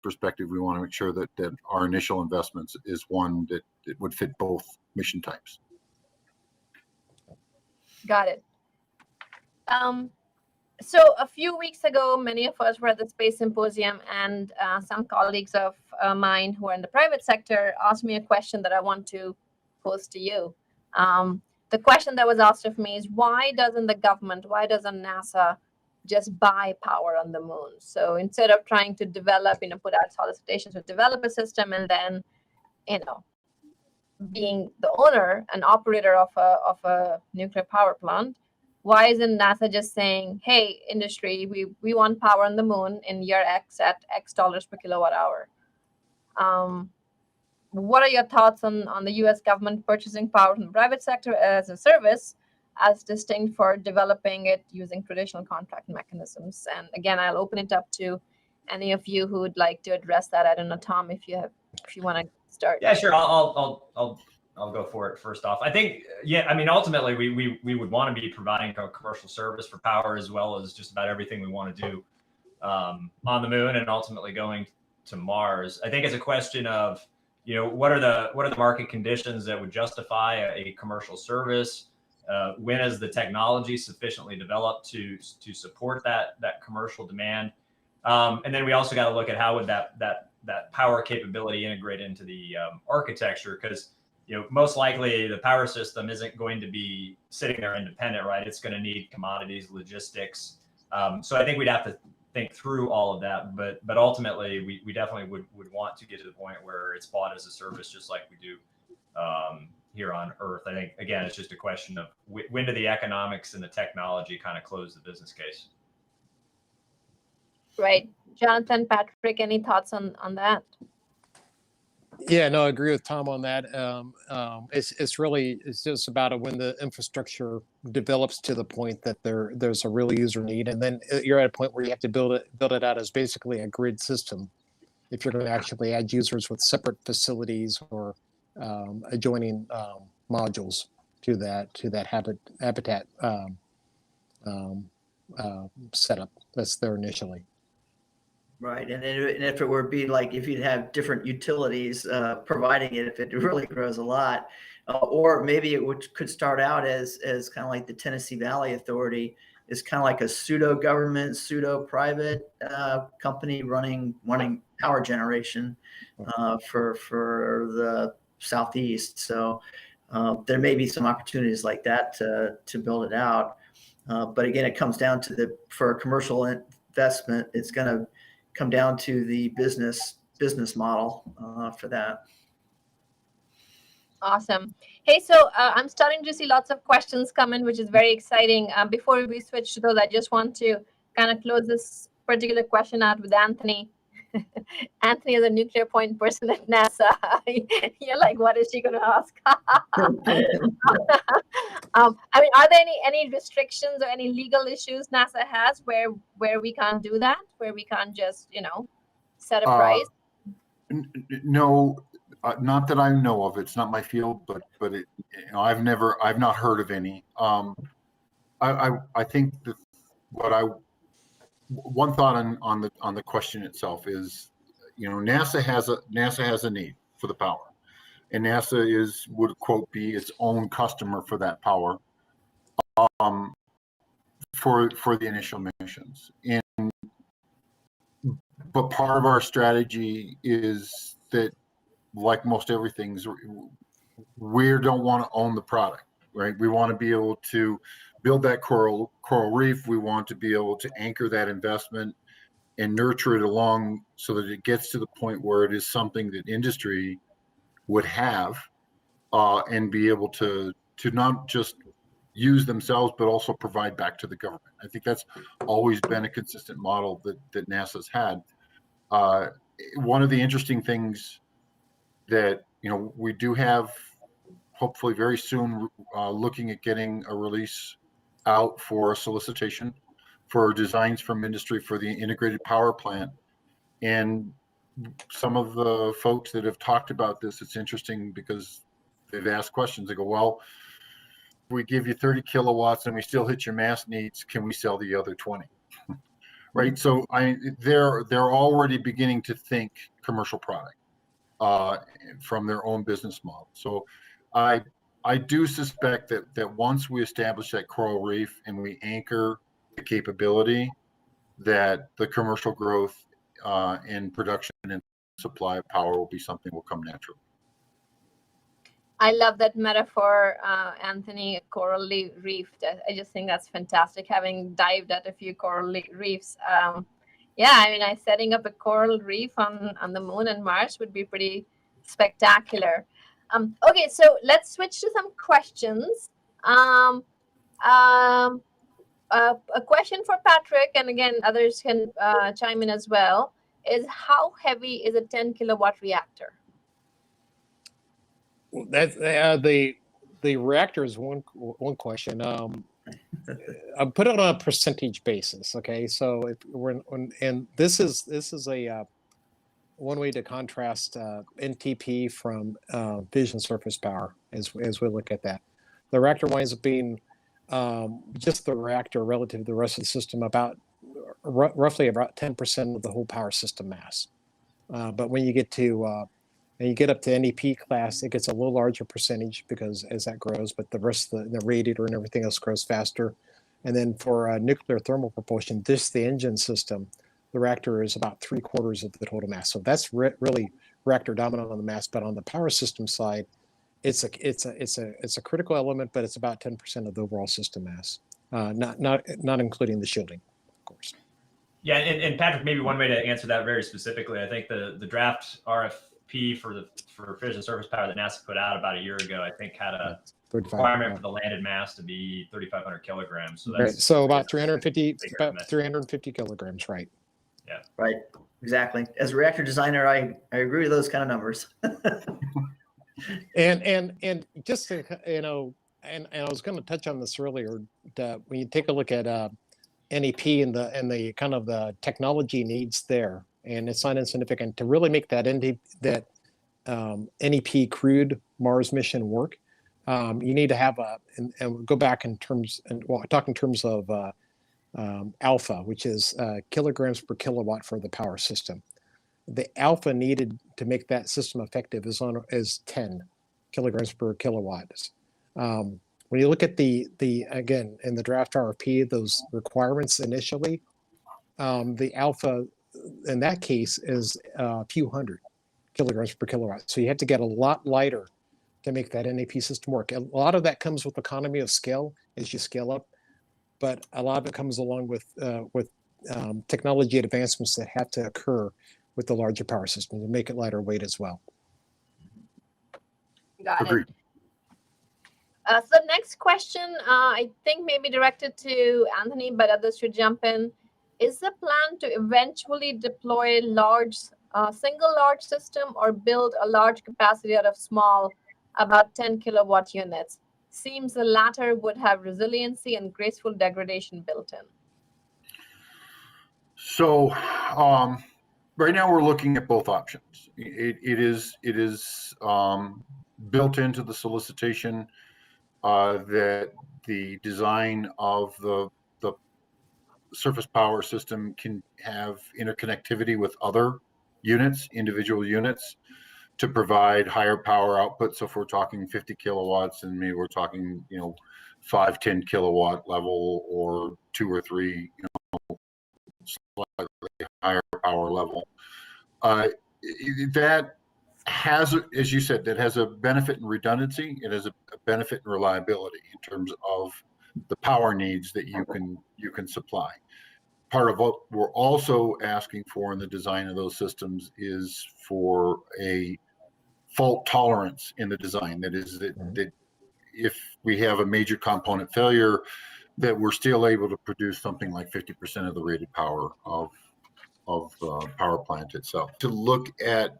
[SPEAKER 24] perspective, we want to make sure that our initial investments is one that would fit both mission types.
[SPEAKER 9] Got it. So a few weeks ago, many of us were at the Space Symposium, and some colleagues of mine who are in the private sector asked me a question that I want to pose to you. The question that was asked of me is, why doesn't NASA just buy power on the Moon? So instead of trying to develop, put out solicitations to develop a system and then being the owner and operator of a nuclear power plant, why isn't NASA just saying, hey, industry, we want power on the moon in year X at X dollars per kilowatt hour? What are your thoughts on the US government purchasing power from the private sector as a service, as distinct for developing it using traditional contract mechanisms? And again, I'll open it up to any of you who would like to address that. I don't know, Tom, if you want to start.
[SPEAKER 12] Yeah, sure. I'll go for it first off. I think, I mean, ultimately, we would want to be providing a commercial service for power, as well as just about everything we want to do on the moon and ultimately going to Mars. I think it's a question of, what are the market conditions that would justify a commercial service? When is the technology sufficiently developed to support that commercial demand? And then we also got to look at how would that power capability integrate into the architecture, because most likely the power system isn't going to be sitting there independent, right? It's going to need commodities, logistics. So I think we'd have to think through all of that, but ultimately we definitely would want to get to the point where it's bought as a service, just like we do here on Earth. I think, again, it's just a question of when do the economics and the technology kind of close the business case?
[SPEAKER 9] Right. Jonathan, Patrick, any thoughts on that?
[SPEAKER 10] Yeah, no, I agree with Tom on that. It's just about when the infrastructure develops to the point that there's a real user need, and then you're at a point where you have to build it out as basically a grid system. If you're going to actually add users with separate facilities or adjoining modules to that habitat setup that's there initially.
[SPEAKER 11] Right, and if it were be like if you'd have different utilities providing it, if it really grows a lot, or maybe it could start out as kind of like the Tennessee Valley Authority is kind of like a pseudo government, pseudo private company running power generation for the Southeast. So there may be some opportunities like that to build it out. But again, it comes down to for a commercial investment, it's going to come down to the business model for that.
[SPEAKER 9] Awesome. Hey, so I'm starting to see lots of questions come in, which is very exciting. Before we switch to those, I just want to kind of close this particular question out with Anthony. Anthony is a nuclear point person at NASA. You're like, what is she going to ask? I mean, are there any restrictions or any legal issues NASA has where we can't do that, where we can't just, set a price?
[SPEAKER 24] No, not that I know of. It's not my field, but it, I've not heard of any. I think that one thought on the question itself is, NASA has a need for the power, and NASA would quote be its own customer for that power, for the initial missions. But part of our strategy is that, like most everything, we don't want to own the product, right? We want to be able to build that coral reef. We want to be able to anchor that investment and nurture it along so that it gets to the point where it is something that industry would have and be able to not just use themselves, but also provide back to the government. I think that's always been a consistent model that NASA's had. One of the interesting things that we do have, hopefully very soon, looking at getting a release out for a solicitation for designs from industry for the integrated power plant. And some of the folks that have talked about this, it's interesting because they've asked questions. They go, well, if we give you 30 kilowatts and we still hit your mass needs, can we sell the other 20? Right. So they're already beginning to think commercial product from their own business model. So I do suspect that once we establish that coral reef and we anchor the capability, that the commercial growth in production and supply of power will be something will come naturally.
[SPEAKER 9] I love that metaphor, Anthony, coral reef. I just think that's fantastic, having dived at a few coral reefs. Yeah, I mean, setting up a coral reef on the moon and Mars would be pretty Spectacular. Okay, so let's switch to some questions. A question for Patrick, and again, others can chime in as well, is how heavy is a 10 kilowatt reactor?
[SPEAKER 10] That's the reactor is one question. I'll put it on a percentage basis. Okay, so if we're and this is a one way to contrast NTP from fission surface power as we look at that. The reactor winds up being just the reactor relative to the rest of the system about roughly about 10% of the whole power system mass. But when you get to and you get up to NEP class, it gets a little larger percentage because as that grows, but the rest of the radiator and everything else grows faster. And then for nuclear thermal propulsion, the engine system, the reactor is about 3/4 of the total mass. So that's really reactor dominant on the mass. But on the power system side, it's a critical element, but it's about 10% of the overall system mass, not including the shielding, of course.
[SPEAKER 12] Yeah, and Patrick, maybe one way to answer that very specifically, I think the draft RFP for fission surface power that NASA put out about a year ago, I think had a requirement for the landed mass to be 3,500 kilograms. So that's
[SPEAKER 10] so about 350 kilograms, right?
[SPEAKER 12] Yeah.
[SPEAKER 11] Right. Exactly. As a reactor designer, I agree with those kind of numbers.
[SPEAKER 10] and just to, and I was going to touch on this earlier, that when you take a look at NEP and the kind of the technology needs there, and it's not insignificant to really make that NEP crewed Mars mission work. You need to have and go back in terms, and talk in terms of alpha, which is kilograms per kilowatt for the power system. The alpha needed to make that system effective is 10 kilograms per kilowatt. When you look at the again in the draft RFP, those requirements initially, the alpha in that case is a few hundred kilograms per kilowatt. So you have to get a lot lighter to make that NAP system work. A lot of that comes with economy of scale as you scale up, but a lot of it comes along with technology advancements that have to occur with the larger power system to make it lighter weight as well.
[SPEAKER 9] Got it. So the next question, I think may be directed to Anthony, but others should jump in. Is the plan to eventually deploy single large system or build a large capacity out of small, about 10 kilowatt units? Seems the latter would have resiliency and graceful degradation built in.
[SPEAKER 24] So right now we're looking at both options. It is built into the solicitation that the design of the surface power system can have interconnectivity with other units, individual units, to provide higher power output. So if we're talking 50 kilowatts, and maybe we're talking 5, 10 kilowatt level, or 2 or 3 slightly higher power level, that has, as you said, that has a benefit in redundancy. It has a benefit in reliability in terms of the power needs that you can supply. Part of what we're also asking for in the design of those systems is for a fault tolerance in the design. That is that if we have a major component failure, that we're still able to produce something like 50% of the rated power of the power plant itself. To look at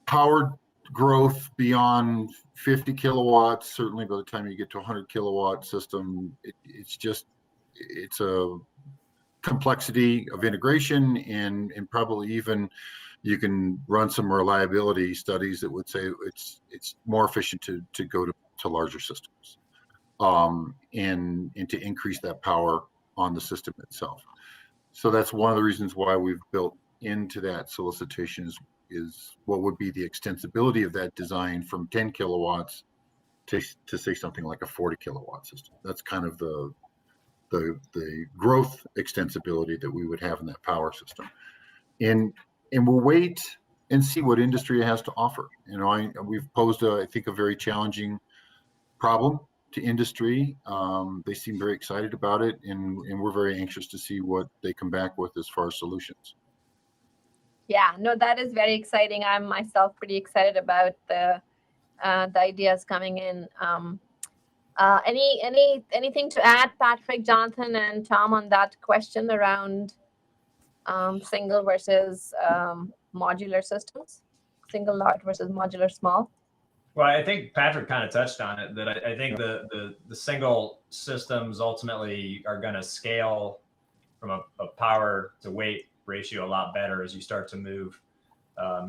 [SPEAKER 24] power growth beyond 50 kilowatts, certainly by the time you get to a 100 kilowatt system, it's a complexity of integration, and probably even you can run some reliability studies that would say it's more efficient to go to larger systems, and to increase that power on the system itself. So that's one of the reasons why we've built into that solicitation is what would be the extensibility of that design from 10 kilowatts to say something like a 40 kilowatt system. That's kind of the growth extensibility that we would have in that power system. And we'll wait and see what industry has to offer. We've posed I think a very challenging problem to industry. They seem very excited about it, and we're very anxious to see what they come back with as far as solutions.
[SPEAKER 9] Yeah, no, that is very exciting. I'm myself pretty excited about the ideas coming in. Anything to add, Patrick, Jonathan, and Tom, on that question around single versus modular systems? Single large versus modular small?
[SPEAKER 12] Well, I think Patrick kind of touched on it, that I think the single systems ultimately are going to scale from a power to weight ratio a lot better as you start to move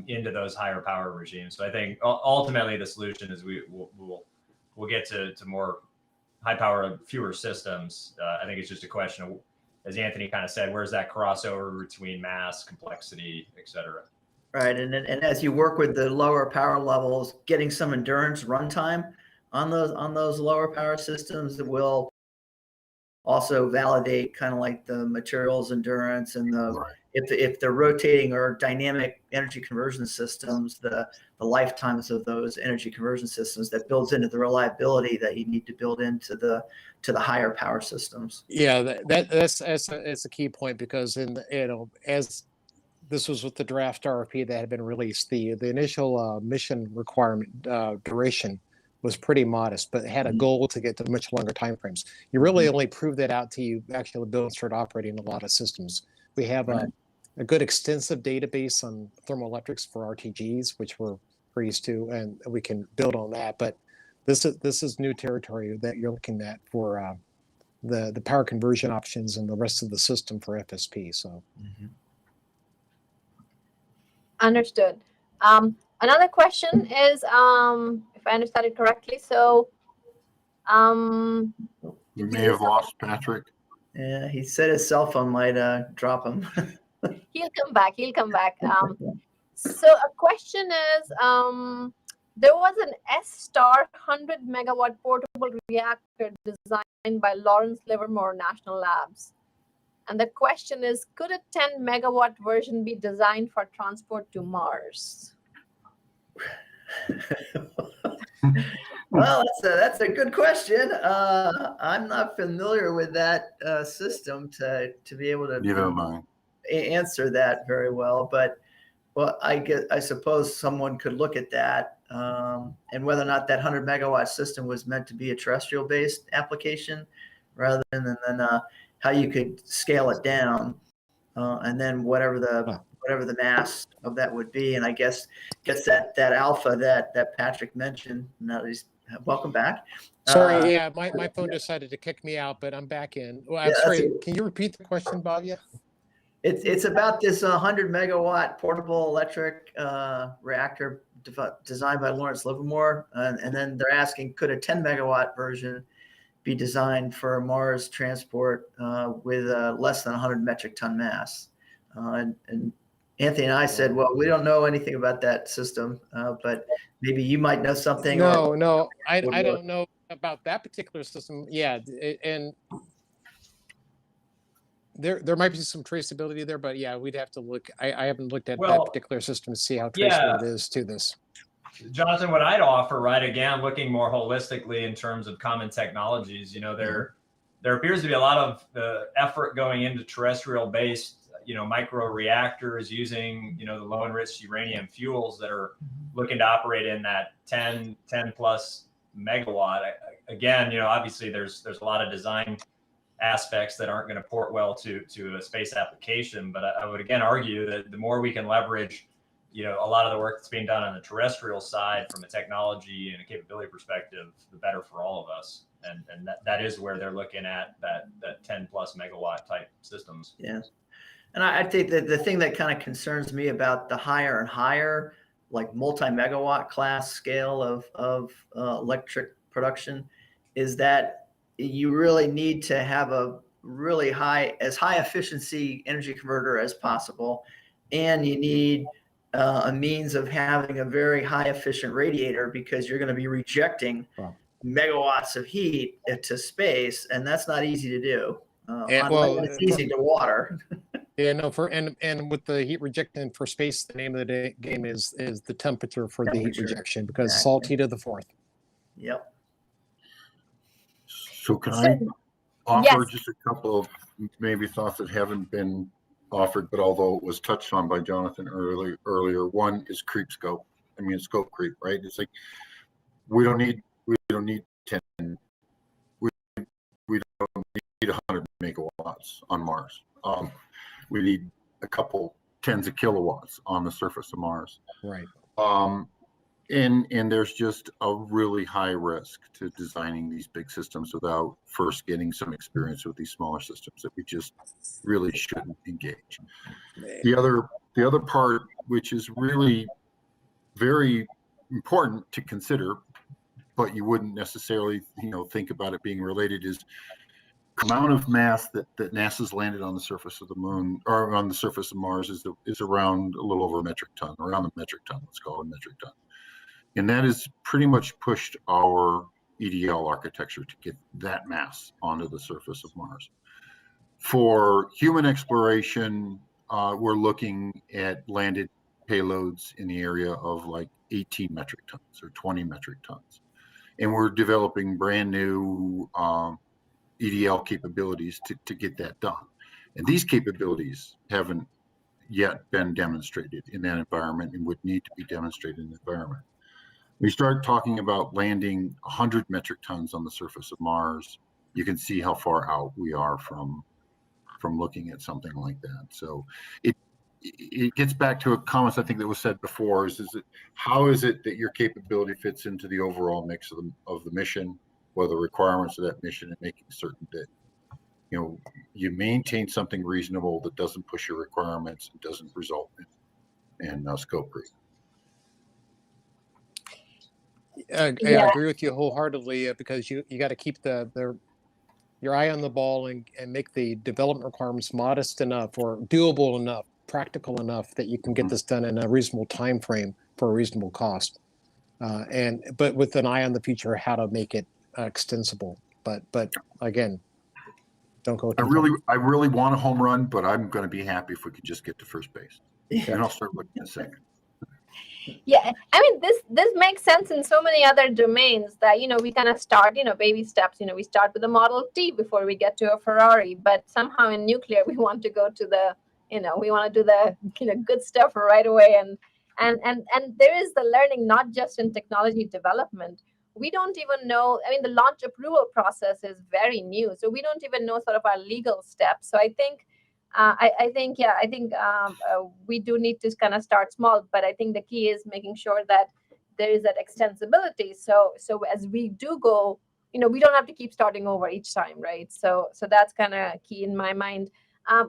[SPEAKER 12] into those higher power regimes. So I think ultimately the solution is we'll get to more high power, fewer systems. I think it's just a question of, as Anthony kind of said, where's that crossover between mass, complexity, et cetera.
[SPEAKER 11] Right, and as you work with the lower power levels, getting some endurance runtime on those lower power systems will also validate kind of like the materials endurance and the if they're rotating or dynamic energy conversion systems, the lifetimes of those energy conversion systems, that builds into the reliability that you need to build into the higher power systems.
[SPEAKER 10] Yeah, that's a key point, because as this was with the draft RFP that had been released, the initial mission requirement duration was pretty modest, but had a goal to get to much longer timeframes. You really only prove that out till you actually build and start operating a lot of systems. We have a good extensive database on thermoelectrics for RTGs, which we're used to, and we can build on that. But this is new territory that you're looking at for the power conversion options and the rest of the system for FSP. So.
[SPEAKER 9] Understood. Another question is, if I understand it correctly, so
[SPEAKER 24] you may have lost Patrick.
[SPEAKER 11] Yeah, he said his cell phone might drop him.
[SPEAKER 9] He'll come back. So a question is, there was an S-Star 100 megawatt portable reactor designed by Lawrence Livermore National Labs. And the question is, could a 10 megawatt version be designed for transport to Mars?
[SPEAKER 11] Well, that's a good question. I'm not familiar with that system to be able to answer that very well. But I suppose someone could look at that and whether or not that 100 megawatt system was meant to be a terrestrial based application rather than how you could scale it down, and then whatever the mass of that would be. And I guess that alpha that Patrick mentioned. Now he's welcome back.
[SPEAKER 10] Sorry, yeah, my phone decided to kick me out, but I'm back in. Well, I'm sorry. Can you repeat the question, Bhavya?
[SPEAKER 11] It's about this 100 megawatt portable electric reactor designed by Lawrence Livermore, and then they're asking, could a 10 megawatt version be designed for Mars transport with less than 100 metric ton mass? And Anthony and I said, well, we don't know anything about that system, but maybe you might know something.
[SPEAKER 10] No, I don't know about that particular system. Yeah, and there might be some traceability there, but yeah, we'd have to look. I haven't looked at that particular system to see how traceable it is to this.
[SPEAKER 12] Jonathan, what I'd offer, right, again, looking more holistically in terms of common technologies, there appears to be a lot of effort going into terrestrial-based, micro reactors using, the low enriched uranium fuels that are looking to operate in that 10 plus megawatt. Again, obviously there's a lot of design aspects that aren't going to port well to a space application, but I would again argue that the more we can leverage a lot of the work that's being done on the terrestrial side from a technology and a capability perspective, the better for all of us. And that is where they're looking at that 10 plus megawatt type systems.
[SPEAKER 11] Yeah. And I think that the thing that kind of concerns me about the higher and higher, like multi-megawatt class scale of electric production, is that you really need to have a really high efficiency energy converter as possible. And you need a means of having a very high efficient radiator, because you're going to be rejecting megawatts of heat to space, and that's not easy to do. It's easy to water.
[SPEAKER 10] Yeah, no, and with the heat rejection for space, the name of the game is the temperature for the heat rejection, because salt heat of the fourth.
[SPEAKER 11] Yep.
[SPEAKER 24] So can I offer just a couple of maybe thoughts that haven't been offered, but although it was touched on by Jonathan earlier, one is creep scope. I mean, scope creep, right? It's like we don't need 10. We don't need 100 megawatts on Mars. We need a couple tens of kilowatts on the surface of Mars.
[SPEAKER 10] Right.
[SPEAKER 24] And there's just a really high risk to designing these big systems without first getting some experience with these smaller systems that we just really shouldn't engage. The other part, which is really very important to consider, but you wouldn't necessarily think about it being related, is the amount of mass that NASA's landed on the surface of the moon or on the surface of Mars is around a little over a metric ton, around the metric ton. Let's call it a metric ton. And that has pretty much pushed our EDL architecture to get that mass onto the surface of Mars. For human exploration, we're looking at landed payloads in the area of like 18 metric tons or 20 metric tons. And we're developing brand new EDL capabilities to get that done. And these capabilities haven't yet been demonstrated in that environment and would need to be demonstrated in the environment. We start talking about landing 100 metric tons on the surface of Mars. You can see how far out we are from looking at something like that. So it gets back to a comment I think that was said before: how is it that your capability fits into the overall mix of the mission, what are the requirements of that mission, and making certain that you maintain something reasonable that doesn't push your requirements and doesn't result in scope creep.
[SPEAKER 10] I agree with you wholeheartedly, because you got to keep your eye on the ball and make the development requirements modest enough or doable enough, practical enough that you can get this done in a reasonable time frame for a reasonable cost, but with an eye on the future, how to make it extensible. But again, don't go.
[SPEAKER 24] I really want a home run, but I'm going to be happy if we could just get to first base. Okay. And I'll start looking at second.
[SPEAKER 9] Yeah, I mean, this makes sense in so many other domains that, we kind of start, baby steps. We start with a Model T before we get to a Ferrari, but somehow in nuclear, we want to go to the, we want to do the, good stuff right away. And there is the learning, not just in technology development. We don't even know, I mean, the launch approval process is very new. So we don't even know sort of our legal steps. So I think, we do need to kind of start small, but I think the key is making sure that there is that extensibility. So as we do go, we don't have to keep starting over each time, right? So that's kind of key in my mind.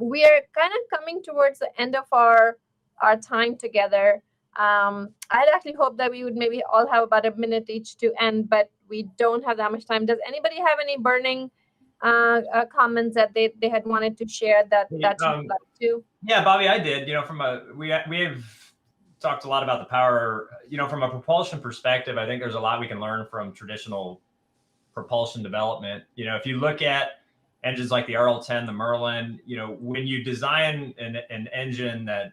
[SPEAKER 9] We are kind of coming towards the end of our time together. I'd actually hope that we would maybe all have about a minute each to end, but we don't have that much time. Does anybody have any burning comments that they had wanted to share that you'd like to?
[SPEAKER 12] Yeah, Bobby, I did. We have talked a lot about the power. From a propulsion perspective, I think there's a lot we can learn from traditional propulsion development. If you look at engines like the RL-10, the Merlin, when you design an engine that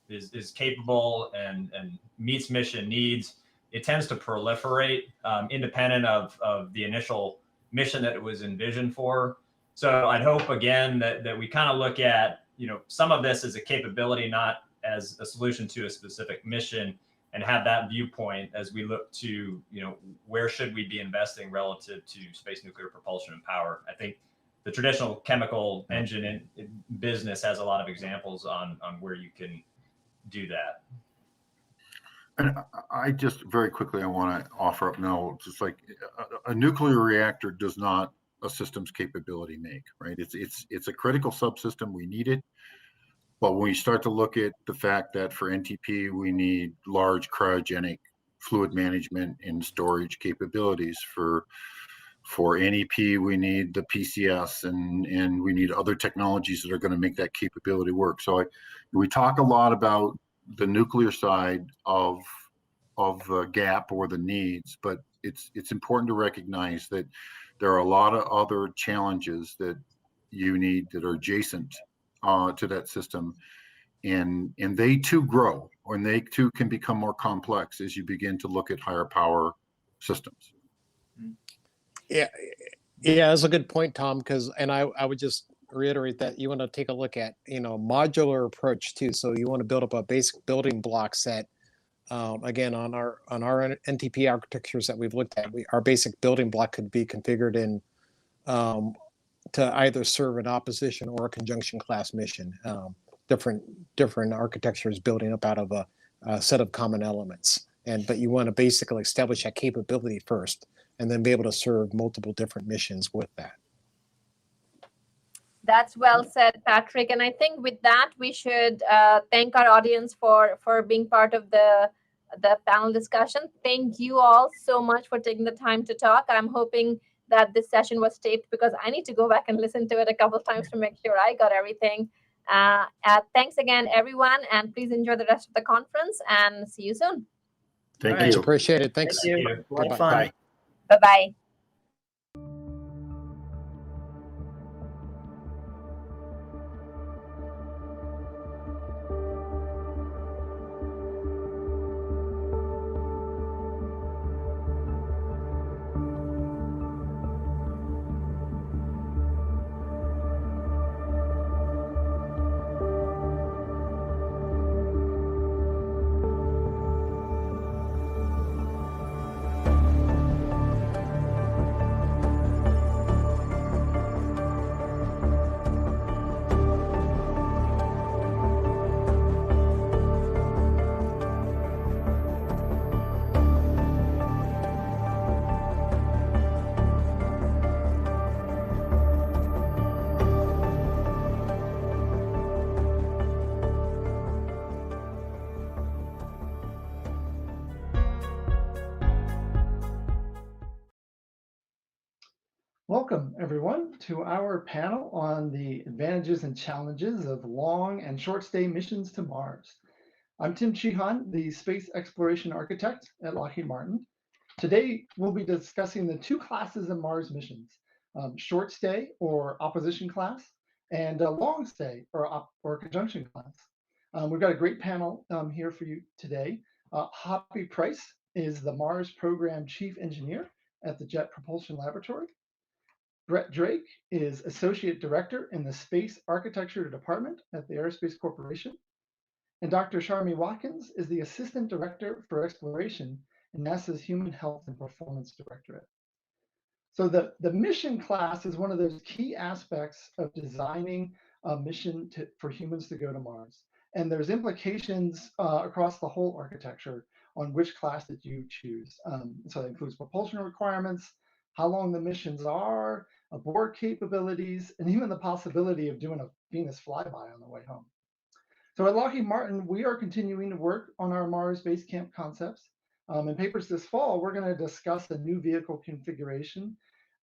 [SPEAKER 12] is capable and meets mission needs, it tends to proliferate independent of the initial mission that it was envisioned for. So I'd hope again that we kind of look at, some of this as a capability, not as a solution to a specific mission, and have that viewpoint as we look to, where should we be investing relative to space nuclear propulsion and power. I think the traditional chemical engine in business has a lot of examples on where you can do that.
[SPEAKER 24] And I just very quickly, I want to offer up now, just like a nuclear reactor does not a systems capability make, right? It's a critical subsystem. We need it. But when we start to look at the fact that for NTP, we need large cryogenic fluid management and storage capabilities. For NEP, we need the PCS and we need other technologies that are going to make that capability work. So we talk a lot about the nuclear side of the gap or the needs, but it's important to recognize that there are a lot of other challenges that you need that are adjacent to that system, and they too grow, and they too can become more complex as you begin to look at higher power systems.
[SPEAKER 10] Yeah, that's a good point, Tom. And I would just reiterate that you want to take a look at, modular approach too. So you want to build up a basic building block set. Again, on our NTP architectures that we've looked at, our basic building block could be configured in to either serve an opposition or a conjunction class mission. Different architectures building up out of a set of common elements. But you want to basically establish that capability first, and then be able to serve multiple different missions with that.
[SPEAKER 9] That's well said, Patrick. And I think with that, we should thank our audience for being part of the panel discussion. Thank you all so much for taking the time to talk. I'm hoping that this session was taped, because I need to go back and listen to it a couple of times to make sure I got everything. Thanks again, everyone, and please enjoy the rest of the conference, and see you soon.
[SPEAKER 24] Thank you.
[SPEAKER 10] Appreciate it. Thanks.
[SPEAKER 11] Thank you. A lot of fun.
[SPEAKER 24] Bye.
[SPEAKER 9] Bye-bye.
[SPEAKER 13] Welcome, everyone, to our panel on the advantages and challenges of long and short-stay missions to Mars. I'm Tim Sheehan, the Space Exploration Architect at Lockheed Martin. Today, we'll be discussing the two classes of Mars missions, short-stay or opposition class, and long-stay or conjunction class. We've got a great panel here for you today. Hoppy Price is the Mars Program Chief Engineer at the Jet Propulsion Laboratory. Brett Drake is Associate Director in the Space Architecture Department at the Aerospace Corporation. And Dr. Sharmi Watkins is the Assistant Director for Exploration in NASA's Human Health and Performance Directorate. So the mission class is one of those key aspects of designing a mission for humans to go to Mars. And there's implications across the whole architecture on which class that you choose. So that includes propulsion requirements, how long the missions are, abort capabilities, and even the possibility of doing a Venus flyby on the way home. So at Lockheed Martin, we are continuing to work on our Mars base camp concepts. In papers this fall, we're going to discuss a new vehicle configuration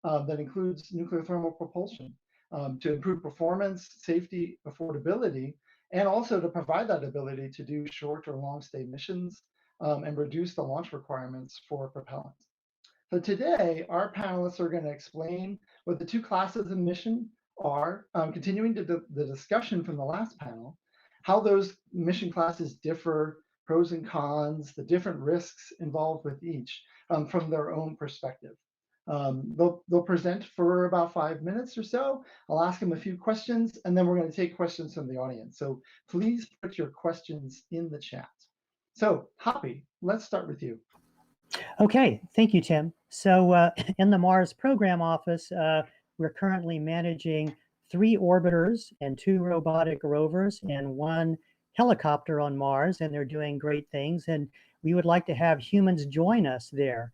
[SPEAKER 13] that includes nuclear thermal propulsion to improve performance, safety, affordability, and also to provide that ability to do short or long stay missions and reduce the launch requirements for propellants. So today, our panelists are going to explain what the two classes of mission are, continuing the discussion from the last panel, how those mission classes differ, pros and cons, the different risks involved with each from their own perspective. They'll present for about 5 minutes or so. I'll ask them a few questions, and then we're going to take questions from the audience. So please put your questions in the chat. So Hoppy, let's start with you.
[SPEAKER 14] Okay, thank you, Tim. So in the Mars Program Office, we're currently managing 3 orbiters and 2 robotic rovers and 1 helicopter on Mars, and they're doing great things. And we would like to have humans join us there,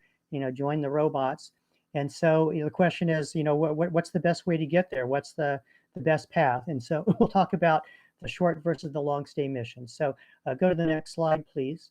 [SPEAKER 14] join the robots. And so the question is, what's the best way to get there? What's the best path? And so we'll talk about the short versus the long stay mission. So go to the next slide, please.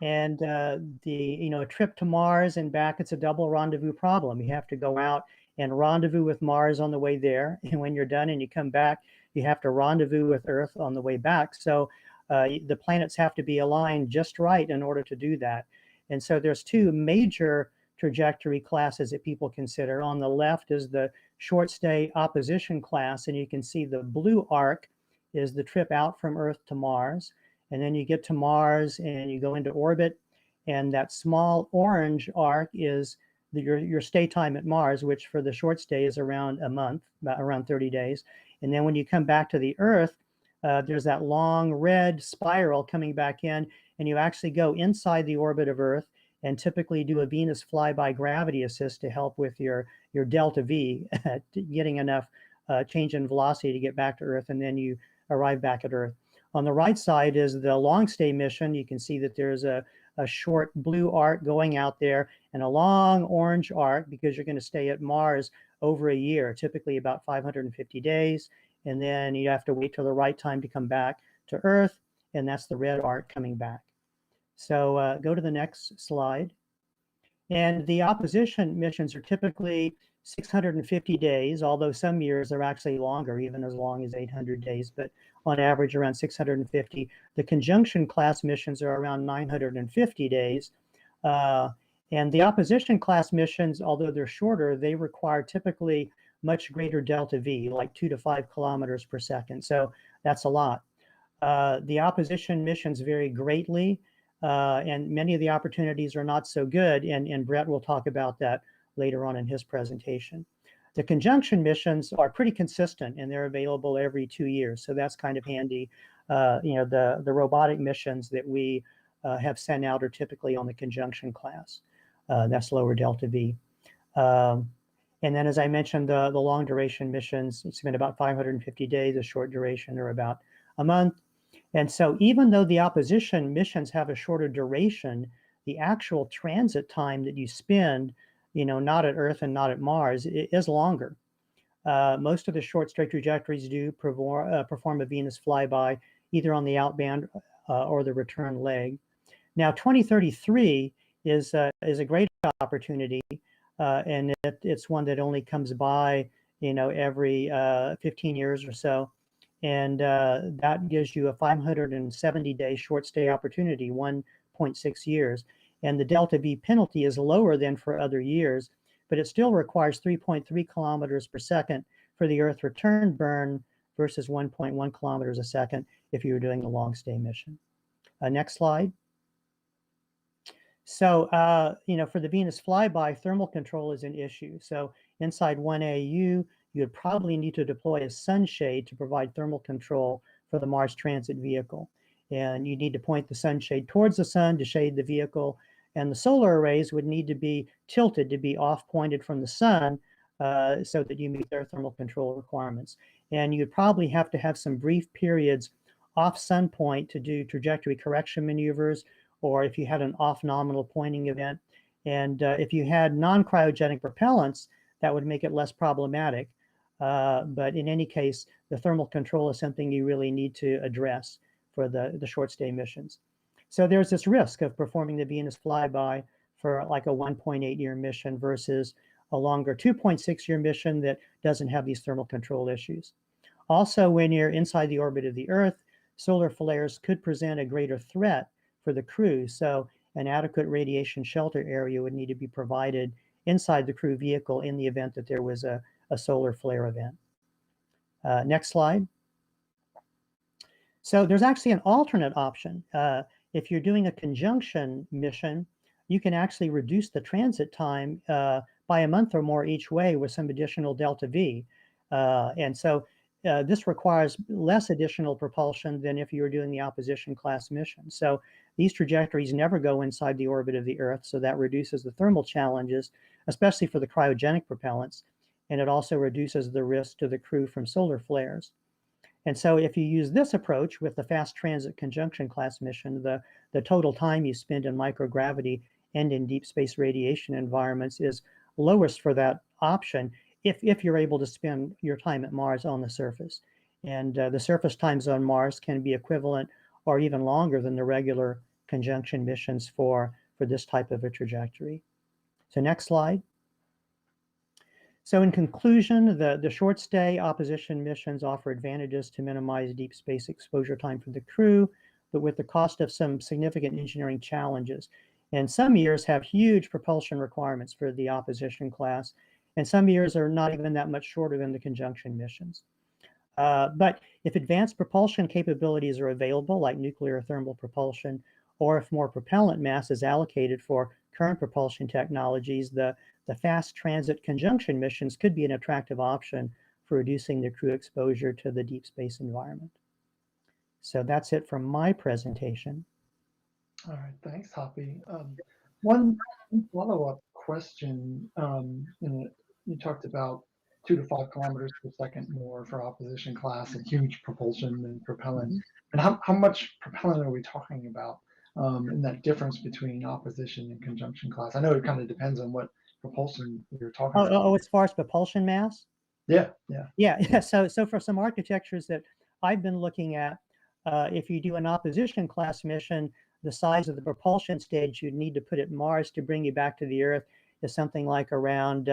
[SPEAKER 14] And a trip to Mars and back, it's a double rendezvous problem. You have to go out and rendezvous with Mars on the way there. And when you're done and you come back, you have to rendezvous with Earth on the way back. So the planets have to be aligned just right in order to do that. And so there's 2 major trajectory classes that people consider. On the left is the short stay opposition class. And you can see the blue arc is the trip out from Earth to Mars. And then you get to Mars and you go into orbit. And that small orange arc is your stay time at Mars, which for the short stay is around a month, about around 30 days. And then when you come back to the Earth, there's that long red spiral coming back in, and you actually go inside the orbit of Earth and typically do a Venus flyby gravity assist to help with your delta V, getting enough change in velocity to get back to Earth, and then you arrive back at Earth. On the right side is the long stay mission. You can see that there's a short blue arc going out there and a long orange arc because you're going to stay at Mars over a year, typically about 550 days. And then you have to wait till the right time to come back to Earth, and that's the red arc coming back. So go to the next slide. And the opposition missions are typically 650 days, although some years are actually longer, even as long as 800 days, but on average around 650. The conjunction class missions are around 950 days. And the opposition class missions, although they're shorter, they require typically much greater delta V, like 2 to 5 kilometers per second. So that's a lot. The opposition missions vary greatly, and many of the opportunities are not so good, and Brett will talk about that later on in his presentation. The conjunction missions are pretty consistent, and they're available every 2 years, so that's kind of handy. The robotic missions that we have sent out are typically on the conjunction class. That's lower delta V. And then, as I mentioned, the long duration missions spend about 550 days. The short duration are about a month. And so even though the opposition missions have a shorter duration, the actual transit time that you spend, not at Earth and not at Mars, is longer. Most of the short straight trajectories do perform a Venus flyby, either on the outbound or the return leg. Now, 2033 is a great opportunity, and it's one that only comes by, every 15 years or so. And that gives you a 570-day short stay opportunity, 1.6 years. And the delta V penalty is lower than for other years, but it still requires 3.3 kilometers per second for the Earth return burn versus 1.1 kilometers a second if you were doing a long stay mission. Next slide. So, for the Venus flyby, thermal control is an issue. So inside 1AU, you would probably need to deploy a sunshade to provide thermal control for the Mars transit vehicle. And you need to point the sunshade towards the sun to shade the vehicle. And the solar arrays would need to be tilted to be off-pointed from the sun so that you meet their thermal control requirements. And you'd probably have to have some brief periods off sun point to do trajectory correction maneuvers, or if you had an off nominal pointing event. And if you had non-cryogenic propellants, that would make it less problematic. But in any case, the thermal control is something you really need to address for the short stay missions. So there's this risk of performing the Venus flyby for like a 1.8 year mission versus a longer 2.6 year mission that doesn't have these thermal control issues. Also, when you're inside the orbit of the Earth, solar flares could present a greater threat for the crew. So an adequate radiation shelter area would need to be provided inside the crew vehicle in the event that there was a solar flare event. Next slide. So there's actually an alternate option. If you're doing a conjunction mission, you can actually reduce the transit time by a month or more each way with some additional delta V. And so this requires less additional propulsion than if you were doing the opposition class mission. So these trajectories never go inside the orbit of the Earth, so that reduces the thermal challenges, especially for the cryogenic propellants, and it also reduces the risk to the crew from solar flares. And so if you use this approach with the fast transit conjunction class mission, the total time you spend in microgravity and in deep space radiation environments is lowest for that option if you're able to spend your time at Mars on the surface. And the surface times on Mars can be equivalent or even longer than the regular conjunction missions for this type of a trajectory. So next slide. So in conclusion, the short stay opposition missions offer advantages to minimize deep space exposure time for the crew, but with the cost of some significant engineering challenges. And some years have huge propulsion requirements for the opposition class, and some years are not even that much shorter than the conjunction missions. But if advanced propulsion capabilities are available, like nuclear thermal propulsion, or if more propellant mass is allocated for current propulsion technologies, the the fast transit conjunction missions could be an attractive option for reducing the crew exposure to the deep space environment. So that's it from my presentation.
[SPEAKER 13] All right, thanks, Hoppy. One follow-up question. You talked about 2 to 5 kilometers per second more for opposition class and huge propulsion and propellant. And how much propellant are we talking about in that difference between opposition and conjunction class? I know it kind of depends on what propulsion you're talking about.
[SPEAKER 14] Oh, as far as propulsion mass?
[SPEAKER 13] Yeah.
[SPEAKER 14] So for some architectures that I've been looking at, if you do an opposition class mission, the size of the propulsion stage you'd need to put at Mars to bring you back to the Earth is something like around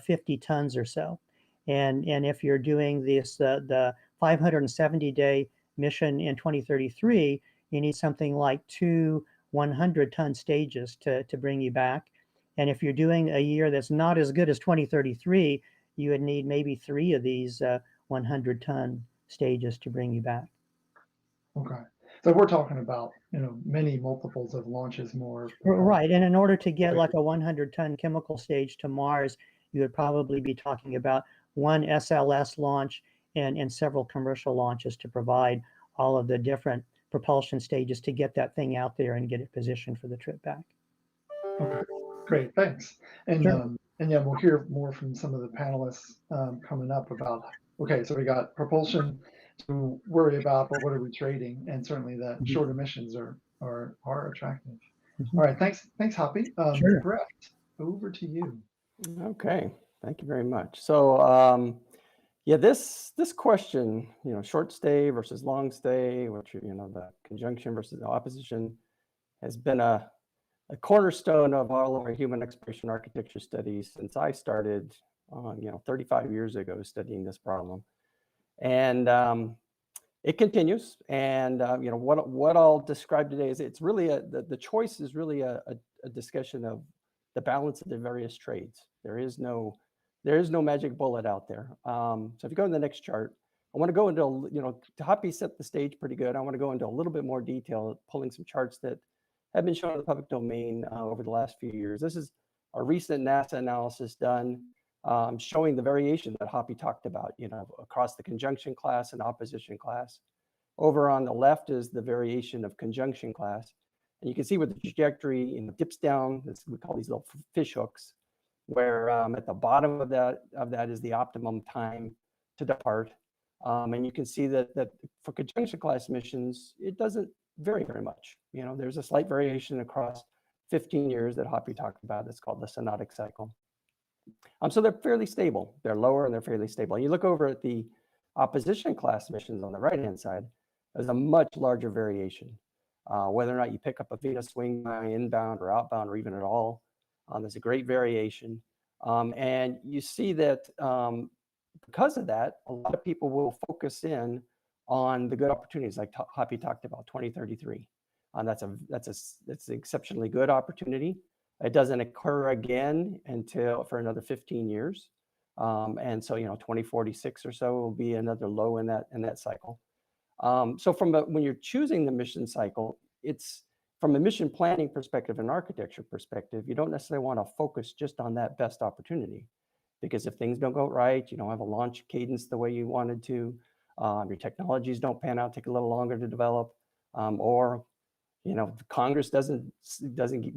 [SPEAKER 14] 50 tons or so. And if you're doing this the 570-day mission in 2033, you need something like 2 100-ton stages to bring you back. And if you're doing a year that's not as good as 2033, you would need maybe 3 of these 100-ton stages to bring you back.
[SPEAKER 13] Okay. So we're talking about, many multiples of launches more.
[SPEAKER 14] Right. And in order to get like a 100-ton chemical stage to Mars, you would probably be talking about 1 SLS launch and several commercial launches to provide all of the different propulsion stages to get that thing out there and get it positioned for the trip back.
[SPEAKER 13] Okay, great, thanks. And
[SPEAKER 14] Sure.
[SPEAKER 13] and yeah, we'll hear more from some of the panelists coming up about, okay, so we got propulsion to worry about, but what are we trading? And certainly that shorter missions are attractive. All right, thanks, Hoppy.
[SPEAKER 14] Sure.
[SPEAKER 13] Brett, over to you.
[SPEAKER 4] Okay, thank you very much. So yeah, this question, short stay versus long stay, which the conjunction versus the opposition, has been a cornerstone of all of our human exploration architecture studies since I started 35 years ago studying this problem. And it continues. And what I'll describe today is it's really the choice is really a discussion of the balance of the various trades. There is no magic bullet out there. So if you go to the next chart, I want to go into, Hoppy set the stage pretty good. I want to go into a little bit more detail, pulling some charts that have been shown in the public domain over the last few years. This is a recent NASA analysis done showing the variation that Hoppy talked about, across the conjunction class and opposition class. Over on the left is the variation of conjunction class. And you can see where the trajectory dips down, we call these little fish hooks, where at the bottom of that is the optimum time to depart. And you can see that for conjunction class missions, it doesn't vary very much. There's a slight variation across 15 years that Hoppy talked about. That's called the synodic cycle. So they're fairly stable. They're lower and they're fairly stable. You look over at the opposition class missions on the right-hand side, there's a much larger variation. Whether or not you pick up a Venus swing by inbound or outbound or even at all, there's a great variation. And you see that because of that, a lot of people will focus in on the good opportunities like Hoppy talked about, 2033. That's an exceptionally good opportunity. It doesn't occur again for another 15 years. And so, 2046 or so will be another low in that cycle. So when you're choosing the mission cycle, it's from a mission planning perspective and architecture perspective, you don't necessarily want to focus just on that best opportunity, because if things don't go right, you don't have a launch cadence the way you wanted to, your technologies don't pan out, take a little longer to develop, or Congress doesn't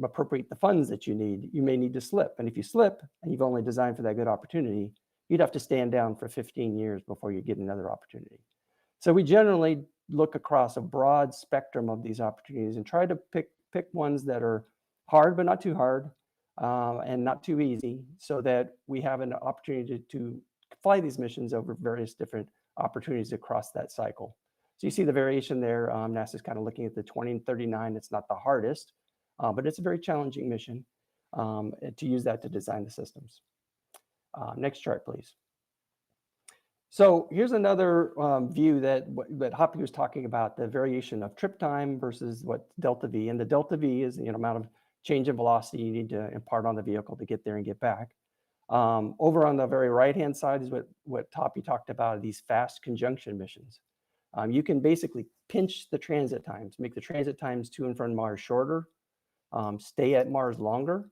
[SPEAKER 4] appropriate the funds that you need, you may need to slip. And if you slip and you've only designed for that good opportunity, you'd have to stand down for 15 years before you get another opportunity. So we generally look across a broad spectrum of these opportunities and try to pick ones that are hard, but not too hard, and not too easy, so that we have an opportunity to fly these missions over various different opportunities across that cycle. So you see the variation there. NASA's kind of looking at the 20 and 39. It's not the hardest, but it's a very challenging mission to use that to design the systems. Next chart, please. So here's another view that Hoppy was talking about, the variation of trip time versus what delta V. And the delta V is the amount of change in velocity you need to impart on the vehicle to get there and get back. Over on the very right-hand side is what Hoppy talked about, these fast conjunction missions. You can basically pinch the transit times, make the transit times to and from Mars shorter, stay at Mars longer,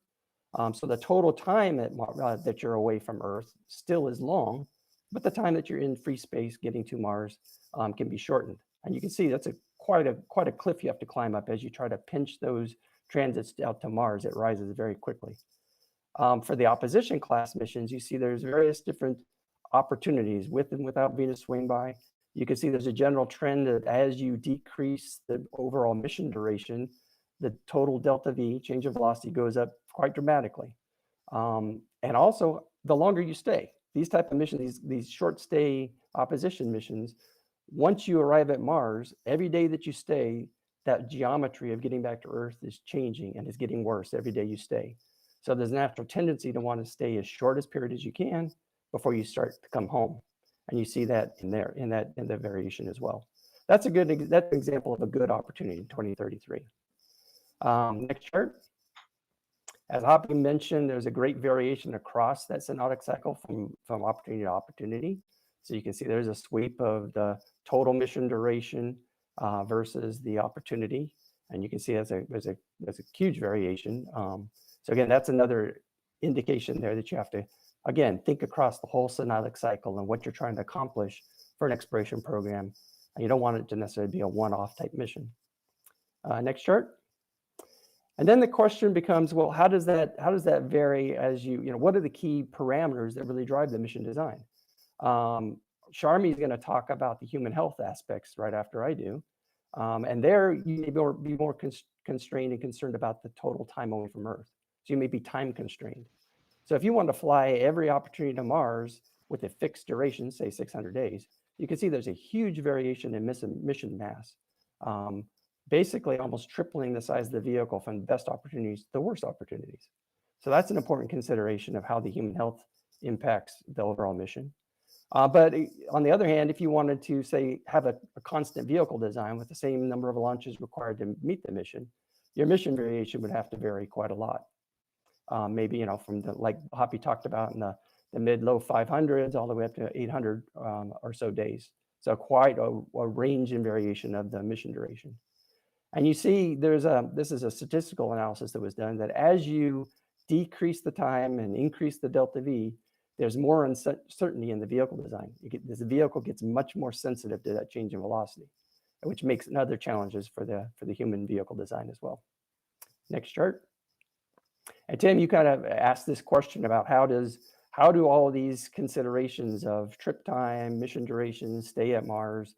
[SPEAKER 4] So the total time that you're away from Earth still is long, but the time that you're in free space getting to Mars can be shortened. And you can see that's quite a cliff you have to climb up as you try to pinch those transits out to Mars. It rises very quickly. For the opposition class missions, you see there's various different opportunities with and without Venus swing by. You can see there's a general trend that as you decrease the overall mission duration, the total delta V, change of velocity, goes up quite dramatically. And also, the longer you stay, these type of missions, these short stay opposition missions, once you arrive at Mars, every day that you stay, that geometry of getting back to Earth is changing and is getting worse every day you stay. So there's a natural tendency to want to stay as short as period as you can before you start to come home. And you see that in the variation as well. That's an example of a good opportunity in 2033. Next chart. As Hoppy mentioned, there's a great variation across that synodic cycle from opportunity to opportunity. So you can see there's a sweep of the total mission duration versus the opportunity. And you can see there's a huge variation. So again, that's another indication there that you have to, again, think across the whole synodic cycle and what you're trying to accomplish for an exploration program. And you don't want it to necessarily be a one-off type mission. Next chart. And then the question becomes, well, how does that vary as what are the key parameters that really drive the mission design? Sharmi is going to talk about the human health aspects right after I do. And there you may be more constrained and concerned about the total time away from Earth. So you may be time constrained. So if you want to fly every opportunity to Mars with a fixed duration, say 600 days, you can see there's a huge variation in mission mass. Basically almost tripling the size of the vehicle from the best opportunities to the worst opportunities. So that's an important consideration of how the human health impacts the overall mission. But on the other hand, if you wanted to, say, have a constant vehicle design with the same number of launches required to meet the mission, your mission variation would have to vary quite a lot. Maybe, from like Hoppy talked about in the mid-low 500s all the way up to 800 or so days. So quite a range in variation of the mission duration. And you see this is a statistical analysis that was done that as you decrease the time and increase the delta V, there's more uncertainty in the vehicle design. The vehicle gets much more sensitive to that change in velocity, which makes other challenges for the human vehicle design as well. Next chart. And Tim, you kind of asked this question about how do all of these considerations of trip time, mission duration, stay at Mars,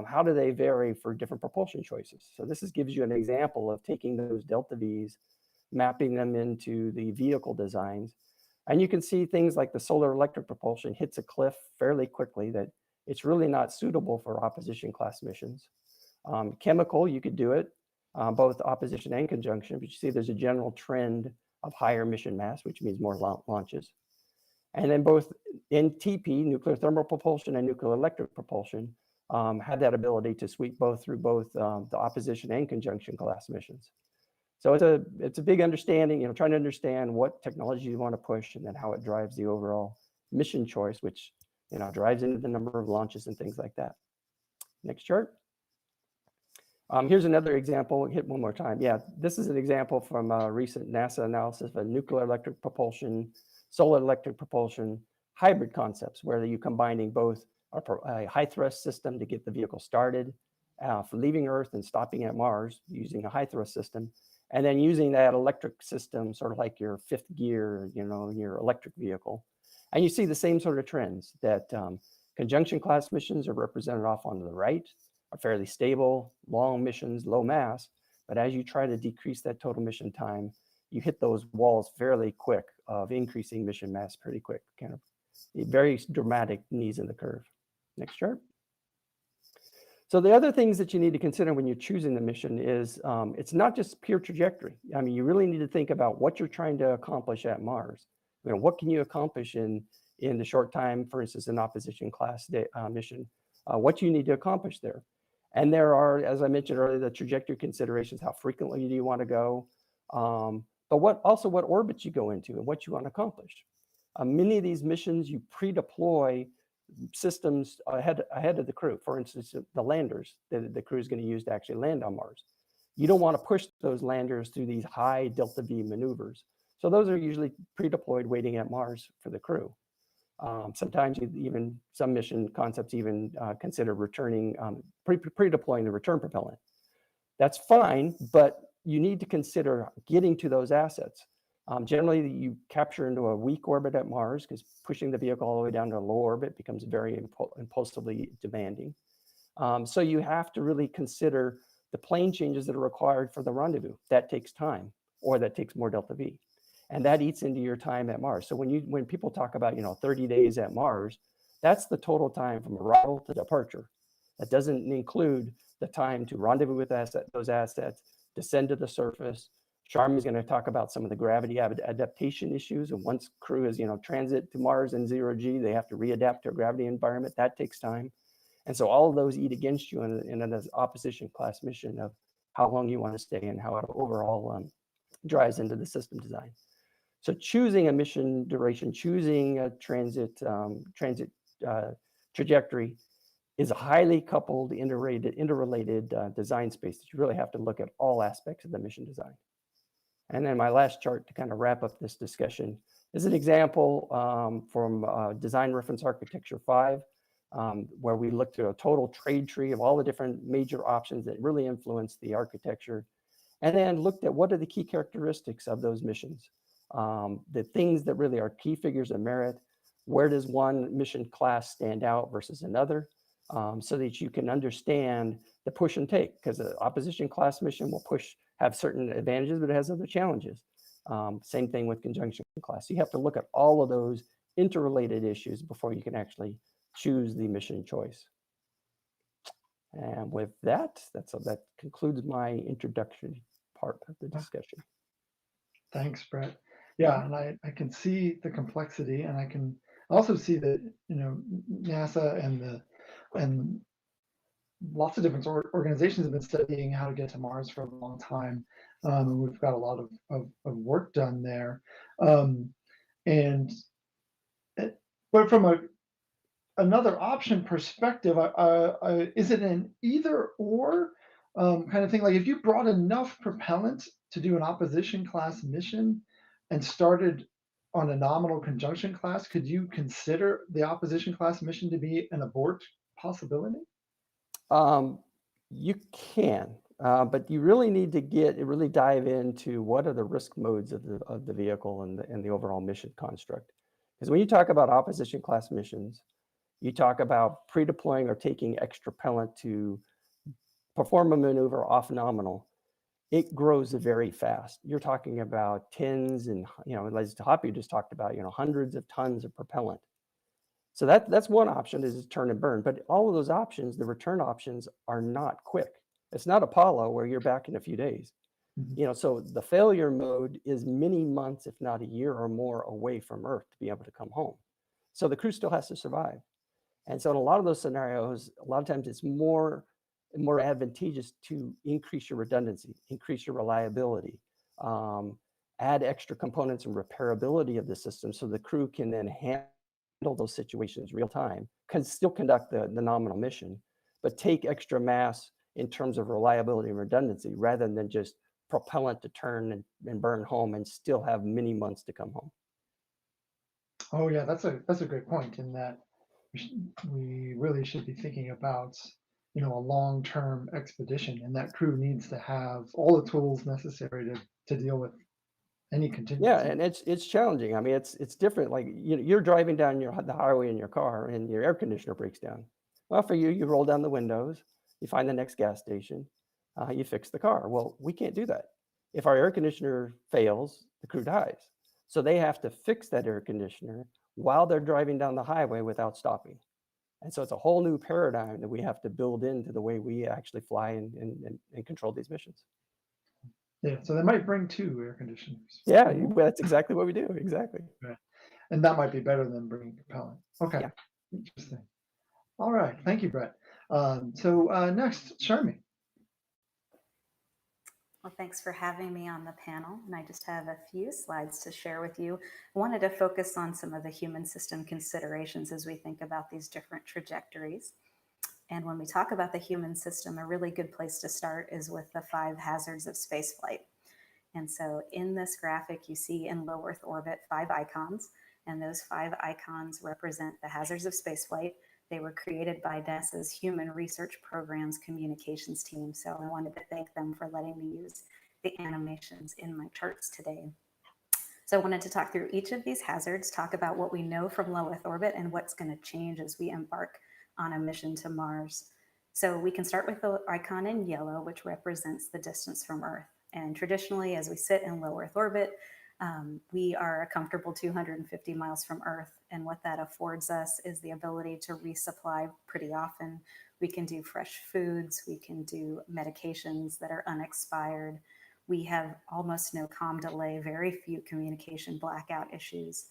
[SPEAKER 4] how do they vary for different propulsion choices? So this gives you an example of taking those delta Vs, mapping them into the vehicle designs. And you can see things like the solar electric propulsion hits a cliff fairly quickly that it's really not suitable for opposition class missions. Chemical, you could do it, both opposition and conjunction, but you see there's a general trend of higher mission mass, which means more launches. And then both NTP, nuclear thermal propulsion, and nuclear electric propulsion have that ability to sweep through both the opposition and conjunction class missions. So it's a big understanding, trying to understand what technology you want to push and then how it drives the overall mission choice, which drives into the number of launches and things like that. Next chart. Here's another example. Hit one more time. Yeah, this is an example from a recent NASA analysis of nuclear electric propulsion, solar electric propulsion, hybrid concepts, where you're combining both a high thrust system to get the vehicle started for leaving Earth and stopping at Mars using a high thrust system, and then using that electric system, sort of like your fifth gear, your electric vehicle. And you see the same sort of trends that conjunction class missions are represented off on the right, are fairly stable, long missions, low mass. But as you try to decrease that total mission time, you hit those walls fairly quick of increasing mission mass pretty quick, kind of very dramatic knees in the curve. Next chart. So the other things that you need to consider when you're choosing the mission is it's not just pure trajectory. I mean, you really need to think about what you're trying to accomplish at Mars. What can you accomplish in the short time, for instance, an opposition class mission? What you need to accomplish there. And there are, as I mentioned earlier, the trajectory considerations. How frequently do you want to go? But what orbits you go into and what you want to accomplish. Many of these missions, you pre-deploy systems ahead of the crew. For instance, the landers that the crew is going to use to actually land on Mars. You don't want to push those landers through these high delta V maneuvers. So those are usually pre-deployed waiting at Mars for the crew. Sometimes even some mission concepts even consider returning, pre-deploying the return propellant. That's fine, but you need to consider getting to those assets. Generally, you capture into a weak orbit at Mars because pushing the vehicle all the way down to a low orbit becomes very impulsively demanding. So you have to really consider the plane changes that are required for the rendezvous. That takes time, or that takes more delta V. And that eats into your time at Mars. So when people talk about 30 days at Mars, that's the total time from arrival to departure. That doesn't include the time to rendezvous with those assets, descend to the surface. Sharma is going to talk about some of the gravity adaptation issues. And once crew is transit to Mars in 0G, they have to readapt to a gravity environment. That takes time. And so all of those eat against you in an opposition class mission of how long you want to stay and how it overall drives into the system design. So choosing a mission duration, choosing a transit trajectory is a highly coupled, interrelated design space that you really have to look at all aspects of the mission design. And then my last chart to kind of wrap up this discussion is an example from Design Reference Architecture 5, where we looked at a total trade tree of all the different major options that really influence the architecture, and then looked at what are the key characteristics of those missions. The things that really are key figures of merit, where does one mission class stand out versus another, so that you can understand the push and take, because the opposition class mission will have certain advantages, but it has other challenges. Same thing with conjunction class. So you have to look at all of those interrelated issues before you can actually choose the mission choice. And with that, that concludes my introductory part of the discussion.
[SPEAKER 13] Thanks, Brett. Yeah, and I can see the complexity, and I can also see that NASA and lots of different organizations have been studying how to get to Mars for a long time. And we've got a lot of work done there. But from another option perspective, is it an either or kind of thing? Like if you brought enough propellant to do an opposition class mission and started on a nominal conjunction class, could you consider the opposition class mission to be an abort possibility?
[SPEAKER 4] You can, but you really need to really dive into what are the risk modes of the vehicle and the overall mission construct. Because when you talk about opposition class missions, you talk about pre-deploying or taking extra propellant to perform a maneuver off nominal. It grows very fast. You're talking about tens and, as Hoppy just talked about, hundreds of tons of propellant. So that's one option, is turn and burn. But all of those options, the return options, are not quick. It's not Apollo where you're back in a few days. So the failure mode is many months, if not a year or more, away from Earth to be able to come home. So the crew still has to survive. And so in a lot of those scenarios, a lot of times it's more advantageous to increase your redundancy, increase your reliability, add extra components and repairability of the system so the crew can then handle those situations real time, can still conduct the nominal mission, but take extra mass in terms of reliability and redundancy rather than just propellant to turn and burn home and still have many months to come home.
[SPEAKER 13] Oh yeah, that's a great point, in that we really should be thinking about a long-term expedition, and that crew needs to have all the tools necessary to deal with any contingency.
[SPEAKER 4] Yeah, and it's challenging. I mean, it's different. Like you're driving down the highway in your car and your air conditioner breaks down. Well, for you roll down the windows, you find the next gas station, you fix the car. Well, we can't do that. If our air conditioner fails, the crew dies. So they have to fix that air conditioner while they're driving down the highway without stopping. And so it's a whole new paradigm that we have to build into the way we actually fly and control these missions.
[SPEAKER 13] Yeah, so they might bring 2 air conditioners.
[SPEAKER 4] Yeah, that's exactly what we do. Exactly.
[SPEAKER 13] Yeah. And that might be better than bringing propellant. Okay, yeah. Interesting. All right, thank you, Brett. So next, Sharmi.
[SPEAKER 15] Well, thanks for having me on the panel. And I just have a few slides to share with you. I wanted to focus on some of the human system considerations as we think about these different trajectories. And when we talk about the human system, a really good place to start is with the 5 hazards of spaceflight. And so in this graphic, you see in low Earth orbit 5 icons, and those 5 icons represent the hazards of spaceflight. They were created by NASA's Human Research Program's communications team, so I wanted to thank them for letting me use the animations in my charts today. So I wanted to talk through each of these hazards, talk about what we know from low Earth orbit and what's going to change as we embark on a mission to Mars. So we can start with the icon in yellow, which represents the distance from Earth. And traditionally, as we sit in low Earth orbit, we are a comfortable 250 miles from Earth. And what that affords us is the ability to resupply pretty often. We can do fresh foods, we can do medications that are unexpired. We have almost no comm delay, very few communication blackout issues.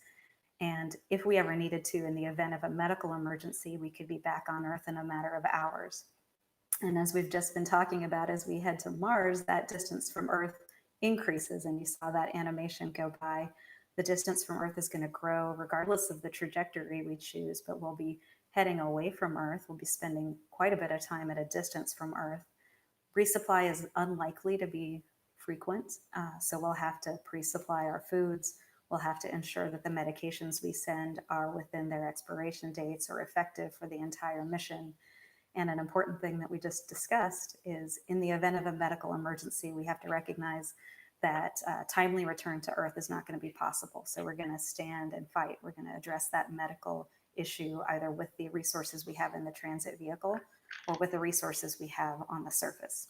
[SPEAKER 15] And if we ever needed to, in the event of a medical emergency, we could be back on Earth in a matter of hours. And as we've just been talking about, as we head to Mars, that distance from Earth increases, and you saw that animation go by. The distance from Earth is going to grow regardless of the trajectory we choose, but we'll be heading away from Earth. We'll be spending quite a bit of time at a distance from Earth. Resupply is unlikely to be frequent, so we'll have to pre-supply our foods. We'll have to ensure that the medications we send are within their expiration dates or effective for the entire mission. And an important thing that we just discussed is in the event of a medical emergency, we have to recognize that timely return to Earth is not going to be possible. So we're going to stand and fight. We're going to address that medical issue either with the resources we have in the transit vehicle or with the resources we have on the surface.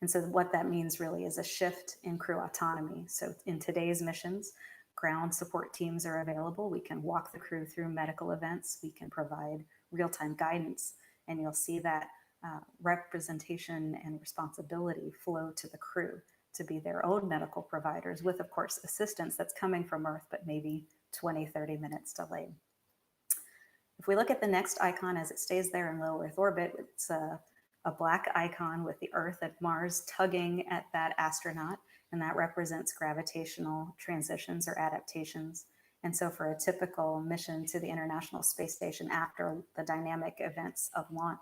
[SPEAKER 15] And so what that means really is a shift in crew autonomy. So in today's missions, ground support teams are available. We can walk the crew through medical events. We can provide real-time guidance. And you'll see that representation and responsibility flow to the crew to be their own medical providers with, of course, assistance that's coming from Earth, but maybe 20, 30 minutes delayed. If we look at the next icon as it stays there in low Earth orbit, it's a black icon with the Earth and Mars tugging at that astronaut, and that represents gravitational transitions or adaptations. And so for a typical mission to the International Space Station after the dynamic events of launch,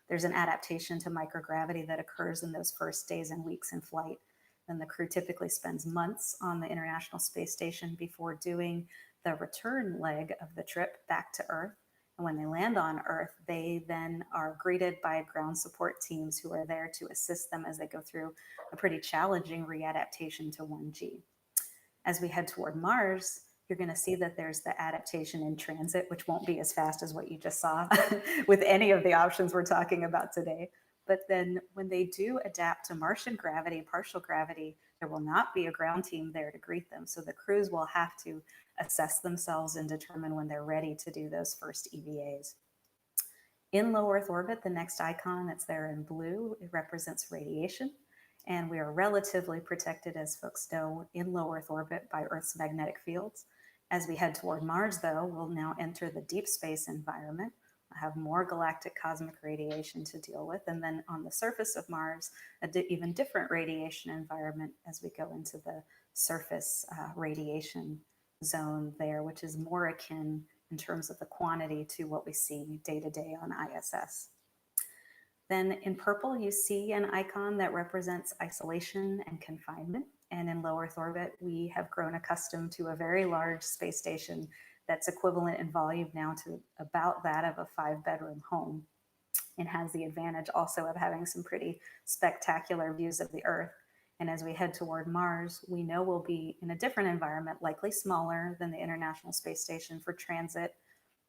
[SPEAKER 15] there's an adaptation to microgravity that occurs in those first days and weeks in flight. Then the crew typically spends months on the International Space Station before doing the return leg of the trip back to Earth. And when they land on Earth, they then are greeted by ground support teams who are there to assist them as they go through a pretty challenging readaptation to 1G. As we head toward Mars, you're going to see that there's the adaptation in transit, which won't be as fast as what you just saw with any of the options we're talking about today. But then when they do adapt to Martian gravity, partial gravity, there will not be a ground team there to greet them. So the crews will have to assess themselves and determine when they're ready to do those first EVAs. In low Earth orbit, the next icon that's there in blue, it represents radiation. And we are relatively protected, as folks know, in low Earth orbit by Earth's magnetic fields. As we head toward Mars, though, we'll now enter the deep space environment. We'll have more galactic cosmic radiation to deal with. And then on the surface of Mars, an even different radiation environment as we go into the surface radiation zone there, which is more akin in terms of the quantity to what we see day to day on ISS. Then in purple, you see an icon that represents isolation and confinement. And in low Earth orbit, we have grown accustomed to a very large space station that's equivalent in volume now to about that of a 5-bedroom home. It has the advantage also of having some pretty spectacular views of the Earth. And as we head toward Mars, we know we'll be in a different environment, likely smaller than the International Space Station for transit,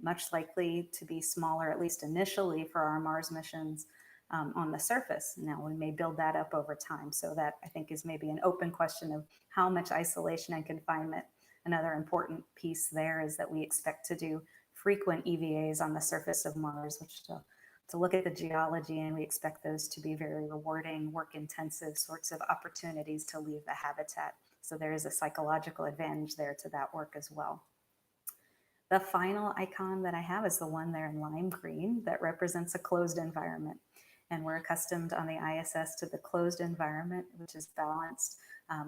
[SPEAKER 15] much likely to be smaller, at least initially, for our Mars missions. On the surface. Now we may build that up over time. So that I think is maybe an open question of how much isolation and confinement. Another important piece there is that we expect to do frequent EVAs on the surface of Mars, which to look at the geology, and we expect those to be very rewarding, work-intensive sorts of opportunities to leave the habitat. So there is a psychological advantage there to that work as well. The final icon that I have is the one there in lime green that represents a closed environment. And we're accustomed on the ISS to the closed environment, which is balanced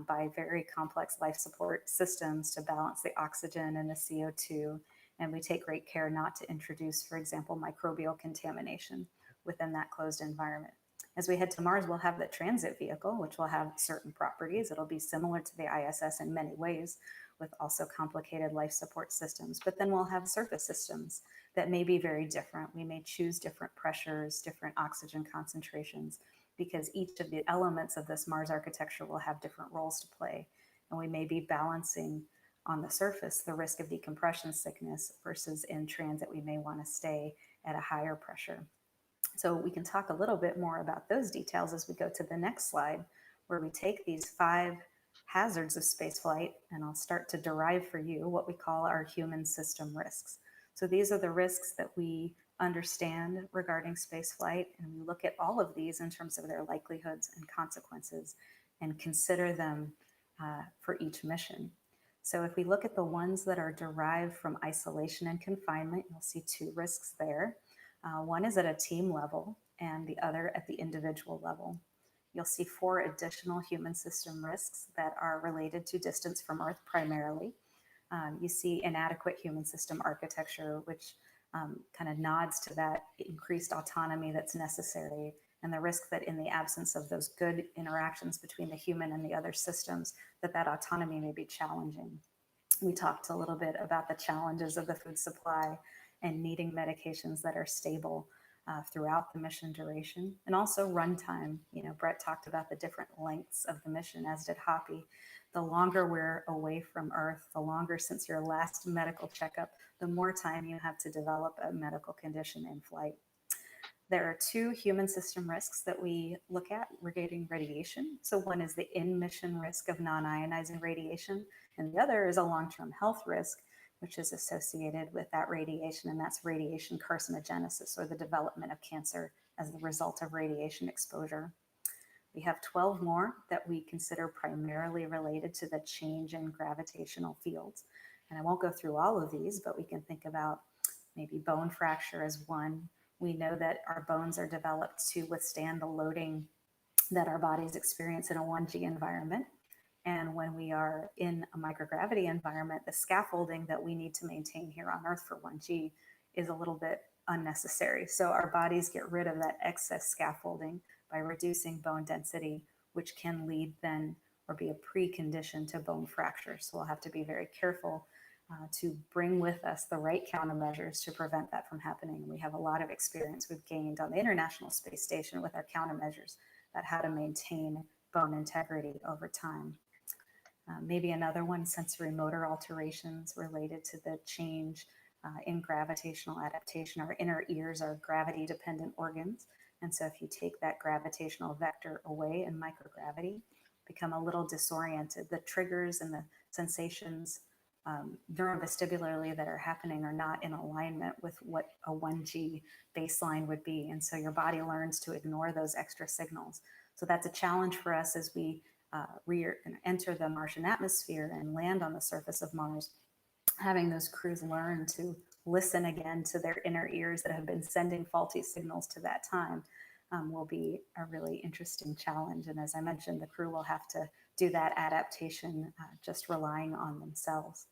[SPEAKER 15] by very complex life support systems to balance the oxygen and the CO2. And we take great care not to introduce, for example, microbial contamination within that closed environment. As we head to Mars, we'll have the transit vehicle, which will have certain properties. It'll be similar to the ISS in many ways, with also complicated life support systems. But then we'll have surface systems that may be very different. We may choose different pressures, different oxygen concentrations, because each of the elements of this Mars architecture will have different roles to play. And we may be balancing on the surface the risk of decompression sickness versus in transit, we may want to stay at a higher pressure. So we can talk a little bit more about those details as we go to the next slide, where we take these 5 hazards of spaceflight, and I'll start to derive for you what we call our human system risks. So these are the risks that we understand regarding spaceflight, and we look at all of these in terms of their likelihoods and consequences and consider them for each mission. So if we look at the ones that are derived from isolation and confinement, you'll see 2 risks there. One is at a team level and the other at the individual level. You'll see 4 additional human system risks that are related to distance from Earth primarily. You see inadequate human system architecture, which kind of nods to that increased autonomy that's necessary, and the risk that in the absence of those good interactions between the human and the other systems, that autonomy may be challenging. We talked a little bit about the challenges of the food supply and needing medications that are stable throughout the mission duration, and also runtime. You know, Brett talked about the different lengths of the mission, as did Hoppy. The longer we're away from Earth, the longer since your last medical checkup, the more time you have to develop a medical condition in flight. There are 2 human system risks that we look at regarding radiation. So one is the in-mission risk of non-ionizing radiation, and the other is a long-term health risk, which is associated with that radiation, and that's radiation carcinogenesis, or the development of cancer as the result of radiation exposure. We have 12 more that we consider primarily related to the change in gravitational fields. And I won't go through all of these, but we can think about maybe bone fracture as one. We know that our bones are developed to withstand the loading that our bodies experience in a 1G environment. And when we are in a microgravity environment, the scaffolding that we need to maintain here on Earth for 1G is a little bit unnecessary. So our bodies get rid of that excess scaffolding by reducing bone density, which can lead then or be a precondition to bone fracture. So we'll have to be very careful to bring with us the right countermeasures to prevent that from happening. We have a lot of experience we've gained on the International Space Station with our countermeasures about how to maintain bone integrity over time. Maybe another one, sensory motor alterations related to the change in gravitational adaptation. Our inner ears are gravity dependent organs. And so if you take that gravitational vector away in microgravity, become a little disoriented. The triggers and the sensations neurovestibularly that are happening are not in alignment with what a 1G baseline would be. And so your body learns to ignore those extra signals. So that's a challenge for us as we enter the Martian atmosphere and land on the surface of Mars. Having those crews learn to listen again to their inner ears that have been sending faulty signals to that time will be a really interesting challenge. And as I mentioned, the crew will have to do that adaptation just relying on themselves.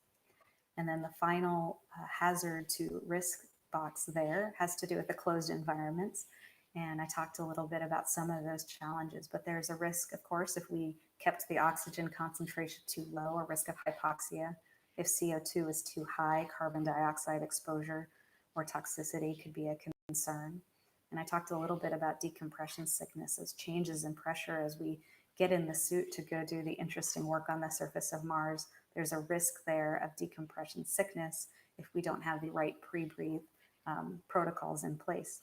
[SPEAKER 15] And then the final hazard to risk box there has to do with the closed environments. And I talked a little bit about some of those challenges, but there's a risk, of course, if we kept the oxygen concentration too low, a risk of hypoxia. If CO2 is too high, carbon dioxide exposure or toxicity could be a concern. And I talked a little bit about decompression sicknesses, changes in pressure as we get in the suit to go do the interesting work on the surface of Mars. There's a risk there of decompression sickness if we don't have the right pre-breathe protocols in place.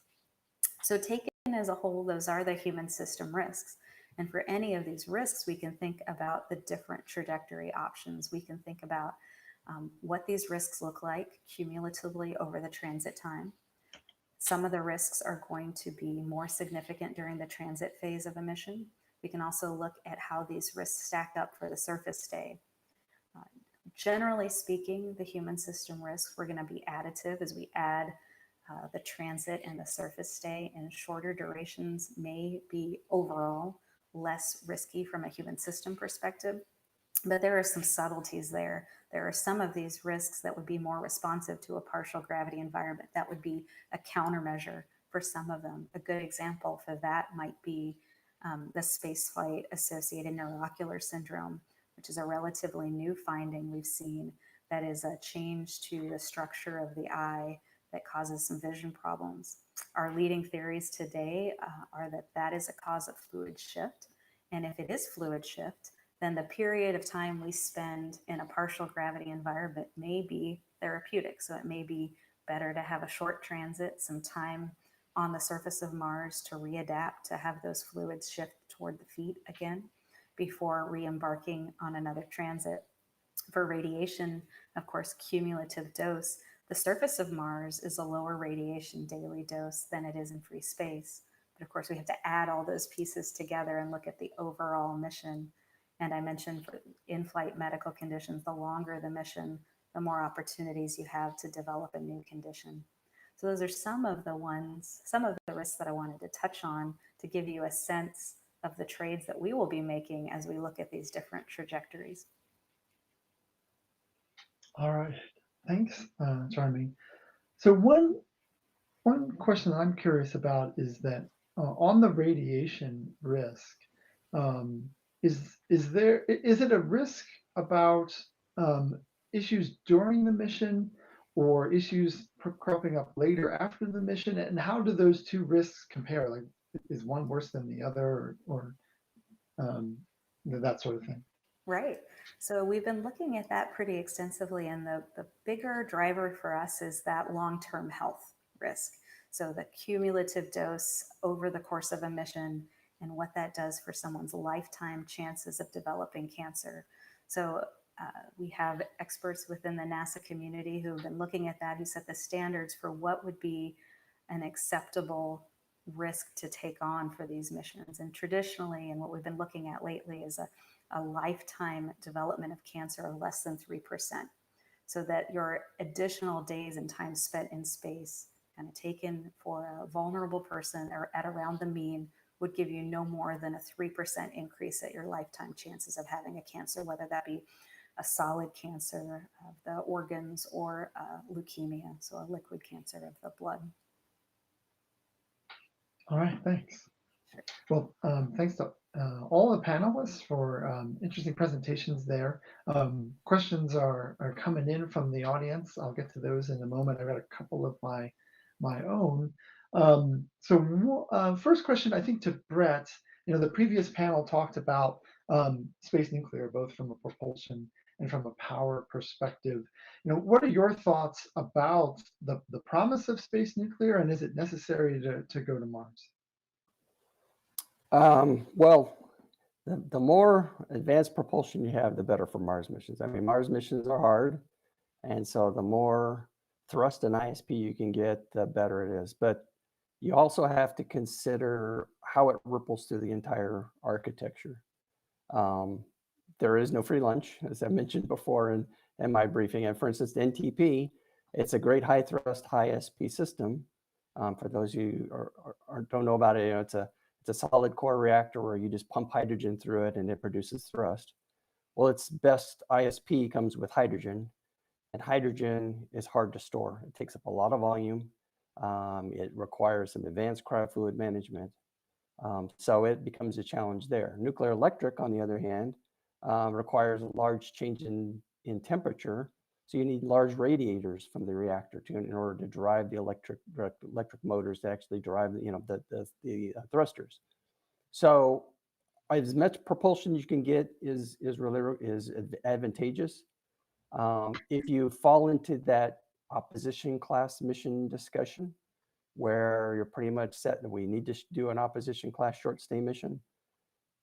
[SPEAKER 15] So taken as a whole, those are the human system risks. And for any of these risks, we can think about the different trajectory options. We can think about what these risks look like cumulatively over the transit time. Some of the risks are going to be more significant during the transit phase of a mission. We can also look at how these risks stack up for the surface stay. Generally speaking, the human system risks were going to be additive as we add the transit and the surface stay, and shorter durations may be overall less risky from a human system perspective. But there are some subtleties there. There are some of these risks that would be more responsive to a partial gravity environment. That would be a countermeasure for some of them. A good example for that might be the spaceflight associated neuroocular syndrome, which is a relatively new finding we've seen that is a change to the structure of the eye that causes some vision problems. Our leading theories today are that that is a cause of fluid shift. And if it is fluid shift, then the period of time we spend in a partial gravity environment may be therapeutic. So it may be better to have a short transit, some time on the surface of Mars to readapt, to have those fluids shift toward the feet again before re-embarking on another transit. For radiation, of course, cumulative dose, the surface of Mars is a lower radiation daily dose than it is in free space. But of course, we have to add all those pieces together and look at the overall mission. And I mentioned for in-flight medical conditions, the longer the mission, the more opportunities you have to develop a new condition. So those are some of the risks that I wanted to touch on to give you a sense of the trades that we will be making as we look at these different trajectories.
[SPEAKER 13] All right, thanks, Charmy. So one question that I'm curious about is that on the radiation risk, is it a risk about issues during the mission or issues cropping up later after the mission, and how do those two risks compare? Like, is one worse than the other, or that sort of thing?
[SPEAKER 15] Right. So we've been looking at that pretty extensively, and the bigger driver for us is that long-term health risk. So the cumulative dose over the course of a mission and what that does for someone's lifetime chances of developing cancer. So we have experts within the NASA community who have been looking at that, who set the standards for what would be an acceptable risk to take on for these missions. And traditionally, and what we've been looking at lately, is a lifetime development of cancer of less than 3%. So that your additional days and time spent in space, kind of taken for a vulnerable person or at around the mean, would give you no more than a 3% increase at your lifetime chances of having a cancer, whether that be a solid cancer of the organs or leukemia, so a liquid cancer of the blood.
[SPEAKER 13] All right, thanks. Well, thanks to all the panelists for interesting presentations there. Questions are coming in from the audience. I'll get to those in a moment. I've got a couple of my own. First question, I think, to Brett. The previous panel talked about space nuclear, both from a propulsion and from a power perspective. What are your thoughts about the promise of space nuclear, and is it necessary to go to Mars?
[SPEAKER 4] Well, the more advanced propulsion you have, the better for Mars missions. I mean, Mars missions are hard, and so the more thrust and ISP you can get, the better it is. But you also have to consider how it ripples through the entire architecture. There is no free lunch, as I mentioned before in my briefing. And for instance, the NTP, it's a great high thrust, high SP system. For those of you who don't know about it, it's a solid core reactor where you just pump hydrogen through it and it produces thrust. Well, its best ISP comes with hydrogen, and hydrogen is hard to store. It takes up a lot of volume. It requires some advanced cryofluid management. So it becomes a challenge there. Nuclear electric, on the other hand, requires a large change in temperature. So you need large radiators from the reactor in order to drive the electric motors to actually drive the thrusters. So as much propulsion you can get is advantageous. If you fall into that opposition class mission discussion, where you're pretty much set that we need to do an opposition class short stay mission,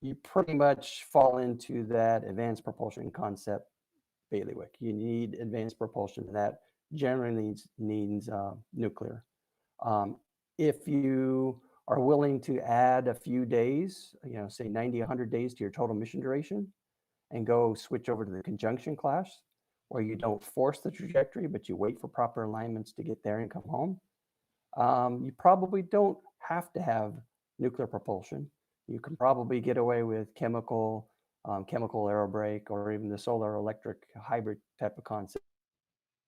[SPEAKER 4] you pretty much fall into that advanced propulsion concept bailiwick. You need advanced propulsion, and that generally needs nuclear. If you are willing to add a few days, say 90, 100 days to your total mission duration, and go switch over to the conjunction class, where you don't force the trajectory, but you wait for proper alignments to get there and come home, you probably don't have to have nuclear propulsion. You can probably get away with chemical aerobrake, or even the solar electric hybrid type of concept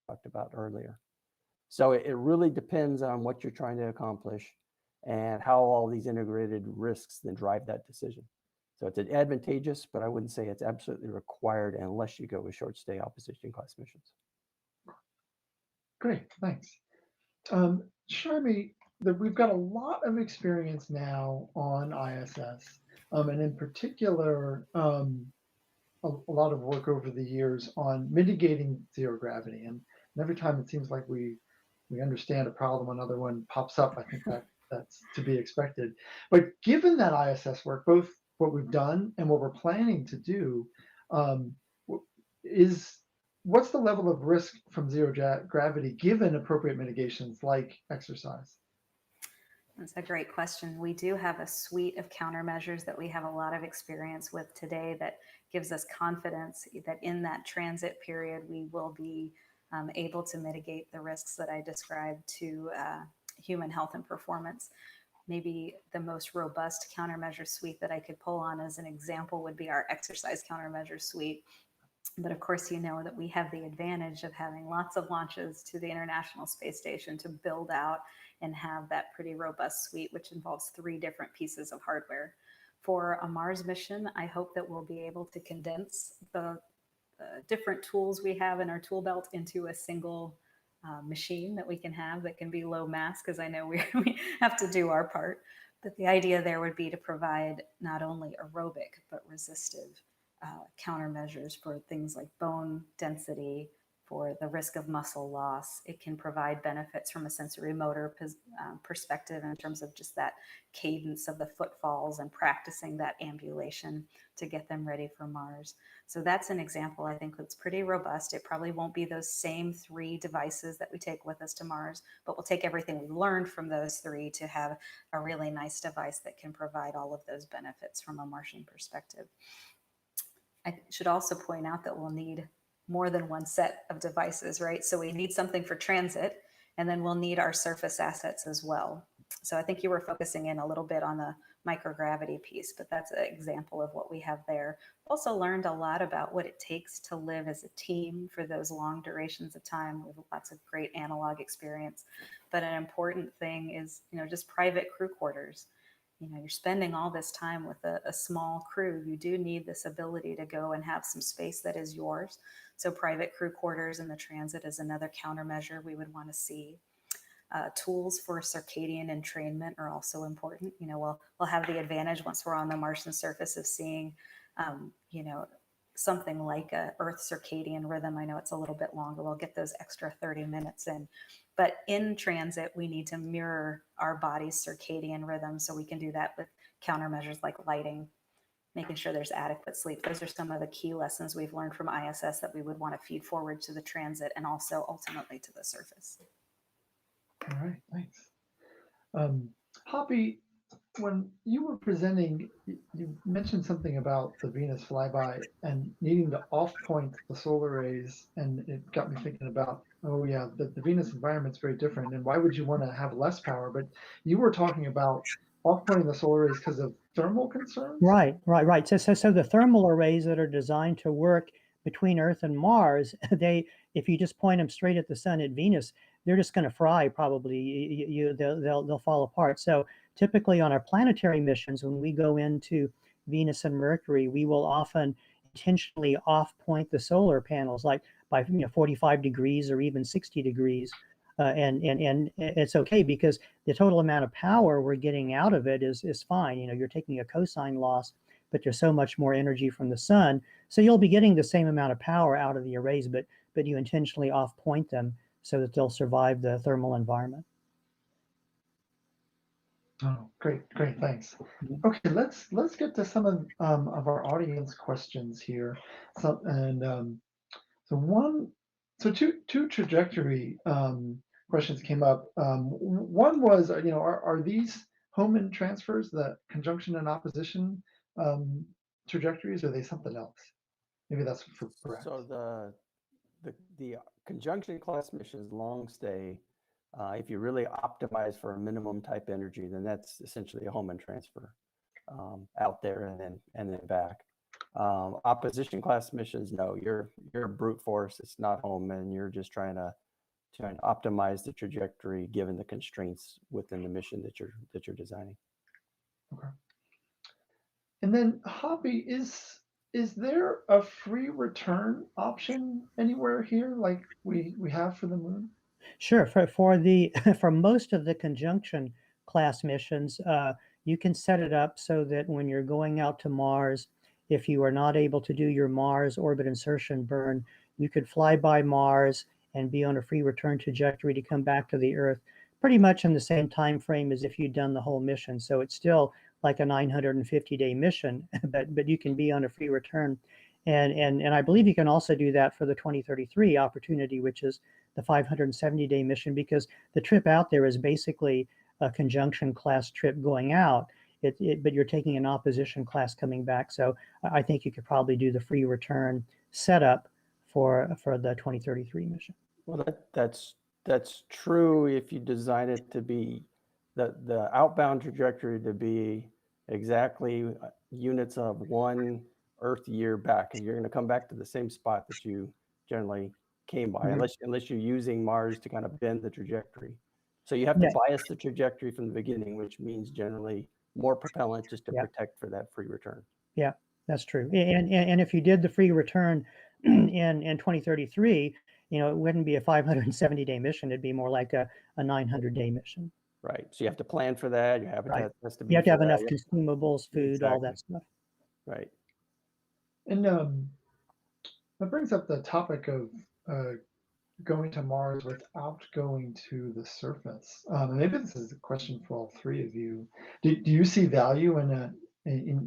[SPEAKER 4] I talked about earlier. So it really depends on what you're trying to accomplish. and how all these integrated risks then drive that decision. So it's advantageous, but I wouldn't say it's absolutely required unless you go with short stay opposition class missions.
[SPEAKER 13] Great, thanks. Sharmi, we've got a lot of experience now on ISS, and in particular, a lot of work over the years on mitigating zero gravity. And every time it seems like we understand a problem, another one pops up. I think that's to be expected. But given that ISS work, both what we've done and what we're planning to do, what's the level of risk from zero gravity given appropriate mitigations like exercise?
[SPEAKER 15] That's a great question. We do have a suite of countermeasures that we have a lot of experience with today that gives us confidence that in that transit period, we will be able to mitigate the risks that I described to human health and performance. Maybe the most robust countermeasure suite that I could pull on as an example would be our exercise countermeasure suite. But of course, you know that we have the advantage of having lots of launches to the International Space Station to build out and have that pretty robust suite, which involves 3 different pieces of hardware. For a Mars mission, I hope that we'll be able to condense the different tools we have in our tool belt into a single machine that we can have that can be low mass, because I know we have to do our part. But the idea there would be to provide not only aerobic, but resistive countermeasures for things like bone density, for the risk of muscle loss. It can provide benefits from a sensory motor perspective in terms of just that cadence of the footfalls and practicing that ambulation to get them ready for Mars. So that's an example I think that's pretty robust. It probably won't be those same 3 devices that we take with us to Mars, but we'll take everything we learned from those 3 to have a really nice device that can provide all of those benefits from a Martian perspective. I should also point out that we'll need more than one set of devices, right? So we need something for transit, and then we'll need our surface assets as well. So I think you were focusing in a little bit on the microgravity piece, but that's an example of what we have there. Also learned a lot about what it takes to live as a team for those long durations of time. We have lots of great analog experience, but an important thing is, just private crew quarters. You're spending all this time with a small crew. You do need this ability to go and have some space that is yours. So private crew quarters in the transit is another countermeasure we would want to see. Tools for circadian entrainment are also important. We'll have the advantage once we're on the Martian surface of seeing, something like a Earth circadian rhythm. I know it's a little bit longer. We'll get those extra 30 minutes in. But in transit, we need to mirror our body's circadian rhythm. So we can do that with countermeasures like lighting, making sure there's adequate sleep. Those are some of the key lessons we've learned from ISS that we would want to feed forward to the transit and also ultimately to the surface.
[SPEAKER 13] All right, thanks. Hoppy, when you were presenting, you mentioned something about the Venus flyby and needing to off-point the solar rays, and it got me thinking about, oh yeah, the Venus environment's very different, and why would you want to have less power? But you were talking about off-pointing the solar rays because of thermal concerns?
[SPEAKER 14] Right. So the thermal arrays that are designed to work between Earth and Mars, if you just point them straight at the sun at Venus, they're just going to fry probably. They'll fall apart. So typically on our planetary missions, when we go into Venus and Mercury, we will often intentionally off-point the solar panels, like by 45 degrees or even 60 degrees. And it's okay because the total amount of power we're getting out of it is fine. You're taking a cosine loss, but there's so much more energy from the sun. So you'll be getting the same amount of power out of the arrays, but you intentionally off-point them so that they'll survive the thermal environment.
[SPEAKER 13] Oh, great, thanks. Okay, let's get to some of our audience questions here. So two trajectory questions came up. One was, are these Hohmann transfers, the conjunction and opposition trajectories, or are they something else? Maybe that's for Brett.
[SPEAKER 4] So the conjunction class missions long stay. If you really optimize for a minimum type energy, then that's essentially a Hohmann transfer out there and then back. Opposition class missions, no, you're a brute force. It's not Hohmann. You're just trying to trying to optimize the trajectory given the constraints within the mission that you're designing.
[SPEAKER 13] Okay. And then, Hobby, is there a free return option anywhere here, like we have for the moon?
[SPEAKER 14] Sure. For the for most of the conjunction class missions, you can set it up so that when you're going out to Mars, if you are not able to do your Mars orbit insertion burn, you could fly by Mars and be on a free return trajectory to come back to the Earth, pretty much in the same time frame as if you'd done the whole mission. So it's still like a 950-day mission, but you can be on a free return. And I believe you can also do that for the 2033 opportunity, which is the 570-day mission, because the trip out there is basically a conjunction class trip going out, but you're taking an opposition class coming back. So I think you could probably do the free return setup for the 2033 mission.
[SPEAKER 4] Well, that's true if you design it to be the outbound trajectory to be exactly units of 1 Earth year back, because you're going to come back to the same spot that you generally came by, unless you're using Mars to kind of bend the trajectory. So you have to bias the trajectory from the beginning, which means generally more propellant just to protect for that free return.
[SPEAKER 14] Yeah, that's true. And if you did the free return in 2033, it wouldn't be a 570-day mission. It'd be more like a 900-day mission.
[SPEAKER 4] Right. So you have to plan for that. Your habitat has to be.
[SPEAKER 14] You have to have enough consumables, food, all that stuff.
[SPEAKER 4] Right.
[SPEAKER 13] And that brings up the topic of going to Mars without going to the surface. Maybe this is a question for all three of you. Do you see value in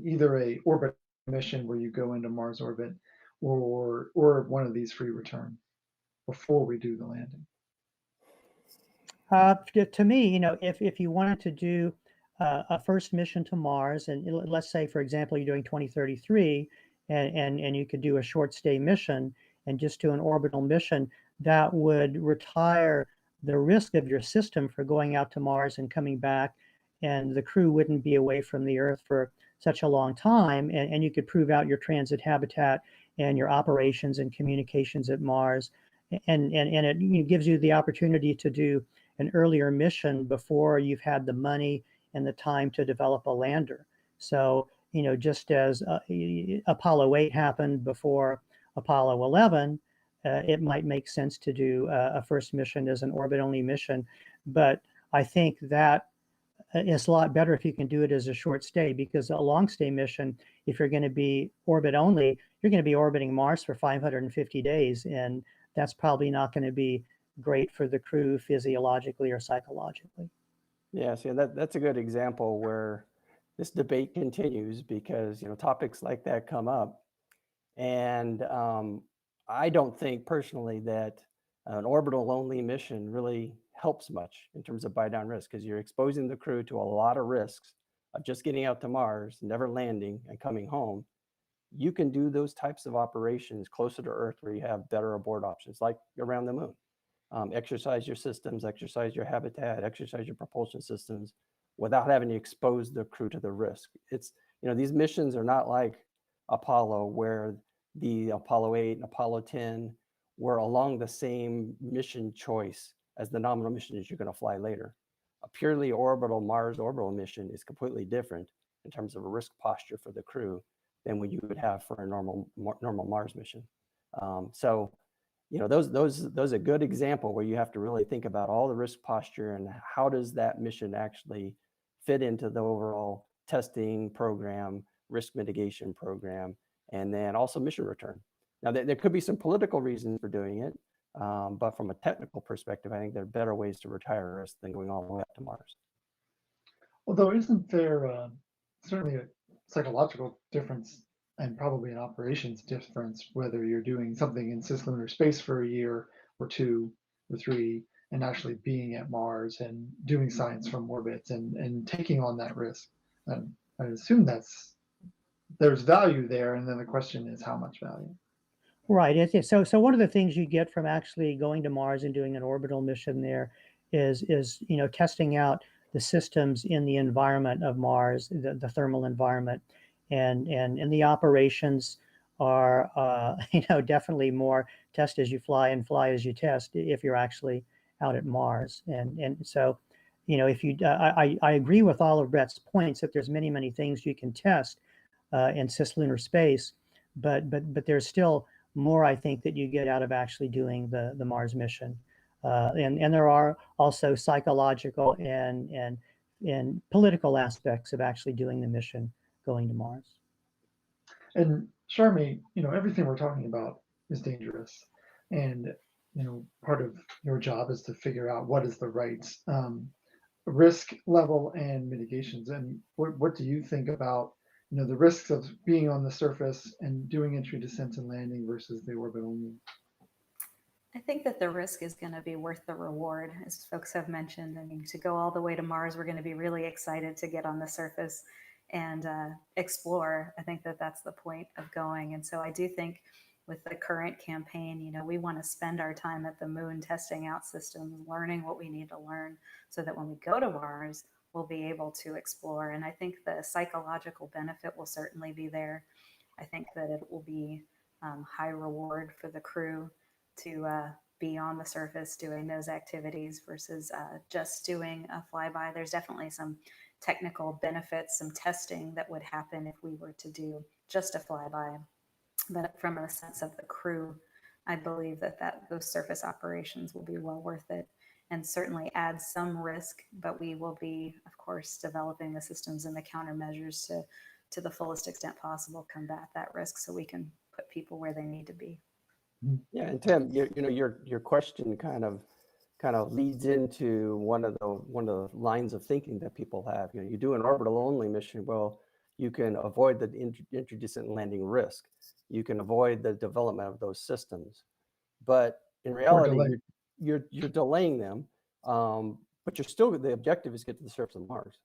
[SPEAKER 13] either a orbit mission where you go into Mars orbit, or one of these free return before we do the landing?
[SPEAKER 14] To me, if you wanted to do a first mission to Mars, and let's say, for example, you're doing 2033, and you could do a short stay mission and just do an orbital mission, that would retire the risk of your system for going out to Mars and coming back, and the crew wouldn't be away from the Earth for such a long time, and you could prove out your transit habitat and your operations and communications at Mars, and it gives you the opportunity to do an earlier mission before you've had the money and the time to develop a lander. So, just as Apollo 8 happened before Apollo 11, it might make sense to do a first mission as an orbit-only mission. But I think that it's a lot better if you can do it as a short stay, because a long stay mission, if you're going to be orbit-only, you're going to be orbiting Mars for 550 days, and that's probably not going to be great for the crew physiologically or psychologically.
[SPEAKER 4] Yeah, see, that's a good example where this debate continues, because topics like that come up, and I don't think personally that an orbital only mission really helps much in terms of buy down risk, because you're exposing the crew to a lot of risks of just getting out to Mars, never landing, and coming home. You can do those types of operations closer to Earth where you have better abort options, like around the moon. Exercise your systems, exercise your habitat, exercise your propulsion systems without having to expose the crew to the risk. It's, these missions are not like Apollo, where the Apollo 8 and Apollo 10 were along the same mission choice as the nominal missions you're going to fly later. A purely orbital Mars orbital mission is completely different in terms of a risk posture for the crew than what you would have for a normal Mars mission. So, those are a good example where you have to really think about all the risk posture and how does that mission actually fit into the overall testing program, risk mitigation program, and then also mission return. Now, there could be some political reasons for doing it, but from a technical perspective, I think there are better ways to retire risk than going all the way up to Mars.
[SPEAKER 13] Although, isn't there certainly a psychological difference and probably an operations difference whether you're doing something in cislunar space for a year or 2 or 3 and actually being at Mars and doing science from orbits and taking on that risk? I assume there's value there, and then the question is how much value.
[SPEAKER 14] Right. So one of the things you get from actually going to Mars and doing an orbital mission there is testing out the systems in the environment of Mars, the thermal environment, and the operations are definitely more test as you fly and fly as you test if you're actually out at Mars. And so, you know, if you, I agree with all of Brett's points that there's many things you can test in cislunar space, but there's still more, I think, that you get out of actually doing the Mars mission. And there are also psychological and political aspects of actually doing the mission, going to Mars.
[SPEAKER 13] And Charmy, you know, everything we're talking about is dangerous. And, you know, part of your job is to figure out what is the right risk level and mitigations. And what do you think about, you know, the risks of being on the surface and doing entry, descent, and landing versus the orbit only?
[SPEAKER 15] I think that the risk is going to be worth the reward, as folks have mentioned. I mean, to go all the way to Mars, we're going to be really excited to get on the surface and explore. I think that that's the point of going. And so I do think with the current campaign, you know, we want to spend our time at the moon testing out systems, learning what we need to learn so that when we go to Mars, we'll be able to explore. And I think the psychological benefit will certainly be there. I think that it will be high reward for the crew to be on the surface doing those activities versus just doing a flyby. There's definitely some technical benefits, some testing that would happen if we were to do just a flyby. But from a sense of the crew, I believe that those surface operations will be well worth it and certainly add some risk, but we will be, of course, developing the systems and the countermeasures to the fullest extent possible combat that risk so we can put people where they need to be.
[SPEAKER 4] Yeah, and Tim, you know, your question kind of leads into one of the lines of thinking that people have. You know, you do an orbital only mission, well, you can avoid the interdistant landing risk. You can avoid the development of those systems, but in reality, you're delaying them. But you're still, the objective is to get to the surface of Mars,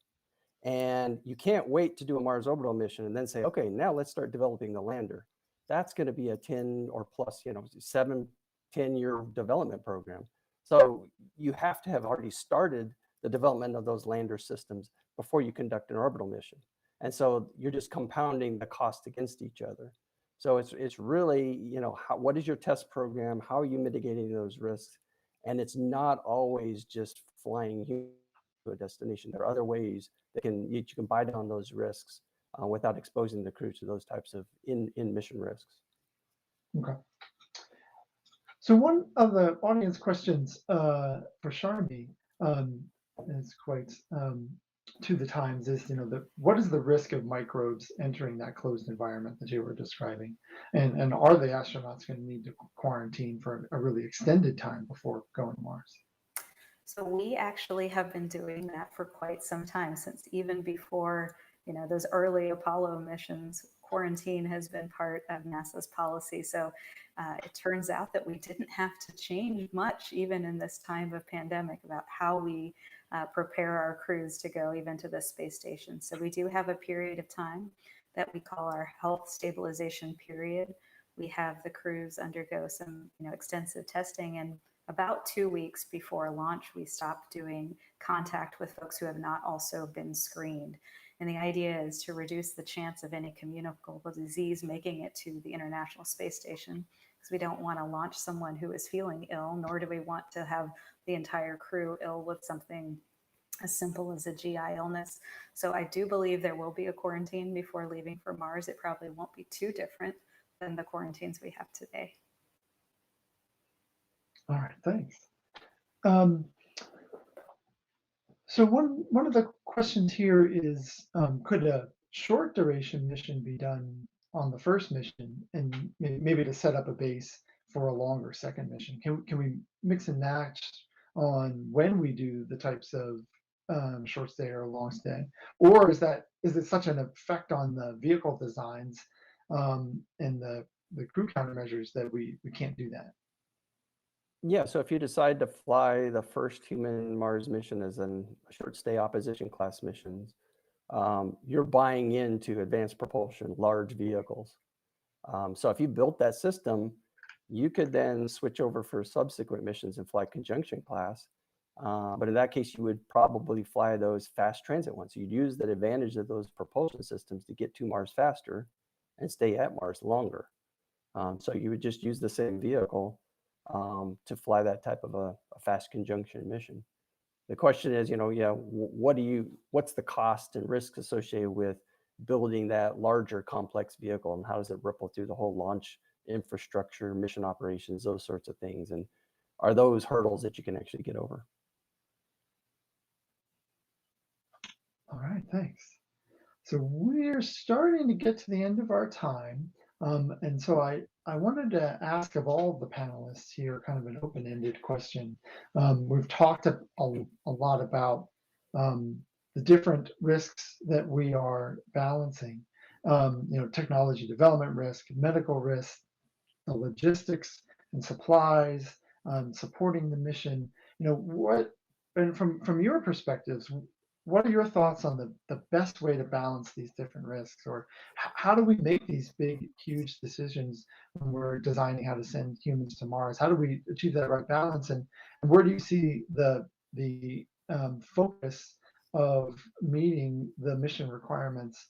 [SPEAKER 4] and you can't wait to do a Mars orbital mission and then say, okay, now let's start developing the lander. That's going to be a 10 or plus, you know, 7-10 year development program. So you have to have already started the development of those lander systems before you conduct an orbital mission. And so you're just compounding the cost against each other. So it's really, you know, what is your test program? How are you mitigating those risks? And it's not always just flying to a destination. There are other ways that you can buy down those risks without exposing the crew to those types of in-mission risks.
[SPEAKER 13] Okay. So one of the audience questions for Charmy is quite to the times is, you know, what is the risk of microbes entering that closed environment that you were describing? And are the astronauts going to need to quarantine for a really extended time before going to Mars?
[SPEAKER 15] So we actually have been doing that for quite some time, since even before, you know, those early Apollo missions. Quarantine has been part of NASA's policy. So it turns out that we didn't have to change much, even in this time of pandemic, about how we prepare our crews to go even to the space station. So we do have a period of time that we call our health stabilization period. We have the crews undergo some, you know, extensive testing, and about 2 weeks before launch, we stop doing contact with folks who have not also been screened. And the idea is to reduce the chance of any communicable disease making it to the International Space Station, because we don't want to launch someone who is feeling ill, nor do we want to have the entire crew ill with something as simple as a GI illness. So I do believe there will be a quarantine before leaving for Mars. It probably won't be too different than the quarantines we have today.
[SPEAKER 13] All right, thanks. So one of the questions here is, could a short duration mission be done on the first mission and maybe to set up a base for a longer second mission? Can we mix and match on when we do the types of short stay or long stay? Or is it such an effect on the vehicle designs and the crew countermeasures that we can't do that?
[SPEAKER 4] Yeah, so if you decide to fly the first human Mars mission as a short stay opposition class missions, you're buying into advanced propulsion, large vehicles. So if you built that system, you could then switch over for subsequent missions and fly conjunction class. But in that case, you would probably fly those fast transit ones. You'd use the advantage of those propulsion systems to get to Mars faster and stay at Mars longer. So you would just use the same vehicle. to fly that type of a fast conjunction mission. The question is, what's the cost and risk associated with building that larger complex vehicle, and how does it ripple through the whole launch infrastructure, mission operations, those sorts of things, and are those hurdles that you can actually get over?
[SPEAKER 13] All right, thanks. So we're starting to get to the end of our time. And so I wanted to ask of all of the panelists here kind of an open-ended question. We've talked a lot about the different risks that we are balancing, technology development risk, medical risk, the logistics and supplies, supporting the mission. And from your perspectives, what are your thoughts on the best way to balance these different risks, or how do we make these big, huge decisions when we're designing how to send humans to Mars? How do we achieve that right balance, and where do you see the focus of meeting the mission requirements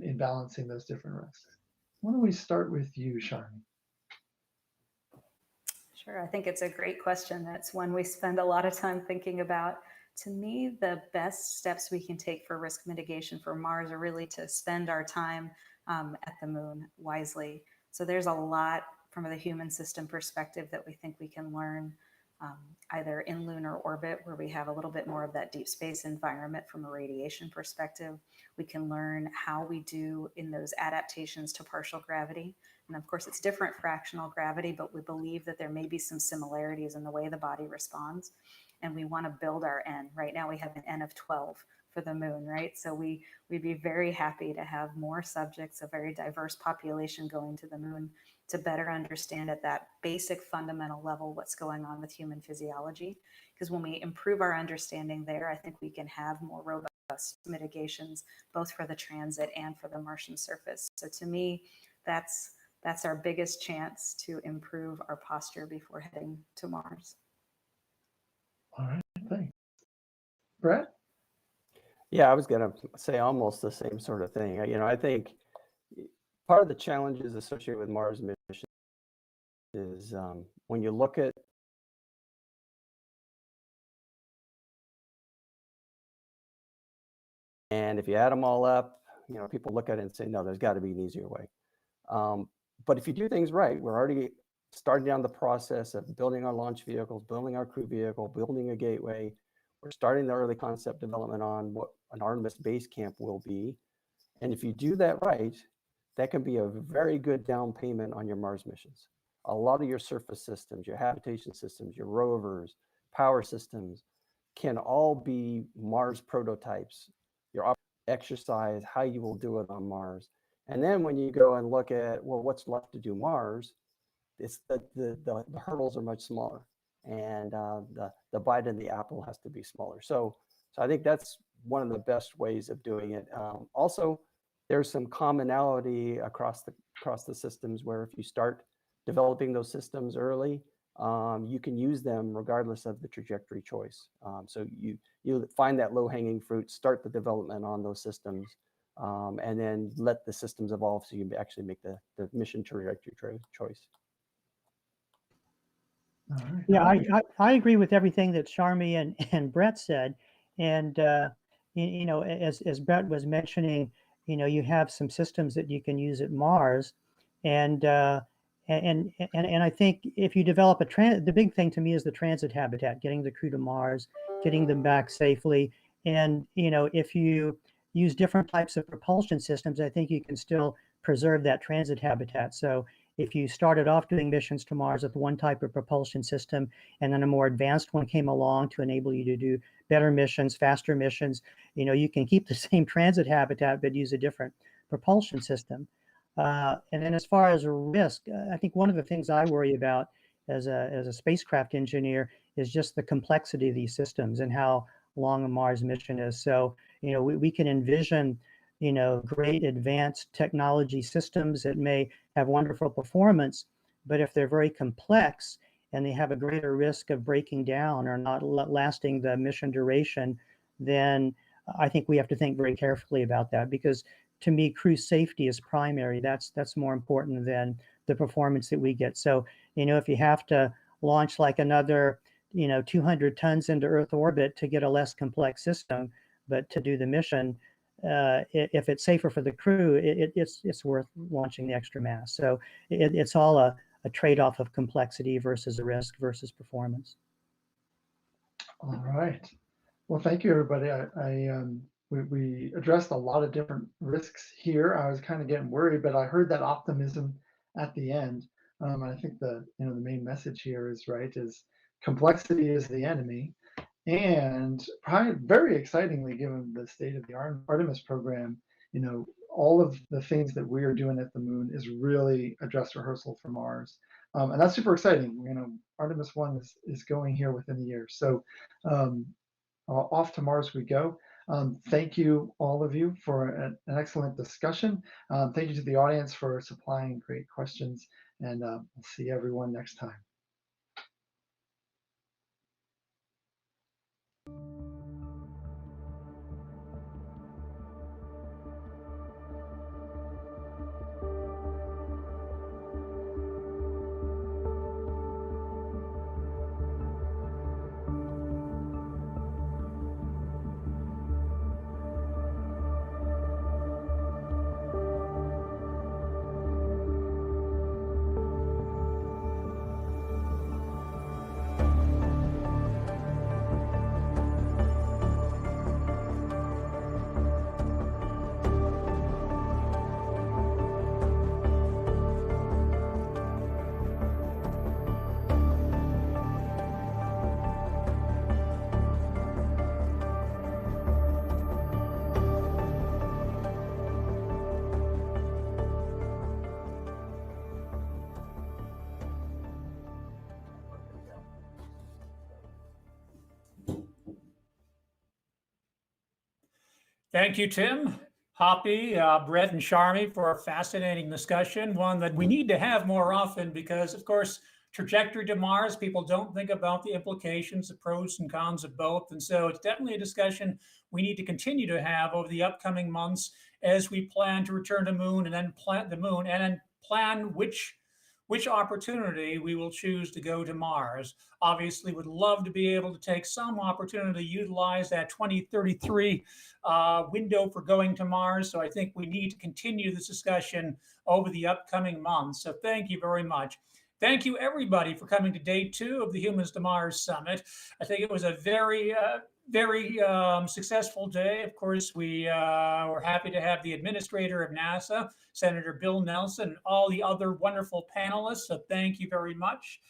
[SPEAKER 13] in balancing those different risks? Why don't we start with you, Sharmi?
[SPEAKER 15] Sure, I think it's a great question. That's one we spend a lot of time thinking about. To me, the best steps we can take for risk mitigation for Mars are really to spend our time at the moon wisely. So there's a lot from the human system perspective that we think we can learn either in lunar orbit, where we have a little bit more of that deep space environment from a radiation perspective. We can learn how we do in those adaptations to partial gravity. And of course, it's different fractional gravity, but we believe that there may be some similarities in the way the body responds. And we want to build our N. Right now we have an N of 12 for the moon, right? So we'd be very happy to have more subjects, a very diverse population going to the moon to better understand at that basic fundamental level what's going on with human physiology. Because when we improve our understanding there, I think we can have more robust mitigations, both for the transit and for the Martian surface. So to me, that's our biggest chance to improve our posture before heading to Mars.
[SPEAKER 13] All right, thanks. Brett?
[SPEAKER 4] Yeah, I was going to say almost the same sort of thing. I think part of the challenges associated with Mars mission is when you look at and if you add them all up, people look at it and say, no, there's got to be an easier way. But if you do things right, we're already starting down the process of building our launch vehicles, building our crew vehicle, building a gateway. We're starting the early concept development on what an Artemis base camp will be. And if you do that right, that can be a very good down payment on your Mars missions. A lot of your surface systems, your habitation systems, your rovers, power systems can all be Mars prototypes. Your exercise, how you will do it on Mars. And then when you go and look at, well, what's left to do Mars, it's the hurdles are much smaller, and the bite in the apple has to be smaller. So I think that's one of the best ways of doing it. Also, there's some commonality across the systems where if you start developing those systems early, you can use them regardless of the trajectory choice. So you find that low-hanging fruit, start the development on those systems, and then let the systems evolve so you actually make the mission trajectory choice.
[SPEAKER 13] Right.
[SPEAKER 14] Yeah, I agree with everything that Sharmi and Brett said. And, as Brett was mentioning, you have some systems that you can use at Mars. And I think if you develop the big thing to me is the transit habitat, getting the crew to Mars, getting them back safely. And, if you use different types of propulsion systems, I think you can still preserve that transit habitat. So if you started off doing missions to Mars with one type of propulsion system, and then a more advanced one came along to enable you to do better missions, faster missions, you can keep the same transit habitat, but use a different propulsion system. And then as far as risk, I think one of the things I worry about as a spacecraft engineer is just the complexity of these systems and how long a Mars mission is. So, we can envision, great advanced technology systems that may have wonderful performance, but if they're very complex and they have a greater risk of breaking down or not lasting the mission duration, then I think we have to think very carefully about that, because to me, crew safety is primary. That's more important than the performance that we get. So, if you have to launch like another, 200 tons into Earth orbit to get a less complex system, but to do the mission, if it's safer for the crew, it's worth launching the extra mass. So it's all a trade-off of complexity versus a risk versus performance.
[SPEAKER 13] All right. Well, thank you, everybody. We addressed a lot of different risks here. I was kind of getting worried, but I heard that optimism at the end. And I think the main message here is complexity is the enemy. And probably very excitingly, given the state of the Artemis program, all of the things that we are doing at the moon is really a dress rehearsal for Mars. And that's super exciting. Artemis 1 is going here within a year. So off to Mars we go. Thank you, all of you, for an excellent discussion. Thank you to the audience for supplying great questions. And we'll see everyone next time.
[SPEAKER 16] Thank you, Tim, Hoppy, Brett, and Sharmi for a fascinating discussion, one that we need to have more often because, of course, trajectory to Mars, people don't think about the implications, the pros and cons of both. And so it's definitely a discussion we need to continue to have over the upcoming months as we plan to return to moon and then plan which opportunity we will choose to go to Mars. Obviously, would love to be able to take some opportunity to utilize that 2033 window for going to Mars. So I think we need to continue this discussion over the upcoming months. So thank you very much. Thank you, everybody, for coming to day 2 of the Humans to Mars Summit. I think it was a very successful day. Of course, we were happy to have the administrator of NASA, Senator Bill Nelson, and all the other wonderful panelists. So thank you very much.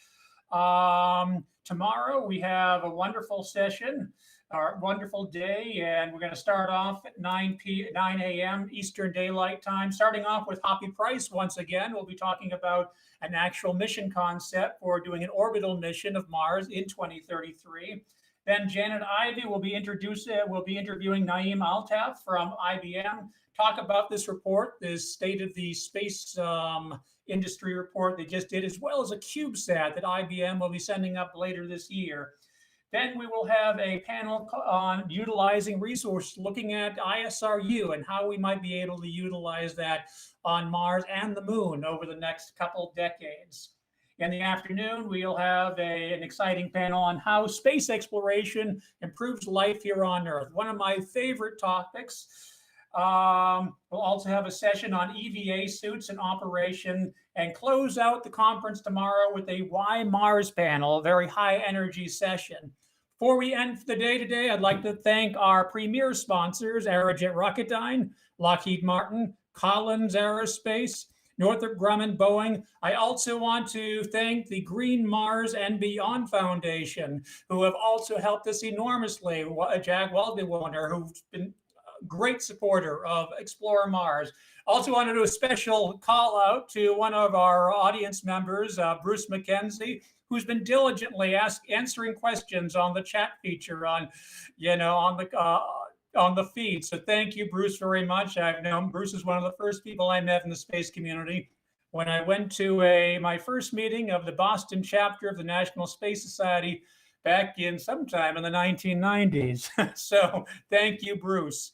[SPEAKER 16] Tomorrow we have a wonderful session, a wonderful day, and we're going to start off at 9 a.m. Eastern Daylight Time. Starting off with Hoppy Price once again. We'll be talking about an actual mission concept for doing an orbital mission of Mars in 2033. Then Janet Ivey will be interviewing Naeem Altaf from IBM, talk about this report, this State of the Space Industry report they just did, as well as a CubeSat that IBM will be sending up later this year. Then we will have a panel on utilizing resources, looking at ISRU and how we might be able to utilize that on Mars and the moon over the next couple decades. In the afternoon, we'll have an exciting panel on how space exploration improves life here on Earth, one of my favorite topics. We'll also have a session on EVA suits and operation and close out the conference tomorrow with a Why Mars panel, a very high energy session. Before we end the day today, I'd like to thank our premier sponsors, Aerojet Rocketdyne, Lockheed Martin, Collins Aerospace, Northrop Grumman, Boeing. I also want to thank the Green Mars and Beyond Foundation, who have also helped us enormously. Jack Waldewonder, who's been a great supporter of Explore Mars. Also want to do a special call out to one of our audience members, Bruce McKenzie, who's been diligently answering questions on the chat feature on the feed. So thank you, Bruce, very much. I've known Bruce is one of the first people I met in the space community when I went to my first meeting of the Boston chapter of the National Space Society back in sometime in the 1990s. So thank you, Bruce.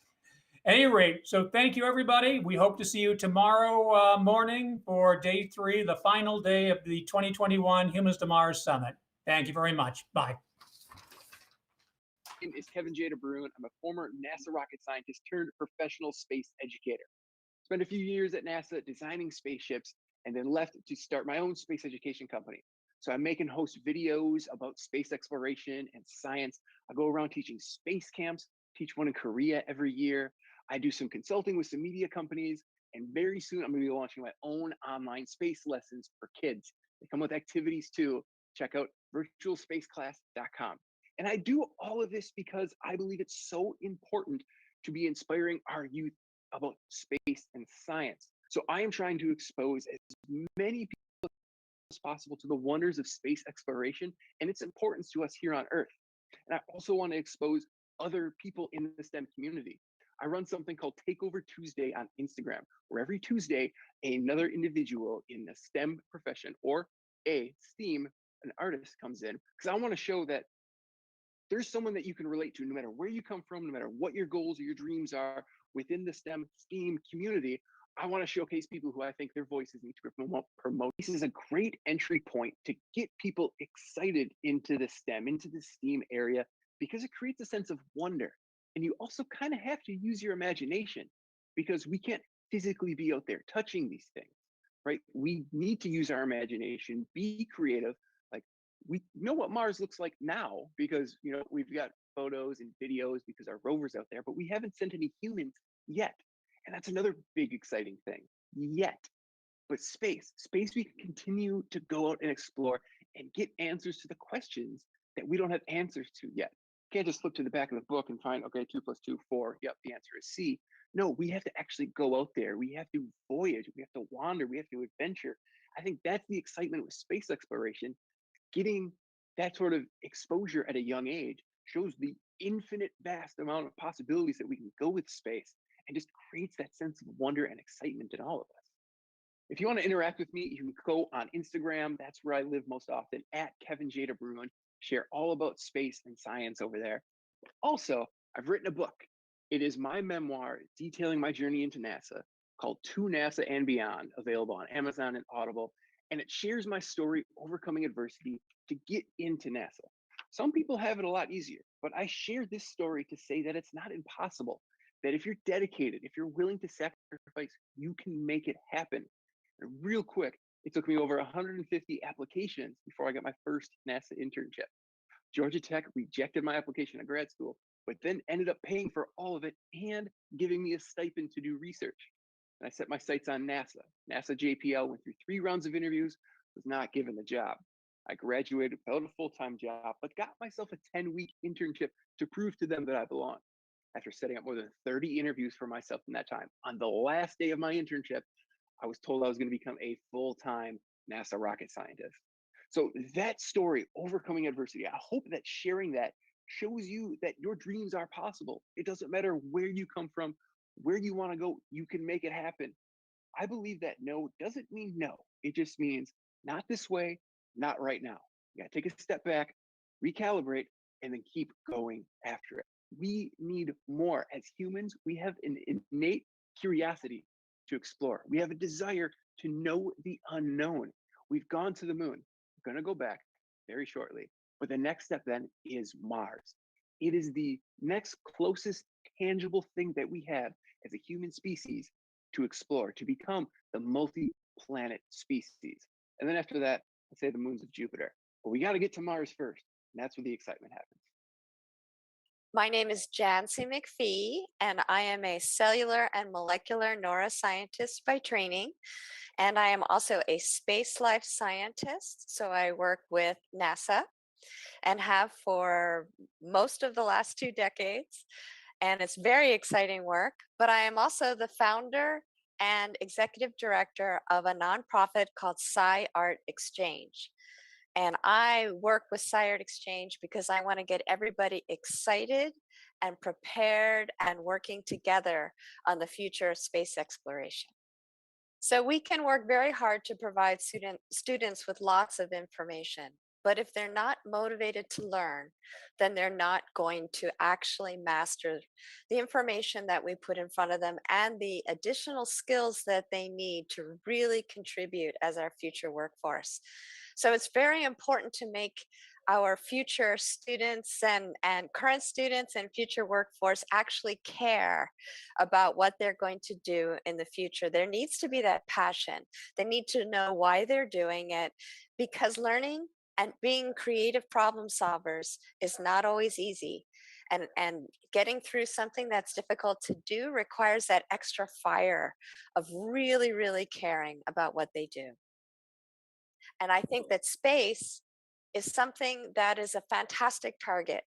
[SPEAKER 16] At any rate, so thank you, everybody. We hope to see you tomorrow morning for day 3, the final day of the 2021 Humans to Mars Summit. Thank you very much. Bye.
[SPEAKER 17] My name is Kevin J. DeBruin. I'm a former NASA rocket scientist turned professional space educator. Spent a few years at NASA designing spaceships and then left to start my own space education company. So I make and host videos about space exploration and science. I go around teaching space camps, teach one in Korea every year. I do some consulting with some media companies, and very soon I'm going to be launching my own online space lessons for kids. They come with activities too. Check out virtualspaceclass.com. And I do all of this because I believe it's so important to be inspiring our youth about space and science. So I am trying to expose as many people as possible to the wonders of space exploration and its importance to us here on Earth. And I also want to expose other people in the STEM community. I run something called Takeover Tuesday on Instagram, where every Tuesday, another individual in the STEM profession or a STEAM, an artist, comes in, because I want to show that there's someone that you can relate to no matter where you come from, no matter what your goals or your dreams are within the STEM community. I want to showcase people who I think their voices need to be promoted. This is a great entry point to get people excited into the STEM, into the STEAM area, because it creates a sense of wonder. And you also kind of have to use your imagination, because we can't physically be out there touching these things, right? We need to use our imagination, be creative. Like, we know what Mars looks like now because, you know, we've got photos and videos because our rover's out there, but we haven't sent any humans yet. And that's another big exciting thing, yet. But space we can continue to go out and explore and get answers to the questions that we don't have answers to yet. You can't just flip to the back of the book and find, okay, 2 + 2 = 4. Yep, the answer is C. No, we have to actually go out there. We have to voyage. We have to wander. We have to adventure. I think that's the excitement with space exploration. Getting that sort of exposure at a young age shows the infinite vast amount of possibilities that we can go with space, and just creates that sense of wonder and excitement in all of us. If you want to interact with me, you can go on Instagram. That's where I live most often, at Kevin J. DeBruin. Share all about space and science over there. Also, I've written a book. It is my memoir detailing my journey into NASA, called To NASA and Beyond, available on Amazon and Audible. And it shares my story overcoming adversity to get into NASA. Some people have it a lot easier, but I share this story to say that it's not impossible, that if you're dedicated, if you're willing to sacrifice, you can make it happen. And real quick, it took me over 150 applications before I got my first NASA internship. Georgia Tech rejected my application to grad school, but then ended up paying for all of it and giving me a stipend to do research. And I set my sights on NASA. NASA JPL, went through 3 rounds of interviews, was not given the job. I graduated without a full-time job, but got myself a 10-week internship to prove to them that I belonged. After setting up more than 30 interviews for myself in that time, on the last day of my internship, I was told I was going to become a full-time NASA rocket scientist. So that story, overcoming adversity, I hope that sharing that shows you that your dreams are possible. It doesn't matter where you come from, where you want to go, you can make it happen. I believe that no doesn't mean no. It just means not this way, not right now. You got to take a step back, recalibrate, and then keep going after it. We need more. As humans, we have an innate curiosity to explore. We have a desire to know the unknown. We've gone to the moon. We're going to go back very shortly. But the next step then is Mars. It is the next closest tangible thing that we have as a human species to explore, to become the multi-planet species. And then after that, I'd say the moons of Jupiter. But we got to get to Mars first. And that's where the excitement happens.
[SPEAKER 18] My name is Jancy McPhee, and I am a cellular and molecular neuroscientist by training. And I am also a space life scientist. So I work with NASA and have for most of the last 2 decades. And it's very exciting work. But I am also the founder and executive director of a nonprofit called Sci-Art Exchange. And I work with Sci-Art Exchange because I want to get everybody excited and prepared and working together on the future of space exploration. So we can work very hard to provide students with lots of information, but if they're not motivated to learn, then they're not going to actually master the information that we put in front of them and the additional skills that they need to really contribute as our future workforce. So it's very important to make our future students and current students and future workforce actually care about what they're going to do in the future. There needs to be that passion. They need to know why they're doing it, because learning and being creative problem solvers is not always easy. And getting through something that's difficult to do requires that extra fire of really, really caring about what they do. And I think that space is something that is a fantastic target.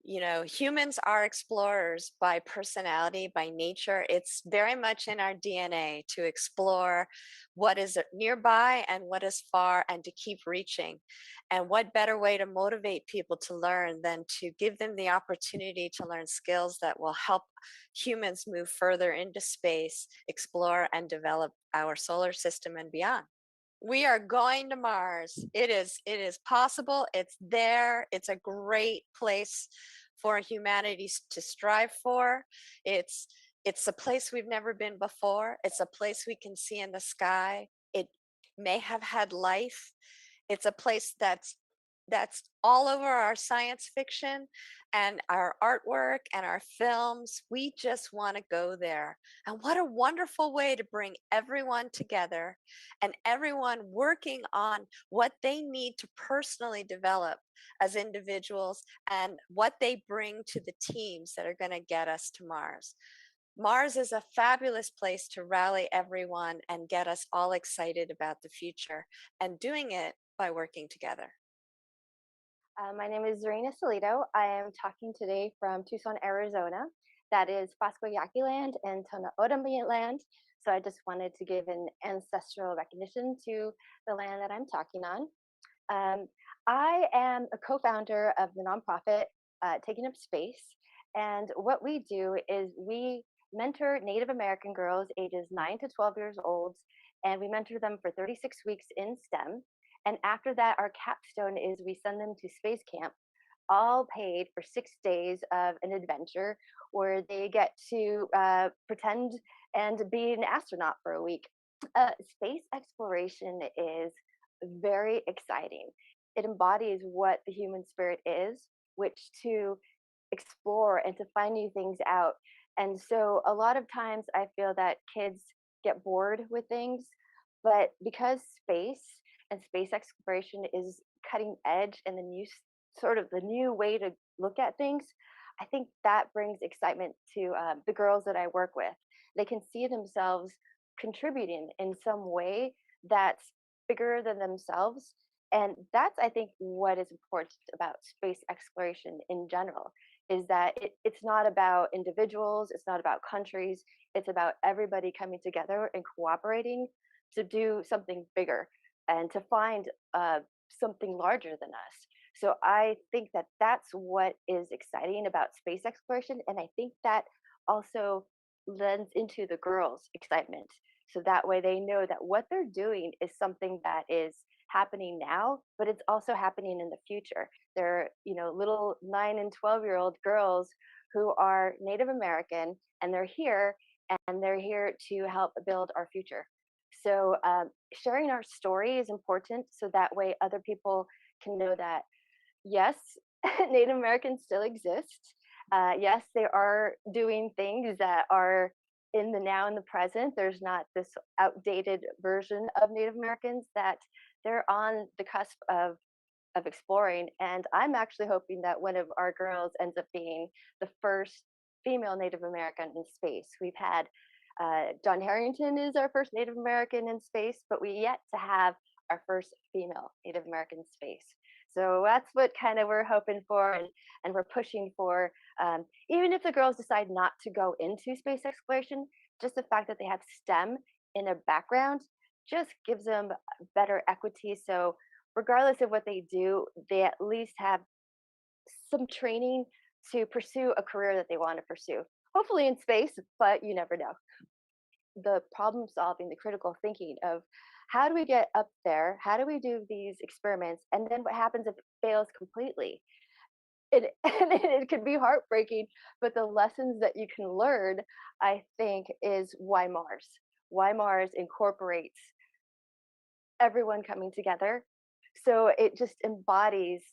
[SPEAKER 18] You know, humans are explorers by personality, by nature. It's very much in our DNA to explore what is nearby and what is far, and to keep reaching. And what better way to motivate people to learn than to give them the opportunity to learn skills that will help humans move further into space, explore and develop our solar system and beyond. We are going to Mars. It is possible. It's there. It's a great place for humanity to strive for. It's a place we've never been before. It's a place we can see in the sky. It may have had life. It's a place that's all over our science fiction and our artwork and our films. We just want to go there. And what a wonderful way to bring everyone together and everyone working on what they need to personally develop as individuals and what they bring to the teams that are going to get us to Mars. Mars is a fabulous place to rally everyone and get us all excited about the future, and doing it by working together.
[SPEAKER 19] My name is Zarina Solito. I am talking today from Tucson, Arizona. That is Pasco Yaqui land and Tohono O'odham land. So I just wanted to give an ancestral recognition to the land that I'm talking on. I am a co-founder of the nonprofit Taking Up Space. And what we do is we mentor Native American girls ages 9 to 12 years old, and we mentor them for 36 weeks in STEM. And after that, our capstone is we send them to space camp, all paid for 6 days of an adventure where they get to pretend and be an astronaut for a week. Space exploration is very exciting. It embodies what the human spirit is, which to explore and to find new things out. And so a lot of times I feel that kids get bored with things, but because space and space exploration is cutting edge and the new way to look at things, I think that brings excitement to the girls that I work with. They can see themselves contributing in some way that's bigger than themselves. And that's, I think, what is important about space exploration in general, is that it's not about individuals, it's not about countries, it's about everybody coming together and cooperating to do something bigger and to find something larger than us. So I think that that's what is exciting about space exploration. And I think that also lends into the girls' excitement. So that way they know that what they're doing is something that is happening now, but it's also happening in the future. They're, little 9 and 12-year-old girls who are Native American, and they're here to help build our future. So sharing our story is important, so that way other people can know that, yes, Native Americans still exist. Yes, they are doing things that are in the now and the present. There's not this outdated version of Native Americans, that they're on the cusp of exploring. And I'm actually hoping that one of our girls ends up being the first female Native American in space. We've had John Harrington is our first Native American in space, but we yet to have our first female Native American in space. So that's what kind of we're hoping for, and we're pushing for. Even if the girls decide not to go into space exploration, just the fact that they have STEM in their background just gives them better equity. So regardless of what they do, they at least have some training to pursue a career that they want to pursue. Hopefully in space, but you never know. The problem solving, the critical thinking of how do we get up there? How do we do these experiments? And then what happens if it fails completely? It can be heartbreaking, but the lessons that you can learn, I think, is why Mars. Why Mars incorporates everyone coming together. So it just embodies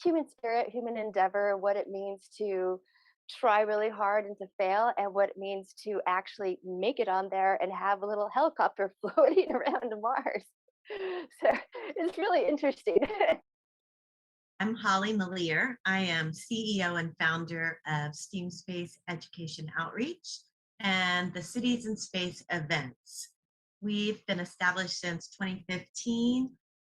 [SPEAKER 19] human spirit, human endeavor, what it means to try really hard and to fail, and what it means to actually make it on there and have a little helicopter floating around Mars. So it's really interesting.
[SPEAKER 1] I'm Holly Malier. I am CEO and founder of STEAM Space Education Outreach and the Cities in Space events. We've been established since 2015,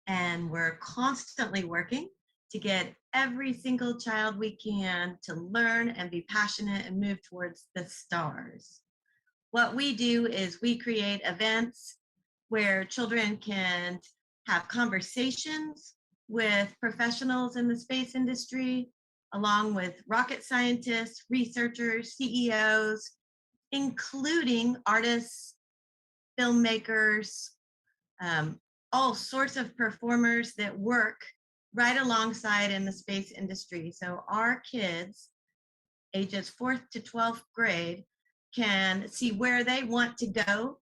[SPEAKER 1] and we're constantly working to get every single child we can to learn and be passionate and move towards the stars. What we do is we create events where children can have conversations with professionals in the space industry, along with rocket scientists, researchers, CEOs, including artists, filmmakers, all sorts of performers that work right alongside in the space industry. So our kids, ages 4th to 12th grade, can see where they want to go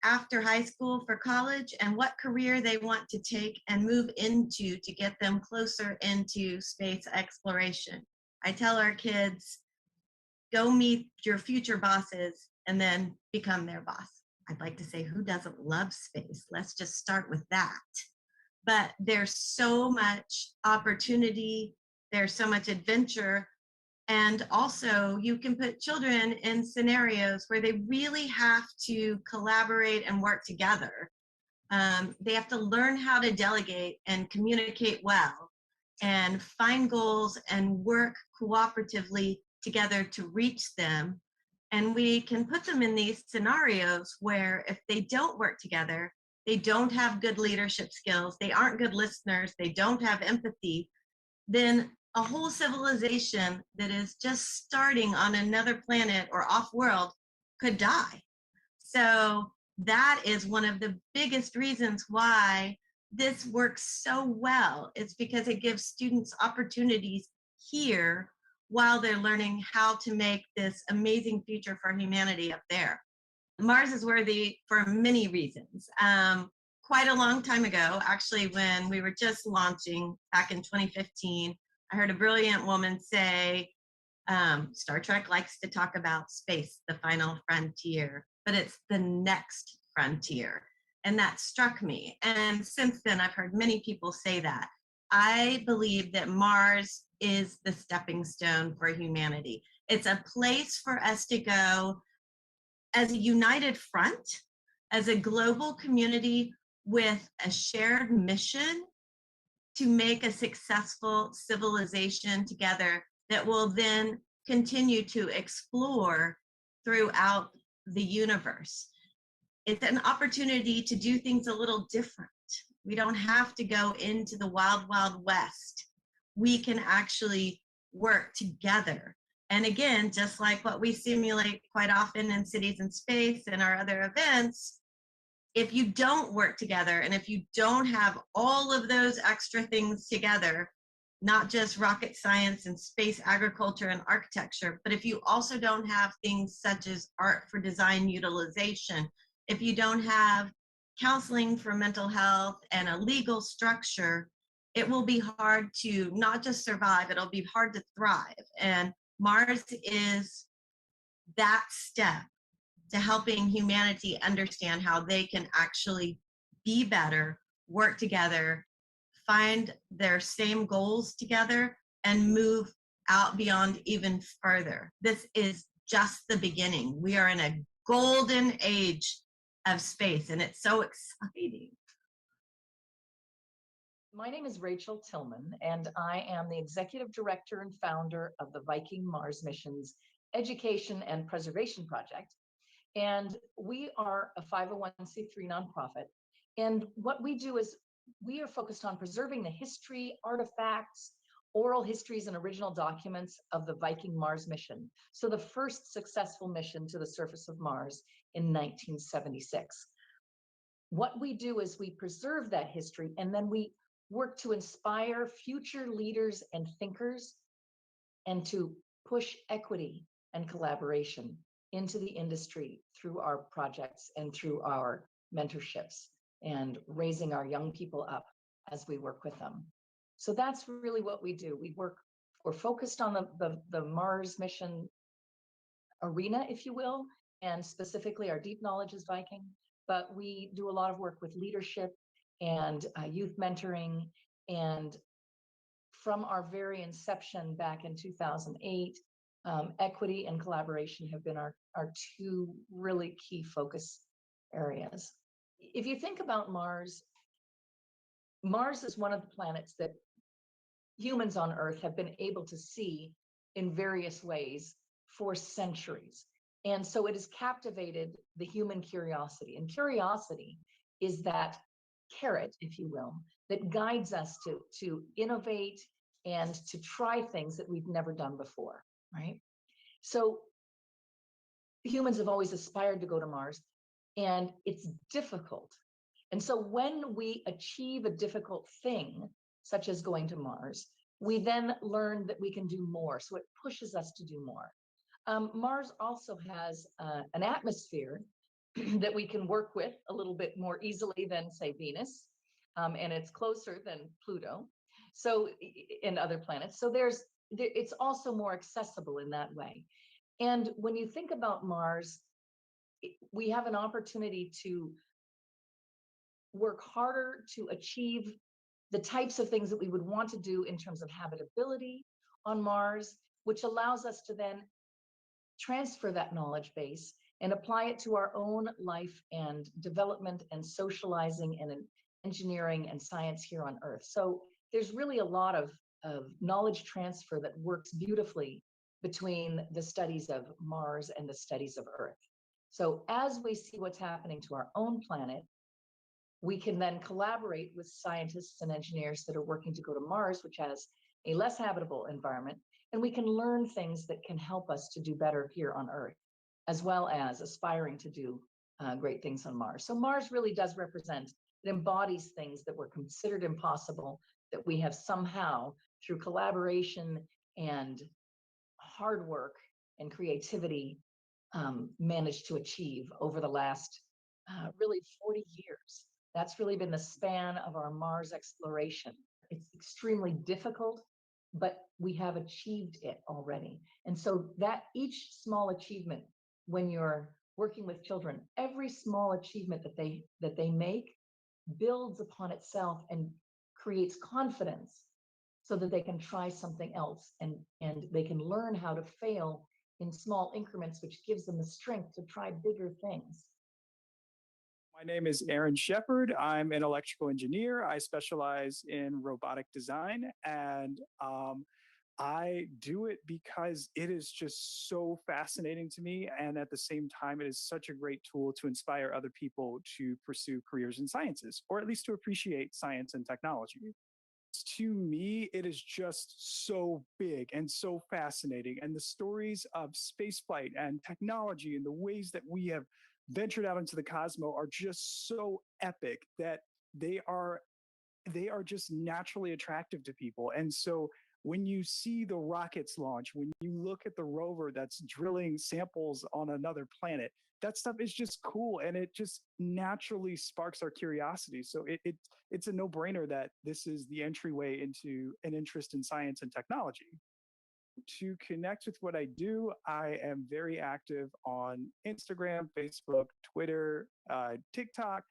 [SPEAKER 1] after high school for college and what career they want to take and move into to get them closer into space exploration. I tell our kids, go meet your future bosses and then become their boss. I'd like to say, who doesn't love space? Let's just start with that. But there's so much opportunity, there's so much adventure. And also you can put children in scenarios where they really have to collaborate and work together. They have to learn how to delegate and communicate well and find goals and work cooperatively together to reach them. And we can put them in these scenarios where if they don't work together, they don't have good leadership skills, they aren't good listeners, they don't have empathy, then a whole civilization that is just starting on another planet or off-world could die. So that is one of the biggest reasons why this works so well. It's because it gives students opportunities here while they're learning how to make this amazing future for humanity up there. Mars is worthy for many reasons. Quite a long time ago, actually, when we were just launching back in 2015, I heard a brilliant woman say, Star Trek likes to talk about space, the final frontier, but it's the next frontier. And that struck me. And since then, I've heard many people say that. I believe that Mars is the stepping stone for humanity. It's a place for us to go as a united front, as a global community with a shared mission to make a successful civilization together that will then continue to explore throughout the universe. It's an opportunity to do things a little different. We don't have to go into the wild, wild west. We can actually work together. And again, just like what we simulate quite often in Cities in Space and our other events, if you don't work together and if you don't have all of those extra things together, not just rocket science and space agriculture and architecture, but if you also don't have things such as art for design utilization, if you don't have counseling for mental health and a legal structure, it will be hard to not just survive, it'll be hard to thrive. And Mars is that step to helping humanity understand how they can actually be better, work together, find their same goals together, and move out beyond even further. This is just the beginning. We are in a golden age of space, and it's so exciting.
[SPEAKER 20] My name is Rachel Tillman, and I am the Executive Director and founder of the Viking Mars Missions Education and Preservation Project. And we are a 501c3 nonprofit. And what we do is we are focused on preserving the history, artifacts, oral histories, and original documents of the Viking Mars mission. So the first successful mission to the surface of Mars in 1976. What we do is we preserve that history, and then we work to inspire future leaders and thinkers and to push equity and collaboration into the industry through our projects and through our mentorships and raising our young people up as we work with them. So that's really what we do. We're focused on the Mars mission arena, if you will, and specifically our deep knowledge is Viking, but we do a lot of work with leadership and youth mentoring. And from our very inception back in 2008, equity and collaboration have been our two really key focus areas. If you think about Mars, Mars is one of the planets that humans on Earth have been able to see in various ways for centuries. And so it has captivated the human curiosity. And curiosity is that carrot, if you will, that guides us to innovate and to try things that we've never done before, right? So humans have always aspired to go to Mars, and it's difficult. And so when we achieve a difficult thing, such as going to Mars, we then learn that we can do more. So it pushes us to do more. Mars also has an atmosphere that we can work with a little bit more easily than, say, Venus, and it's closer than Pluto, so and other planets. So it's also more accessible in that way. And when you think about Mars, we have an opportunity to work harder to achieve the types of things that we would want to do in terms of habitability on Mars, which allows us to then transfer that knowledge base and apply it to our own life and development and socializing and engineering and science here on Earth. So there's really a lot of knowledge transfer that works beautifully between the studies of Mars and the studies of Earth. So as we see what's happening to our own planet, we can then collaborate with scientists and engineers that are working to go to Mars, which has a less habitable environment, and we can learn things that can help us to do better here on Earth, as well as aspiring to do great things on Mars. So Mars really does represent, it embodies things that were considered impossible, that we have somehow, through collaboration and hard work and creativity, managed to achieve over the last really 40 years. That's really been the span of our Mars exploration. It's extremely difficult, but we have achieved it already. And so that each small achievement, when you're working with children, every small achievement that they make builds upon itself and creates confidence so that they can try something else and they can learn how to fail in small increments, which gives them the strength to try bigger things.
[SPEAKER 2] My name is Shepard. I'm an electrical engineer. I specialize in robotic design, and I do it because it is just so fascinating to me. And at the same time, it is such a great tool to inspire other people to pursue careers in sciences, or at least to appreciate science and technology. To me, it is just so big and so fascinating. And the stories of spaceflight and technology and the ways that we have ventured out into the cosmos are just so epic that they are just naturally attractive to people. And so when you see the rockets launch, when you look at the rover that's drilling samples on another planet, that stuff is just cool, and it just naturally sparks our curiosity. So it's a no-brainer that this is the entryway into an interest in science and technology. To connect with what I do, I am very active on Instagram, Facebook, Twitter, TikTok.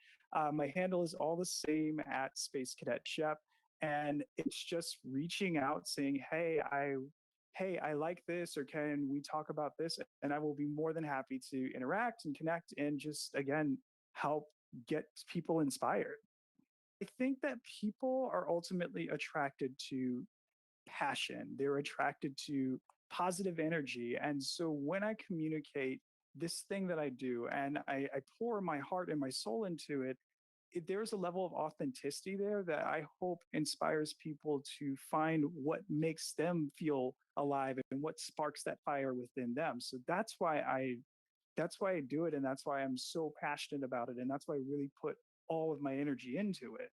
[SPEAKER 2] My handle is all the same at Space Cadet Shep. And it's just reaching out saying, hey, I like this, or can we talk about this? And I will be more than happy to interact and connect and just, again, help get people inspired. I think that people are ultimately attracted to passion. They're attracted to positive energy. And so when I communicate this thing that I do and I pour my heart and my soul into it, there's a level of authenticity there that I hope inspires people to find what makes them feel alive and what sparks that fire within them. So that's why I do it. And that's why I'm so passionate about it. And that's why I really put all of my energy into it.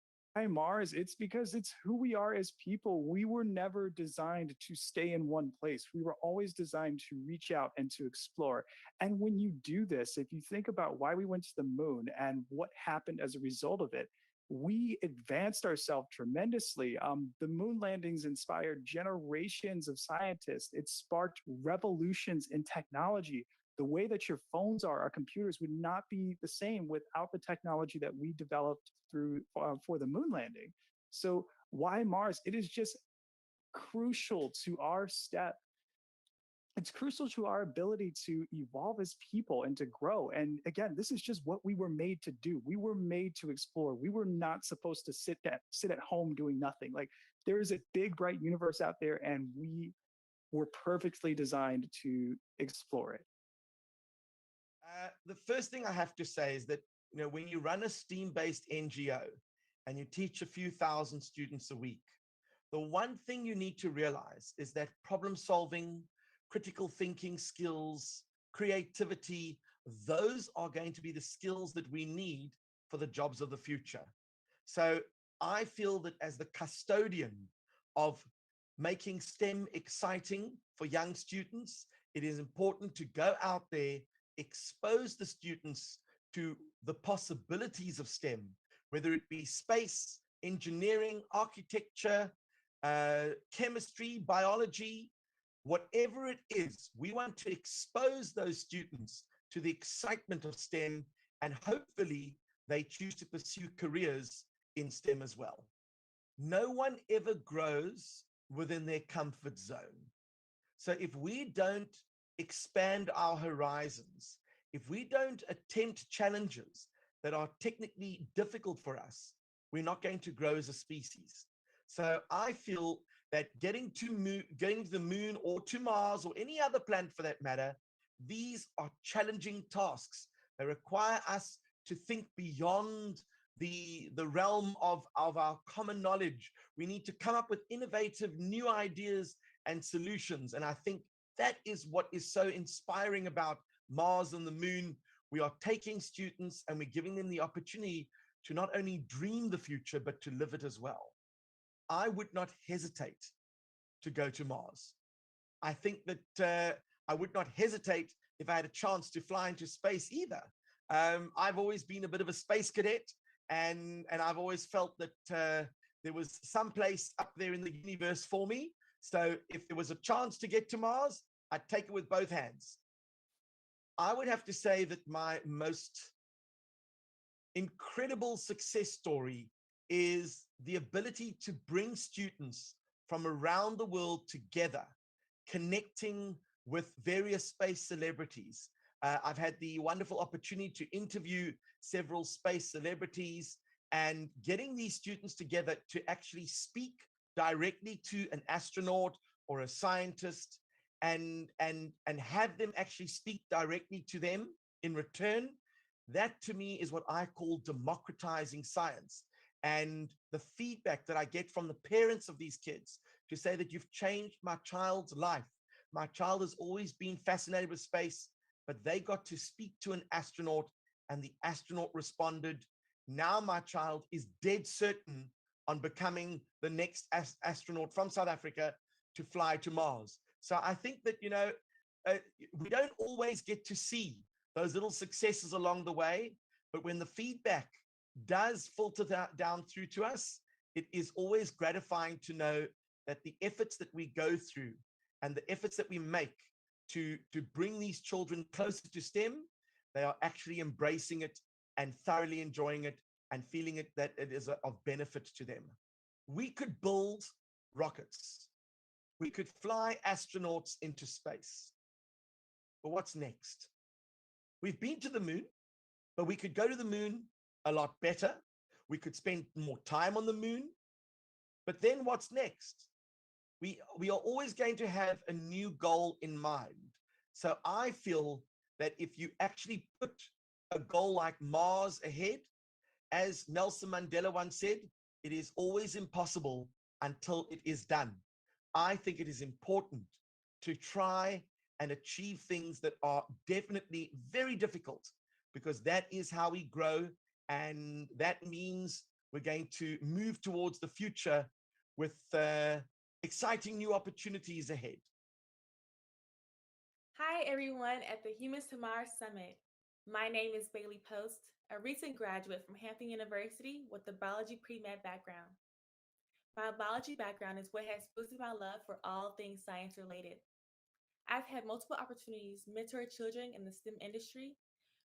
[SPEAKER 2] Mars, it's because it's who we are as people. We were never designed to stay in one place. We were always designed to reach out and to explore. And when you do this, if you think about why we went to the moon and what happened as a result of it, we advanced ourselves tremendously. The moon landings inspired generations of scientists. It sparked revolutions in technology. The way that your phones are, our computers would not be the same without the technology that we developed through for the moon landing. So why Mars? It is just crucial to our step. It's crucial to our ability to evolve as people and to grow. And again, this is just what we were made to do. We were made to explore. We were not supposed to sit at home doing nothing. Like, there is a big, bright universe out there, and we were perfectly designed to explore it.
[SPEAKER 5] The first thing I have to say is that, you know, when you run a STEAM-based NGO and you teach a few thousand students a week, the one thing you need to realize is that problem solving, critical thinking skills, creativity, those are going to be the skills that we need for the jobs of the future. So I feel that as the custodian of making STEM exciting for young students, it is important to go out there, expose the students to the possibilities of STEM, whether it be space, engineering, architecture, chemistry, biology, whatever it is. We want to expose those students to the excitement of STEM, and hopefully they choose to pursue careers in STEM as well. No one ever grows within their comfort zone. So if we don't expand our horizons, if we don't attempt challenges that are technically difficult for us, we're not going to grow as a species. So I feel that getting to the moon or to Mars or any other planet for that matter, these are challenging tasks. They require us to think beyond the realm of our common knowledge. We need to come up with innovative new ideas and solutions. And I think that is what is so inspiring about Mars and the moon. We are taking students and we're giving them the opportunity to not only dream the future, but to live it as well. I would not hesitate to go to Mars. I think that I would not hesitate if I had a chance to fly into space either. I've always been a bit of a space cadet, and I've always felt that there was some place up there in the universe for me. So if there was a chance to get to Mars, I'd take it with both hands. I would have to say that my most incredible success story is the ability to bring students from around the world together, connecting with various space celebrities. I've had the wonderful opportunity to interview several space celebrities, and getting these students together to actually speak directly to an astronaut or a scientist, and have them actually speak directly to them in return. That to me is what I call democratizing science. And the feedback that I get from the parents of these kids to say that you've changed my child's life. My child has always been fascinated with space, but they got to speak to an astronaut and the astronaut responded. Now my child is dead certain on becoming the next astronaut from South Africa to fly to Mars. So I think that, you know, we don't always get to see those little successes along the way, but when the feedback does filter down through to us, it is always gratifying to know that the efforts that we go through and the efforts that we make to bring these children closer to STEM, they are actually embracing it and thoroughly enjoying it and feeling it that it is of benefit to them. We could build rockets. We could fly astronauts into space. But what's next? We've been to the moon, but we could go to the moon a lot better. We could spend more time on the moon. But then what's next? We are always going to have a new goal in mind. So I feel that if you actually put a goal like Mars ahead, as Nelson Mandela once said, it is always impossible until it is done. I think it is important to try and achieve things that are definitely very difficult, because that is how we grow. And that means we're going to move towards the future with exciting new opportunities ahead.
[SPEAKER 21] Hi, everyone at the Humans to Mars Summit.
[SPEAKER 7] My name is Bailey Post, a recent graduate from Hampton University with a biology pre-med background. My biology background is what has boosted my love for all things science related. I've had multiple opportunities to mentor children in the STEM industry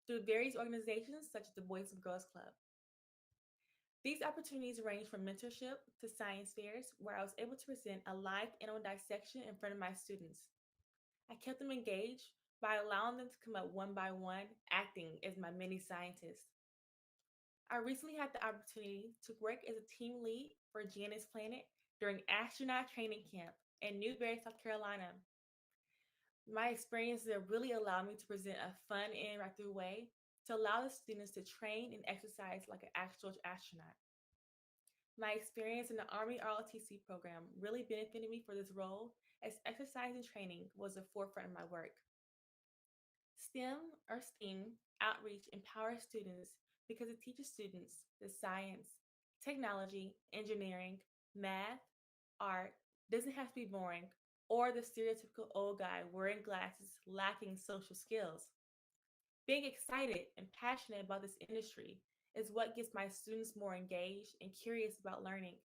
[SPEAKER 7] through various organizations such as the Boys and Girls Club. These opportunities range from mentorship to science fairs, where I was able to present a live animal dissection in front of my students. I kept them engaged by allowing them to come up one by one, acting as my mini scientist. I recently had the opportunity to work as a team lead for Janus Planet during astronaut training camp in Newberry, South Carolina. My experience there really allowed me to present a fun and interactive way to allow the students to train and exercise like an actual astronaut. My experience in the Army ROTC program really benefited me for this role, as exercise and training was the forefront of my work. STEM, or STEAM, outreach empowers students because it teaches students the science, technology, engineering, math, art doesn't have to be boring, or the stereotypical old guy wearing glasses lacking social skills. Being excited and passionate about this industry is what gets my students more engaged and curious about learning.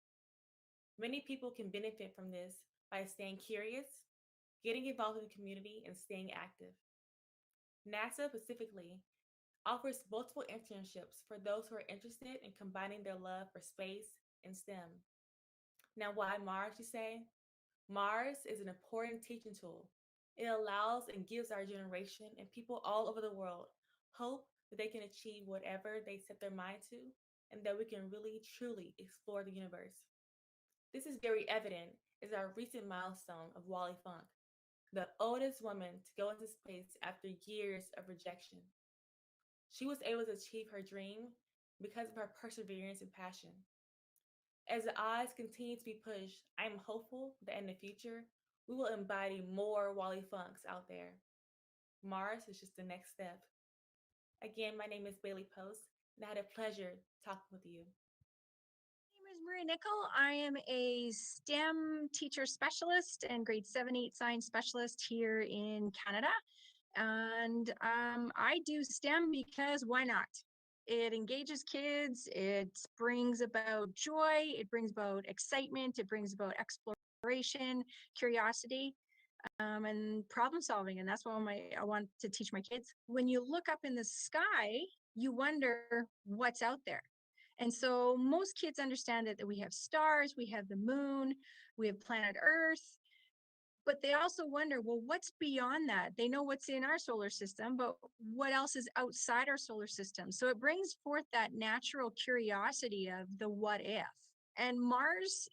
[SPEAKER 7] Many people can benefit from this by staying curious, getting involved in the community, and staying active. NASA specifically offers multiple internships for those who are interested in combining their love for space and STEM. Now, why Mars, you say? Mars is an important teaching tool. It allows and gives our generation and people all over the world hope that they can achieve whatever they set their mind to, and that we can really, truly explore the universe. This is very evident as our recent milestone of Wally Funk, the oldest woman to go into space after years of rejection. She was able to achieve her dream because of her perseverance and passion. As the odds continue to be pushed, I am hopeful that in the future, we will embody more Wally Funks out there. Mars is just the next step. Again, my name is Bailey Post, and I had a pleasure talking with you.
[SPEAKER 21] My name is Maria Nickel. I am a STEM teacher specialist and grade 7-8 science specialist here in Canada. And I do STEM because why not? It engages kids, it brings about joy, it brings about excitement, it brings about exploration, curiosity, and problem solving. And that's what I want to teach my kids. When you look up in the sky, you wonder what's out there. And so most kids understand that we have stars, we have the moon, we have planet Earth, but they also wonder, well, what's beyond that? They know what's in our solar system, but what else is outside our solar system? So it brings forth that natural curiosity of the what if. And Mars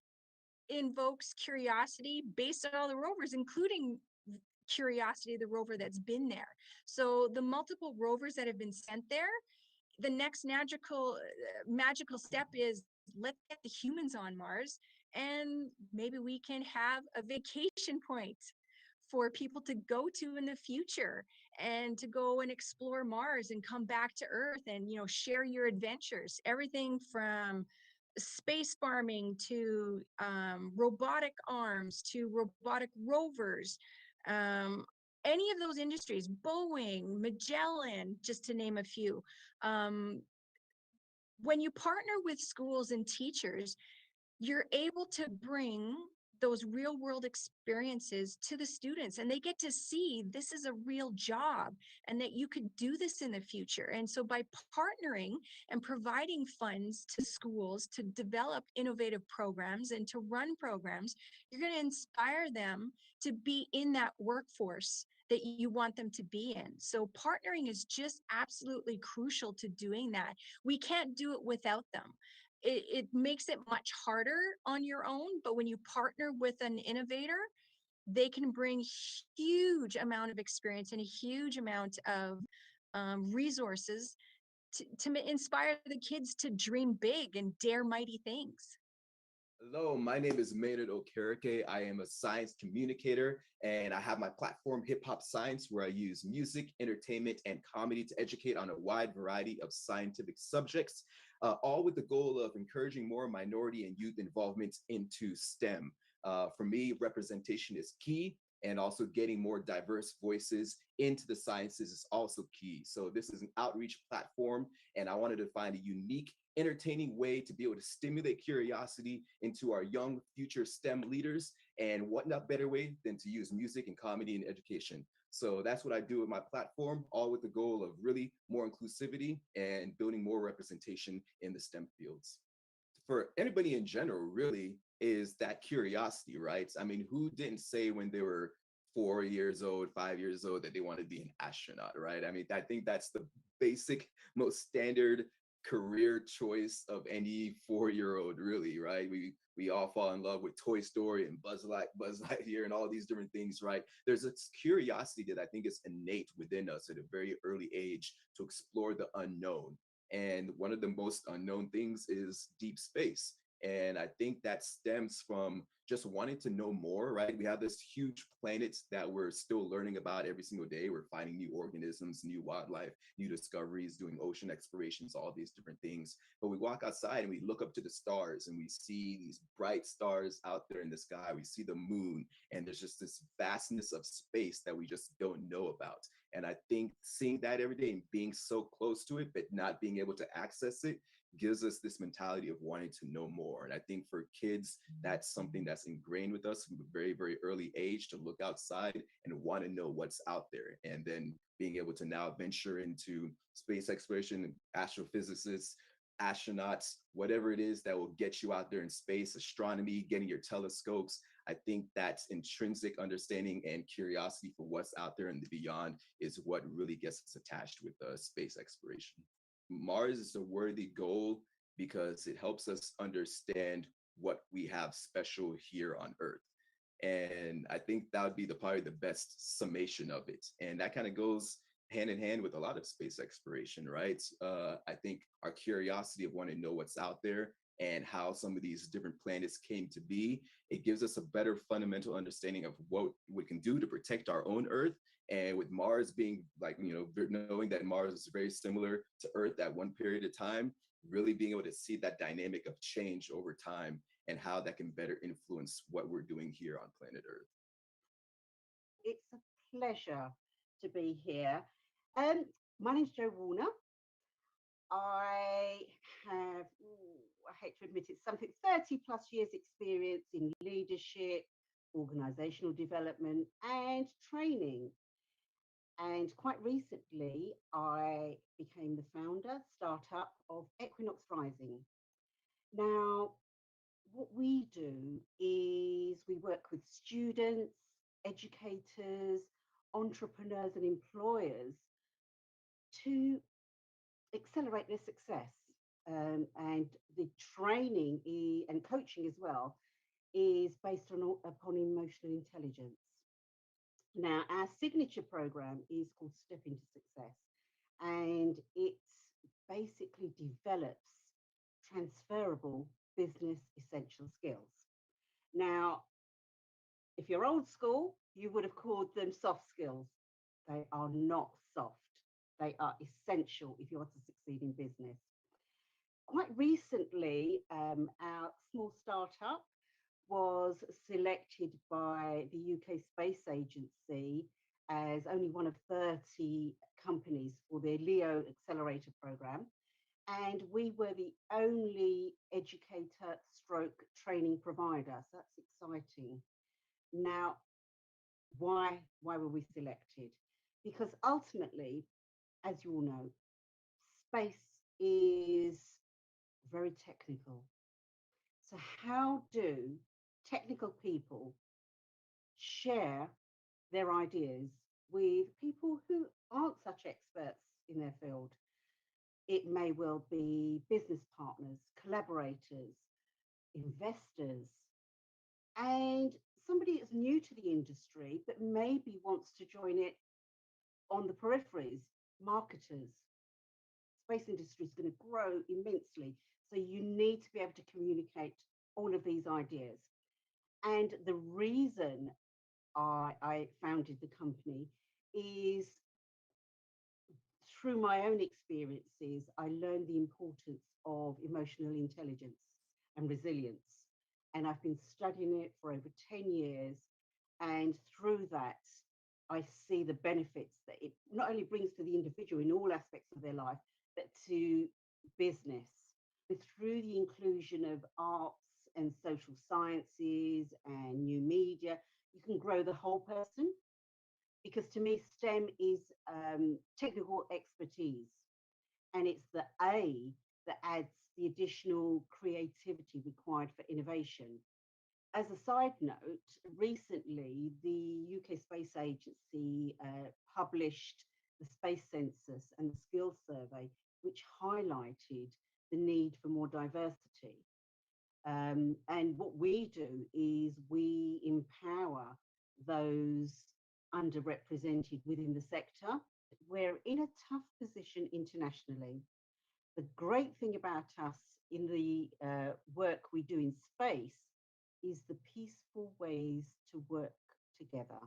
[SPEAKER 21] invokes curiosity based on all the rovers, including Curiosity, the rover that's been there. So the multiple rovers that have been sent there, the next magical step is let's get the humans on Mars, and maybe we can have a vacation point for people to go to in the future and to go and explore Mars and come back to Earth and, you know, share your adventures. Everything from space farming to robotic arms to robotic rovers. Any of those industries, Boeing, Magellan, just to name a few. When you partner with schools and teachers, you're able to bring those real world experiences to the students, and they get to see this is a real job and that you could do this in the future. And so by partnering and providing funds to schools to develop innovative programs and to run programs, you're going to inspire them to be in that workforce that you want them to be in. So partnering is just absolutely crucial to doing that. We can't do it without them. It makes it much harder on your own, but when you partner with an innovator, they can bring huge amount of experience and a huge amount of resources to inspire the kids to dream big and dare mighty things.
[SPEAKER 22] Hello, my name is Maynard Okereke. I am a science communicator, and I have my platform, Hip Hop Science, where I use music, entertainment, and comedy to educate on a wide variety of scientific subjects, all with the goal of encouraging more minority and youth involvement into STEM. For me, representation is key, And also getting more diverse voices into the sciences is also key. So this is an outreach platform, and I wanted to find a unique, entertaining way to be able to stimulate curiosity into our young future STEM leaders. And what not better way than to use music and comedy in education. So that's what I do with my platform, all with the goal of really more inclusivity and building more representation in the STEM fields. For anybody in general, really, is that curiosity, right? I mean, who didn't say when they were 4 years old, 5 years old, that they want to be an astronaut, right? I mean, I think that's the basic, most standard career choice of any 4-year-old, really, right? We all fall in love with Toy Story and Buzz Lightyear and all these different things, right? There's a curiosity that I think is innate within us at a very early age to explore the unknown. And one of the most unknown things is deep space. And I think that stems from just wanting to know more, right? We have this huge planet that we're still learning about every single day. We're finding new organisms, new wildlife, new discoveries, doing ocean explorations, all these different things. But we walk outside and we look up to the stars and we see these bright stars out there in the sky. We see the moon, and there's just this vastness of space that we just don't know about. And I think seeing that every day and being so close to it, but not being able to access it, gives us this mentality of wanting to know more. And I think for kids, that's something that's ingrained with us from a very, very early age, to look outside and want to know what's out there. And then being able to now venture into space exploration, astrophysicists, astronauts, whatever it is that will get you out there in space, astronomy, getting your telescopes. I think that's intrinsic understanding and curiosity for what's out there and the beyond is what really gets us attached with space exploration. Mars is a worthy goal because it helps us understand what we have special here on Earth. And I think that would be probably the best summation of it. And that kind of goes hand in hand with a lot of space exploration, right? I think our curiosity of wanting to know what's out there and how some of these different planets came to be, it gives us a better fundamental understanding of what we can do to protect our own Earth. And with Mars being like, knowing that Mars is very similar to Earth at one period of time, really being able to see that dynamic of change over time and how that can better influence what we're doing here on planet Earth.
[SPEAKER 3] It's a pleasure to be here. My name's Jo Warner. I have, I hate to admit it, something 30 plus years experience in leadership, organizational development and training. And quite recently, I became the founder, startup of Equinox Rising. Now, what we do is we work with students, educators, entrepreneurs and employers to accelerate their success. And the training and coaching as well is based upon emotional intelligence. Now, our signature program is called Step into Success, and it basically develops transferable business essential skills. Now, if you're old school, you would have called them soft skills. They are not soft. They are essential if you want to succeed in business. Quite recently, our small startup was selected by the UK Space Agency as only one of 30 companies for their LEO Accelerator program. And we were the only educator stroke training provider. So that's exciting. Now, why were we selected? Because ultimately, as you all know, space is very technical. So how do technical people share their ideas with people who aren't such experts in their field? It may well be business partners, collaborators, investors, and somebody that's new to the industry but maybe wants to join it on the peripheries, marketers. Space industry is going to grow immensely, so you need to be able to communicate all of these ideas. And the reason I founded the company is through my own experiences, I learned the importance of emotional intelligence and resilience. And I've been studying it for over 10 years. And through that, I see the benefits that it not only brings to the individual in all aspects of their life, but to business. And through the inclusion of arts and social sciences and new media, you can grow the whole person. Because to me, STEM is technical expertise, and it's the A that adds the additional creativity required for innovation. As a side note, recently the UK Space Agency published the Space Census and the Skills Survey, which highlighted the need for more diversity. And what we do is we empower those underrepresented within the sector. We're in a tough position internationally. The great thing about us in the work we do in space is the peaceful ways to work together.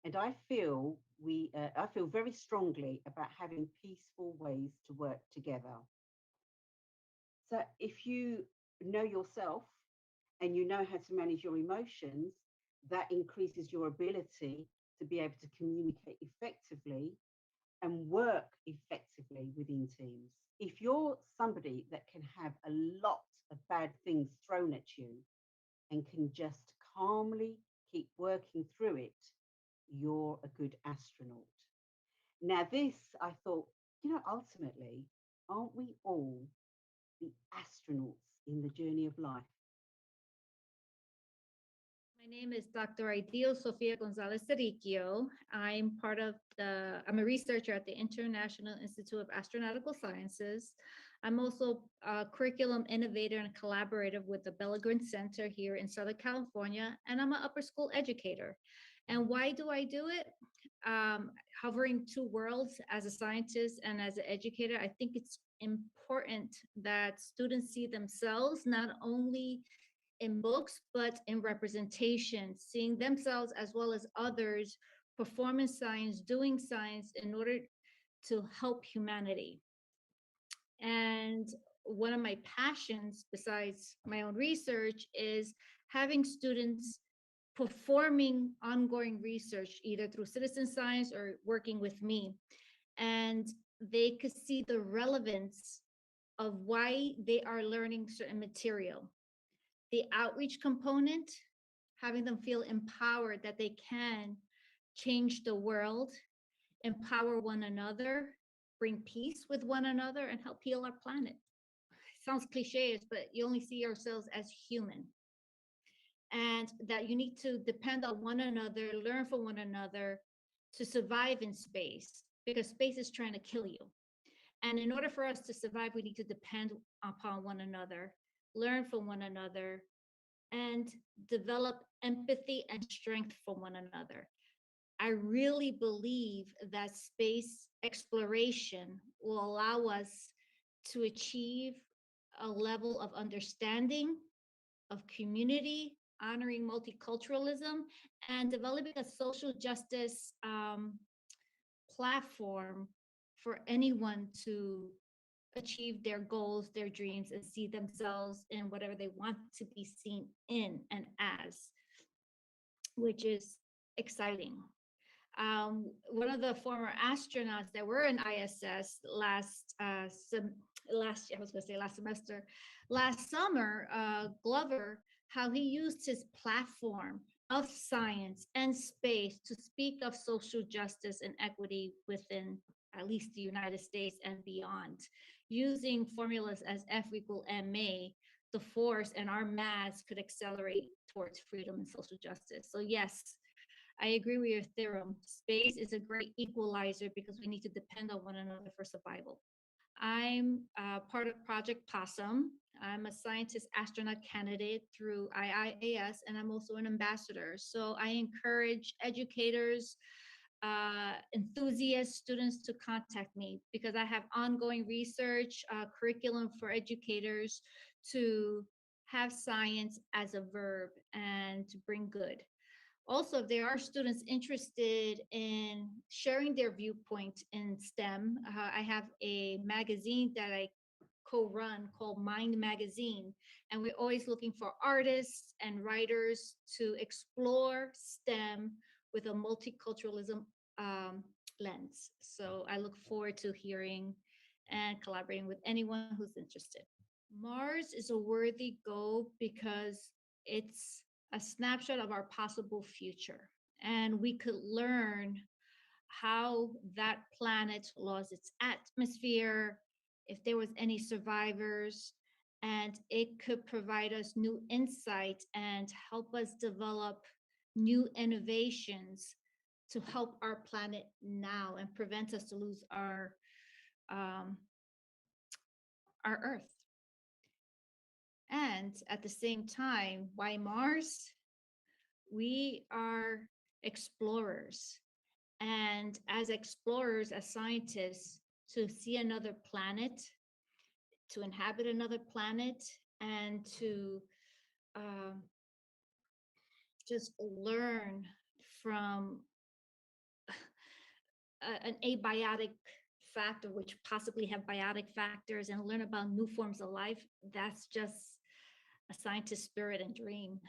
[SPEAKER 3] And I feel very strongly about having peaceful ways to work together. So if you know yourself and you know how to manage your emotions, that increases your ability to be able to communicate effectively and work effectively within teams. If you're somebody that can have a lot of bad things thrown at you and can just calmly keep working through it, you're a good astronaut. Now this, I thought, ultimately, aren't we all the astronauts in the journey of life?
[SPEAKER 6] My name is Dr. Ideal Sofia Gonzalez Cerriquio. I'm a researcher at the International Institute of Astronautical Sciences. I'm also a curriculum innovator and collaborator with the Bellegrin Center here in Southern California, and I'm an upper school educator. And why do I do it? Hovering two worlds as a scientist and as an educator, I think it's important that students see themselves not only in books, but in representation, seeing themselves as well as others performing science, doing science in order to help humanity. And one of my passions, besides my own research, is having students performing ongoing research, either through citizen science or working with me. And they could see the relevance of why they are learning certain material. The outreach component, having them feel empowered that they can change the world, empower one another, bring peace with one another, and help heal our planet. It sounds cliche, but you only see yourselves as human. And that you need to depend on one another, learn from one another to survive in space, because space is trying to kill you. And in order for us to survive, we need to depend upon one another, learn from one another, and develop empathy and strength for one another. I really believe that space exploration will allow us to achieve a level of understanding, of community, honoring multiculturalism, and developing a social justice platform for anyone to achieve their goals, their dreams, and see themselves in whatever they want to be seen in and as, which is exciting. One of the former astronauts that were in ISS last summer, Glover, how he used his platform of science and space to speak of social justice and equity within at least the United States and beyond, using formulas as F equal ma, the force and our mass could accelerate towards freedom and social justice. So yes, I agree with your theorem. Space is a great equalizer because we need to depend on one another for survival. I'm part of Project Possum. I'm a scientist astronaut candidate through IIAS, and I'm also an ambassador. So I encourage educators, enthusiast students to contact me because I have ongoing research, curriculum for educators to have science as a verb and to bring good. Also, if there are students interested in sharing their viewpoint in STEM, I have a magazine that I co-run called Mind Magazine. And we're always looking for artists and writers to explore STEM with a multiculturalism lens. So I look forward to hearing and collaborating with anyone who's interested. Mars is a worthy goal because it's a snapshot of our possible future. And we could learn how that planet lost its atmosphere, if there was any survivors, and it could provide us new insight and help us develop new innovations to help our planet now and prevent us to lose our Earth. And at the same time, why Mars? We are explorers. And as explorers, as scientists, to see another planet, to inhabit another planet, and to just learn from an abiotic factor, which possibly have biotic factors, and learn about new forms of life, that's just a scientist spirit and dream.